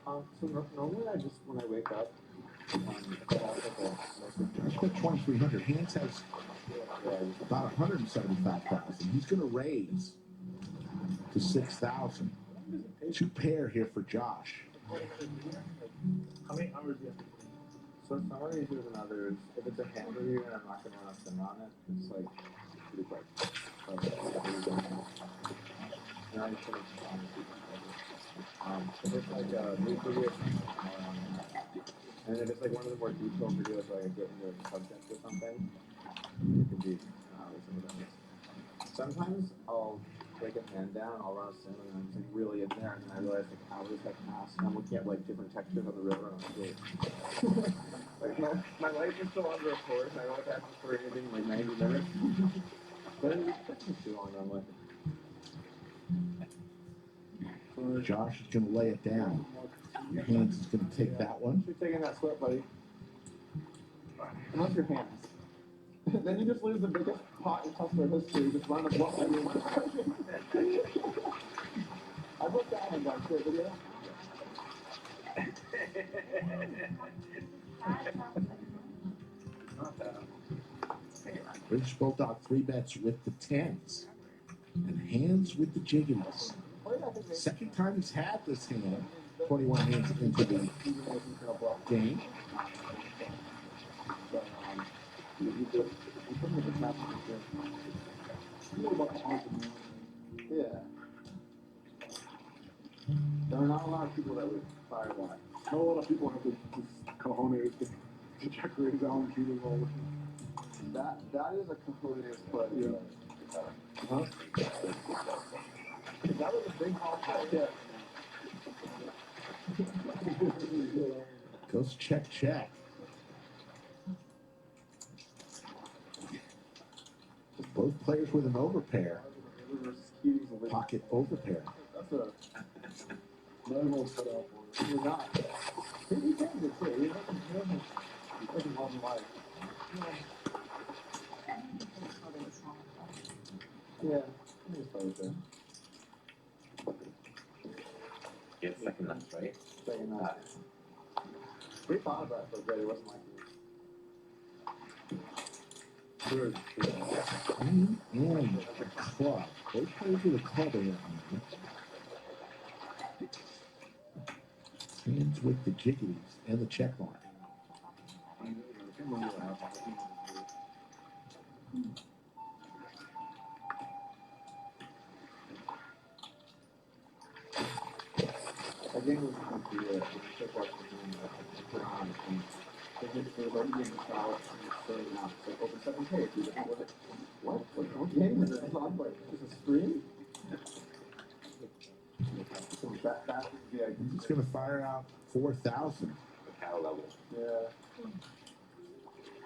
So normally I just, when I wake up, Let's put 2,300. Hands has about 175,000. He's going to raise to 6,000. Two pair here for Josh. How many hours do you have to put in? So some are easier than others. If it's a hand review and I'm not going to run a sim on it, it's like pretty quick. And I just finish if it's like a news video, and if it's like one of the more detailed videos where I get into a subject or something, it could be some of those. Sometimes I'll break a hand down, I'll run a sim, and I'm like really in there, and then I realize like hours have passed, and I'm looking at like different textures on the river, and I'm like, my life is still under a course, and I don't have to for anything like 90 minutes. But it takes me too long, I'm like. Josh is going to lay it down. Hands is going to take that one. You're taking that sweat, buddy. Unless your hands. Then you just lose the biggest pot in Tussler history. Just run a block and you win. I put that hand down for a video. British Bulldog 3-bets with the 10s. And Hands with the jiggies. Second time he's had this hand. 21 hands into the game. Yeah. There are not a lot of people that would fire that. Not a lot of people have this cojones to check raise Alan Peter all That is a cojones, but yeah. Huh? That was a big ball shot. Yeah. Goes check, check. Both players with an overpair. Pocket overpair. That's a normal setup. You're not. He can get it too. He doesn't love life. Yeah. He just plays there. Get second nuts, right? Second nuts. We thought about it for a bit. It wasn't like Third, and the club. Both players with a club in Hands with the jiggies and the check mark. Again, it was the check mark put on. There's already been a foul starting out. It's like over 7K. If you don't with it. What game is it? It's on like just a screen? He's going to fire out 4,000. Macau level. Yeah.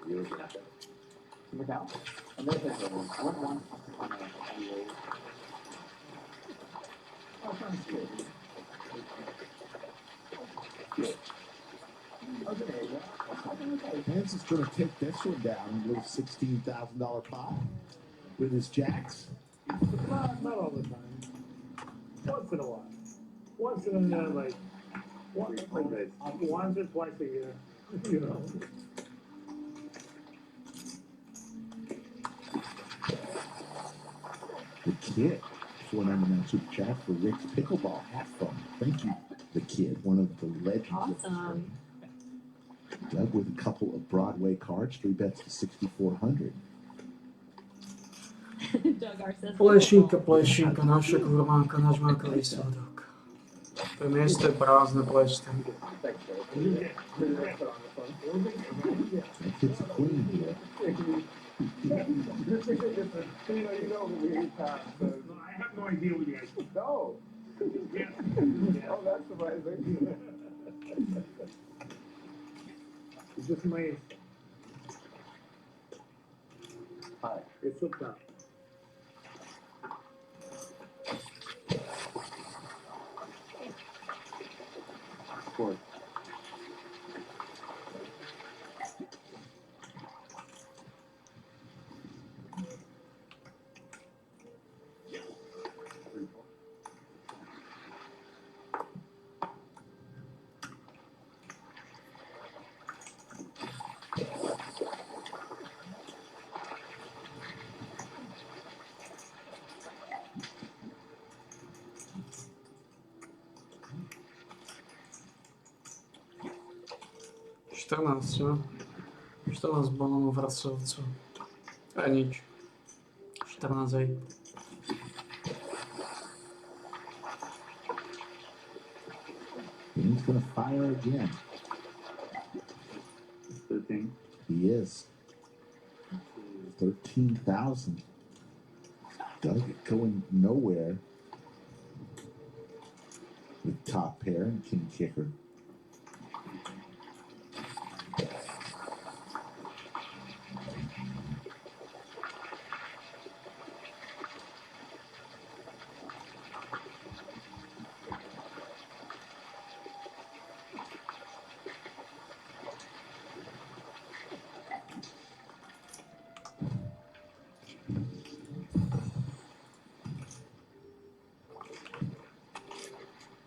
You looking at that? Macau? And then there's a 1-1 on a video. Oh, sounds good. Hands is going to take this one down. A little $16,000 pot with his jacks. Not all the time. Once in a while. Once in a like once or twice a year. You know. The Kid, $4.99 super chat for Rick's Pickleball. Have fun. Thank you, The Kid, one of the legends. Awesome. Doug with a couple of Broadway cards, 3 bets to 6,400. Doug R says. Plešinka, naša kurmanka, náš Marko výsledok. To miesto je prázdne plešty. It's a queen here. I have no idea what you guys. No. Yeah. Oh, that's surprising. It's just my. Hi. It's up down. Score. Jo? 14 balónů v rasovcu. To je nič. 14 hej. He's gonna fire again. 13. He is. 13,000. Doug going nowhere with top pair and king kicker.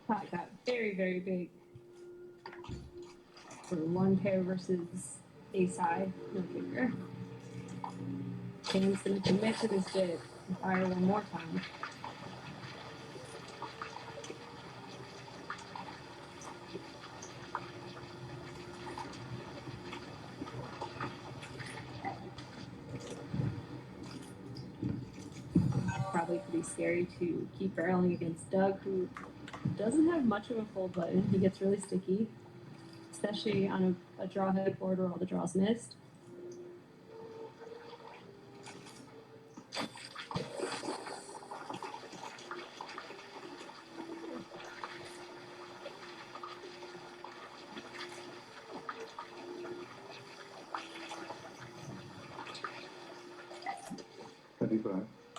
Pot got very, very big. For one pair versus a side, no figure. Dan's gonna commit to this bid and fire one more time. Probably pretty scary to keep barreling against Doug, who doesn't have much of a fold button. He gets really sticky, especially on a draw head board where all the draws missed.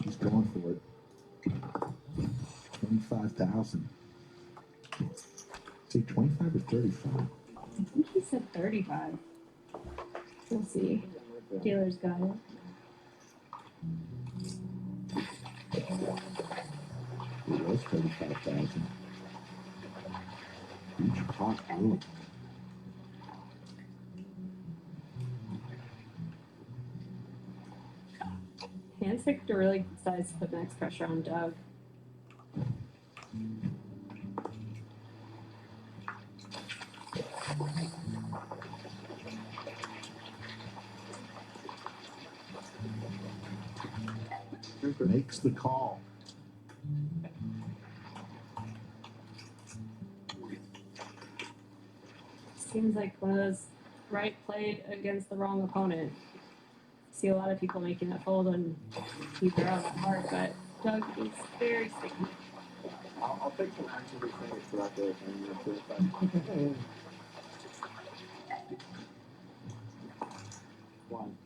He's going for it. 25,000. Say 25 or 35. I think he said 35. We'll see. Taylor's got it. It was 35,000. Each pot grew. Hands picked a really good size to put max pressure on Doug. Makes the call. Seems like one of those right played against the wrong opponent. See a lot of people making that fold and he barrel that hard, but Doug is very sticky. I'll take some action to finish throughout the thing. One.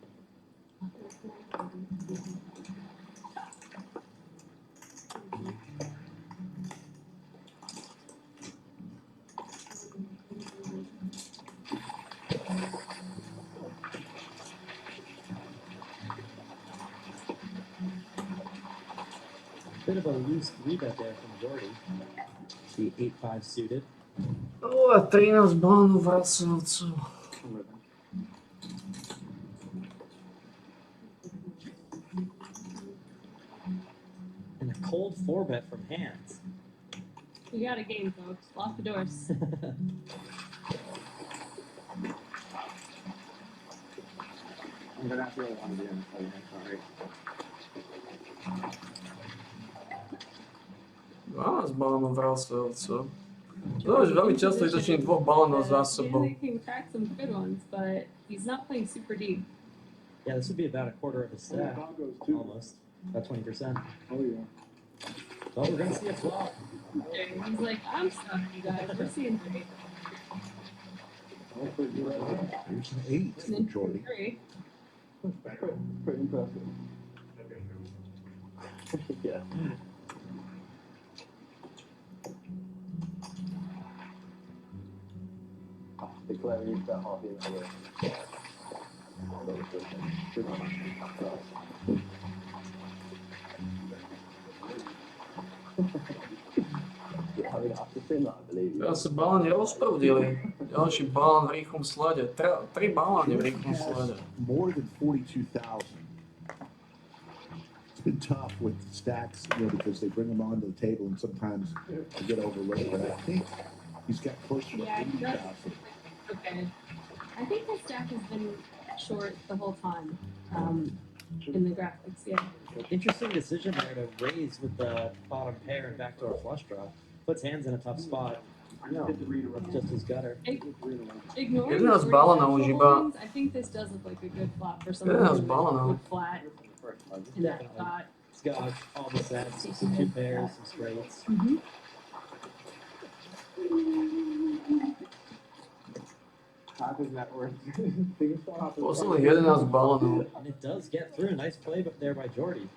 Bit of a loose three-bet there from Jordy. The 8-5 suited. O, 13 balónů v rasovcu. And a cold 4-bet from Hands. You got a game, folks. Lock the doors. I'm gonna have to really want to be in this. Sorry. Z balónom vrástil, co? No, že veľmi často vytočím 2 balónov za sebou. He can crack some good ones, but he's not playing super deep. Yeah, this would be about a quarter of his stack. Almost. About 20%. Oh, yeah. Well, we're going to see a flop. Okay, he's like, I'm stuck, you guys. We're seeing 3. Here's an 8 And then for Jordy. 3. Pretty impressive. Yeah. Det är clever just att ha hela det. Teraz sa balóni rozprúdili. Ďalší balón v rýchlom slede. 3 balóny v rýchlom slede. More than 42,000. It's been tough with the stacks, because they bring them onto the table and sometimes they get overloaded. But I think he's got closer to Yeah, he does. 80,000. Okay. I think his stack has been short the whole time in the graphics, yeah. Interesting decision there to raise with the bottom pair and backdoor flush draw. Puts hands in a tough spot. Just his gutter. Ignoring Jeden z the balónov actual už iba... holdings, I think this does look like a good flop for someone Jeden who z balónov. would flat in that spot. It's got all the sets, some 2 pairs, some straights. Mm-hmm. Half his net worth. Posledných 11 balónov. And it does get through. Nice play there by Jordy.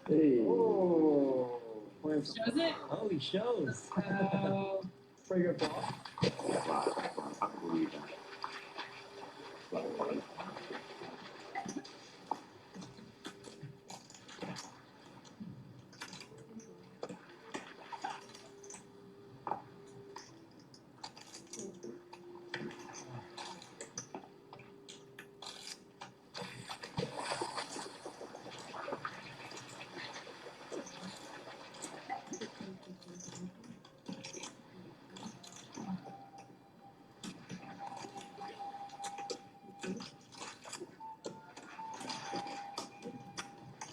Hey. Oh. Shows it? Oh, he shows. Oh. Pretty good ball.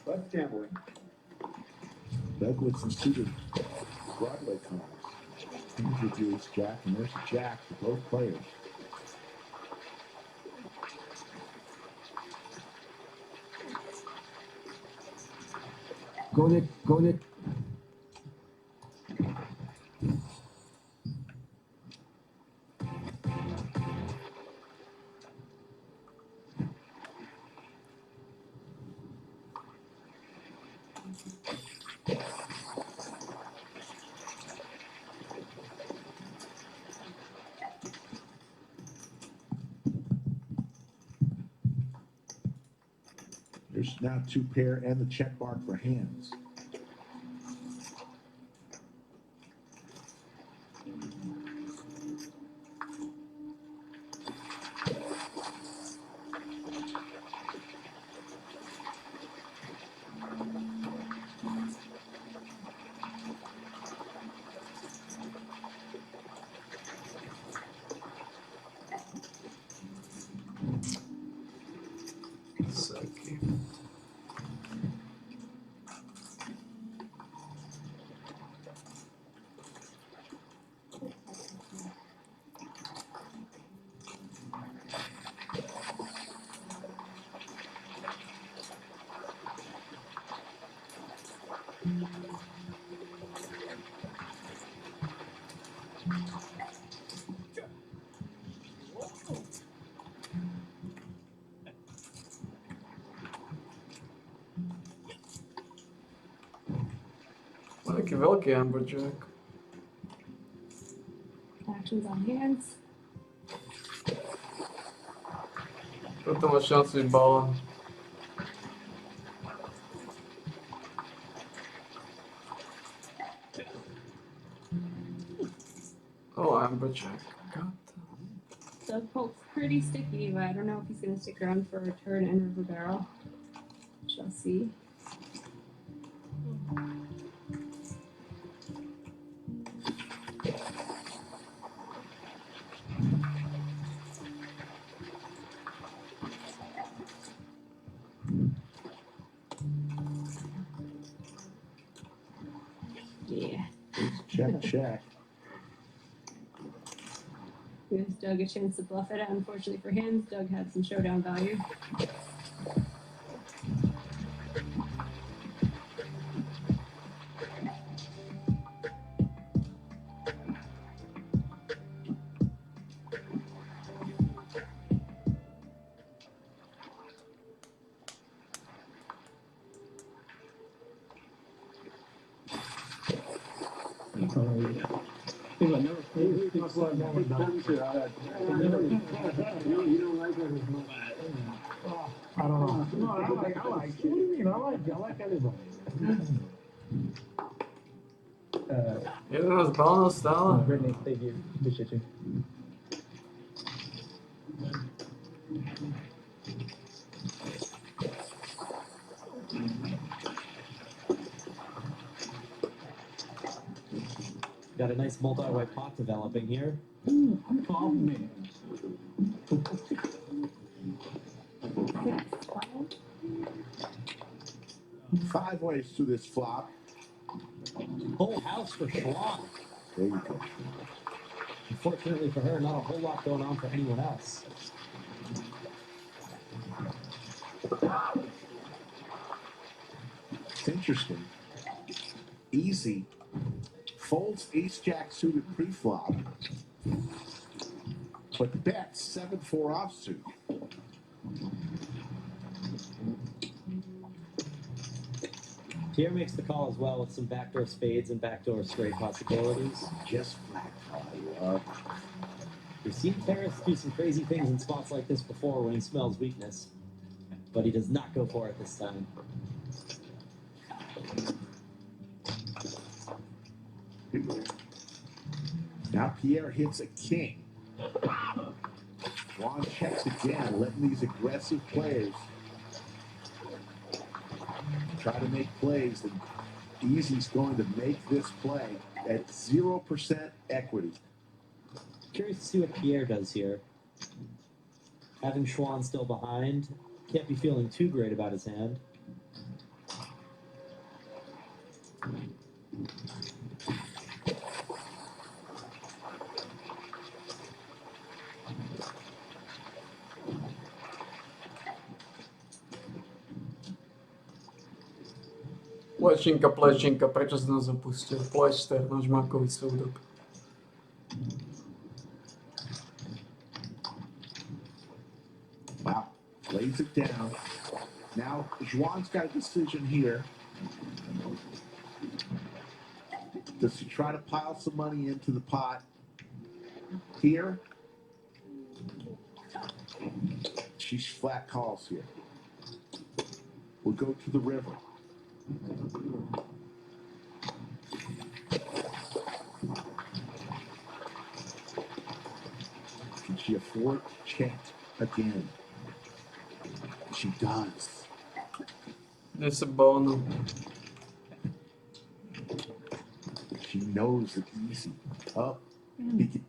That's gambling. Doug with some suited Broadway cards. Here's your Deuce, Jack, and there's a Jack for both players. Go Nick, go Nick. There's now 2 pair and the check mark for hands. Saký. Taký veľký amberjack. Actions on hands. Toto má šancu balón. Oh, amberjack. God. So Pope's pretty sticky, but I don't know if he's going to stick around for a turn and river barrel. Shall see. Yeah. Check, check. Gives Doug a chance to bluff it out. Unfortunately for hands, Doug had some showdown value. He's like, never played. He's like, more like that. You don't like that as much. I don't know. No, I like. What do you mean? I like everybody. Jeden raz balans stále. Brittany, thank you. Appreciate you. Got a nice multi-way pot developing here. Ooh, I'm calling me. 5 ways to this flop. Full house for Schwan. There you go. Unfortunately for her, not a whole lot going on for anyone else. It's interesting. Easy folds ace-jack suited pre-flop, but bets 7-4 offsuit. Pierre makes the call as well with some backdoor spades and backdoor straight possibilities. Just flat call. We've seen Terrace do some crazy things in spots like this before when he smells weakness, but he does not go for it this time. Now Pierre hits a king. Juan checks again, letting these aggressive players try to make plays, and Easy's going to make this play at 0% equity. Curious to see what Pierre does here. Having Schwan still behind, can't be feeling too great about his hand. Plečinka, prečo si nás zapustil? Plečter, náš mákový soudok. Wow, lays it down. Now, Juan's got a decision here. Does he try to pile some money into the pot here? She's flat calls here. We'll go to the river. Can she afford to check again? She does. This is Bono. She knows it's easy. Up. He can,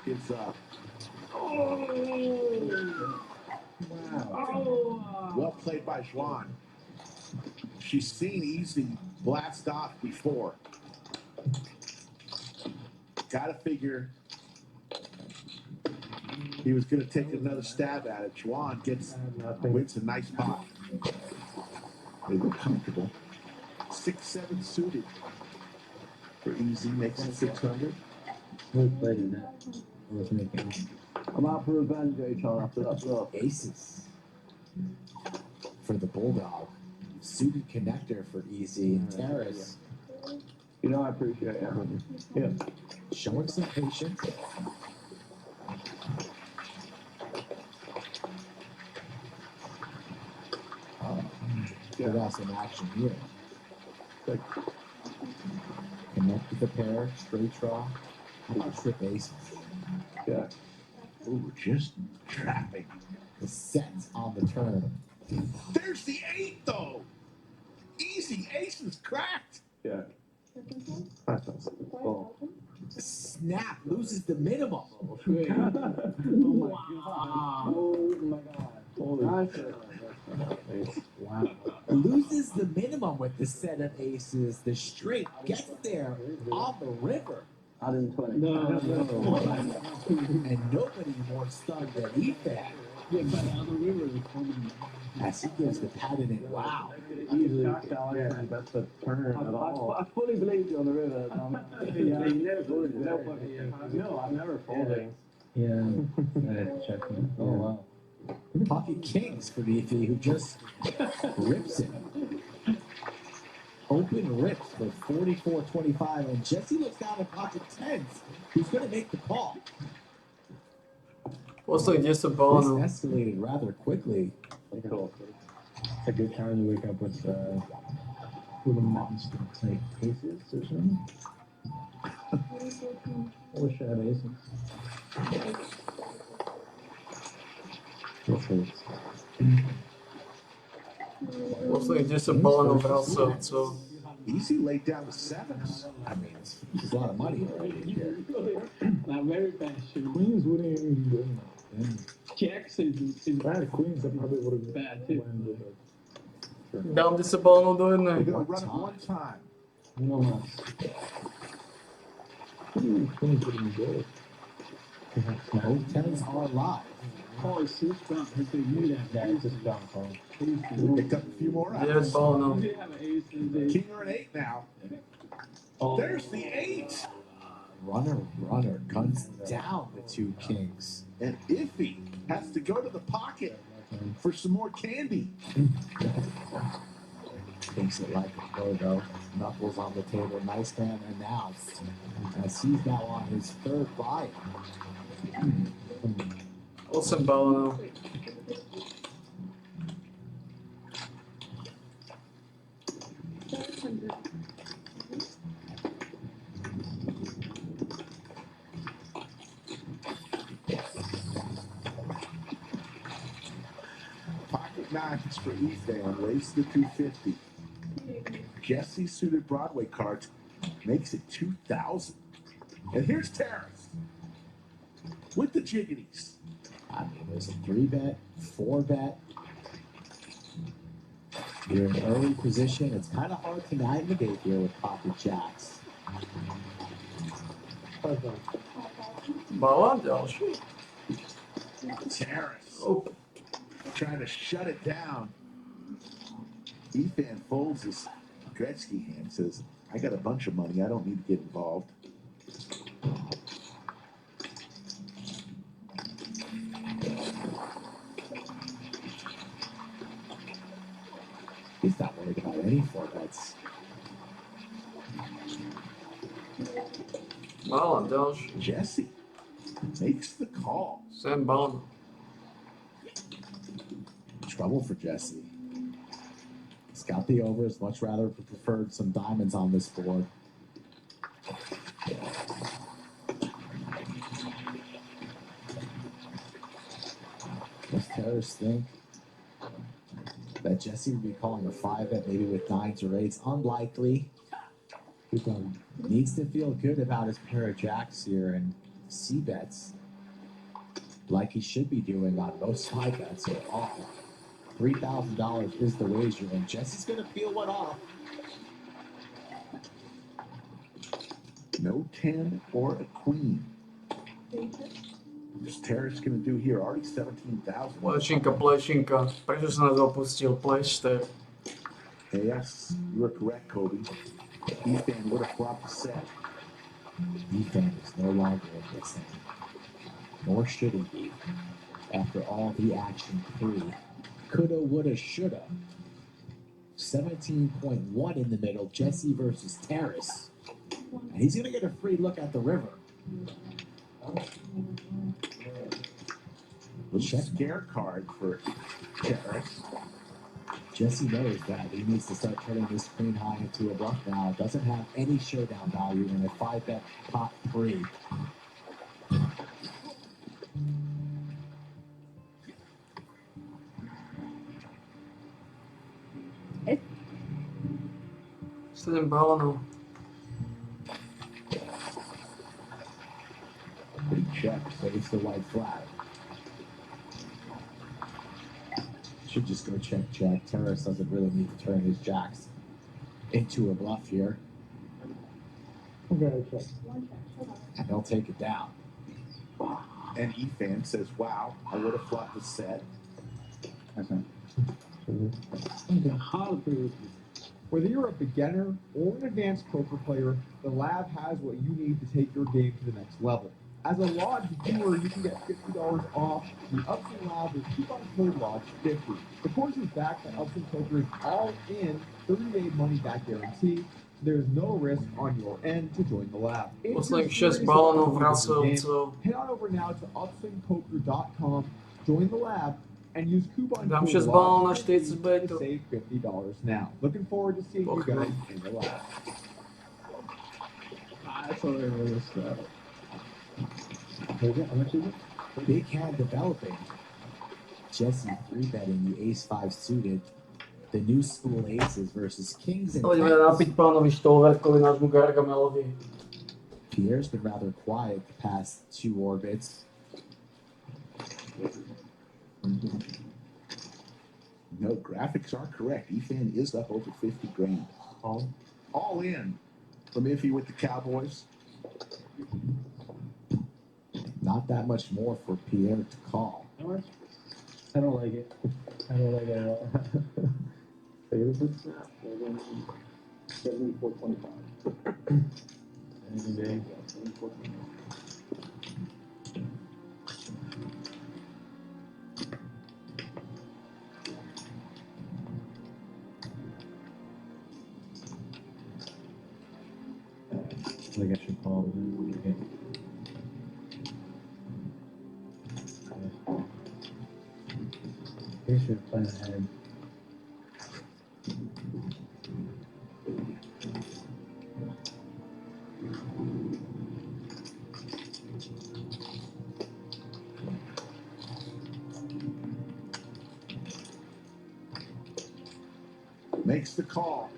it's up. Wow. Well played by Juan. She's seen Easy blast off before. Gotta figure he was gonna take another stab at it. Juan wins a nice pot. They were comfortable. 6-7 suited for Easy, makes it 600. Who played in that? I was making. I'm out for revenge, HR, after that stuff. Aces for the Bulldog. Suited connector for Easy and Terrace. You know I appreciate it. Yeah. Showing some patience. Good awesome action here. Connect with the pair, straight draw, trip aces. Yeah. Ooh, just trapping. The sets on the turn. There's the 8 though. Easy aces cracked. Yeah. Snap loses the minimum. Oh my god. Holy shit. Wow. Loses the minimum with the set of aces. The straight gets there on the river. I didn't play. No. And nobody more stunned than Ethan. Yeah, but on the river is funny. As he gives the pattern in. Wow. Easily. Yeah, that's the turn at all. I fully believed you on the river. Yeah, you never folded. No, I'm never folding. Yeah. Checking. Oh wow. Pocket kings for the Ethan, who just rips it. Open rips for 44-25, and Jesse looks down at pocket tens. Who's going to make the call? Also, just a ball. This escalated rather quickly. Cool. It's a good time to wake up with a monster like aces or something. I wish I had aces. Also, just a ball of also. So Easy laid down the sevens. I mean, it's a lot of money already here. Not very fast. Queens wouldn't even be good enough. Jacks is Bad queens, that probably would have been bad too. dám disse ball do it We're now. gonna run it one time. No más. Queens wouldn't be good. Both tens are live. Oh, it's so strong. If they knew that. Yeah, it's just strong call. Picked up a few more Yeah, outs. ball no. They have an ace and they. King or an eight now. There's the eight. Runner guns down the two kings. And Iffy has to go to the pocket for some more candy. Thinks it like a pro though. Knuckles on the table. Nice man announced. As he's now on his third buy. Also ball no. Pocket nines for Ethan. Raise the 250. Jesse suited Broadway cards makes it 2,000. And here's Terrace with the jiggities. I mean, there's a 3-bet, 4-bet. You're in early position. It's kind of hard to navigate here with pocket jacks. Ball další. Terrace Oh, trying to shut it down. Ethan folds his Gretzky hand, says, I got a bunch of money. I don't need to get involved. He's not worried about any 4-bets. ball další. Jesse makes the call. Sem ball. Trouble for Jesse. He's got the overs. Much rather preferred some diamonds on this board. Does Terrace think that Jesse would be calling a 5-bet maybe with 9s or 8s? Unlikely. Needs to feel good about his pair of jacks here and C-bets like he should be doing on most 5-bets or off. $3,000 is the wager, and Jesse's going to feel one off. No 10 or a queen. What's Terrace going to do here? Already 17,000. Plešinka. Prečo sa nás opustil Plešter? Yes, you are correct, Kobe. Ethan would have flopped the set. Ethan is no longer in this thing. Nor should he be. After all the action three. Coulda, woulda, shoulda. 17.1 in the middle. Jesse versus Terrace. And he's going to get a free look at the river. Little scare card for Terrace. Jesse knows that he needs to start turning this queen high into a bluff now. Doesn't have any showdown value in a 5-bet pot 3. Sedem balónov. saves the white flag. Should just go check. Terrace doesn't really need to turn his jacks into a bluff here. Okay, check. And he'll take it down. And Efan says, wow, I would have flopped the set. Whether you're a beginner or an advanced poker player, the lab has what you need to take your game to the next level. As a Lodge viewer, you can get $50 off the Upson Lab with coupon code LODGE50. The course is backed by Upson Poker's all-in 30-day money-back guarantee, so there's no risk on your end to join the lab. If Looks you're like serious just about Balano playing wraca the game, to... head on over now to upsonpoker.com, join the lab, and use coupon Dám code się z balonu na LODGE50 sztyc to zbytu. save $50 now. Looking forward to seeing you guys in the lab. I thought it was how much is it? Big hand developing. Jesse 3-betting the ace-5 suited. The new school aces versus kings and Poďme tens. napiť pánovi Štolverkovi, nášmu Gargamelovi. Pierre's been rather quiet the past 2 orbits. No, graphics are correct. Efan is up over 50 grand. All in from Iffy with the Cowboys. Not that much more for Pierre to call. I don't like it. I don't like it at all. Take it as a snap. 74.25. Any day. 74.25. I think I should call it. Okay. They should plan ahead. Makes the call.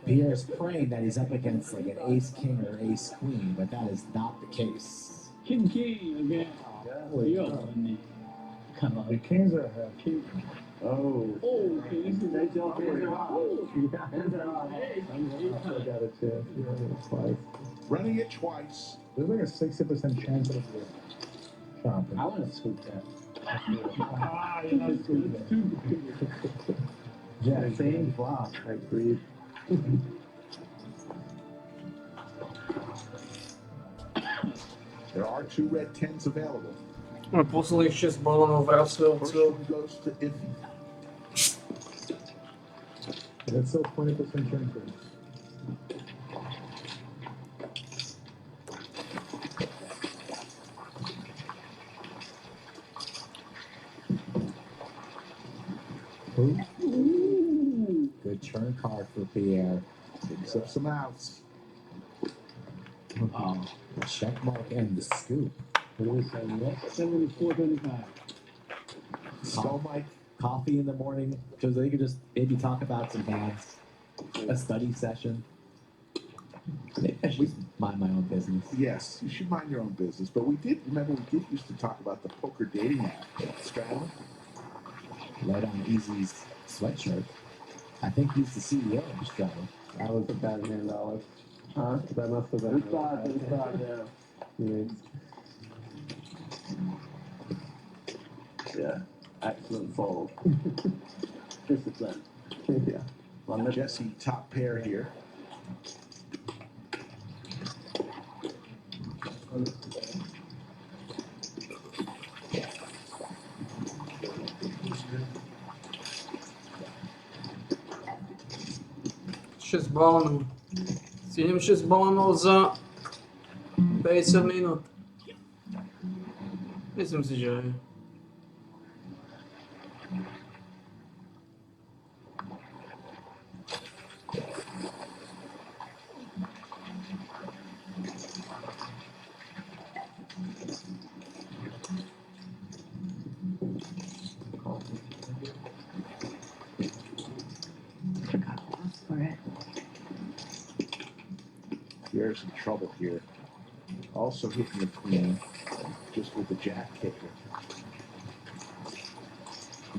Pierre's praying that he's up against like an ace-king or ace-queen, but that is not the case. King again. Come on. The kings are king. Oh. Oh, kings are I got it too. Yeah, twice. Running it twice. There's like a 60% chance of it. Chopping. I want to scoop that. You're not scooping that. Yeah, same flop. I agree. There are 2 red 10s available. Posledných 6 balónov vracel. First one goes to Iffy. That's still 20% chance. Good turn card for Pierre. Picks up some outs. Check mark and the scoop. What is that? 74.25. So Mike, coffee in the morning, so they could just maybe talk about some hands, a study session. Maybe I should mind my own business. Yes, you should mind your own business. But we did used to talk about the poker dating app, Straddle. Right on Easy's sweatshirt. I think he's the CEO of Straddle. That was a bad hand, Alex. Huh? That must have been. It's bad, yeah. Yeah. Excellent fold. Discipline. Yeah. Well, Jesse, top pair here. Šesť balónov. 7-6 balónov za 50 minút. Myslím si, že je. For it. Pierre's in trouble here. Also hitting the queen just with the jack kicker.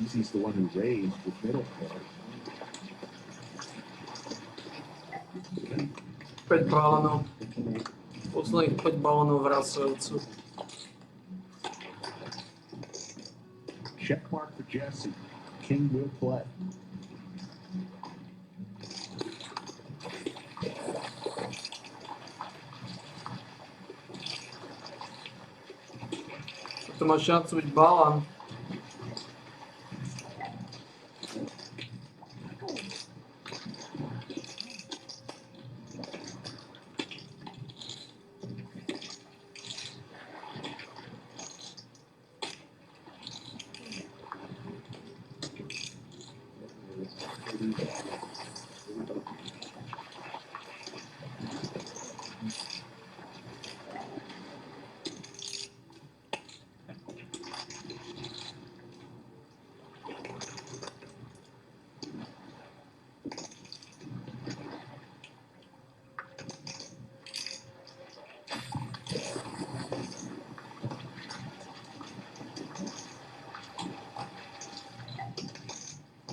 Easy's the one who raised with middle pair. Pět balonů. Posledních 5 balonů vracajú. Check mark for Jesse. King will play. To má šancu byť balán.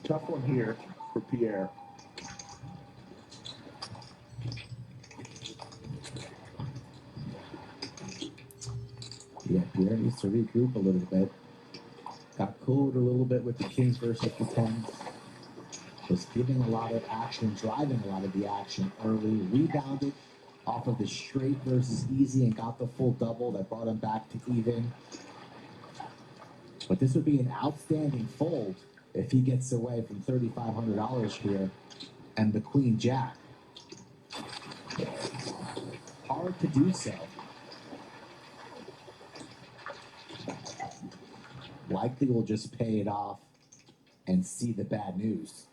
Tough one here for Pierre. Yeah, Pierre needs to regroup a little bit. Got cooled a little bit with the kings versus the tens. Was giving a lot of action, driving a lot of the action early. Rebounded off of the straight versus easy and got the full double that brought him back to even. But this would be an outstanding fold if he gets away from $3,500 here and the queen jack. Hard to do so. Likely will just pay it off and see the bad news.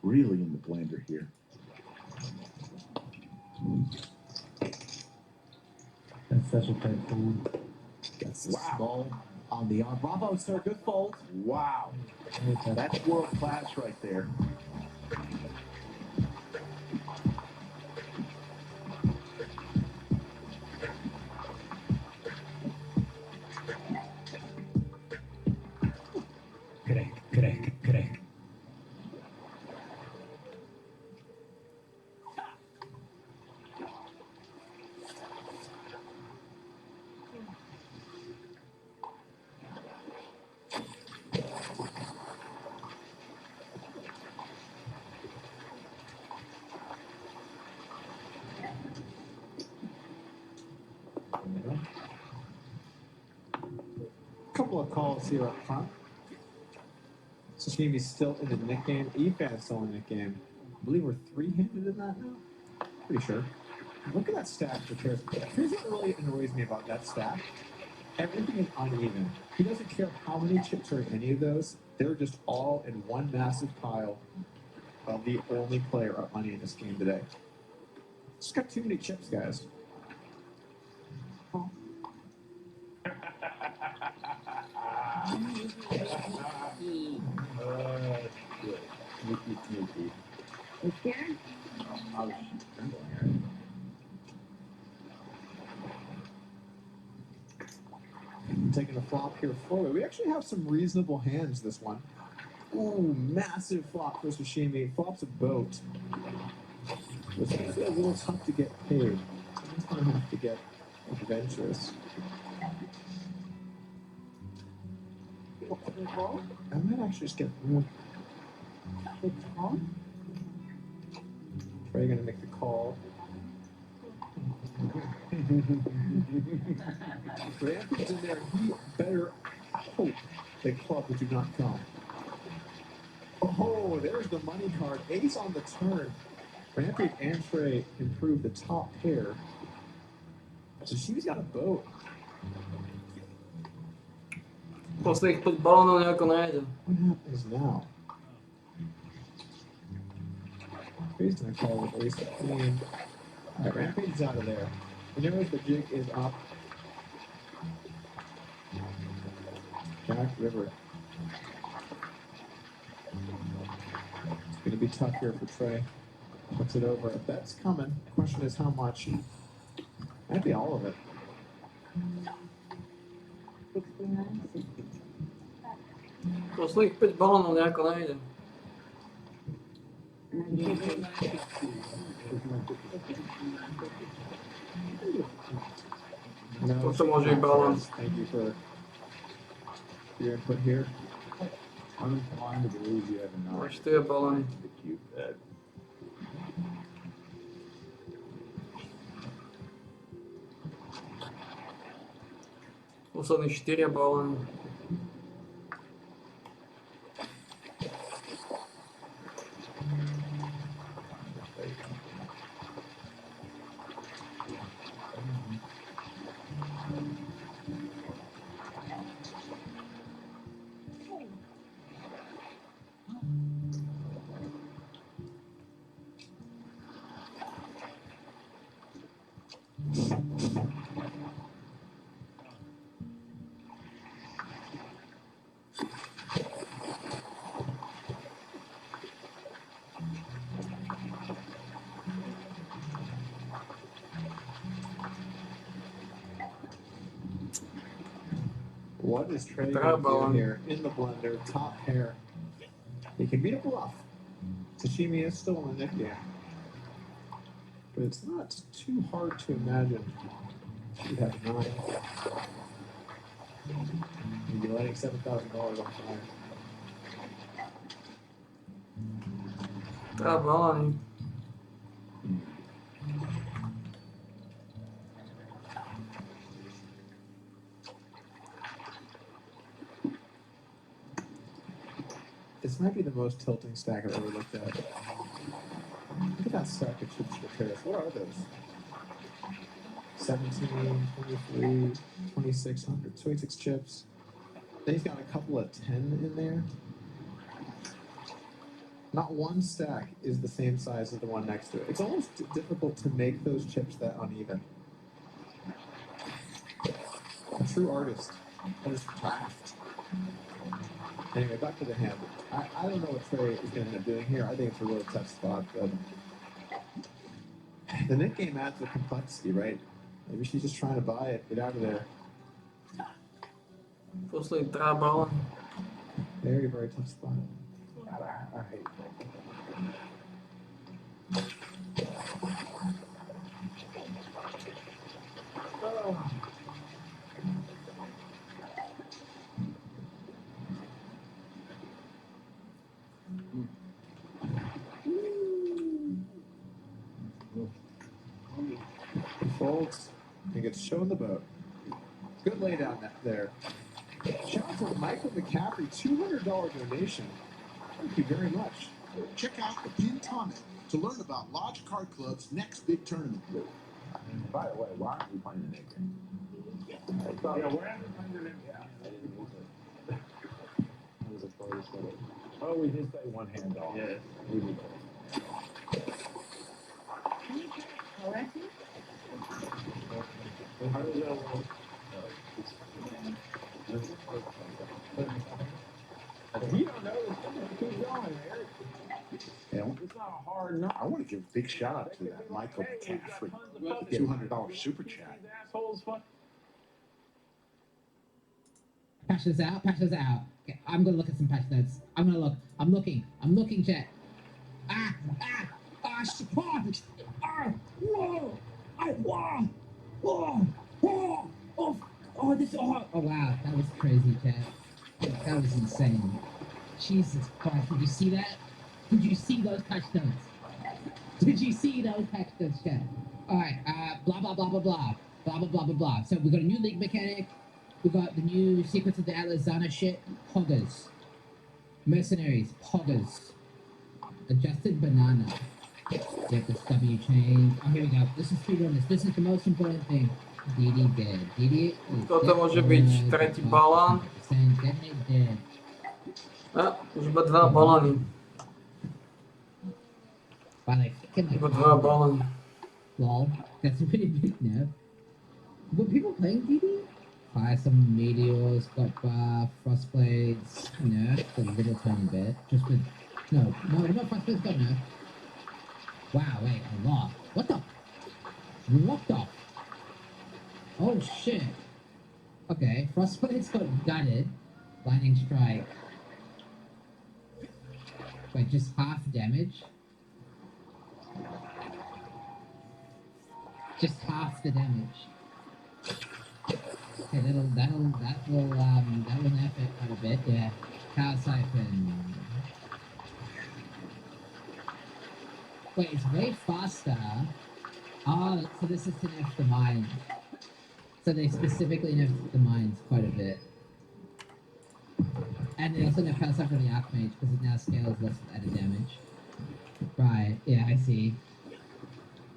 Really in the blender here. That's such a tight fold. Gets the small on the arm. Bravo, sir. Good fold. Wow. That's world class right there. Correct. Couple of calls here up front. Sashimi's still in the Nick game. Efan's still in the Nick game. I believe we're three-handed in that now. Pretty sure. Look at that stack for Pierce. Here's what really annoys me about that stack. Everything is uneven. He doesn't care how many chips are in any of those. They're just all in one massive pile of the only player up money in this game today. Just got too many chips, guys. Sneaky. You scared? I was trembling here. Taking a flop here forward. We actually have some reasonable hands this one. Ooh, massive flop for Sashimi. Flops a boat. It's going to be a little tough to get paid. He's going to have to get adventurous. I might actually just get one. Trey going to make the call. Rampage in there. He better hope the club do not come. Oh, there's the money card. Ace on the turn. Rampage and Trey improve the top pair. So she's got a boat. Posledných 5 balónov nejako nejde. What happens now? Trey's gonna call with Ace Queen. Alright, Rampage is out of there. He knows the jig is up. Jack River. It's gonna be tough here for Trey. Puts it over. If that's coming, question is how much. Might be all of it. 69, 60. Posledných 5 balónov nejako nejde. No, Toto môže byť balón. Thank you for your input here. I'm inclined to believe you have a nine. Máš 4 balóny. The cube bed. Posledných 4 balóny. What is Trey Grab going to on. do here in the blender? Top pair. He can beat a bluff. Sashimi is still in the neck game. But it's not too hard to imagine he'd have 9. You'd be letting $7,000 on fire. 3 balóny. This might be the most tilting stack I've ever looked at. Look at that stack of chips for Paris. What are those? 17, 23, 2600, 26 chips. Then he's got a couple of 10 in there. Not one stack is the same size as the one next to it. It's almost difficult to make those chips that uneven. A true artist. That is craft. Anyway, back to the hand. I don't know what Trey is going to end up doing here. I think it's a really tough spot, but the net game adds the complexity, right? Maybe she's just trying to buy it, get out of there. Posledných 3 balóny. Very, very tough spot. God, I hate that. He folds and gets shown the boat. Good laydown there. Shout out to Michael McCaffrey, $200 donation. Thank you very much. Check out the pinned comment to learn about Lodge Card Club's next big tournament. By the way, why aren't we playing the next game? Yeah, we're having fun with it. Yeah. That was a first. Oh, we did say one hand off. Yes. We did. Can you correct me? How does that work? If you don't know, keep going, Eric. Yeah, It's not a hard knock. I want to give a big shout out to that Michael McCaffrey. $200 super chat. Assholes, fuck. Patch this out. Patch this out. Okay, I'm gonna look at some patch notes. I'm gonna look. I'm looking, chat. Shit. Whoa. This. Oh, wow. That was crazy, chat. That was insane. Jesus Christ. Did you see that? Did you see those patch notes? Did you see those patch notes, chat? Alright, blah, blah, blah, blah, blah. Blah, blah, blah, blah, blah. So we got a new league mechanic. We got the new Secrets of the Alizana shit. Poggers. Mercenaries. Poggers. Adjusted banana. Get this W change. Oh, here we go. This is speedrunners. This is the most important thing. DD dead. DD is Toto môže byť tretí balón. dead. Už iba 2 balóny. Wow, they fucking like. Iba 2 balóny. Lol. That's a pretty big now. Were people playing DD? Fire some meteors, got buff, frostblades, nerf, a little tiny bit. Just with No, Frostbite's got nerf. Wow, wait, a lot. What the? What the? Oh shit. Okay, Frostbite's got gutted. Lightning Strike. Wait, just half damage? Just half the damage. Okay, that will nerf it quite a bit, yeah. Power Siphon. Wait, it's way faster. Oh, so this is to nerf the mines. So they specifically nerfed the mines quite a bit. And they also nerfed Power Siphon for the Archmage because it now scales less with added damage. Right, yeah, I see.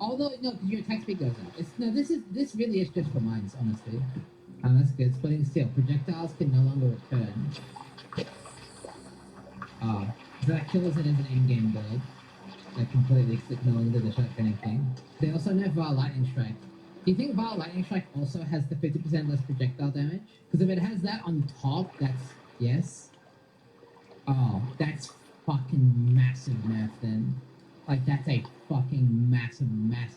Although, no, because your attack speed goes up. This really is just for mines, honestly. That's good. Splitting Steel. Projectiles can no longer return. So that kills it as an in-game build. Like completely, because it no longer does the shotgunning thing. They also nerf Vile Lightning Strike. Do you think Vile Lightning Strike also has the 50% less projectile damage? Because if it has that on top, that's... Yes? Oh, that's fucking massive nerf then. Like, that's a fucking massive nerf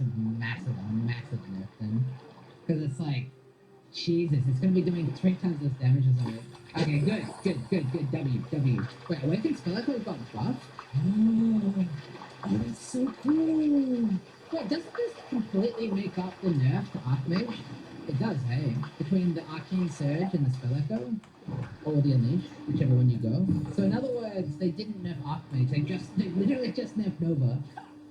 then. Because it's like, Jesus, it's gonna be doing 3 times less damage or something. Okay, good. W. Wait, Awakened Spellacor got buffed? Oh, that's so cool. Wait, doesn't this completely make up the nerf to Archmage? It does, hey? Between the Arcane Surge and the Spellacor? Or the Unleash, whichever one you go. So in other words, they didn't nerf Archmage, they literally just nerfed Nova.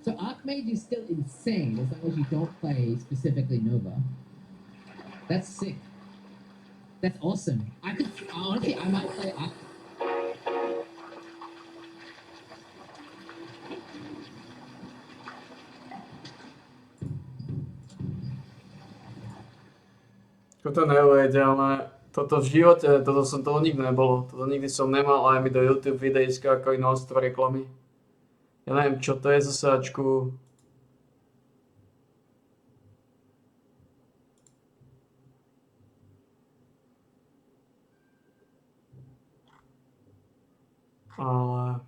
So Archmage is still insane as long as you don't play specifically Nova. That's sick. That's awesome. Honestly, I might play Archmage. Toto neuveriteľné. Toto v živote, toto som toho nikdy nebolo. Toto nikdy som nemal, aj mi do YouTube videí skákajú množstvo reklamy. Ja neviem, čo to je za sáčku. Ale...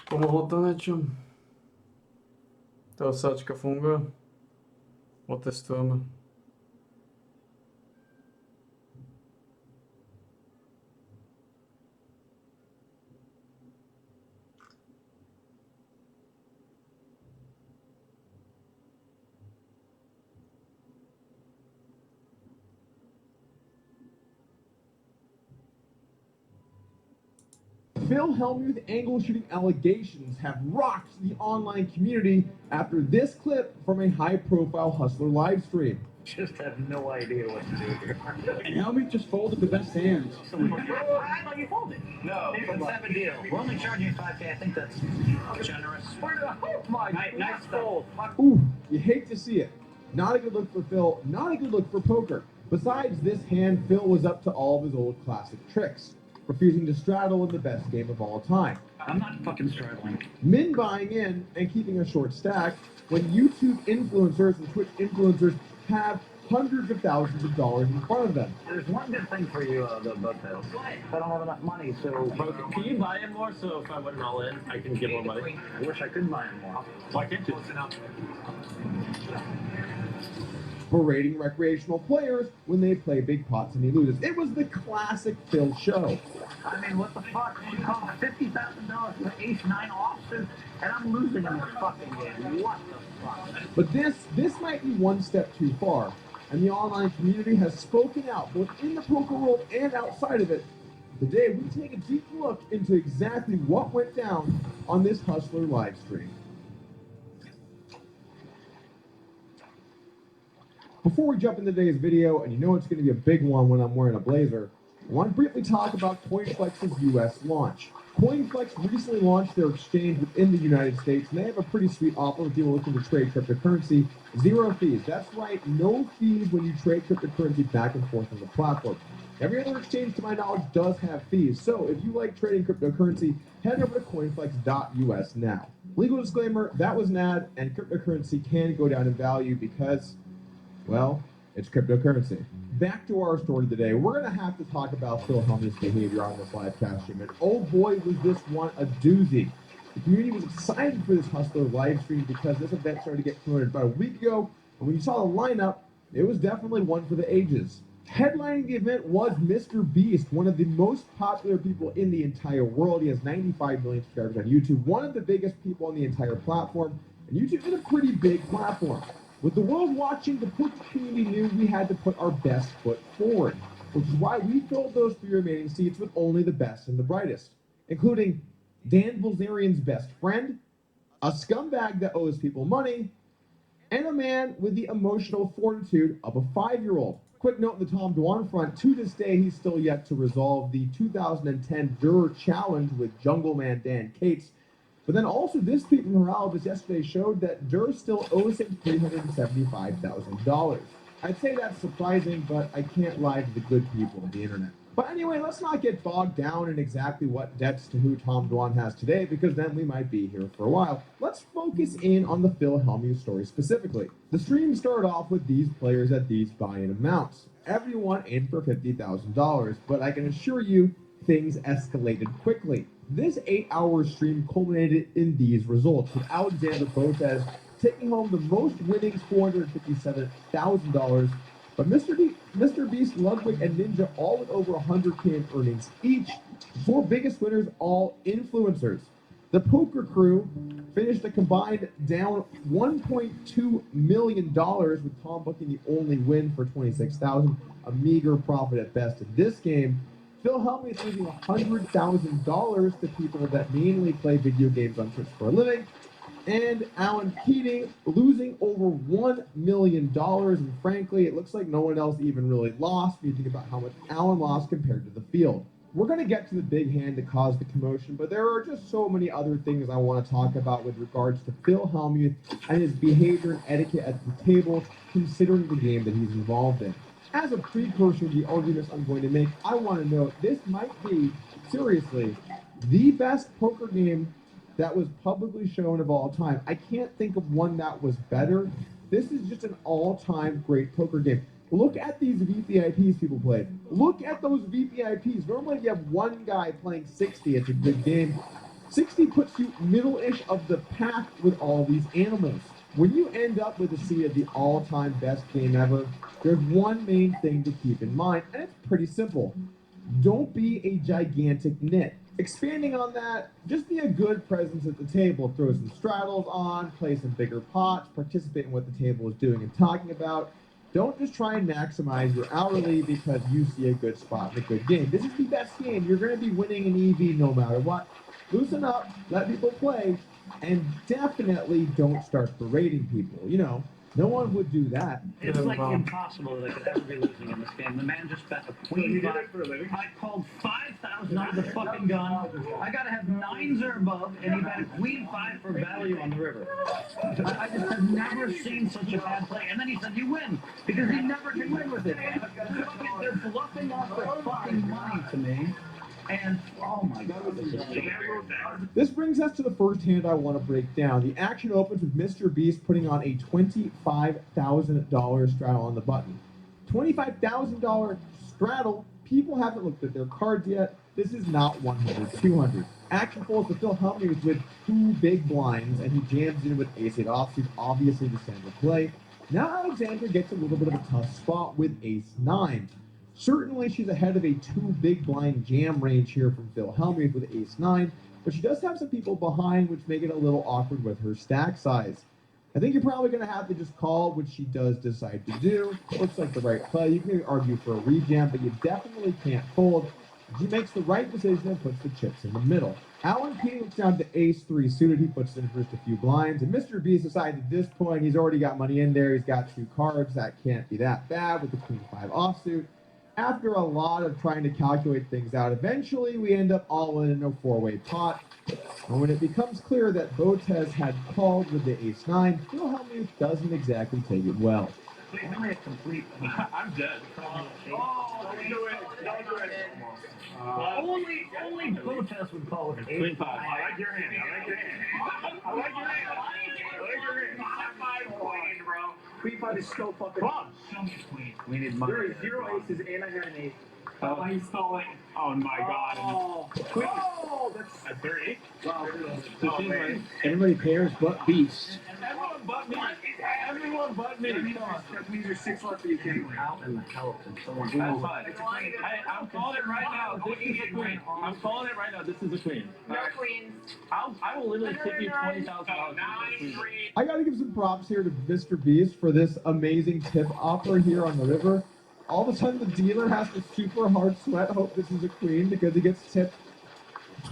Pomohlo to niečo? Tá osáčka funguje? Otestujeme. Phil Hellmuth angle shooting allegations have rocked the online community after this clip from a high-profile Hustler live stream. Just have no idea what to do here. And Hellmuth just folded the best hands. I thought you folded. No. Let's have a deal. We're only charging $5K. I think that's generous. Oh my nice fold. Ooh, you hate to see it. Not a good look for Phil, not a good look for poker. Besides this hand, Phil was up to all of his old classic tricks, refusing to straddle in the best game of all time. I'm not fucking straddling. Min buying in and keeping a short stack when YouTube influencers and Twitch influencers have hundreds of thousands of dollars in front of them. There's one good thing for you, though, Bugtail. I don't have enough money, so... Can you buy him more so if I went all in, I can get more money? I wish I could buy him more. Why can't you? Berating recreational players when they play big pots and he loses. It was the classic Phil show. I mean, what the fuck? She called $50,000 for ace-9 offsuit, and I'm losing in this fucking game. What the fuck? But this might be one step too far, and the online community has spoken out, both in the poker world and outside of it. Today, we take a deep look into exactly what went down on this Hustler live stream. Before we jump into today's video, and you know it's going to be a big one when I'm wearing a blazer, I want to briefly talk about CoinFlex's US launch. CoinFlex recently launched their exchange within the United States, and they have a pretty sweet offer if you're looking to trade cryptocurrency. 0 fees. That's right, no fees when you trade cryptocurrency back and forth on the platform. Every other exchange, to my knowledge, does have fees. So if you like trading cryptocurrency, head over to coinflex.us now. Legal disclaimer, that was an ad, and cryptocurrency can go down in value because, well, it's cryptocurrency. Back to our story today. We're going to have to talk about Phil Hellmuth's behavior on this live cast stream. And oh boy, was this one a doozy. The community was excited for this Hustler live stream because this event started to get promoted about a week ago. And when you saw the lineup, it was definitely one for the ages. Headlining the event was Mr. Beast, one of the most popular people in the entire world. He has 95 million subscribers on YouTube, one of the biggest people on the entire platform. And YouTube is a pretty big platform. With the world watching, the poker community knew we had to put our best foot forward, which is why we filled those 3 remaining seats with only the best and the brightest, including Dan Bilzerian's best friend, a scumbag that owes people money, and a man with the emotional fortitude of a 5-year-old. Quick note on the Tom Dwan front, to this day, he's still yet to resolve the 2010 Durer Challenge with Jungle Man Dan Cates. But then also this tweet from Heraldus yesterday showed that Durr still owes him $375,000. I'd say that's surprising, but I can't lie to the good people of the internet. But anyway, let's not get bogged down in exactly what debts to who Tom Dwan has today, because then we might be here for a while. Let's focus in on the Phil Hellmuth story specifically. The stream started off with these players at these buy-in amounts. Everyone in for $50,000, but I can assure you, things escalated quickly. This 8-hour stream culminated in these results, with Alexander Botez taking home the most winnings, $457,000, but Mr. Beast, Ludwig, and Ninja all with over 100K in earnings each. The 4 biggest winners, all influencers. The poker crew finished a combined down $1.2 million, with Tom booking the only win for $26,000, a meager profit at best in this game. Phil Hellmuth losing $100,000 to people that mainly play video games on Twitch for a living, and Alan Keating losing over $1 million, and frankly, it looks like no one else even really lost when you think about how much Alan lost compared to the field. We're going to get to the big hand that caused the commotion, but there are just so many other things I want to talk about with regards to Phil Hellmuth and his behavior and etiquette at the table, considering the game that he's involved in. As a precursor to the arguments I'm going to make, I want to note this might be, seriously, the best poker game that was publicly shown of all time. I can't think of one that was better. This is just an all-time great poker game. Look at these VPIPs people played. Look at those VPIPs. Normally if you have one guy playing 60, it's a good game. 60 puts you middle-ish of the pack with all these animals. When you end up with a seed of the all-time best game ever, there's one main thing to keep in mind, and it's pretty simple. Don't be a gigantic nit. Expanding on that, just be a good presence at the table. Throw some straddles on, play some bigger pots, participate in what the table is doing and talking about. Don't just try and maximize your hourly because you see a good spot in a good game. This is the best game. You're going to be winning an EV no matter what. Loosen up, let people play, and definitely don't start berating people. You know, no one would do that. It's like impossible that I could ever be losing in this game. The man just bet a queen five. I called 5,000 out of the fucking gun. I gotta have 9s or above, and he bet a queen 5 for value on the river. I just have never seen such a bad play. And then he said, "You win," because he never can win with it. They're bluffing off their fucking money to me. And, oh my God, this is terrible. This brings us to the first hand I want to break down. The action opens with Mr. Beast putting on a $25,000 straddle on the button. $25,000 straddle? People haven't looked at their cards yet. This is not 100, 200. Action falls to Phil Hellmuth with 2 big blinds, and he jams in with ace-8 offsuit, obviously the standard play. Now Alexander gets a little bit of a tough spot with ace-9. Certainly, she's ahead of a 2 big blind jam range here from Phil Hellmuth with ace-9, but she does have some people behind, which make it a little awkward with her stack size. I think you're probably going to have to just call, which she does decide to do. Looks like the right play. You can argue for a rejam, but you definitely can't fold. She makes the right decision and puts the chips in the middle. Alan P looks down to ace-3 suited. He puts in first a few blinds, and Mr. Beast decides at this point he's already got money in there. He's got 2 cards. That can't be that bad with the queen-5 offsuit. After a lot of trying to calculate things out, eventually we end up all in a 4-way pot. And when it becomes clear that Botez had called with the ace-9, Phil Hellmuth doesn't exactly take it well. Only a complete. I'm dead. Oh, don't do it. Don't do it. Only Botez would call it an Queen 5. I like your hand. I like your hand. I like your hand. I like your hand. High 5 queen, bro. Queen 5 is so fucking. Come on. Show me queen. We need money. There are 0 aces and I had an ace. Oh, he's stalling. Oh my god. Oh, Queen. oh, that's A 30? wow. So she's like, Everybody pairs but Beast. everyone but me. Everyone but me. That means there's 6 left that you can't win. Out in the hell and someone. That's fine. Hey, I'm calling it right now. This is a queen. I'm calling it right now. This is a queen. No queens. I will literally tip you $20,000. I gotta give some props here to Mr. Beast for this amazing tip offer here on the river. All of a sudden, the dealer has to super hard sweat, hope this is a queen, because he gets tipped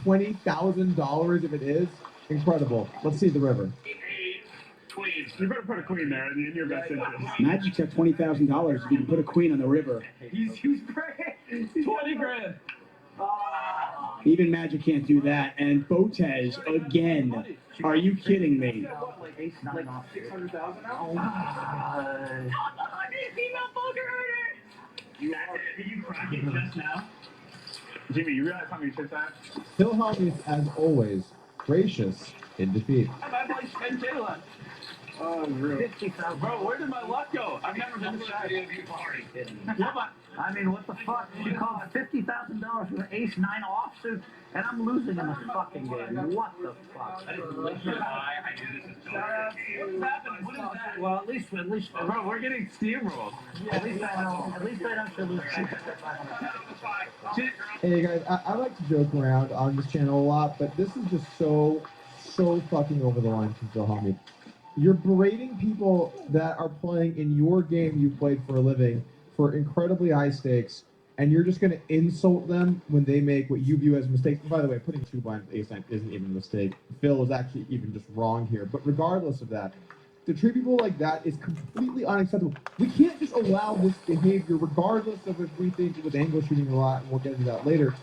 $20,000 if it is. Incredible. Let's see the river. Queen. You better put a queen there in your best interest. Magic's got $20,000 if you can put a queen on the river. He's great. 20 grand. Even Magic can't do that. And Botez again. Are you kidding me? Like ace 9 off 600,000 now. Female poker earner. Did you crack it just now? Jimmy, you realize how many chips I have? Phil Hellmuth, as always, gracious in defeat. I have like 10K left. Oh, really? 50,000. Bro, where did my luck go? I've never been to that. I mean, what the fuck? You call it $50,000 with an ace 9 offsuit, and I'm losing in this fucking game. What the fuck? I didn't believe you. I do this as What's happening? What is that? Well, at least, Bro, we're getting steamrolled. at least I know she'll lose. Hey guys, I like to joke around on this channel a lot, but this is just so fucking over the line from Phil Hellmuth. You're berating people that are playing in your game you played for a living for incredibly high stakes, and you're just going to insult them when they make what you view as mistakes. And by the way, putting 2 blinds with ace-9 isn't even a mistake. Phil is actually even just wrong here. But regardless of that, to treat people like that is completely unacceptable. We can't just allow this behavior, regardless of if we think it was angle shooting a lot, and we'll get into that later.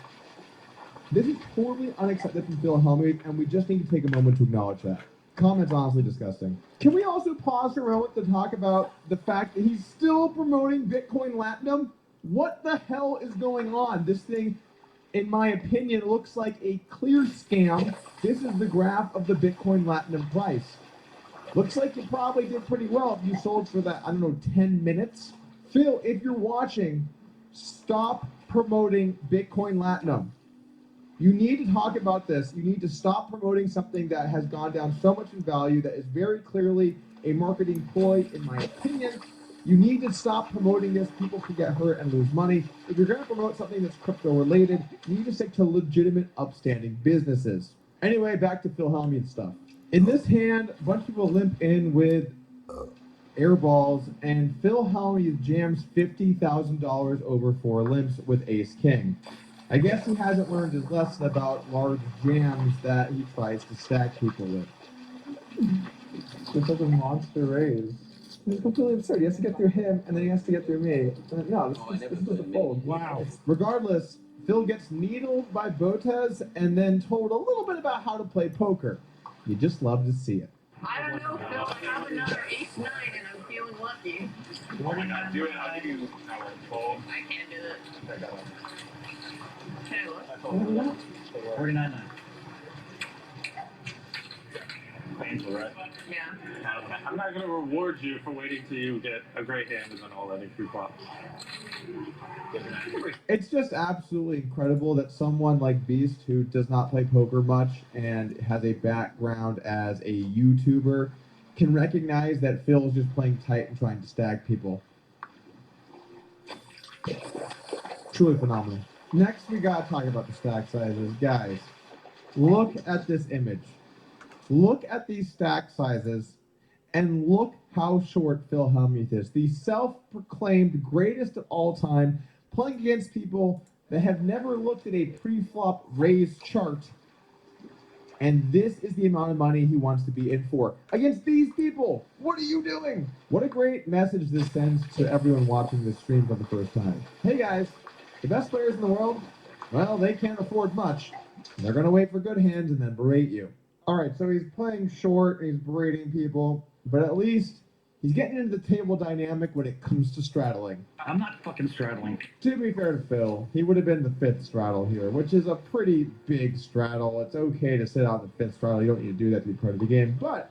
This is totally unacceptable from Phil Hellmuth, and we just need to take a moment to acknowledge that. Comment's honestly disgusting. Can we also pause for a moment to talk about the fact that he's still promoting Bitcoin Latinum? What the hell is going on? This thing, in my opinion, looks like a clear scam. This is the graph of the Bitcoin Latinum price. Looks like you probably did pretty well if you sold for that, I don't know, 10 minutes. Phil, if you're watching, stop promoting Bitcoin Latinum. You need to talk about this. You need to stop promoting something that has gone down so much in value, that is very clearly a marketing ploy, in my opinion. You need to stop promoting this. People can get hurt and lose money. If you're going to promote something that's crypto related, you need to stick to legitimate, upstanding businesses. Anyway, back to Phil Hellmuth stuff. In this hand, a bunch of people limp in with air balls, and Phil Hellmuth jams $50,000 over 4 limps with ace king. I guess he hasn't learned his lesson about large jams that he tries to stack people with. It's such a monster raise. It's completely absurd. He has to get through him, and then he has to get through me. No, this is a fold. Wow. Regardless, Phil gets needled by Botez and then told a little bit about how to play poker. You just love to see it. I don't know, Phil. I have another ace 9 and I'm feeling lucky. What are we not doing? I do fold. I can't do it. Okay, look. 49.9. Painful, right? Yeah. Okay. I'm not going to reward you for waiting till you get a great hand and then all that free flops. It's just absolutely incredible that someone like Beast, who does not play poker much and has a background as a YouTuber, can recognize that Phil's just playing tight and trying to stack people. Truly phenomenal. Next, we gotta talk about the stack sizes. Guys, look at this image. Look at these stack sizes And look how short Phil Hellmuth is. The self-proclaimed greatest of all time, playing against people that have never looked at a pre-flop raise chart. And this is the amount of money he wants to be in for. Against these people, what are you doing? What a great message this sends to everyone watching this stream for the first time. Hey guys, the best players in the world, well, they can't afford much. They're going to wait for good hands and then berate you. All right, so he's playing short, and he's berating people, but at least he's getting into the table dynamic when it comes to straddling. I'm not fucking straddling. To be fair to Phil, he would have been the fifth straddle here, which is a pretty big straddle. It's okay to sit out the fifth straddle. You don't need to do that to be part of the game, but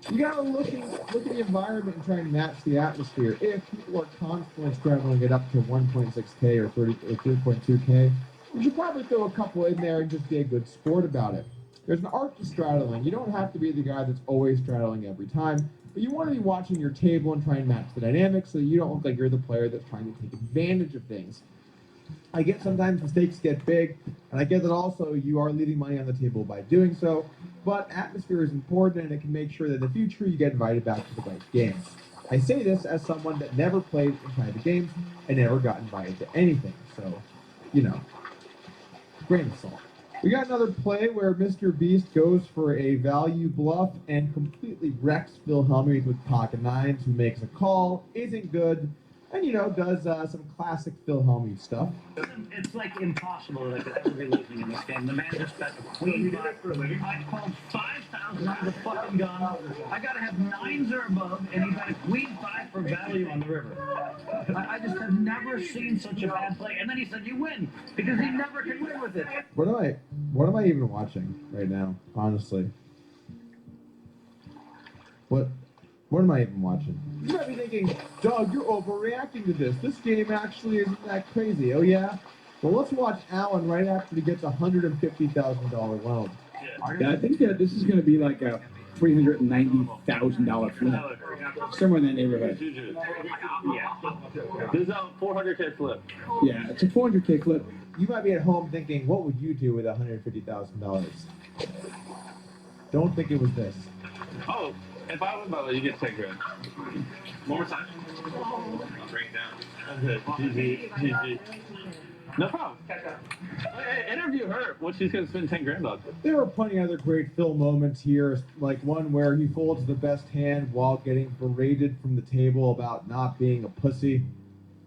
you gotta look at the environment and try and match the atmosphere. If people are constantly straddling it up to 1.6K or 3.2K, you should probably throw a couple in there and just be a good sport about it. There's an art to straddling. You don't have to be the guy that's always straddling every time, but you want to be watching your table and try and match the dynamics so you don't look like you're the player that's trying to take advantage of things. I get sometimes mistakes get big, and I get that also you are leaving money on the table by doing so, but atmosphere is important and it can make sure that in the future you get invited back to the right games. I say this as someone that never played in private games and never got invited to anything, so, you know, grain of salt. We got another play where Mr. Beast goes for a value bluff and completely wrecks Phil Hellmuth with pocket nines, who makes a call, isn't good, and, you know, does some classic Phil Hellmuth stuff. It's like impossible that I could ever be losing in this game. The man just bet a queen five. I called 5,000 out of the fucking gun. I gotta have nines or above, and he bet a queen five for value on the river. I just have never seen such a bad play. And then he said, "You win," because he never can win with it. What am I even watching right now, honestly? What am I even watching? You might be thinking, Doug, you're overreacting to this. This game actually isn't that crazy. Oh, yeah? Well, let's watch Alan right after he gets a $150,000 loan. Yeah, I think that this is going to be like a $390,000 flip. Somewhere in that neighborhood. Yeah. This is a 400K flip. Yeah, it's a 400K clip. You might be at home thinking, what would you do with $150,000? Don't think it was this. Oh, if I win by the way, you get 10 grand. One more time. I'll bring it down. Okay. GG. No problem. Hey, interview her. What she's gonna spend 10 grand on. There are plenty of other great Phil moments here, like one where he folds the best hand while getting berated from the table about not being a pussy.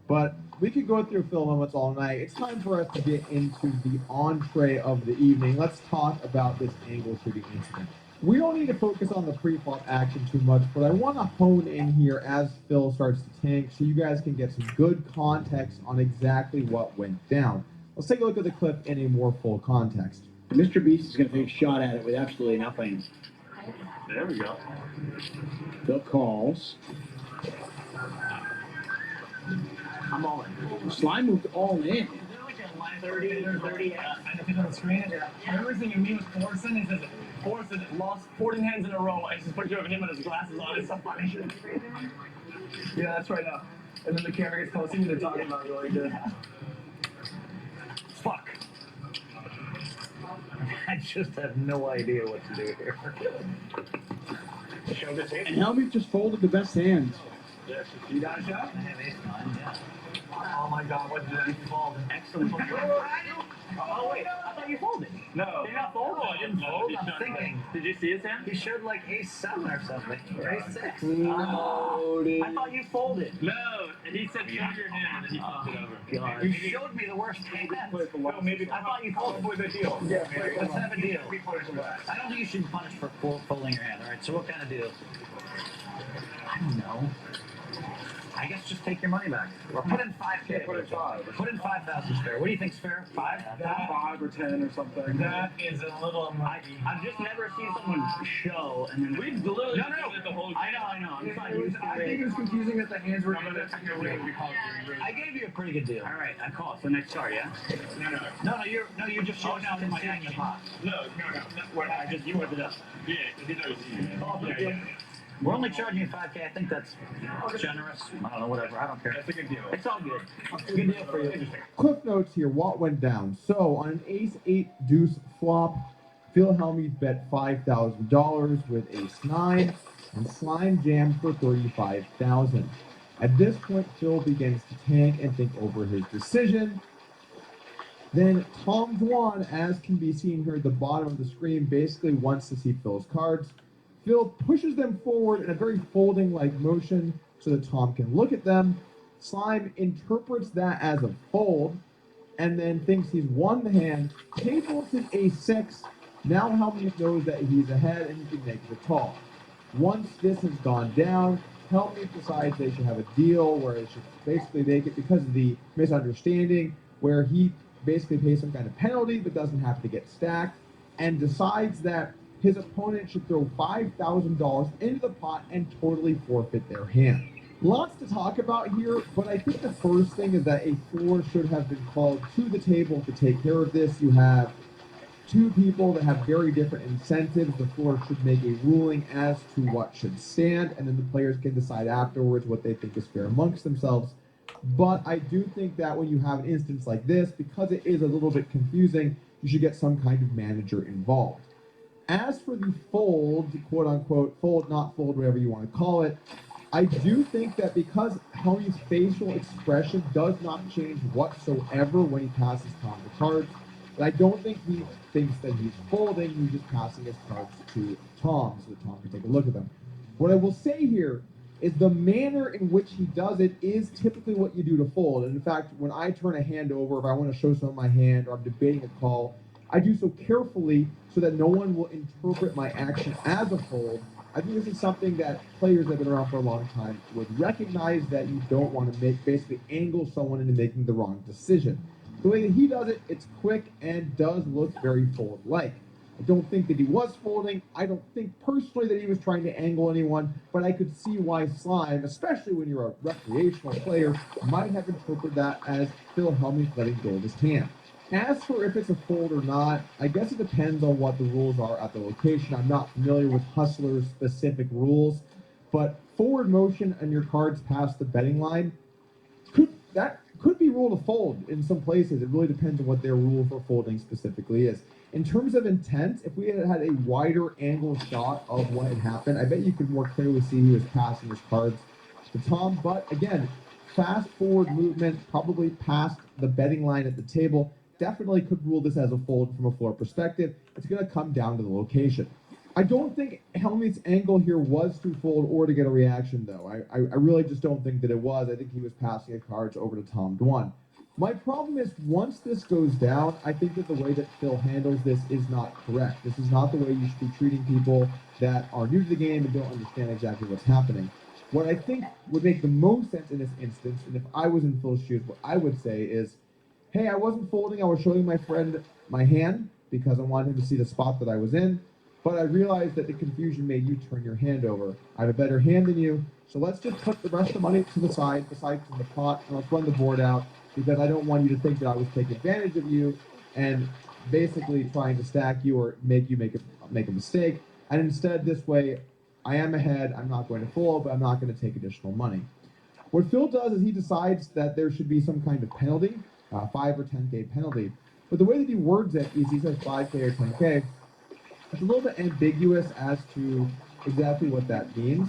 But we could go through Phil moments all night. It's time for us to get into the entree of the evening. Let's talk about this angle shooting incident. We don't need to focus on the pre-flop action too much, but I want to hone in here as Phil starts to tank so you guys can get some good context on exactly what went down. Let's take a look at the clip in a more full context. Mr. Beast is going to take a shot at it with absolutely nothing. There we go. Phil calls. I'm all in. Slime moved all in. 30 or 30. I look on the screen and everything you mean with Forson is that Forson lost 14 hands in a row. I just put you over him with his glasses on. It's so funny. Yeah, that's right now. And then the camera gets close to you, they're talking about you like that. Fuck. I just have no idea what to do here. And Helmuth just folded the best hand. You got a shot? I have ace nine, yeah. Oh my god, what did you fold? Excellent. Oh wait, I thought you folded. No. Did you not fold? No, I didn't fold. I'm thinking. Did you see his hand? He showed like ace 7 or something. Or ace 6. No, dude. I thought you folded. No, he said show your hand and then he flipped it over. God. You showed me the worst hand. No, maybe I thought you folded with a deal. Yeah, let's have a deal. I don't think you should be punished for folding your hand. Alright, so what kind of deal? I don't know. I guess just take your money back. Or put in 5K. Put in 5. Put in 5,000 spare. What do you think's fair? 5? 5 or 10 or something. That is a little mighty. I've just never seen someone show and then we've literally no. The whole game. I know. I'm not used to I think it was confusing that the hands were in I gave you a pretty good deal. All right, I call. So next start, yeah? No, you're just showing out in my action pot. No. I just you were the dust. Yeah, he knows. Yeah. We're only charging you 5K. I think that's generous. I don't know, whatever. I don't care. That's a good deal. It's all good. Good deal for you. Cliff notes here, what went down. So on an ace-8 deuce flop, Phil Hellmuth bet $5,000 with ace-9. and Slime jams for 35,000. At this point, Phil begins to tank and think over his decision. Then Tom Dwan, as can be seen here at the bottom of the screen, basically wants to see Phil's cards. Phil pushes them forward in a very folding-like motion so that Tom can look at them. Slime interprets that as a fold and then thinks he's won the hand, tables his a6. Now Helmuth knows that he's ahead and he can make the call. Once this has gone down, Helmuth decides they should have a deal where it should basically make it, because of the misunderstanding, where he basically pays some kind of penalty but doesn't have to get stacked, and decides that his opponent should throw $5,000 into the pot and totally forfeit their hand. Lots to talk about here, but I think the first thing is that a floor should have been called to the table to take care of this. You have two people that have very different incentives. The floor should make a ruling as to what should stand, and then the players can decide afterwards what they think is fair amongst themselves. But I do think that when you have an instance like this, because it is a little bit confusing, you should get some kind of manager involved. As for the fold, quote unquote, fold, not fold, whatever you want to call it, I do think that because Helmuth's facial expression does not change whatsoever when he passes Tom the cards, I don't think he thinks that he's folding, he's just passing his cards to Tom so that Tom can take a look at them. What I will say here is the manner in which he does it is typically what you do to fold. And in fact, when I turn a hand over, if I want to show some of my hand or I'm debating a call, I do so carefully so that no one will interpret my action as a fold. I think this is something that players that have been around for a long time would recognize, that you don't want to basically angle someone into making the wrong decision. The way that he does it, it's quick and does look very fold-like. I don't think that he was folding. I don't think personally that he was trying to angle anyone, but I could see why Slime, especially when you're a recreational player, might have interpreted that as Phil Helmuth letting go of his hand. As for if it's a fold or not, I guess it depends on what the rules are at the location. I'm not familiar with Hustler's specific rules, but forward motion and your cards past the betting line could be ruled a fold in some places. It really depends on what their rule for folding specifically is. In terms of intent, if we had had a wider angle shot of what had happened, I bet you could more clearly see he was passing his cards to Tom. But again, fast forward movement, probably past the betting line at the table, definitely could rule this as a fold from a floor perspective. It's going to come down to the location. I don't think Helmuth's angle here was to fold or to get a reaction, though. I really just don't think that it was. I think he was passing the cards over to Tom Dwan. My problem is, once this goes down, I think that the way that Phil handles this is not correct. This is not the way you should be treating people that are new to the game and don't understand exactly what's happening. What I think would make the most sense in this instance, and if I was in Phil's shoes, what I would say is, hey, I wasn't folding. I was showing my friend my hand because I wanted him to see the spot that I was in. But I realized that the confusion made you turn your hand over. I have a better hand than you, so let's just put the rest of the money to the side, besides in the pot, and let's run the board out, because I don't want you to think that I was taking advantage of you and basically trying to stack you or make you make a mistake. And instead, this way, I am ahead. I'm not going to fold, but I'm not going to take additional money. What Phil does is he decides that there should be some kind of penalty, 5 or 10K penalty. But the way that he words it is he says 5K or 10K. It's a little bit ambiguous as to exactly what that means.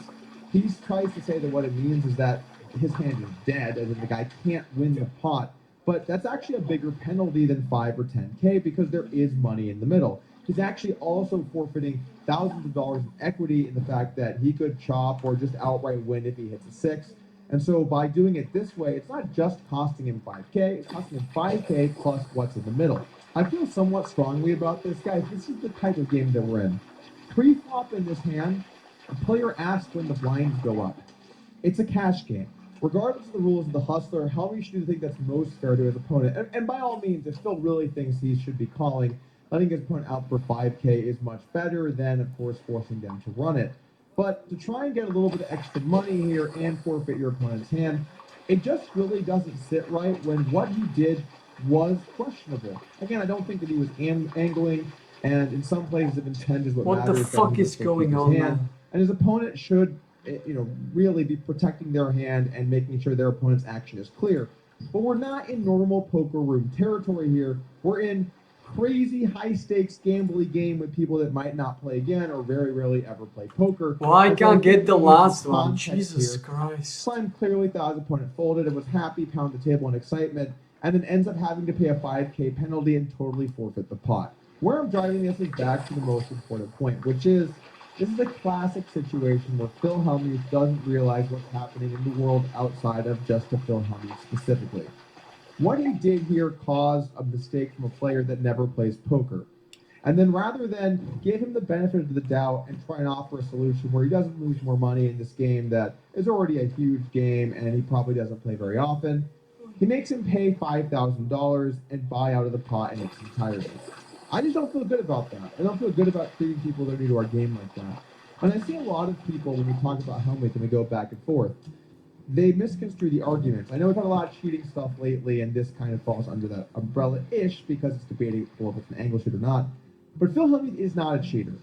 He tries to say that what it means is that his hand is dead, as in the guy can't win the pot. But that's actually a bigger penalty than 5 or 10K because there is money in the middle. He's actually also forfeiting thousands of dollars in equity in the fact that he could chop or just outright win if he hits a 6. And so by doing it this way, it's not just costing him 5K, it's costing him 5K plus what's in the middle. I feel somewhat strongly about this, guys. This is the type of game that we're in. Pre-flop in this hand, the player asks when the blinds go up. It's a cash game. Regardless of the rules of the Hustler, Helmuth should do the thing that's most fair to his opponent. And by all means, if Phil really thinks he should be calling, letting his opponent out for 5K is much better than, of course, forcing them to run it. But to try and get a little bit of extra money here and forfeit your opponent's hand, it just really doesn't sit right when what he did was questionable. Again, I don't think that he was angling, and in some places, if intent is what matters. What the fuck is going on, man? And his opponent should, really be protecting their hand and making sure their opponent's action is clear. But we're not in normal poker room territory here. We're in crazy high stakes gambly game with people that might not play again or very rarely ever play poker. Well, I And so can't think get the we need last some one. context Jesus here. Christ. Slim clearly thought his opponent folded and was happy, pounded the table in excitement, and then ends up having to pay a 5K penalty and totally forfeit the pot. Where I'm driving this is back to the most important point, which is this is a classic situation where Phil Hellmuth doesn't realize what's happening in the world outside of just to Phil Hellmuth specifically. What he did here caused a mistake from a player that never plays poker. And then rather than give him the benefit of the doubt and try and offer a solution where he doesn't lose more money in this game that is already a huge game and he probably doesn't play very often, he makes him pay $5,000 and buy out of the pot in its entirety. I just don't feel good about that. I don't feel good about treating people that are new to our game like that. And I see a lot of people when we talk about Hellmuth and we go back and forth, they misconstrue the arguments. I know we've had a lot of cheating stuff lately, and this kind of falls under that umbrella-ish because it's debating if it's an angle cheat or not. But Phil Hellmuth is not a cheater.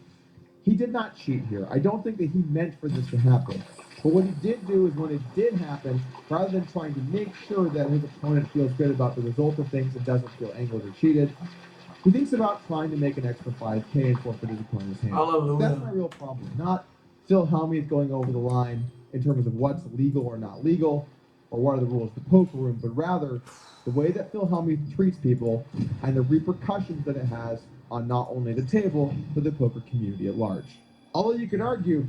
He did not cheat here. I don't think that he meant for this to happen. But what he did do is when it did happen, rather than trying to make sure that his opponent feels good about the result of things and doesn't feel angled or cheated, he thinks about trying to make an extra 5K and forfeit his opponent's hand. Hallelujah. That's my real problem. Not Phil Hellmuth going over the line in terms of what's legal or not legal, or what are the rules of the poker room, but rather the way that Phil Hellmuth treats people and the repercussions that it has on not only the table, but the poker community at large. Although you could argue,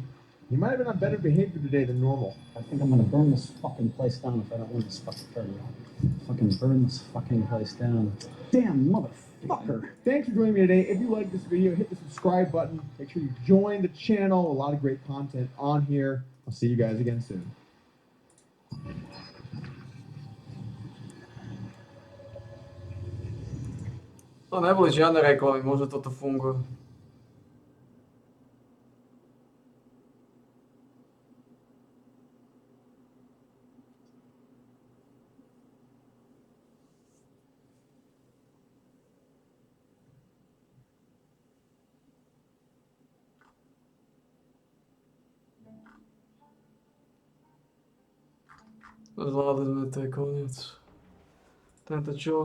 he might have been on better behavior today than normal. I think I'm gonna burn this fucking place down if I don't win this fucking tournament. Fucking burn this fucking place down. Damn motherfucker. Thanks for joining me today. If you like this video, hit the subscribe button. Make sure you join the channel. A lot of great content on here. I'll see you guys again soon. To neboli žiadne reklamy, môže toto funguje. Zvládli sme, to je koniec. Tento čo?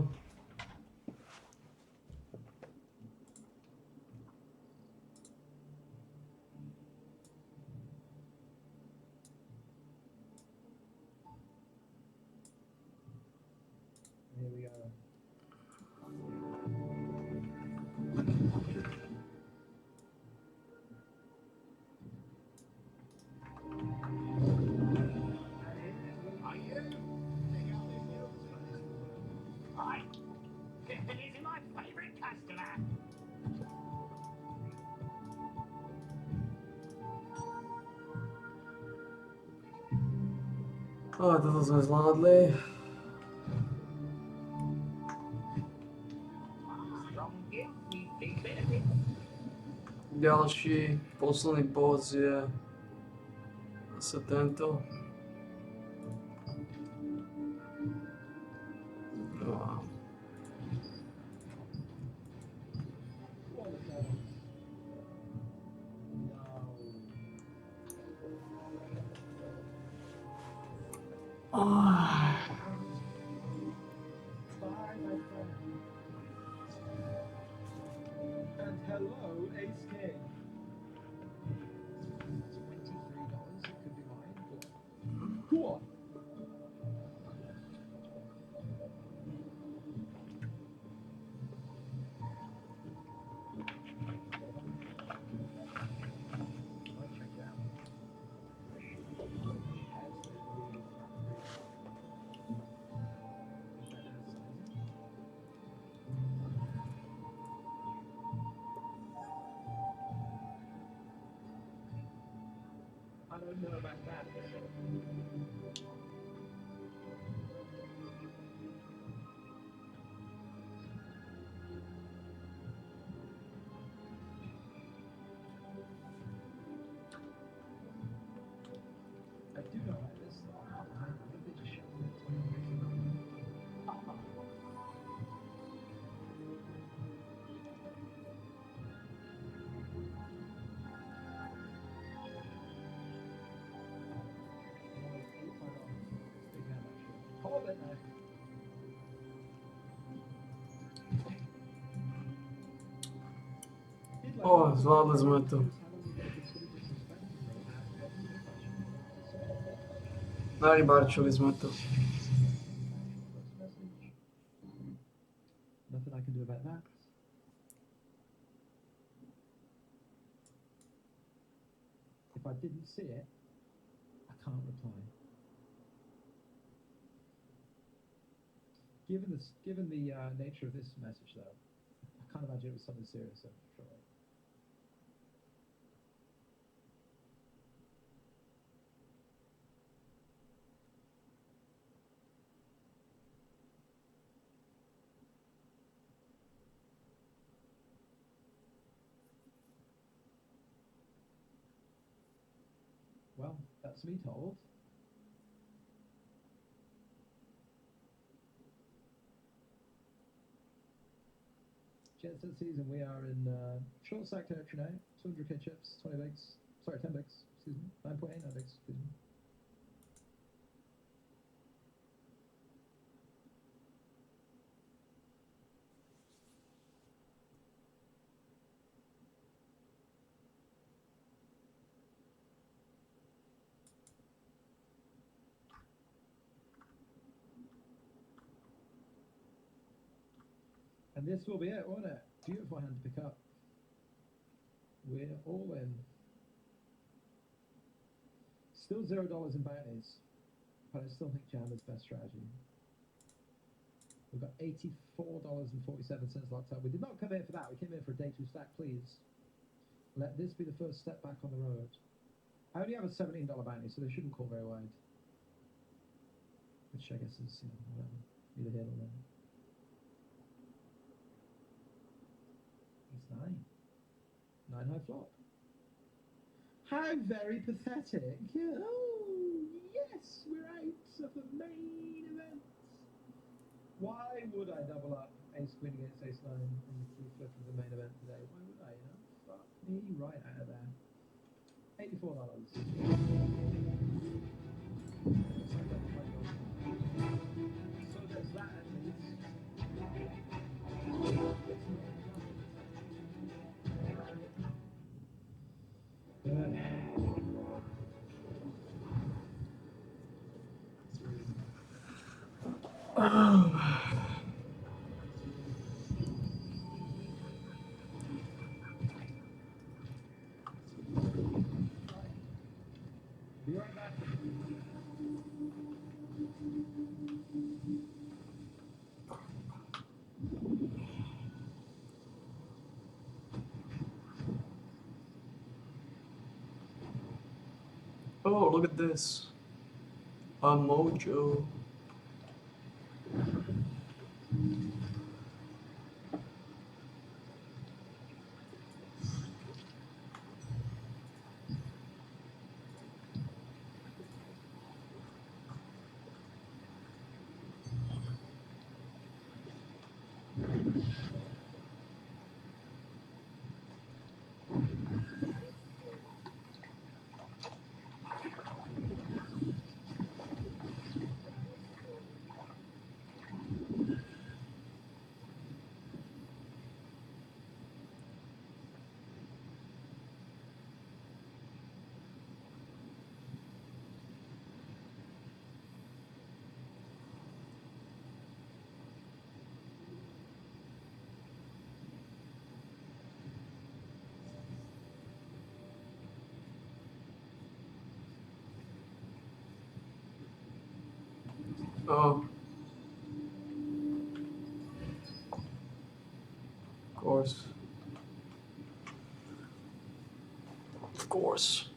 He's my favorite customer. Toto sme zvládli. Ďalší, posledný boss je zase tento. No a And hello, Ace King. $23 could be mine. Cool. I don't know about that. I do know about this though. I think they just showed me it 20 years ago. Hold it, Oh, zvládli jsme to. Narybarčili jsme to. Nothing I can do about that. If I didn't see it, I can't reply. Given the nature of this message, though, I can't imagine it was something serious. So sure. Well, that's me told. Jets this season, we are in short sack territory now. 200k chips, 20 bigs. Sorry, 10 bigs. Excuse me. 9.8, 9 bigs. Excuse me. And this will be it, won't it? Beautiful hand to pick up. We're all in. Still $0 in bounties, but I still think jam is best strategy. We've got $84.47 locked up. We did not come here for that. We came here for a day 2 stack, please. Let this be the first step back on the road. I only have a $17 bounty, so they shouldn't call very wide. Which I guess is, you know, whatever. Either here or there. It's 9. 9 high flop. How very pathetic. Oh, yes, we're out of the main event. Why would I double up ace queen against ace 9 in the key flip of the main event today? Why would I, you know? Fuck me right out of there. $84. So there's that at least. Be right back. Oh, look at this. A mojo. Oh. Of course. Of course.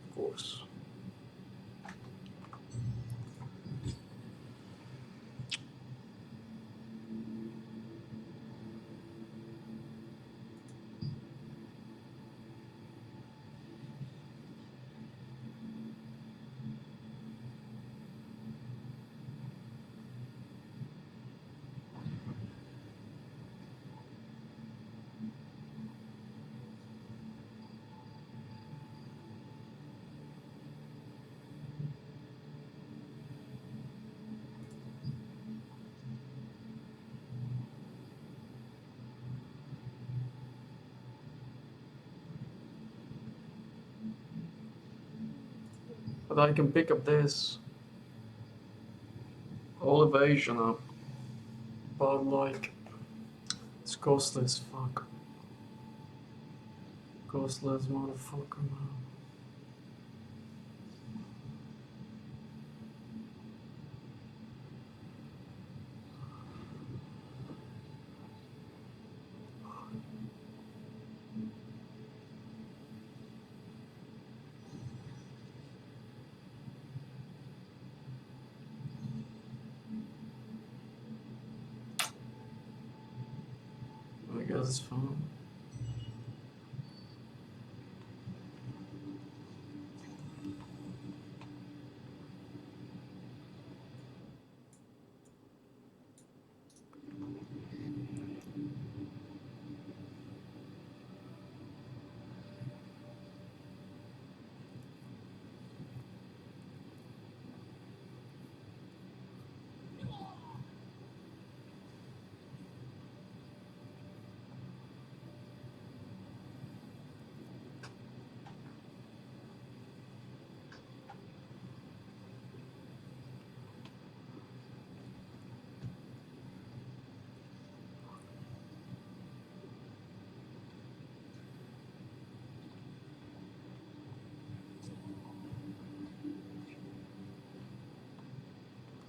Of course. But I can pick up this. All evasion up. But like, it's costly as fuck. Costly as motherfucker, man. I guess it's fine.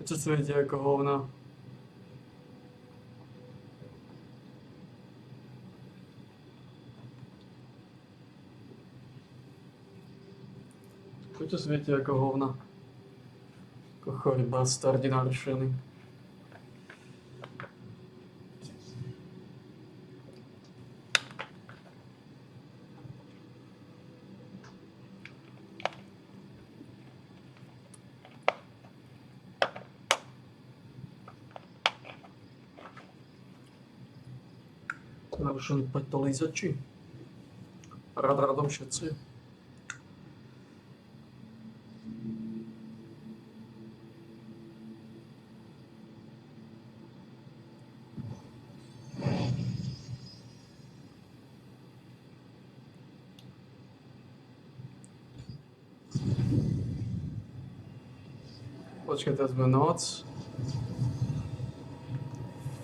Co světě jako hovna. Co světě jako hovna. Jako chory bastardi narušený. Narušený petolízači. Radom všetci. Počkej, teraz bude noc.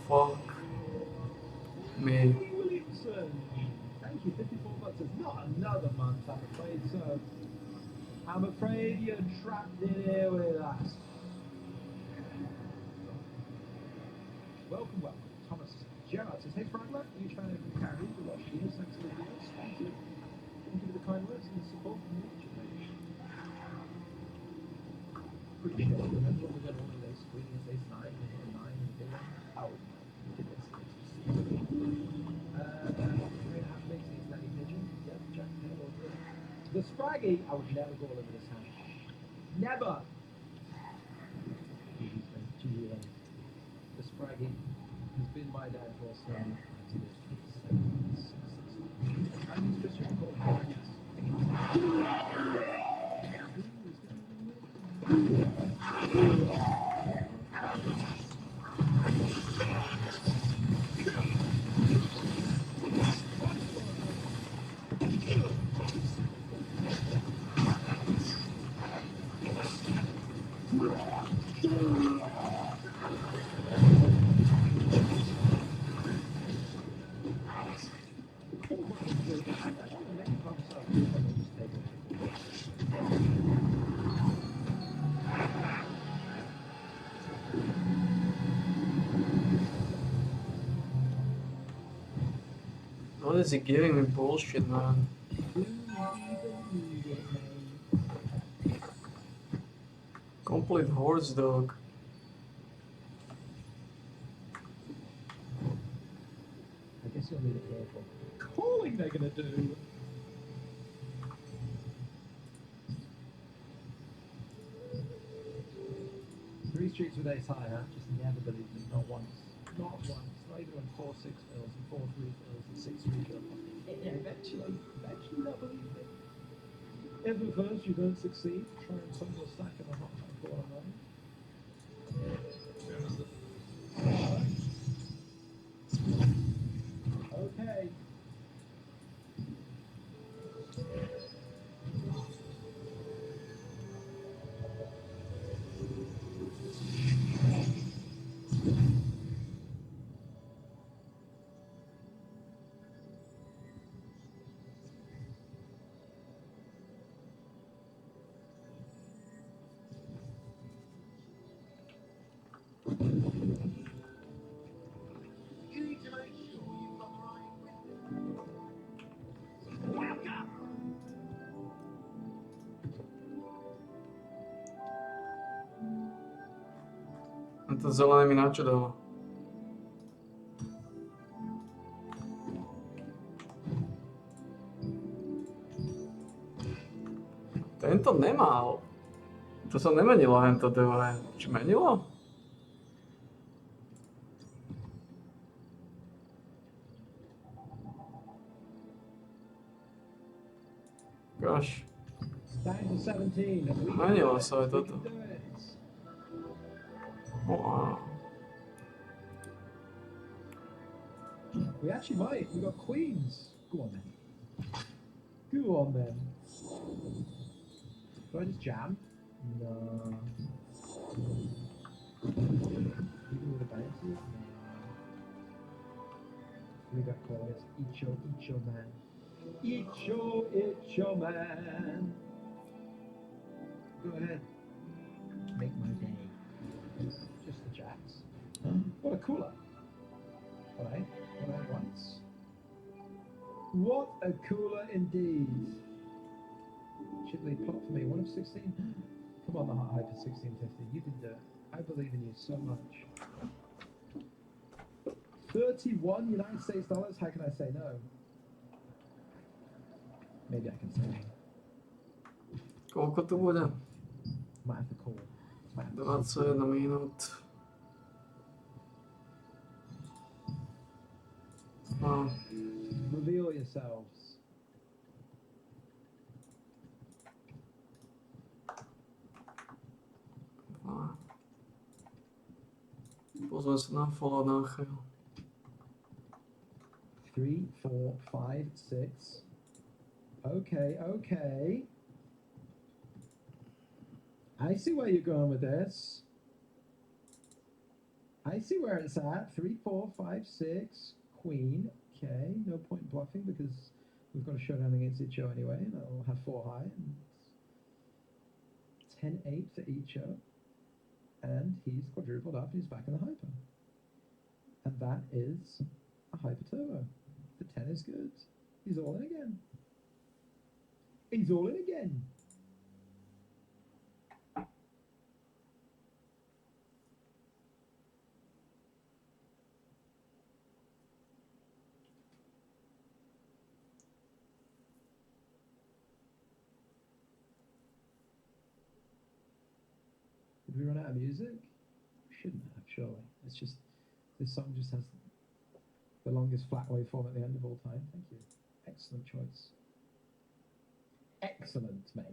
Fuck me. Williamson. Thank you, 54 bucks. It's not another month, I'm afraid so. I'm afraid you're trapped in here with us. Welcome, welcome. Thomas Gerard says, hey, Fragler, you trying to carry the watch deals? Thanks for the deals. Thank you. Thank you for the kind words and the support from the agent. Appreciate it. Remember when we got all of those screens, ace 9 and 9 and Dylan? Oh, goodness. 3.5 makes these 90 pigeon. Yep, Jack Taylor. The Spraggy, I would never go over this hand. Never! The Spraggy has been my dad for so many times. It is 7, 6, 6. I use just your call. What is he giving me bullshit, man? Complete horse dog. I guess you'll need a careful. Calling they're gonna do. Three streets with ace high, huh? Just never believed it, not once. Not once. Not even when 4-6 fills and 4-3 fills and 6-3 fills. Eventually they'll believe it. If at first you don't succeed, try and put your stack in a hot corner line. Okay. A to zelené mi načudalo. Tento nemal. To sa nemenilo hento DV. Či menilo? Gosh. Down to 17. And we can Menilo do it. sa aj We toto. can do it. Wow. We actually might. We got queens. Go on then. Go on then. Do I just jam? No. Even with a bounty? No. We got calls. Icho man. Icho man. Go ahead. Make my day. Just the jacks. What a cooler. What I want. What a cooler indeed. Chipley, plot for me. 1 of 16. Come on, the hot hyper 1650. You can do it. I believe in you so much. 31 United States dollars. How can I say no? Maybe I can say no. Koľko to bude? Might have to call. 21 minút. No. Reveal yourselves. Pozme sa na follow na chvíľu. 3, 4, 5, 6. Okay. I see where you're going with this. I see where it's at. 3, 4, 5, 6. Queen. Okay. No point in bluffing because we've got a showdown against Icho anyway, and I'll have 4 high. And 10-8 for Icho. And he's quadrupled up. He's back in the hyper. And that is a hyper turbo. The 10 is good. He's all in again. He's all in again. Did we run out of music? We shouldn't have, surely. It's just, this song just has the longest flat waveform at the end of all time. Thank you. Excellent choice. Excellent, mate.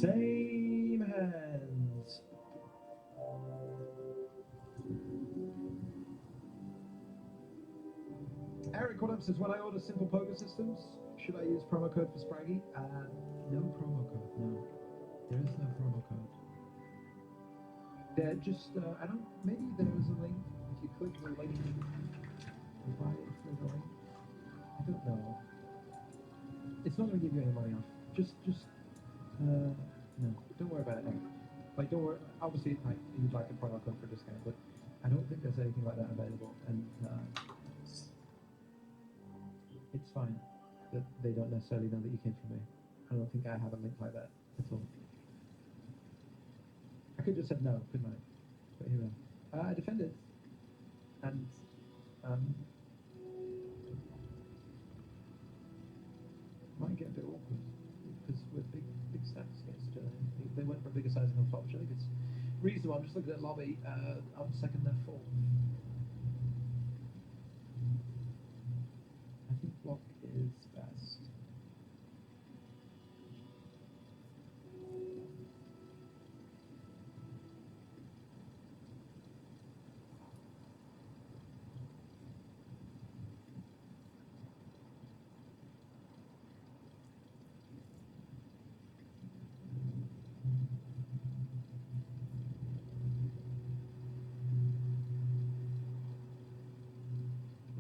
Same hands. Eric Williams says, when I order simple poker systems, Should I use promo code for Spraggy? No promo code, no. There is no promo code. There just, I don't, maybe there is a link. If you click the link, you buy it, if there's a link. I don't know. It's not going to give you any money off. No, don't worry about it now. Like, don't worry, obviously, like, you'd like a promo code for a discount, but I don't think there's anything like that available, and it's fine that they don't necessarily know that you came from me. I don't think I have a link like that at all. I could just have no, couldn't I? But here we are. I defended, and might get a bit awkward because we're big stacks against each other. They went for a bigger size than top, which I think it's reasonable. I'm just looking at lobby. I'm second, they're fourth. I think block is best.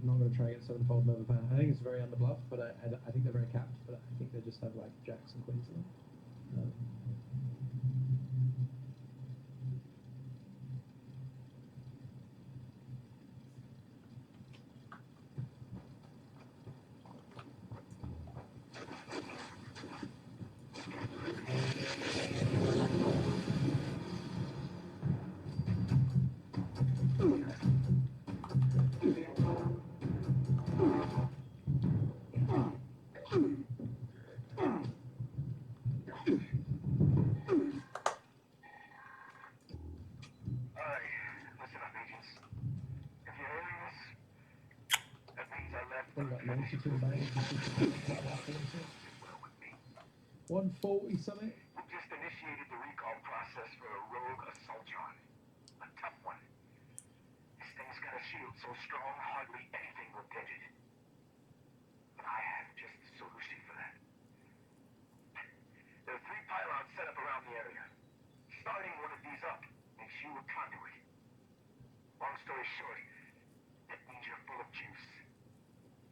I'm not going to try and get 7-fold Nova Power. I think it's very underbluff, but I think they're very capped, but I think they just have like jacks and queens in them. What about 92 bangs? 140 something? Just initiated the recall process for a rogue assault drone. A tough one. This thing's got a shield so strong hardly anything will dent it. But I have just the solution for that. There are 3 pylons set up around the area. Starting one of these up makes you a conduit. Long story short, that means you're full of juice.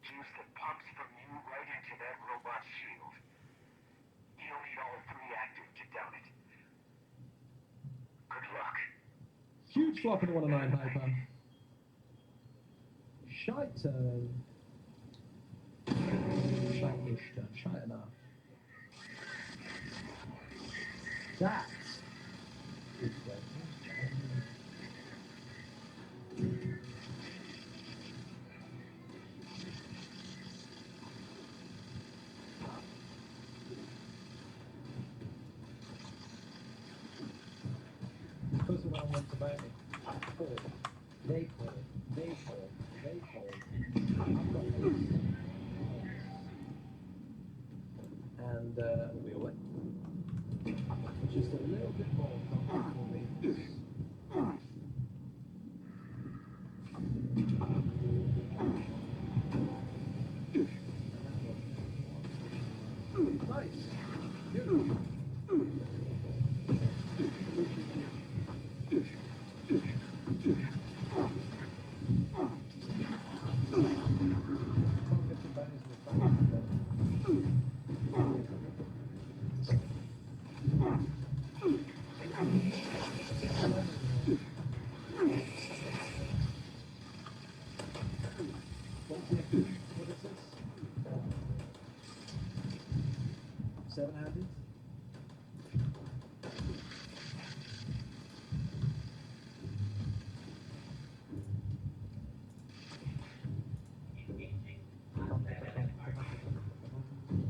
Juice that pumps from you right into that robot shield. You'll need all 3 active to down it. Good luck. Huge flop in the 109 hyper. Shite turn. Shite-ish turn. Shite enough. That is great. Because when I went to Miami, I called, they called, they called, they called. I've got 8. And we'll be away. Just a little bit more comfortable for me. Nice. Beautiful. What is this? 700?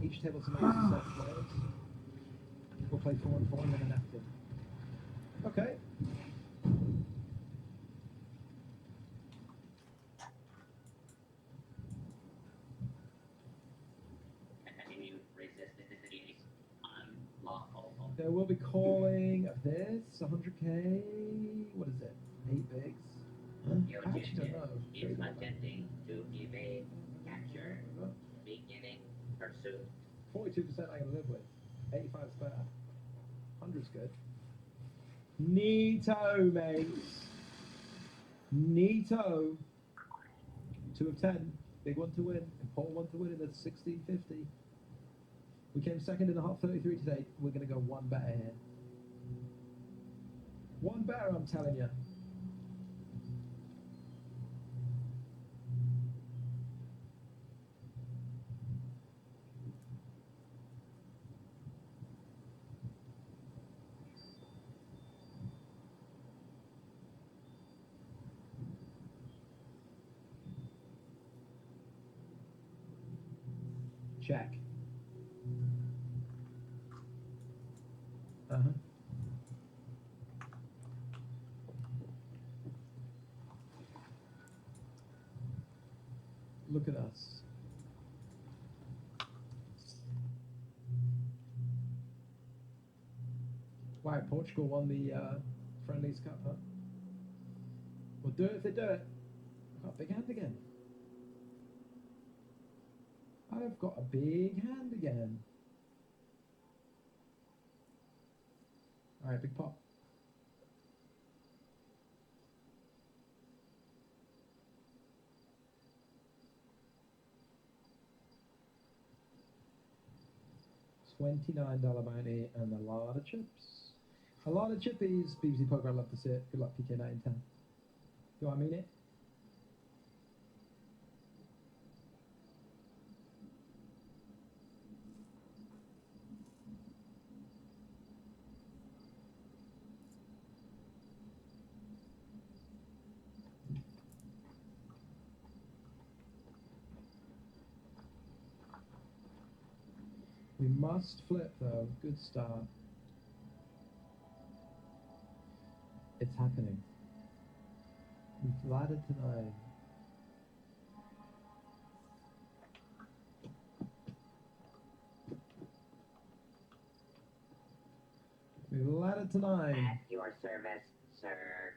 Each table's a max of 7 players. We'll play 4 and 4 and then an active. Okay. There will be calling of this 100k. What is it? 8 bigs. Huh? I actually don't know. Is attempting to evade capture, beginning 42% I can live with. 85's better. 100's good. Neato, mates. Neato. 2 of 10. Big one to win. Important one to win in the 1650. We came second in the Hot 33 today. We're going to go one better here. One better, I'm telling you. Check. Uh-huh. Look at us. Wow, Portugal won the Friendlies Cup, huh? We'll do it if they do it. I've got a big hand again. I've got a big hand again. Alright, big pop. $29 bounty and a lot of chips. A lot of chippies. BBC Poker, I'd love to see it. Good luck, PK 9 and 10. Do I mean it? We must flip though. Good start. It's happening. We've laddered to 9. We've laddered to 9. At your service, sir.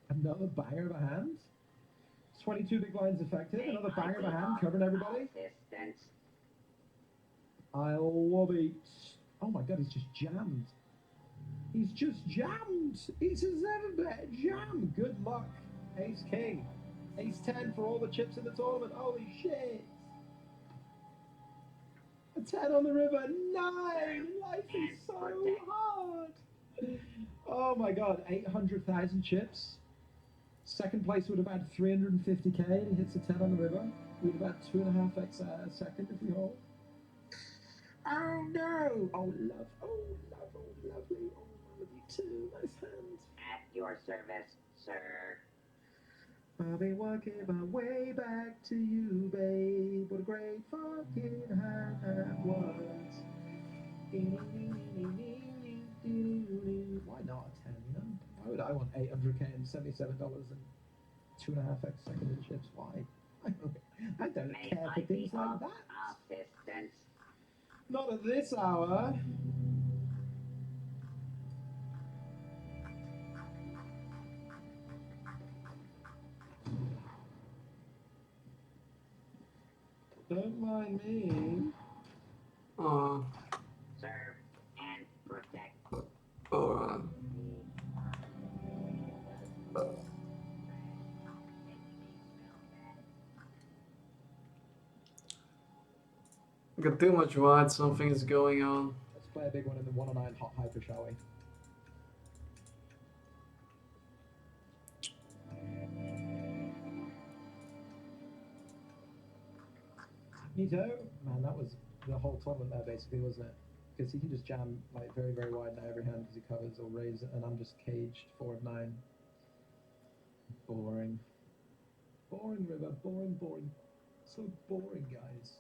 Another banger of a hand. 22 big blinds affected. Another banger of a hand covering everybody. I love it. Oh my god, he's just jammed. He's just jammed. It's a 7-bet jam. Good luck. Ace King. Ace 10 for all the chips in the tournament. Holy shit. A 10 on the river. 9. Life is so hard. Oh my god, 800,000 chips. Second place would have had 350k and he hits a 10 on the river. We'd have had 2.5x a second if we hold. Oh no! Oh love, oh love, oh lovely, oh love you too, nice hand. At your service, sir. I'll be working my way back to you, babe. What a great fucking hand that was. Why not a 10, you know? Why would I want 800k and $77 and 2.5x second in chips? Why? I don't care for things like that. Assistance. Not at this hour. Don't mind me. Serve and protect. Alright. Got too much white, something is going on. Let's play a big one in the 109 hot hyper, shall we? Nito, man, that was the whole tournament there basically, wasn't it? Because he can just jam like very, very wide now every hand because he covers or raise, and I'm just caged 4 of 9. Boring. Boring, River. Boring, boring. So boring, guys.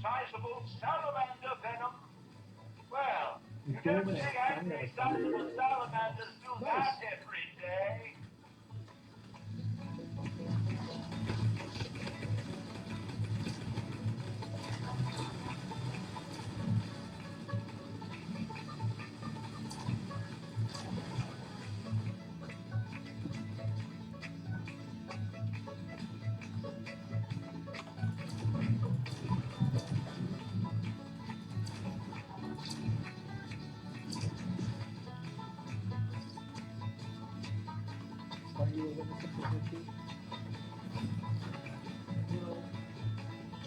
sizable salamander venom. Well, you He's never doing see it. angry sizable salamanders do that every day. Are you a witness of the Well,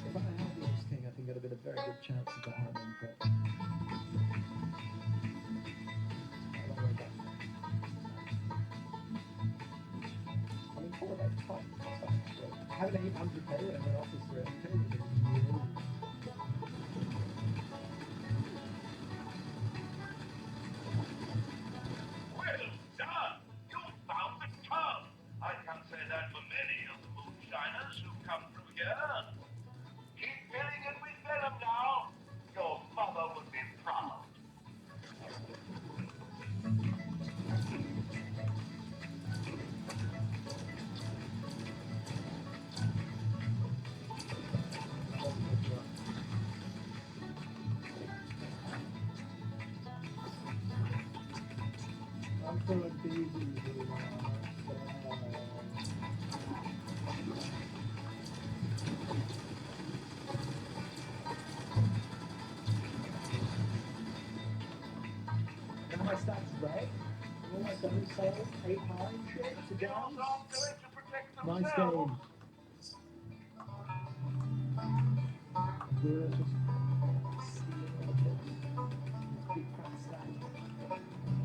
if I had the Ace King, I think I'd have been a very good chance of that happening, but I don't know about that. I mean, 4 bet, fine. I have an 800 pay, and everyone else is 300 pay. Well done! You found the tub! I can't say that for many of the moonshiners who come through here. Keep filling it with venom now. Your mother would be proud. I'm throwing babies Now my stats right. All my seven souls, 8 high shit to down. Nice game. We're just stealing all the chips. Big fat stack.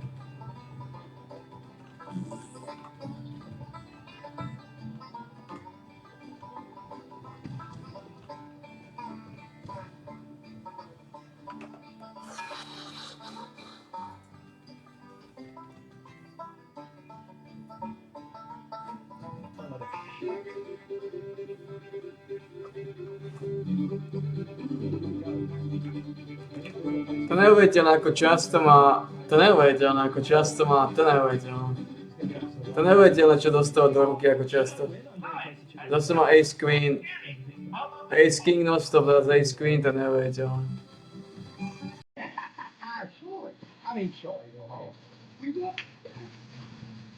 To neuvěděl jako často má, to neuvěděl jako často má, to neuvěděl. To neuvěděl, čo dostal do ruky jako často. Zase má Ace Queen, Ace King non-stop, zase Ace Queen, to neuvěděl. Sure. I mean, sure. We will.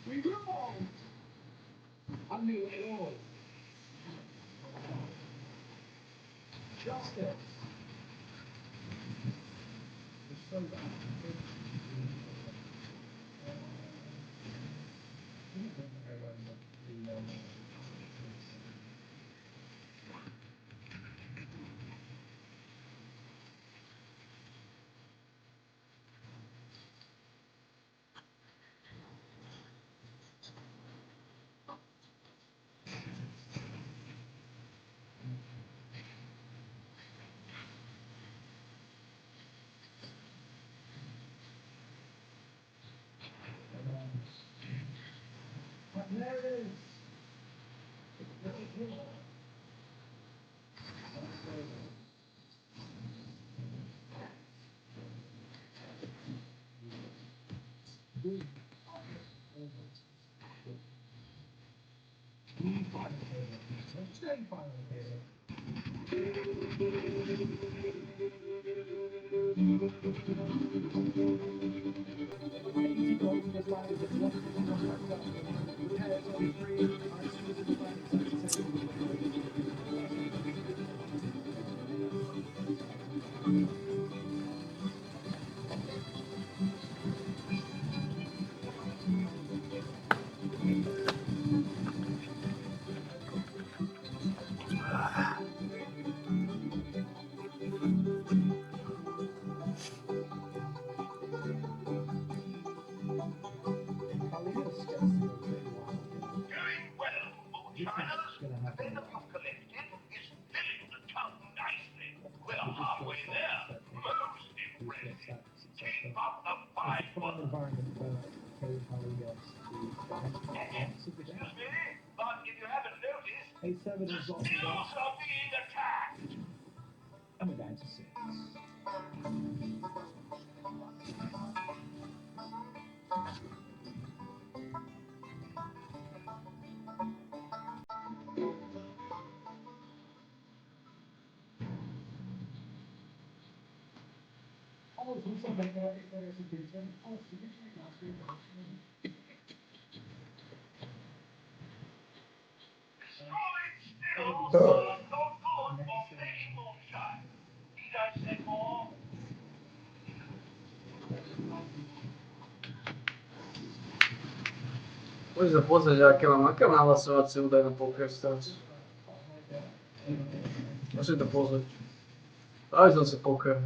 We will. I knew it all. Justice. It's so bad. There it is. Doing well, moonshiners. The venom you've collected is filling the tub nicely. We're halfway there. Most impressive. Keep up the fine work. Excuse me, but if you haven't noticed, A7 is the on steels are being attacked. And we're down to 6. Možda pozadnja, aké má hlasovací údaj na PokerStars? Musím to pozrieť. Aj som si poker.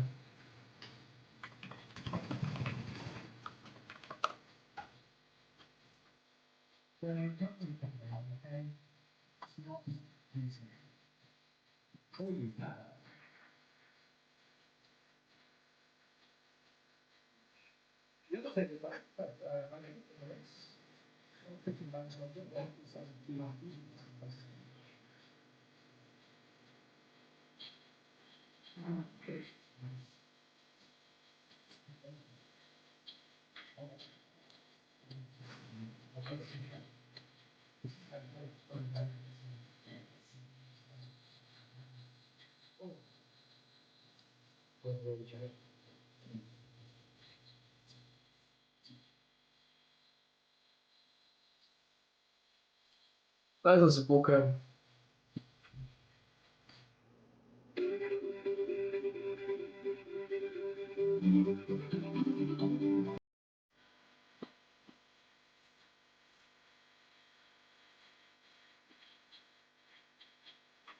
Aj som si poker.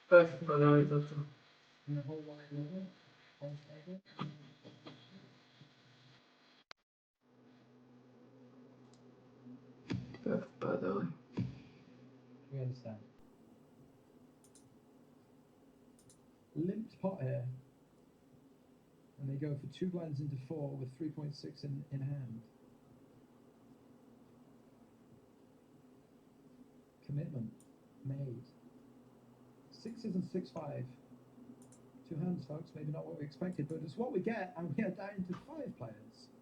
Tak, poďme toto. Tak, pádali. We understand. Limped pot here. And they go for 2 blinds into 4 with 3.6 in hand. Commitment made. 6s and 6-5. 2 hands, folks. Maybe not what we expected, but it's what we get, and we are down to 5 players.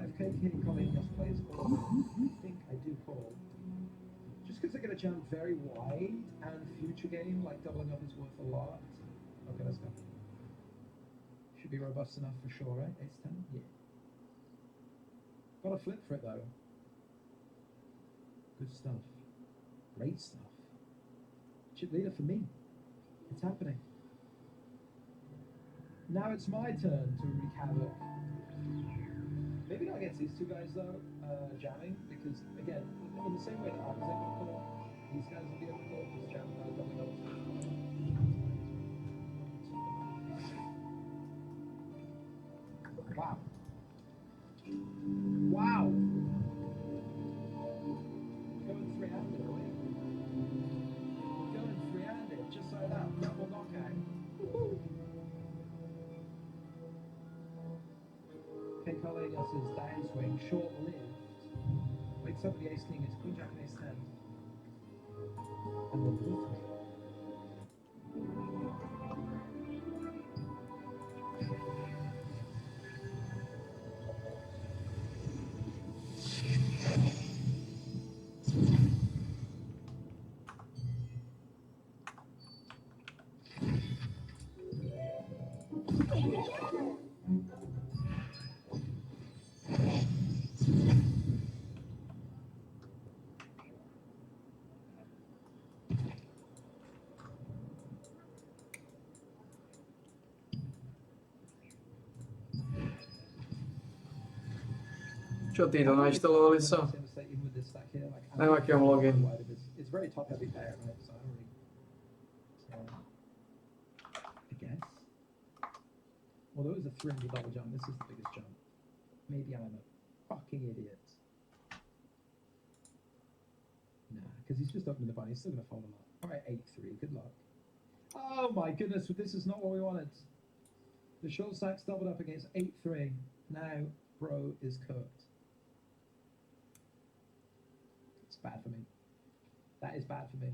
If KK Colin just plays call, I think I do call. Just because they're going to jump very wide, and future game, like doubling up is worth a lot. Okay, let's go. Should be robust enough for sure, right? Ace 10? Yeah. Got a flip for it though. Good stuff. Great stuff. Chip leader for me. It's happening. Now it's my turn to wreak havoc. Maybe not against these two guys though, jamming, because again, in the same way that I was able to call, these guys will be able to call because jam doubling up. Wow. Wow! Going 3-handed, are we? Going 3-handed, just like that, double knockout. Woohoo! K. Carlenius' downswing, short-lived. Wakes up with the ace-king, it's queen jack and ace 10. And then blue 3. Čo títo nainštalovali sa? Neviem, aký mám login. It's very top heavy pair, right? So I don't really. So, I guess. Although it was a 300 double jump, this is the biggest jump. Maybe I'm a fucking idiot. Nah, because he's just opening the button. He's still gonna fold a lot. Alright, 8-3. Good luck. Oh my goodness, this is not what we wanted. The short stacks doubled up against 8-3. Now, bro is cooked. It's bad for me. That is bad for me.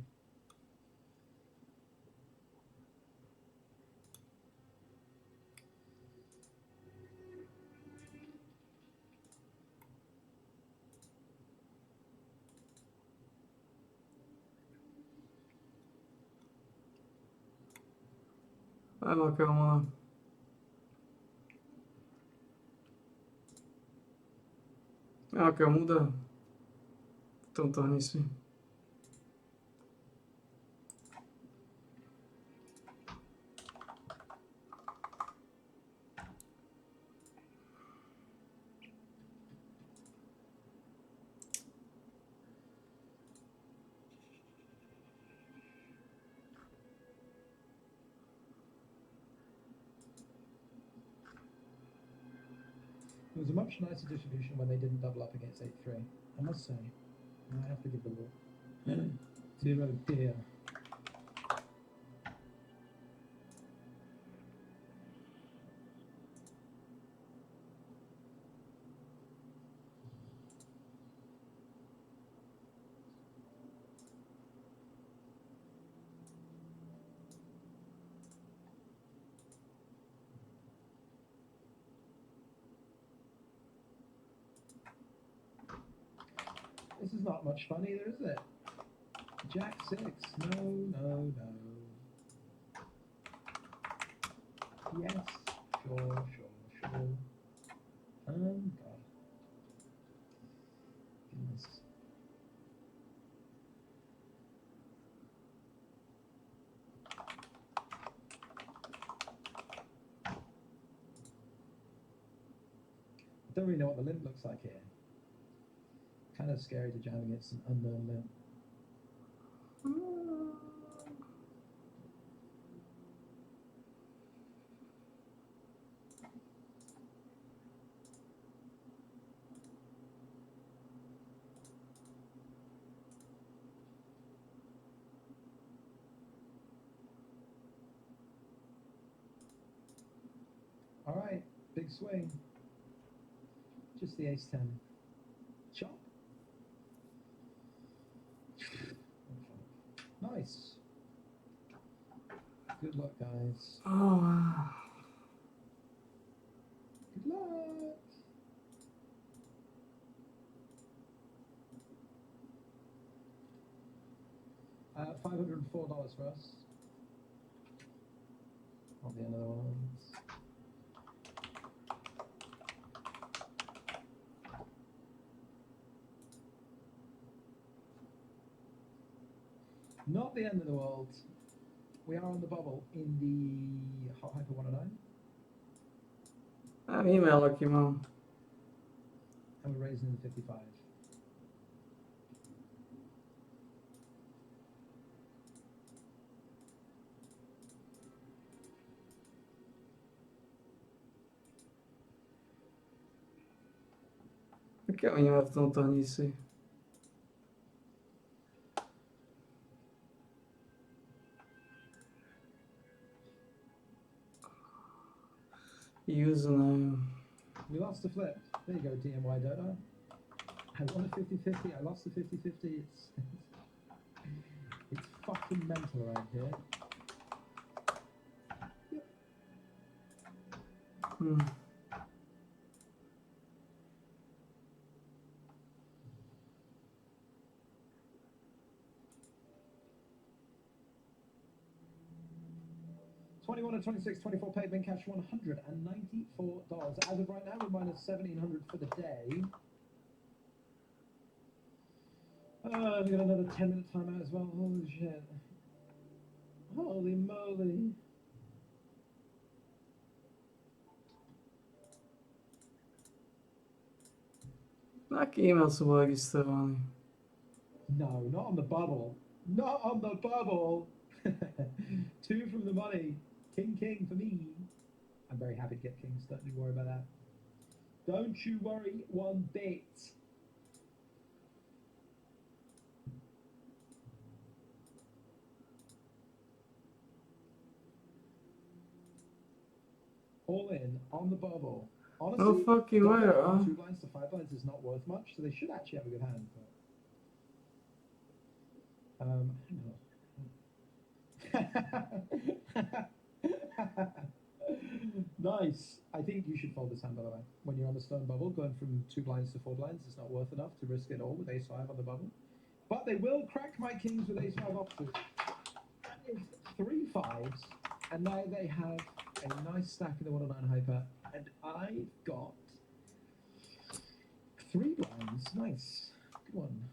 Vai lá, calma lá. Ah, ok, muda. Então tá nisso. It was a much nicer distribution when they didn't double up against 8-3. I must say. I have to give the ball. 0 dear. This is not much fun either, is it? Jack 6. No, no, no. Yes. Sure, sure, sure. God. Goodness. I don't really know what the limp looks like here. Kind of scary to jam against an unknown limp. All right, big swing. Just the ace 10. Chop. Nice. Good luck, guys. Oh. Good luck. $504 for us. Not the end of the ones. Not the end of the world. We are on the bubble in the Hot Hyper 109. Ah, email aqui, mano. And we're raising in the 55. Por que o email não tá nisso aí? Username. We lost the flip. There you go, DMY Dota. I won a 50-50. I lost the 50-50. It's fucking mental around here. Yep. Hmm. $21 and $26, 24 paid, min cash $194. As of right now, we're minus $1,700 for the day. We got another 10-minute timeout as well. Holy shit. Holy moly. Jaki e-mail są rejestrowany? No, not on the bubble. Not on the bubble. 2 from the money. King for me. I'm very happy to get kings. Don't you worry about that. Don't you worry one bit. all in on the bubble. Honestly, No fucking way, huh? 2 blinds to 5 blinds is not worth much, so they should actually have a good hand. But, nice. I think you should fold this hand, by the way. When you're on the stone bubble, going from 2 blinds to 4 blinds is not worth enough to risk it all with ace 5 on the bubble. But they will crack my kings with ace 5 offsuit. That is 3 5s, and now they have a nice stack in the 109 hyper, and I've got 3 blinds. Nice. Good one.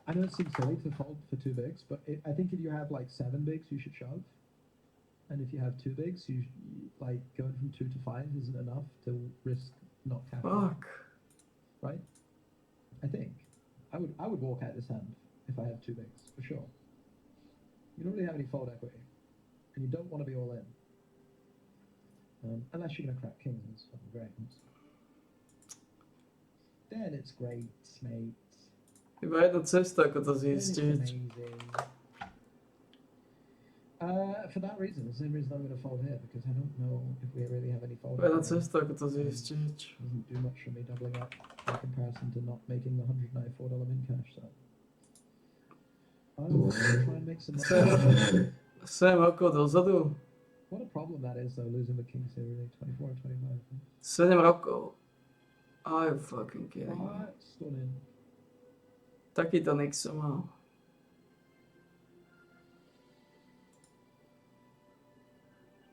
I know it seems silly to fold for 2 bigs, but I think if you have like 7 bigs, you should shove. And if you have 2 bigs, like going from 2 to 5 isn't enough to risk not cashing. Fuck. Right? I think. I would walk out this hand if I have 2 bigs, for sure. You don't really have any fold equity. And you don't want to be all in. Unless you're going to crack kings, and it's fucking great. Then it's great, mate. Chyba jedna cesta, jako to Then it's zjistit. amazing. For that reason, it's the same reason I'm going to fold here, because I don't know if we really have any fold. Chyba jedna equity. cesta, jako to zjistit. Doesn't do much for me doubling up in comparison to not making the $194 min cash, so. I will try and make some money. Sem rokov dozadu. What a problem that is, though, losing the kings here, really. 24 and 25. 7 rokov. Are you fucking kidding me? Stunning. Takýto Nick som mal.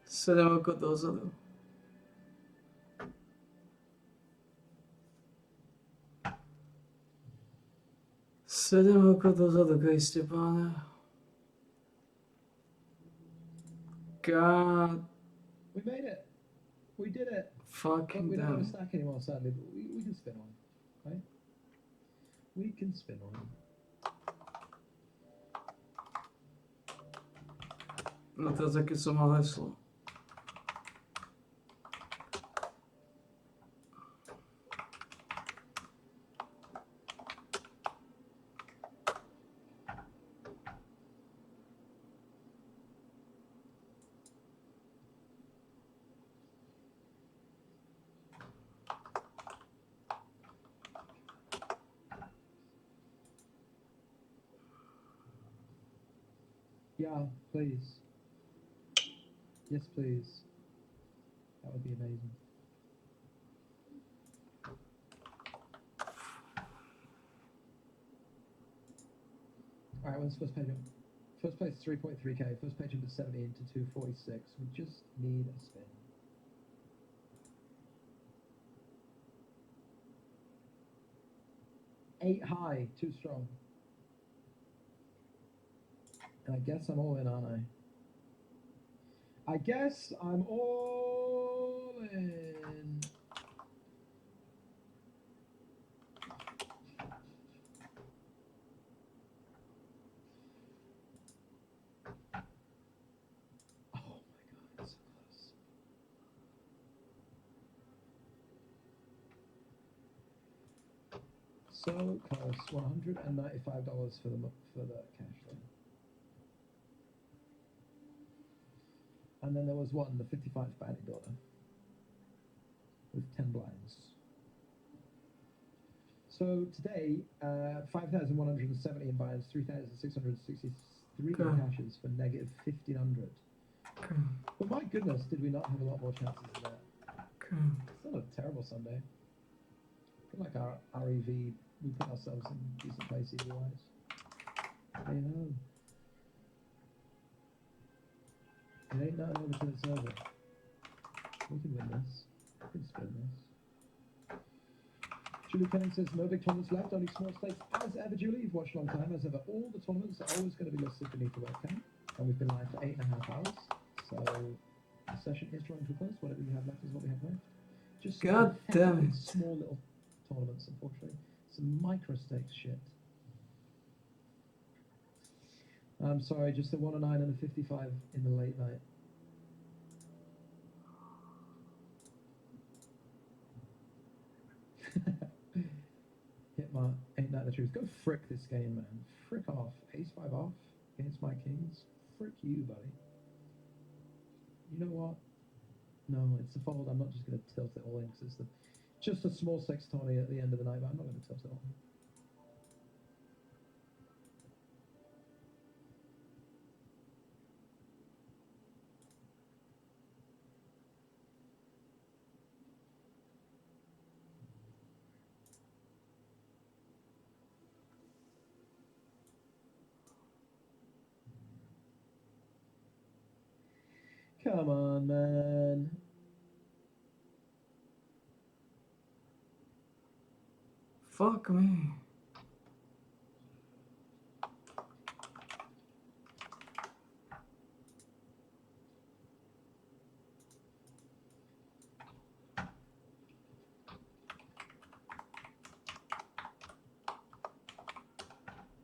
Sedem rokov dozadu. Sedem rokov dozadu, Kriste páne. God We made it. We did it. fucking We don't have a damn. stack anymore, sadly, but we can spin on, right? We can spin on. No teraz jakie som mal heslo. Yeah, please. Yes, please. That would be amazing. Alright, when's first page? First place is 3.3k, first page is 17 to 246. We just need a spin. Eight high, too strong. And I guess I'm all in, aren't I? I guess I'm all in. Oh my god, so close. So close. $195 for the cash there. And then there was one, the 55 bounty daughter, with 10 blinds. So today, 5,170 in buys, 3,663 Okay. cashes for negative 1,500. But my goodness, did we not have a lot more chances of that? It's not a terrible Sunday. I feel like our REV, we put ourselves in a decent place EV-wise. Hey ho. It ain't nothing over till it's over. We can win this. We can spin this. Julie Penning says, no big tournaments left, only small stakes. As ever, Julie, you've watched a long time. As ever, all the tournaments are always going to be listed beneath the webcam. And we've been live for 8.5 hours. So the session is drawing to a close. Whatever you have left is what we have left. Just God damn it. small little tournaments, unfortunately. Some micro stakes shit. I'm sorry, just a 109 and a 55 in the late night. Hitmar, ain't that the truth? Go frick this game, man. Frick off. Ace 5 off against my kings. Frick you, buddy. You know what? No, it's a fold. I'm not just going to tilt it all in because it's just a small sextoni at the end of the night, but I'm not going to tilt it all in. Come on, man. Fuck me.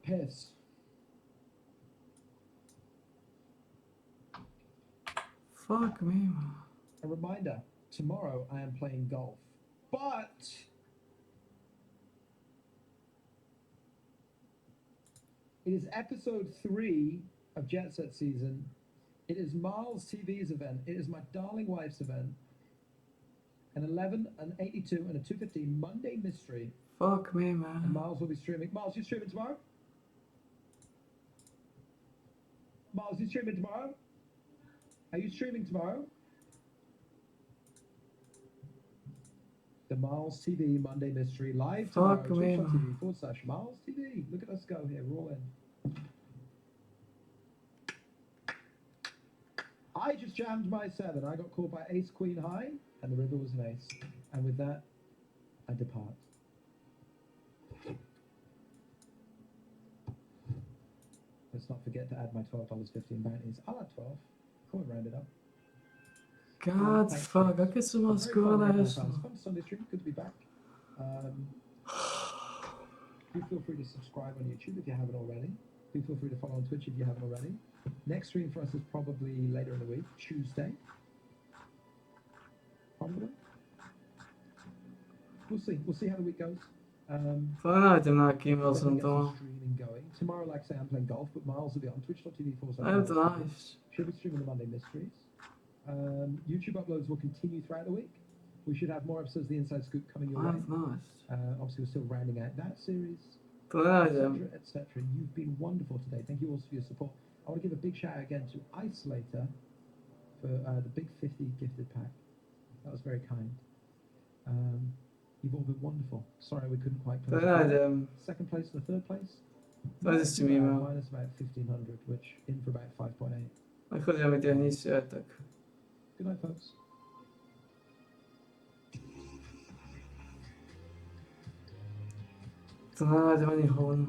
Piss. Fuck me, man. A reminder, tomorrow I am playing golf. But it is episode 3 of Jet Set season. It is Miles TV's event. It is my darling wife's event. An 11, an 82, and a 215 Monday mystery. Fuck me, And man. Miles will be streaming. Miles, you streaming tomorrow? Miles, you streaming tomorrow? Are you streaming tomorrow? The Miles TV Monday Mystery live tomorrow. Fuck me, man. Twitch.tv/Miles TV. Look at us go here. We're all in. I just jammed my 7. I got caught by ace queen high, and the river was an ace. And with that, I depart. Let's not forget to add my $12.15 bounties. I'll add 12. Come on, round it up. God, Thanks, fuck, Chris. anche se I'm non very scorda fond of adesso. It's fun Sunday stream. Good to be back. Do feel free to subscribe on YouTube if you haven't already. Do feel free to follow on Twitch if you haven't already. Next stream for us is probably later in the week, Tuesday. Probably. We'll see. We'll see how the week goes. Fajnáltam neki, Definitely azt get some mondtam. streaming going. Tomorrow, like I say, I'm playing golf, but Miles will be on twitch.tv/. That's nice. She'll be streaming the Monday Mysteries. YouTube uploads will continue throughout the week. We should have more episodes of The Inside Scoop coming your way. That's nice. Obviously, we're still rounding out that series, Fajnáltam. etc. You've been wonderful today. Thank you also for your support. I want to give a big shout out again to Isolator for the Big 50 gifted pack. That was very kind. You've all been wonderful. Sorry we couldn't quite close. Fajnáltam. Second place and the third place. Minus to me, man. Minus about 1,500, which in for about 5.8. Akkor amit én is jöttek. Good night, folks. Fajnáltam annyi hónap.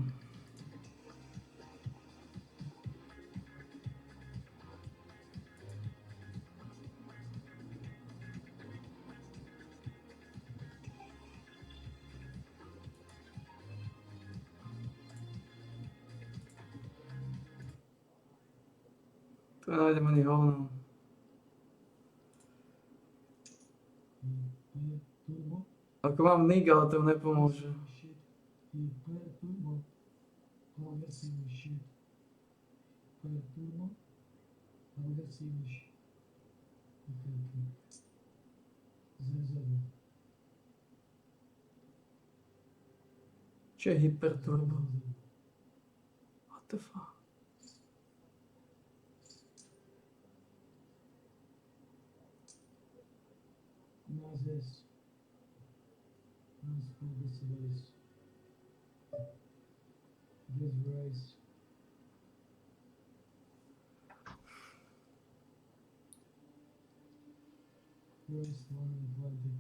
Fajnáltam annyi hónap. Ako mám Niga, ale to nepomôže. Čo je hyperturbo? What the fuck? Nozes. This race. Race 120.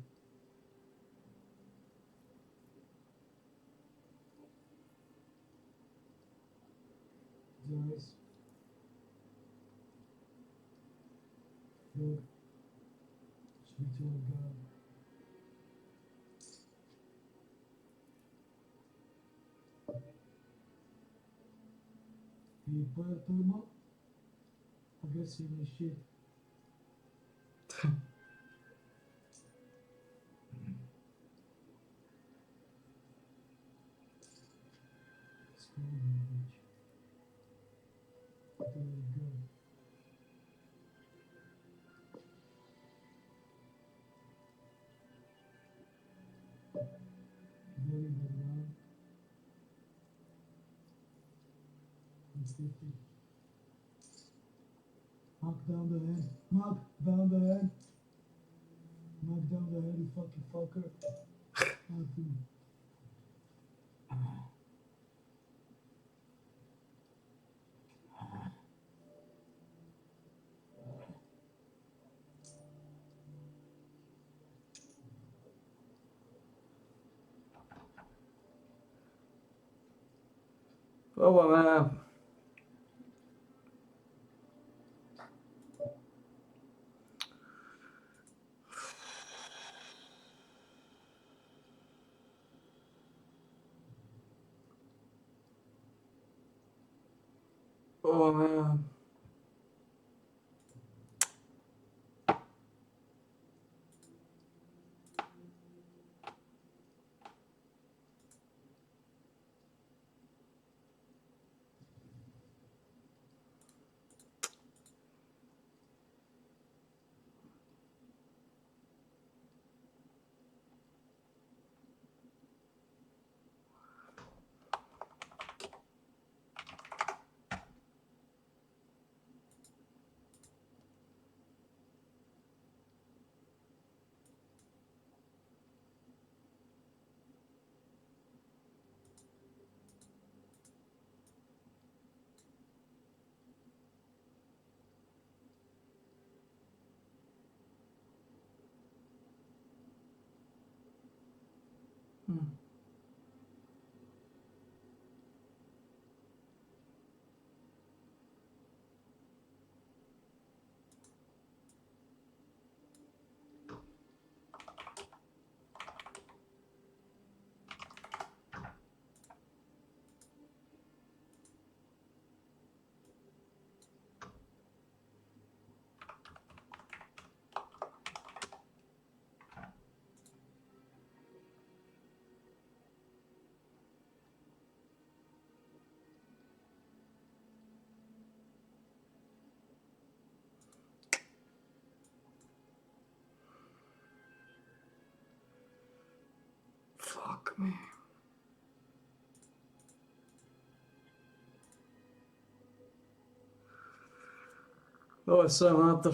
Race. Good. Sweet to God. И поэтому агрессивный щит. 50. Knock down the head. Knock down the head. Knock down the head, you fucking fucker. Knock him. Oh man. Oh man. Fuck me. Oh, Samantha.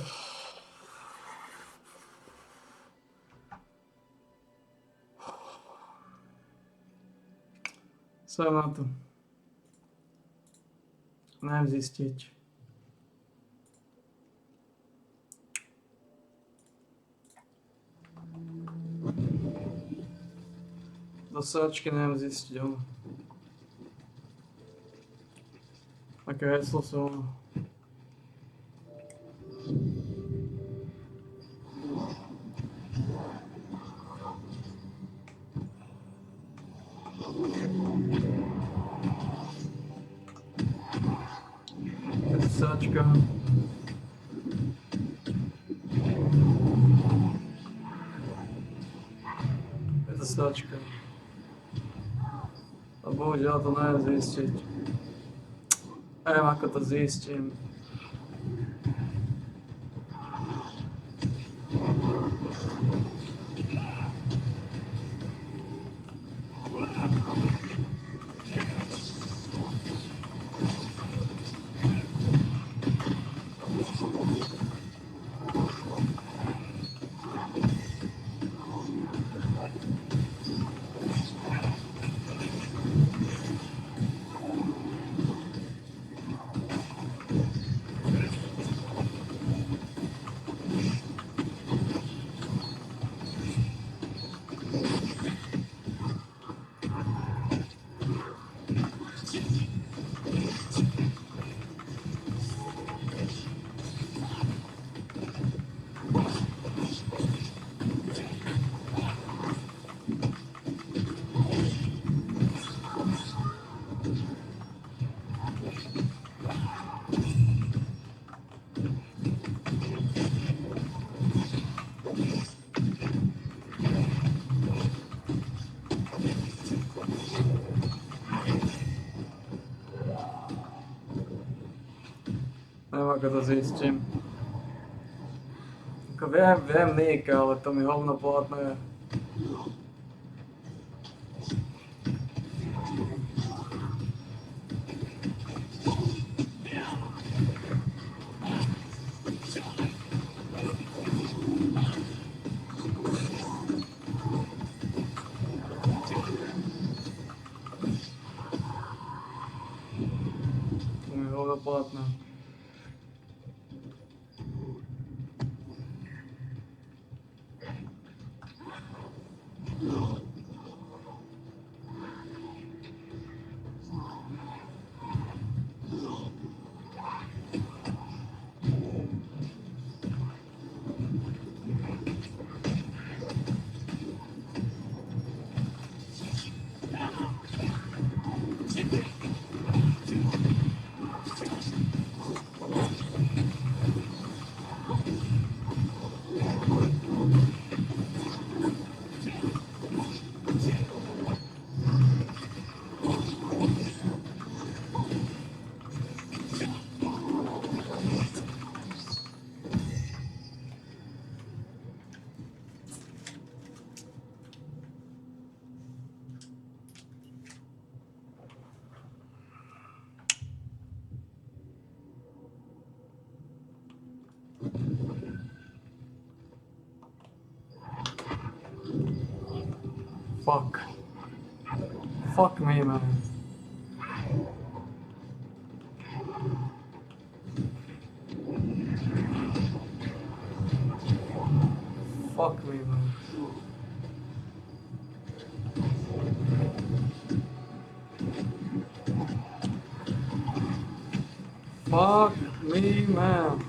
Samantha. Нам здесь течь. Досадочки, наверное, здесь идем. Наконец лосо. Досадочка. Досадочка. Обалдел, наверное, здесь течь. Как это здесь? Как это здесь? Vem niinkään, ale to mi hovno platné. бесплатно. Fuck. Fuck me, man. Fuck me, man. Fuck me, man.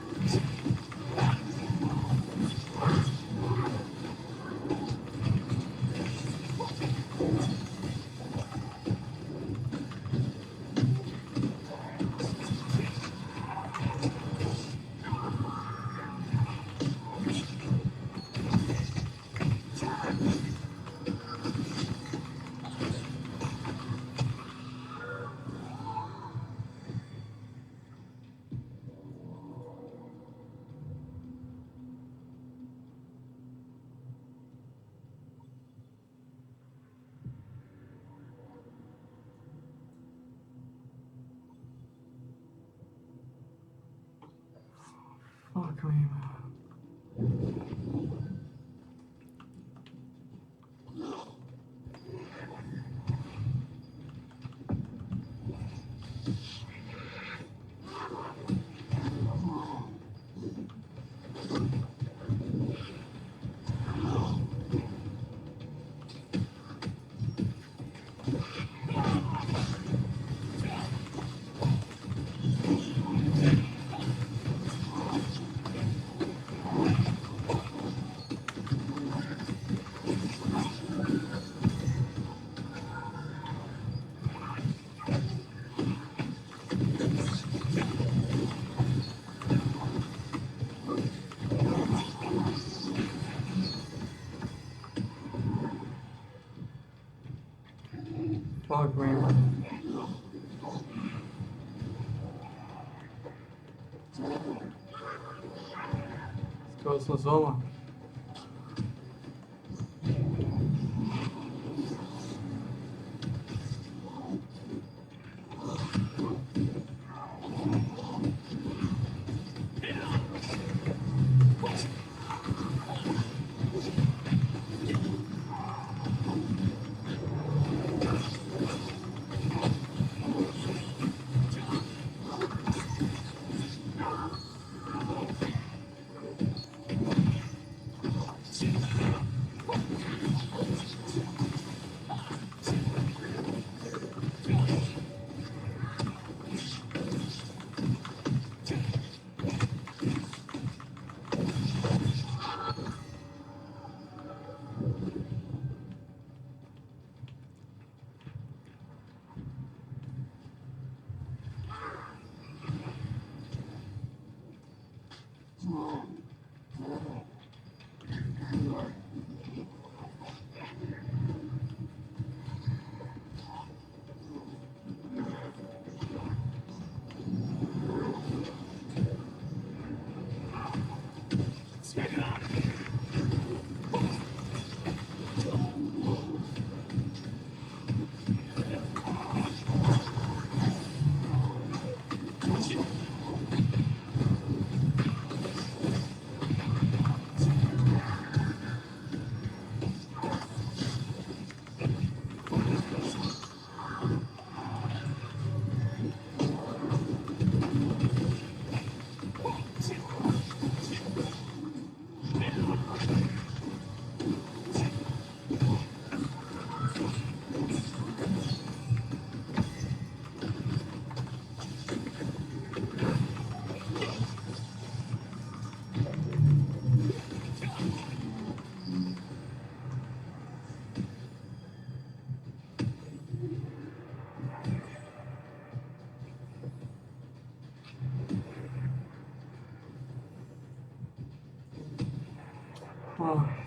Fuck me, man. Fuck me, man. Let's go, Sazoma. Oh.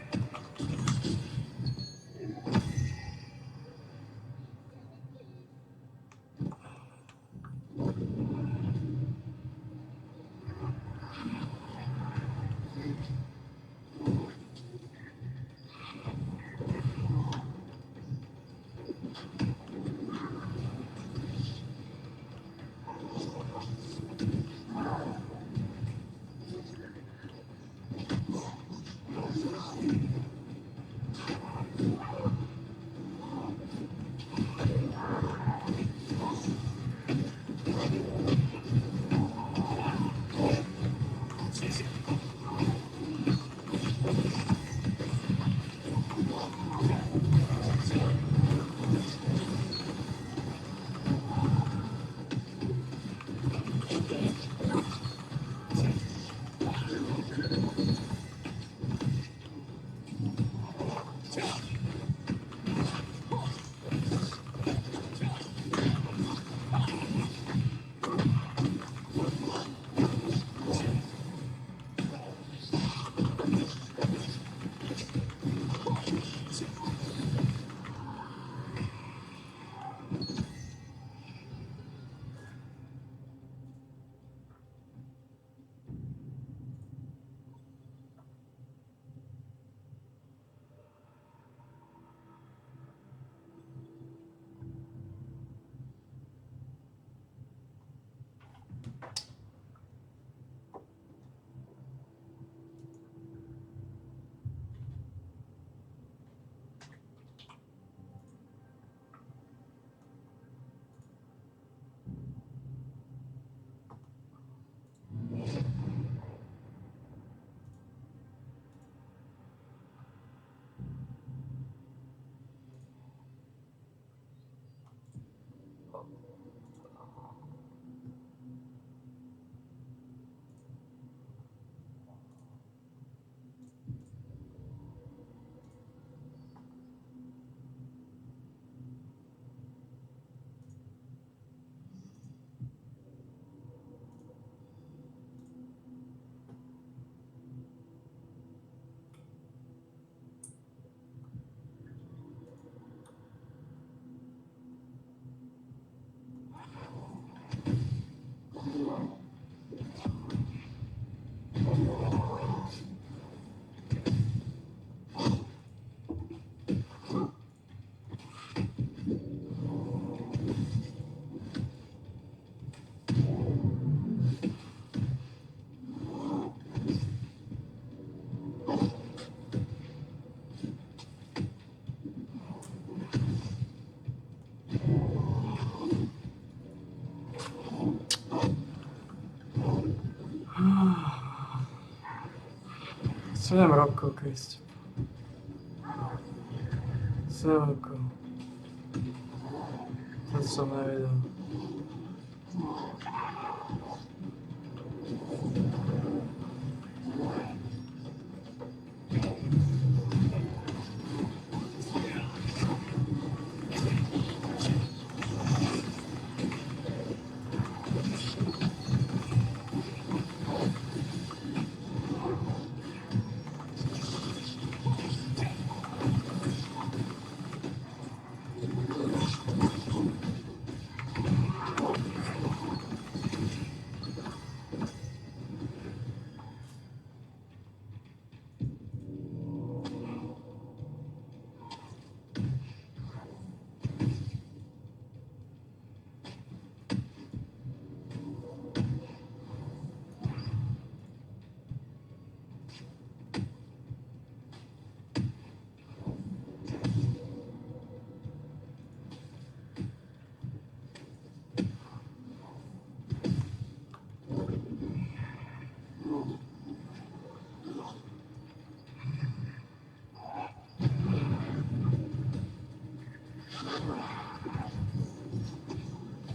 Co nem Rocco, Cristo. Co nem Rocco. To jsem neviděl.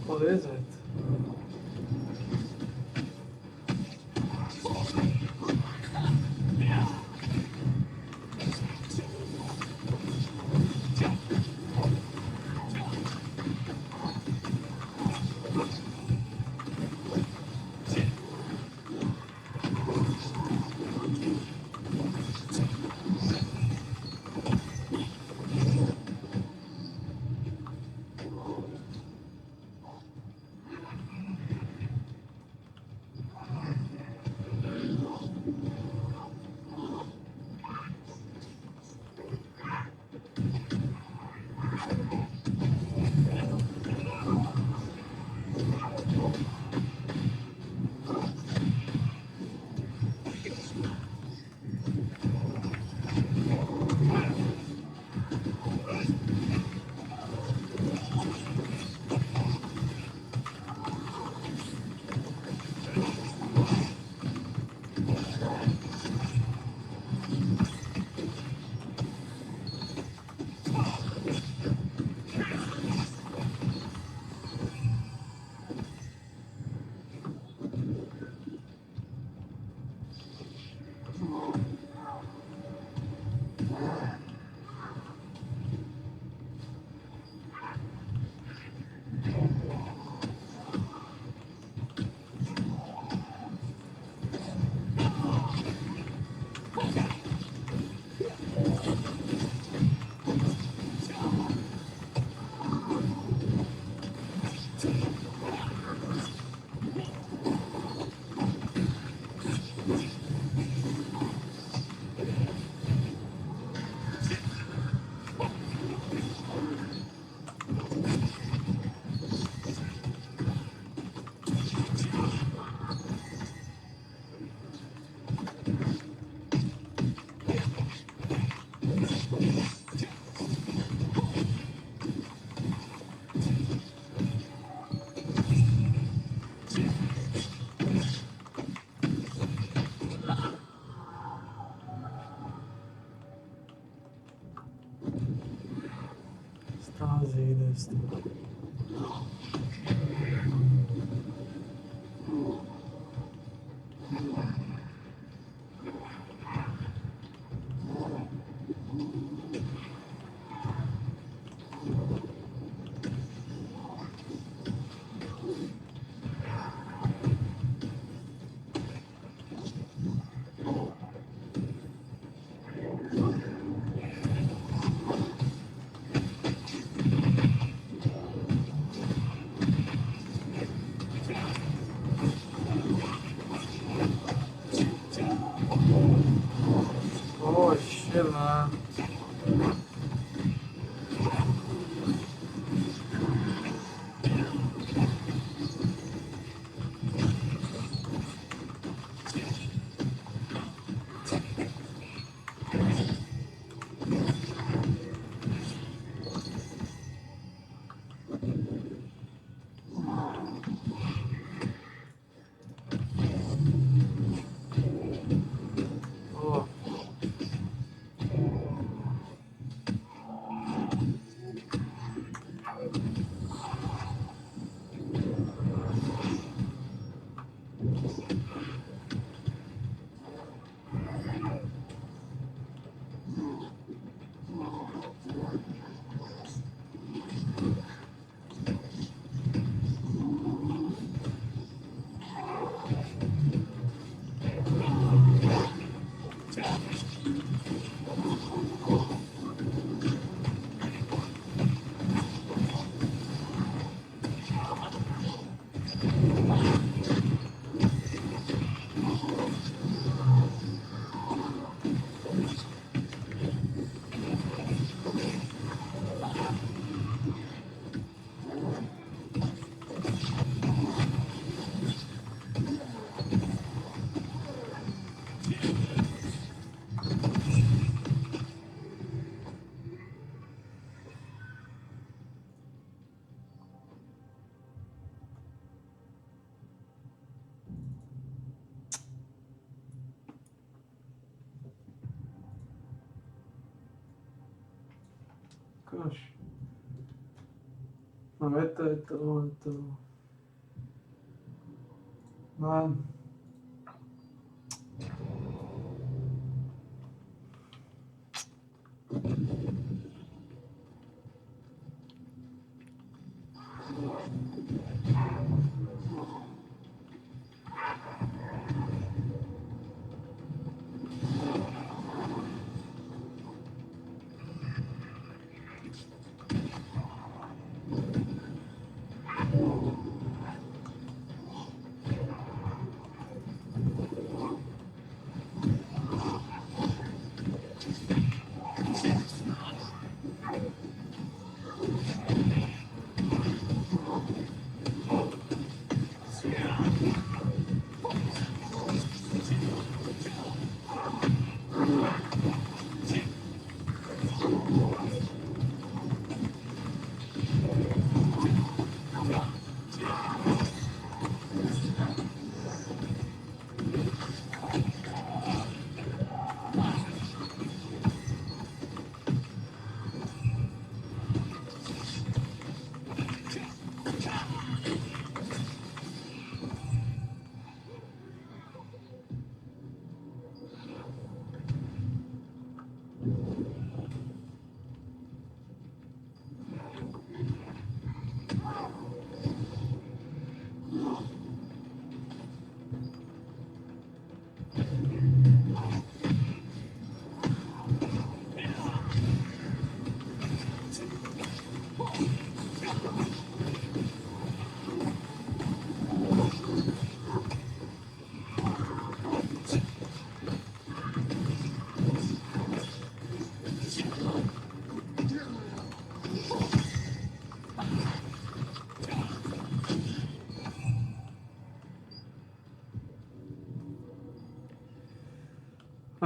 What is it? Christ. Oh shit, man. Oh. Gosh. No, esto. Man.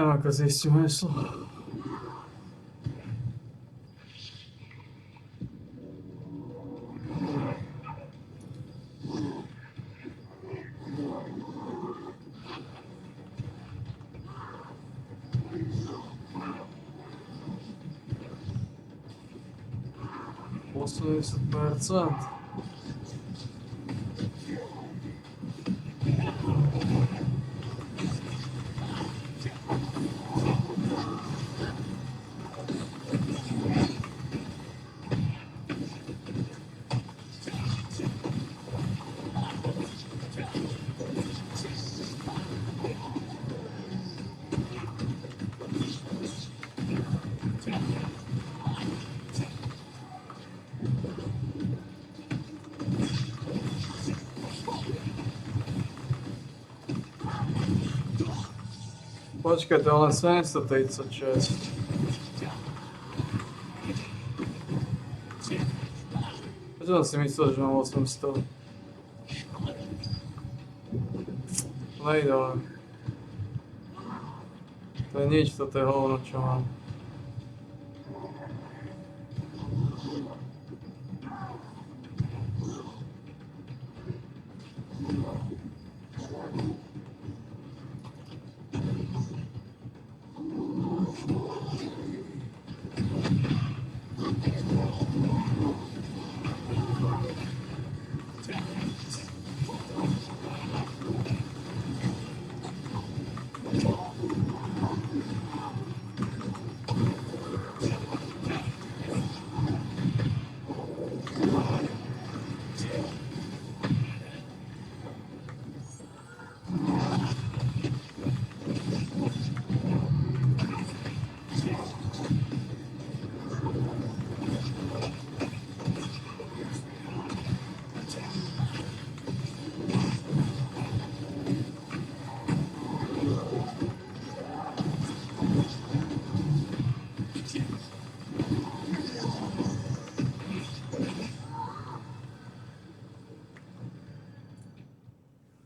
Ah, cosissimo adesso. 80%. Počkaj, to je len 736. Prečo som si myslel, že mám 800? Nejde len. To je nič, toto je hovno, čo mám.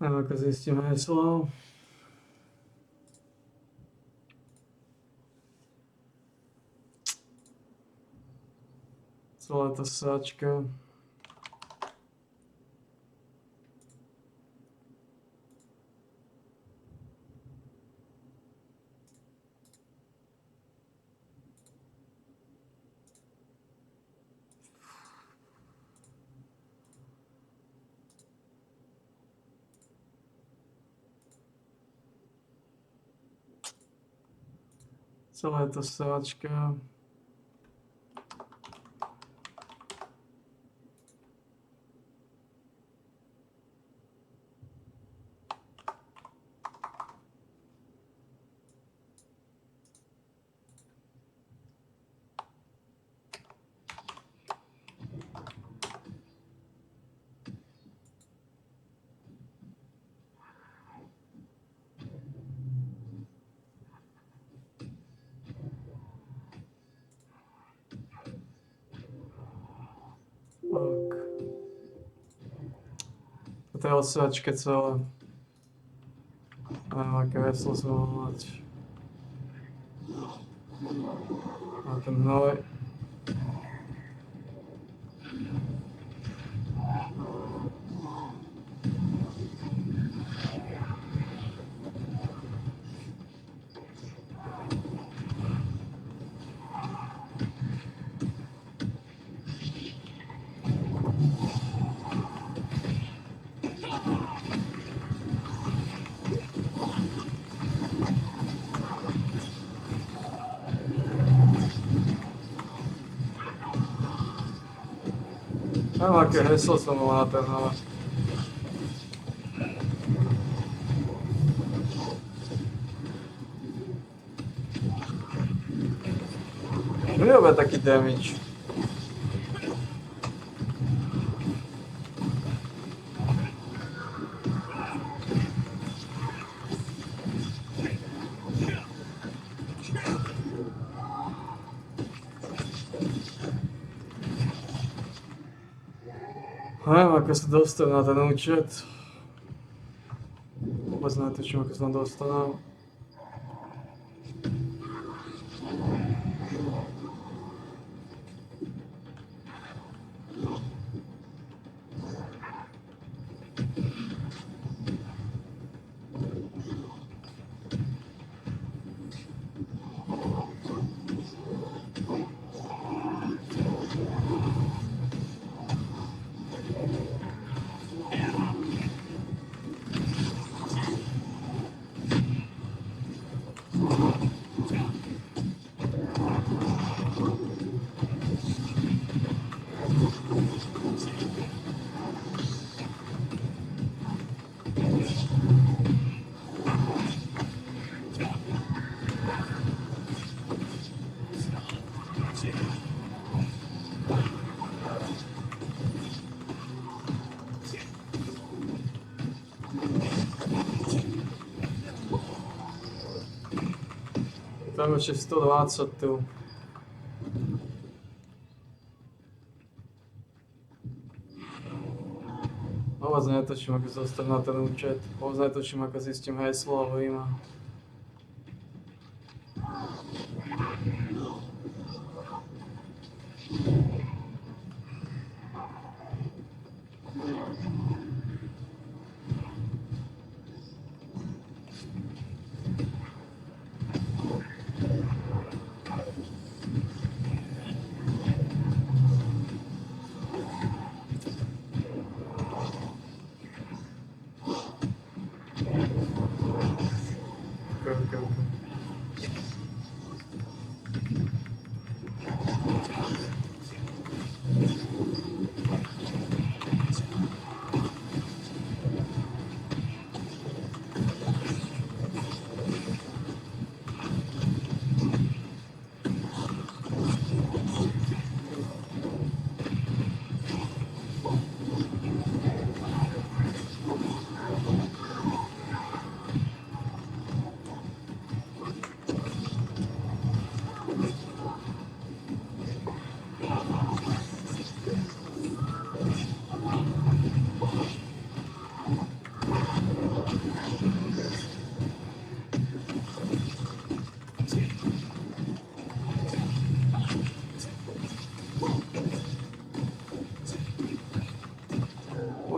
Neviem, ako zistím heslo. Celá tá sáčka. Celá tá sáčka. To je odsáčka celá. Neviem, aké heslo som mal mať. A ten hnoj. Neviem, aké heslo som mal na ten hnoj. Nerobia taký damage. Neviem, ako sa dostal na ten účet. Vôbec netuším, ako sa tam dostanám. Tamo će 120 tu. Ovo netočím, ako zostať na ten účet. Ovo netočím, ako zistím heslo, alebo ima.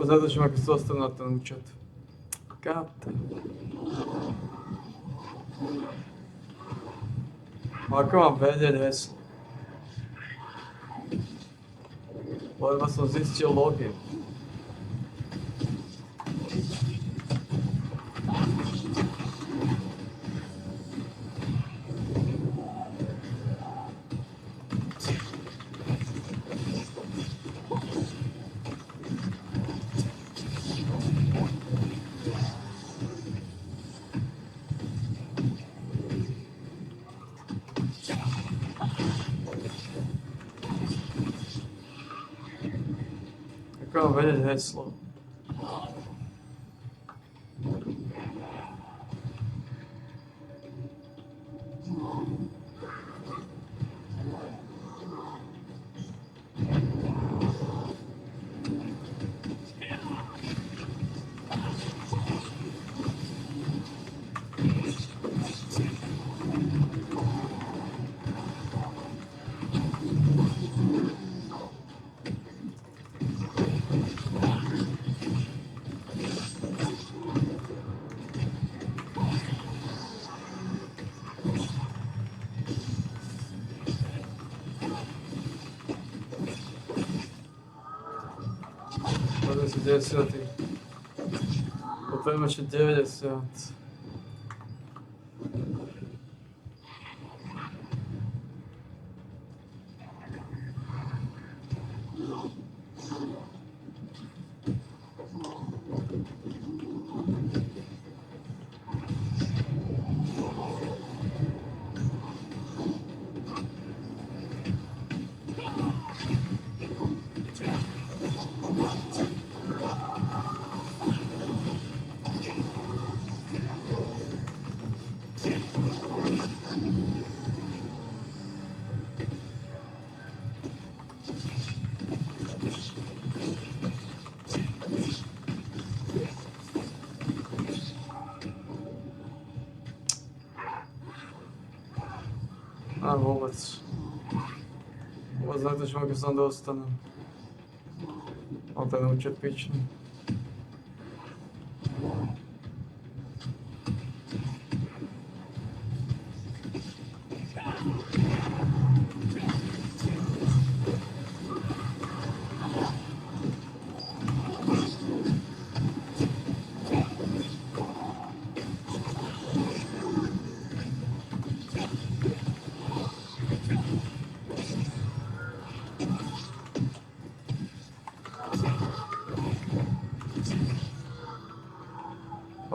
Zatočím, ako sa dostal na ten účet. Káte. Ako mám vedieť heslo? Lebo som zistil login. Ako mám vedieť heslo? To 10. Potom ešte 90. A vôbec. Vôbec netočím, ako sa dostanem. Mám ten účet pičný.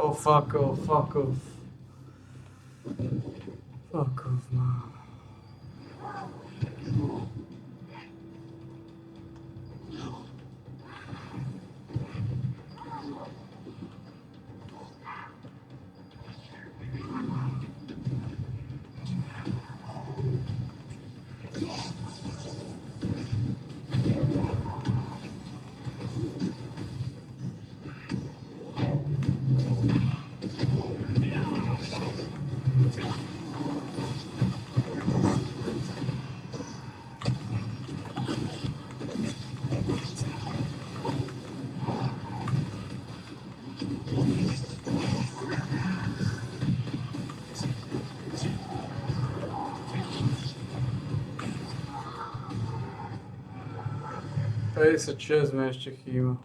Oh, fuck off, fuck off. Fuck off, man. Face 6 mi ještě chýba.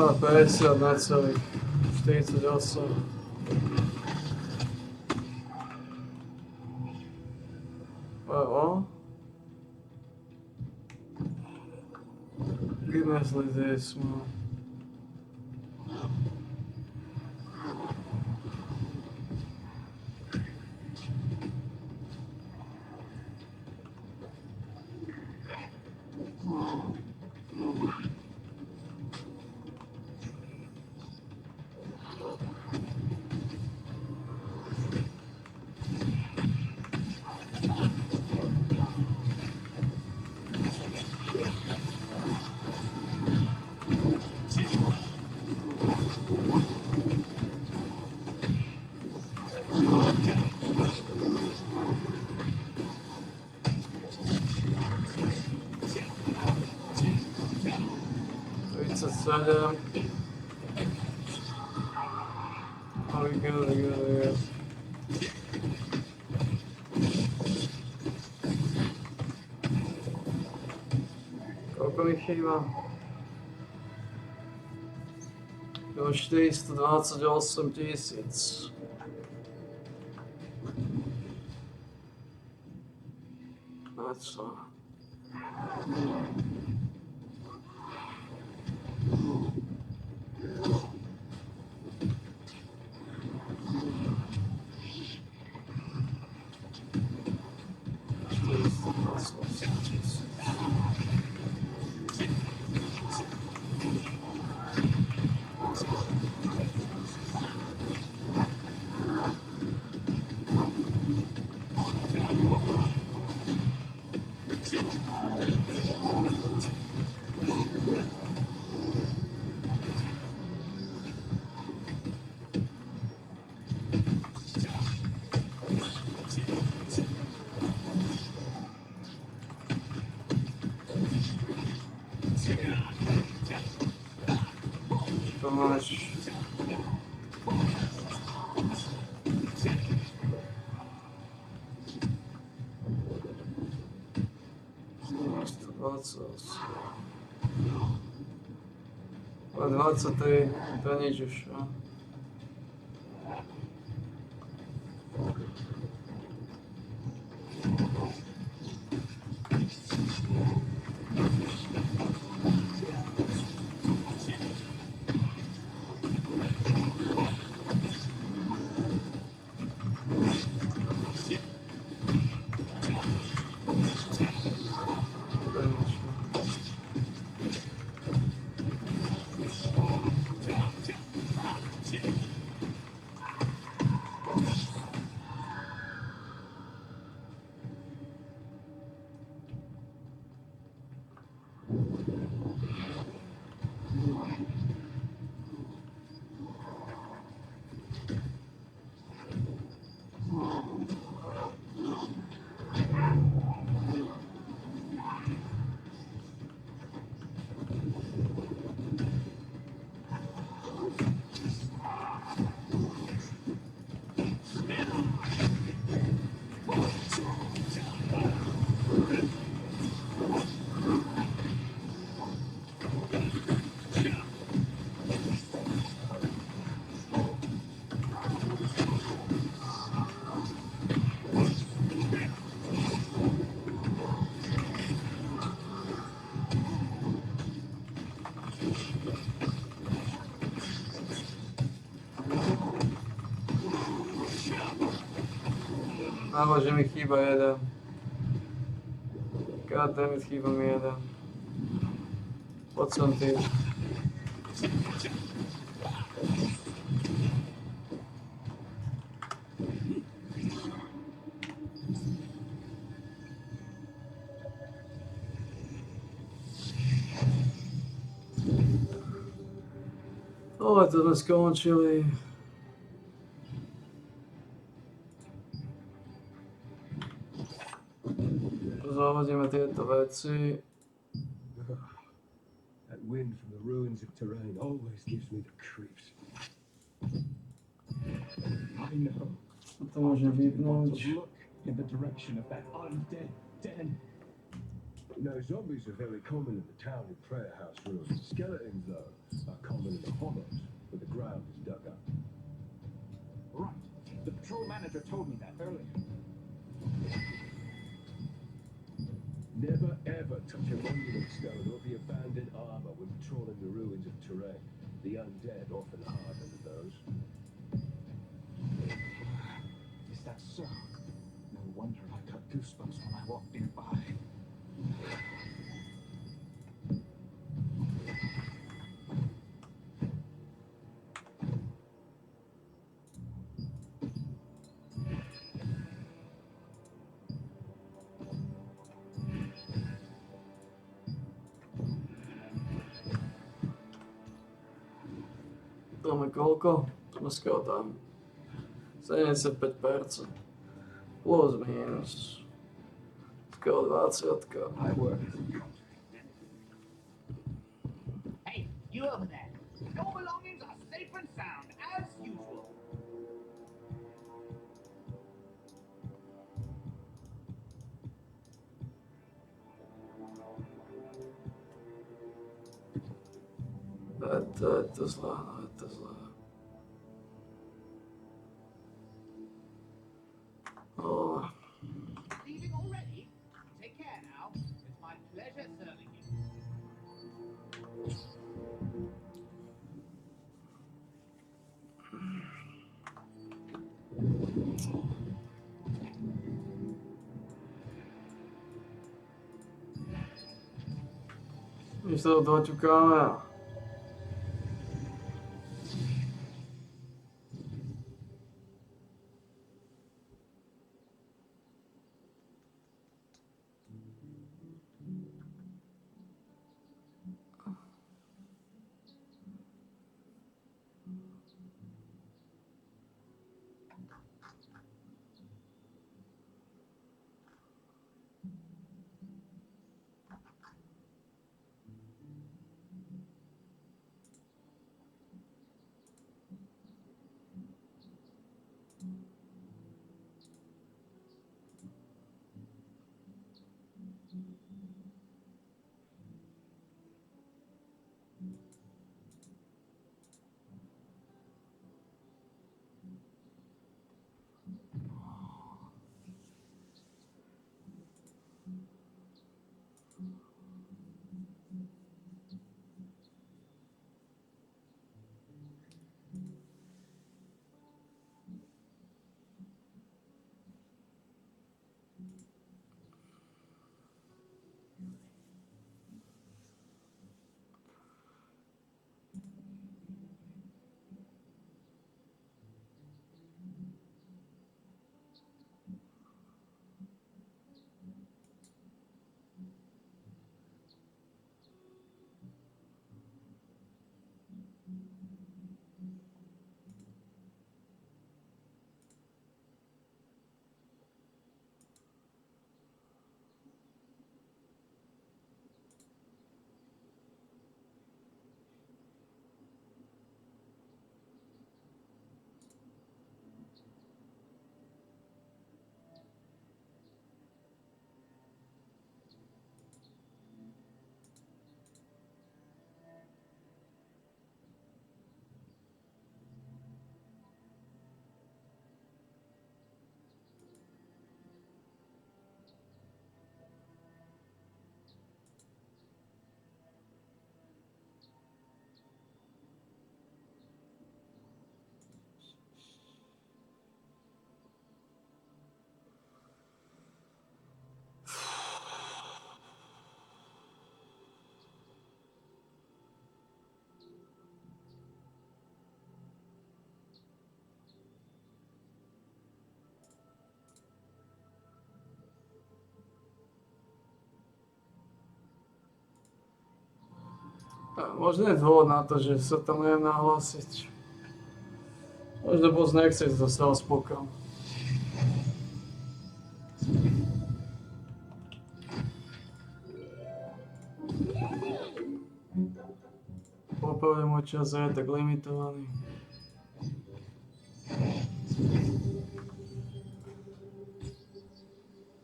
Ah, 50 necelých, 48. Vymezli this, man. Adam. How we go together? Koliko mi chýba? Do 428 000. A co? Máš a 23, to nič už, no. Nahoře mi chýba jeden. Goddammit, chýba mi jeden. Pojď sem ty. Ale to sme skončili. Zahodíme tieto veci. That wind from the ruins of Terrain always gives me the creeps. I know. To môžem vypnúť. Look in the direction of that undead den. You know, zombies are very common in the town and prayer house ruins. Skeletons, though, are common in the hollows where the ground is dug up. Right. The patrol manager told me that earlier. Never ever touch a monument stone or the abandoned armor when patrolling the ruins of Terrain. The undead often hide under those. Is that so? No wonder I got goosebumps when I walked nearby. Máme koľko? Dneska tam 75%. Plus minus. Skoro 20. Hey, you over there. Your belongings are safe and sound, as usual. To zlé, no, to zlé. Oh. Leaving already? Take care now. It's my pleasure serving you. Když se do toho ťukáme. Možno je dôvod na to, že sa tam neviem nahlásiť. Možno boss nechce ísť do South Poka. Poprvé môj čas je tak limitovaný.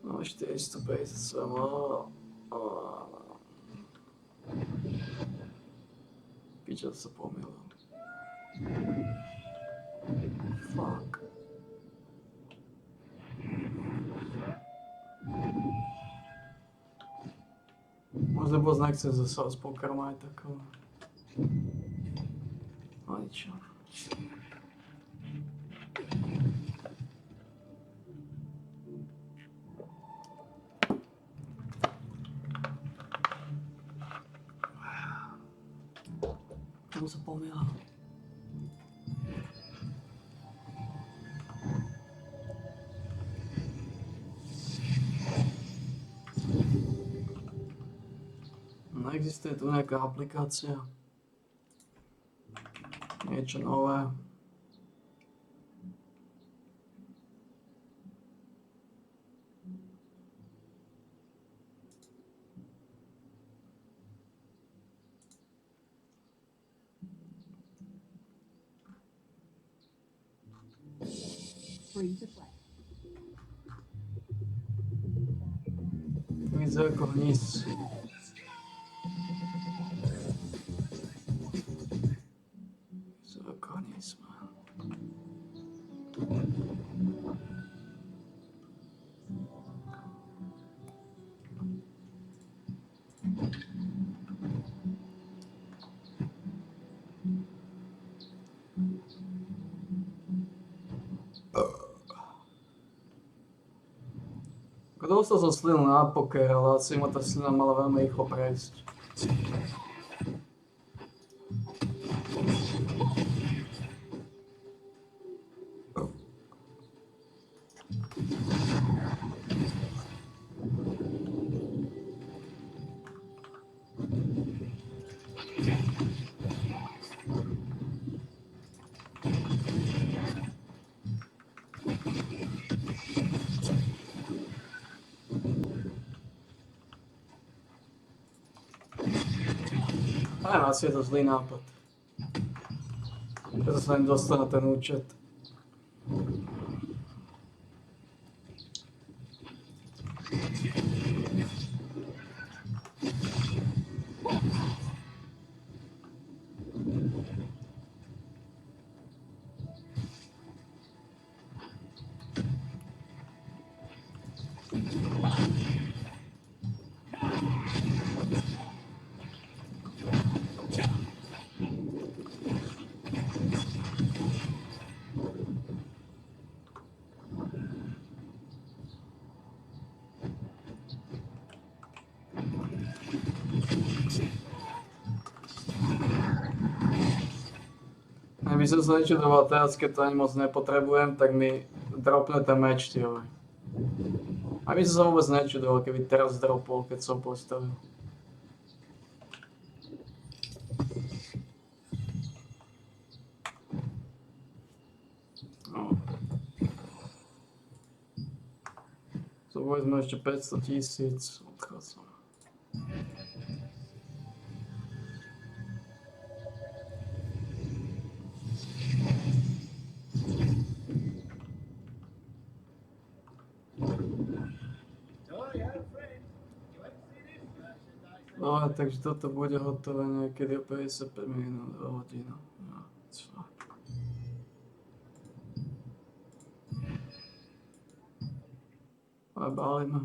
No 450 som mal. Piča sa pomýlil. Fuck. Možno boss nechce za South Poker mať takého. No ničo. Tomu sa pomýlil. No existuje tu nejaká aplikácia. Niečo nové. Free to play. Vyzerá ako hníz. Vyzerá ako hníz, man. Dostal som slinu na poker, ale asi ma tá slina mala veľmi rýchlo prejsť. Aj, asi je to zlý nápad. Preto sa len dostal na ten účet. By som sa nečudoval teraz, keď to ani moc nepotrebujem, tak mi dropne ten meč, tyhle. A by som sa vôbec nečudoval, keby teraz dropol, keď som postavil. No. So vezme ešte 500 000, odchádzam. No, takže toto bude hotové niekedy o 55 minút, o hodinu. No, ale bálime.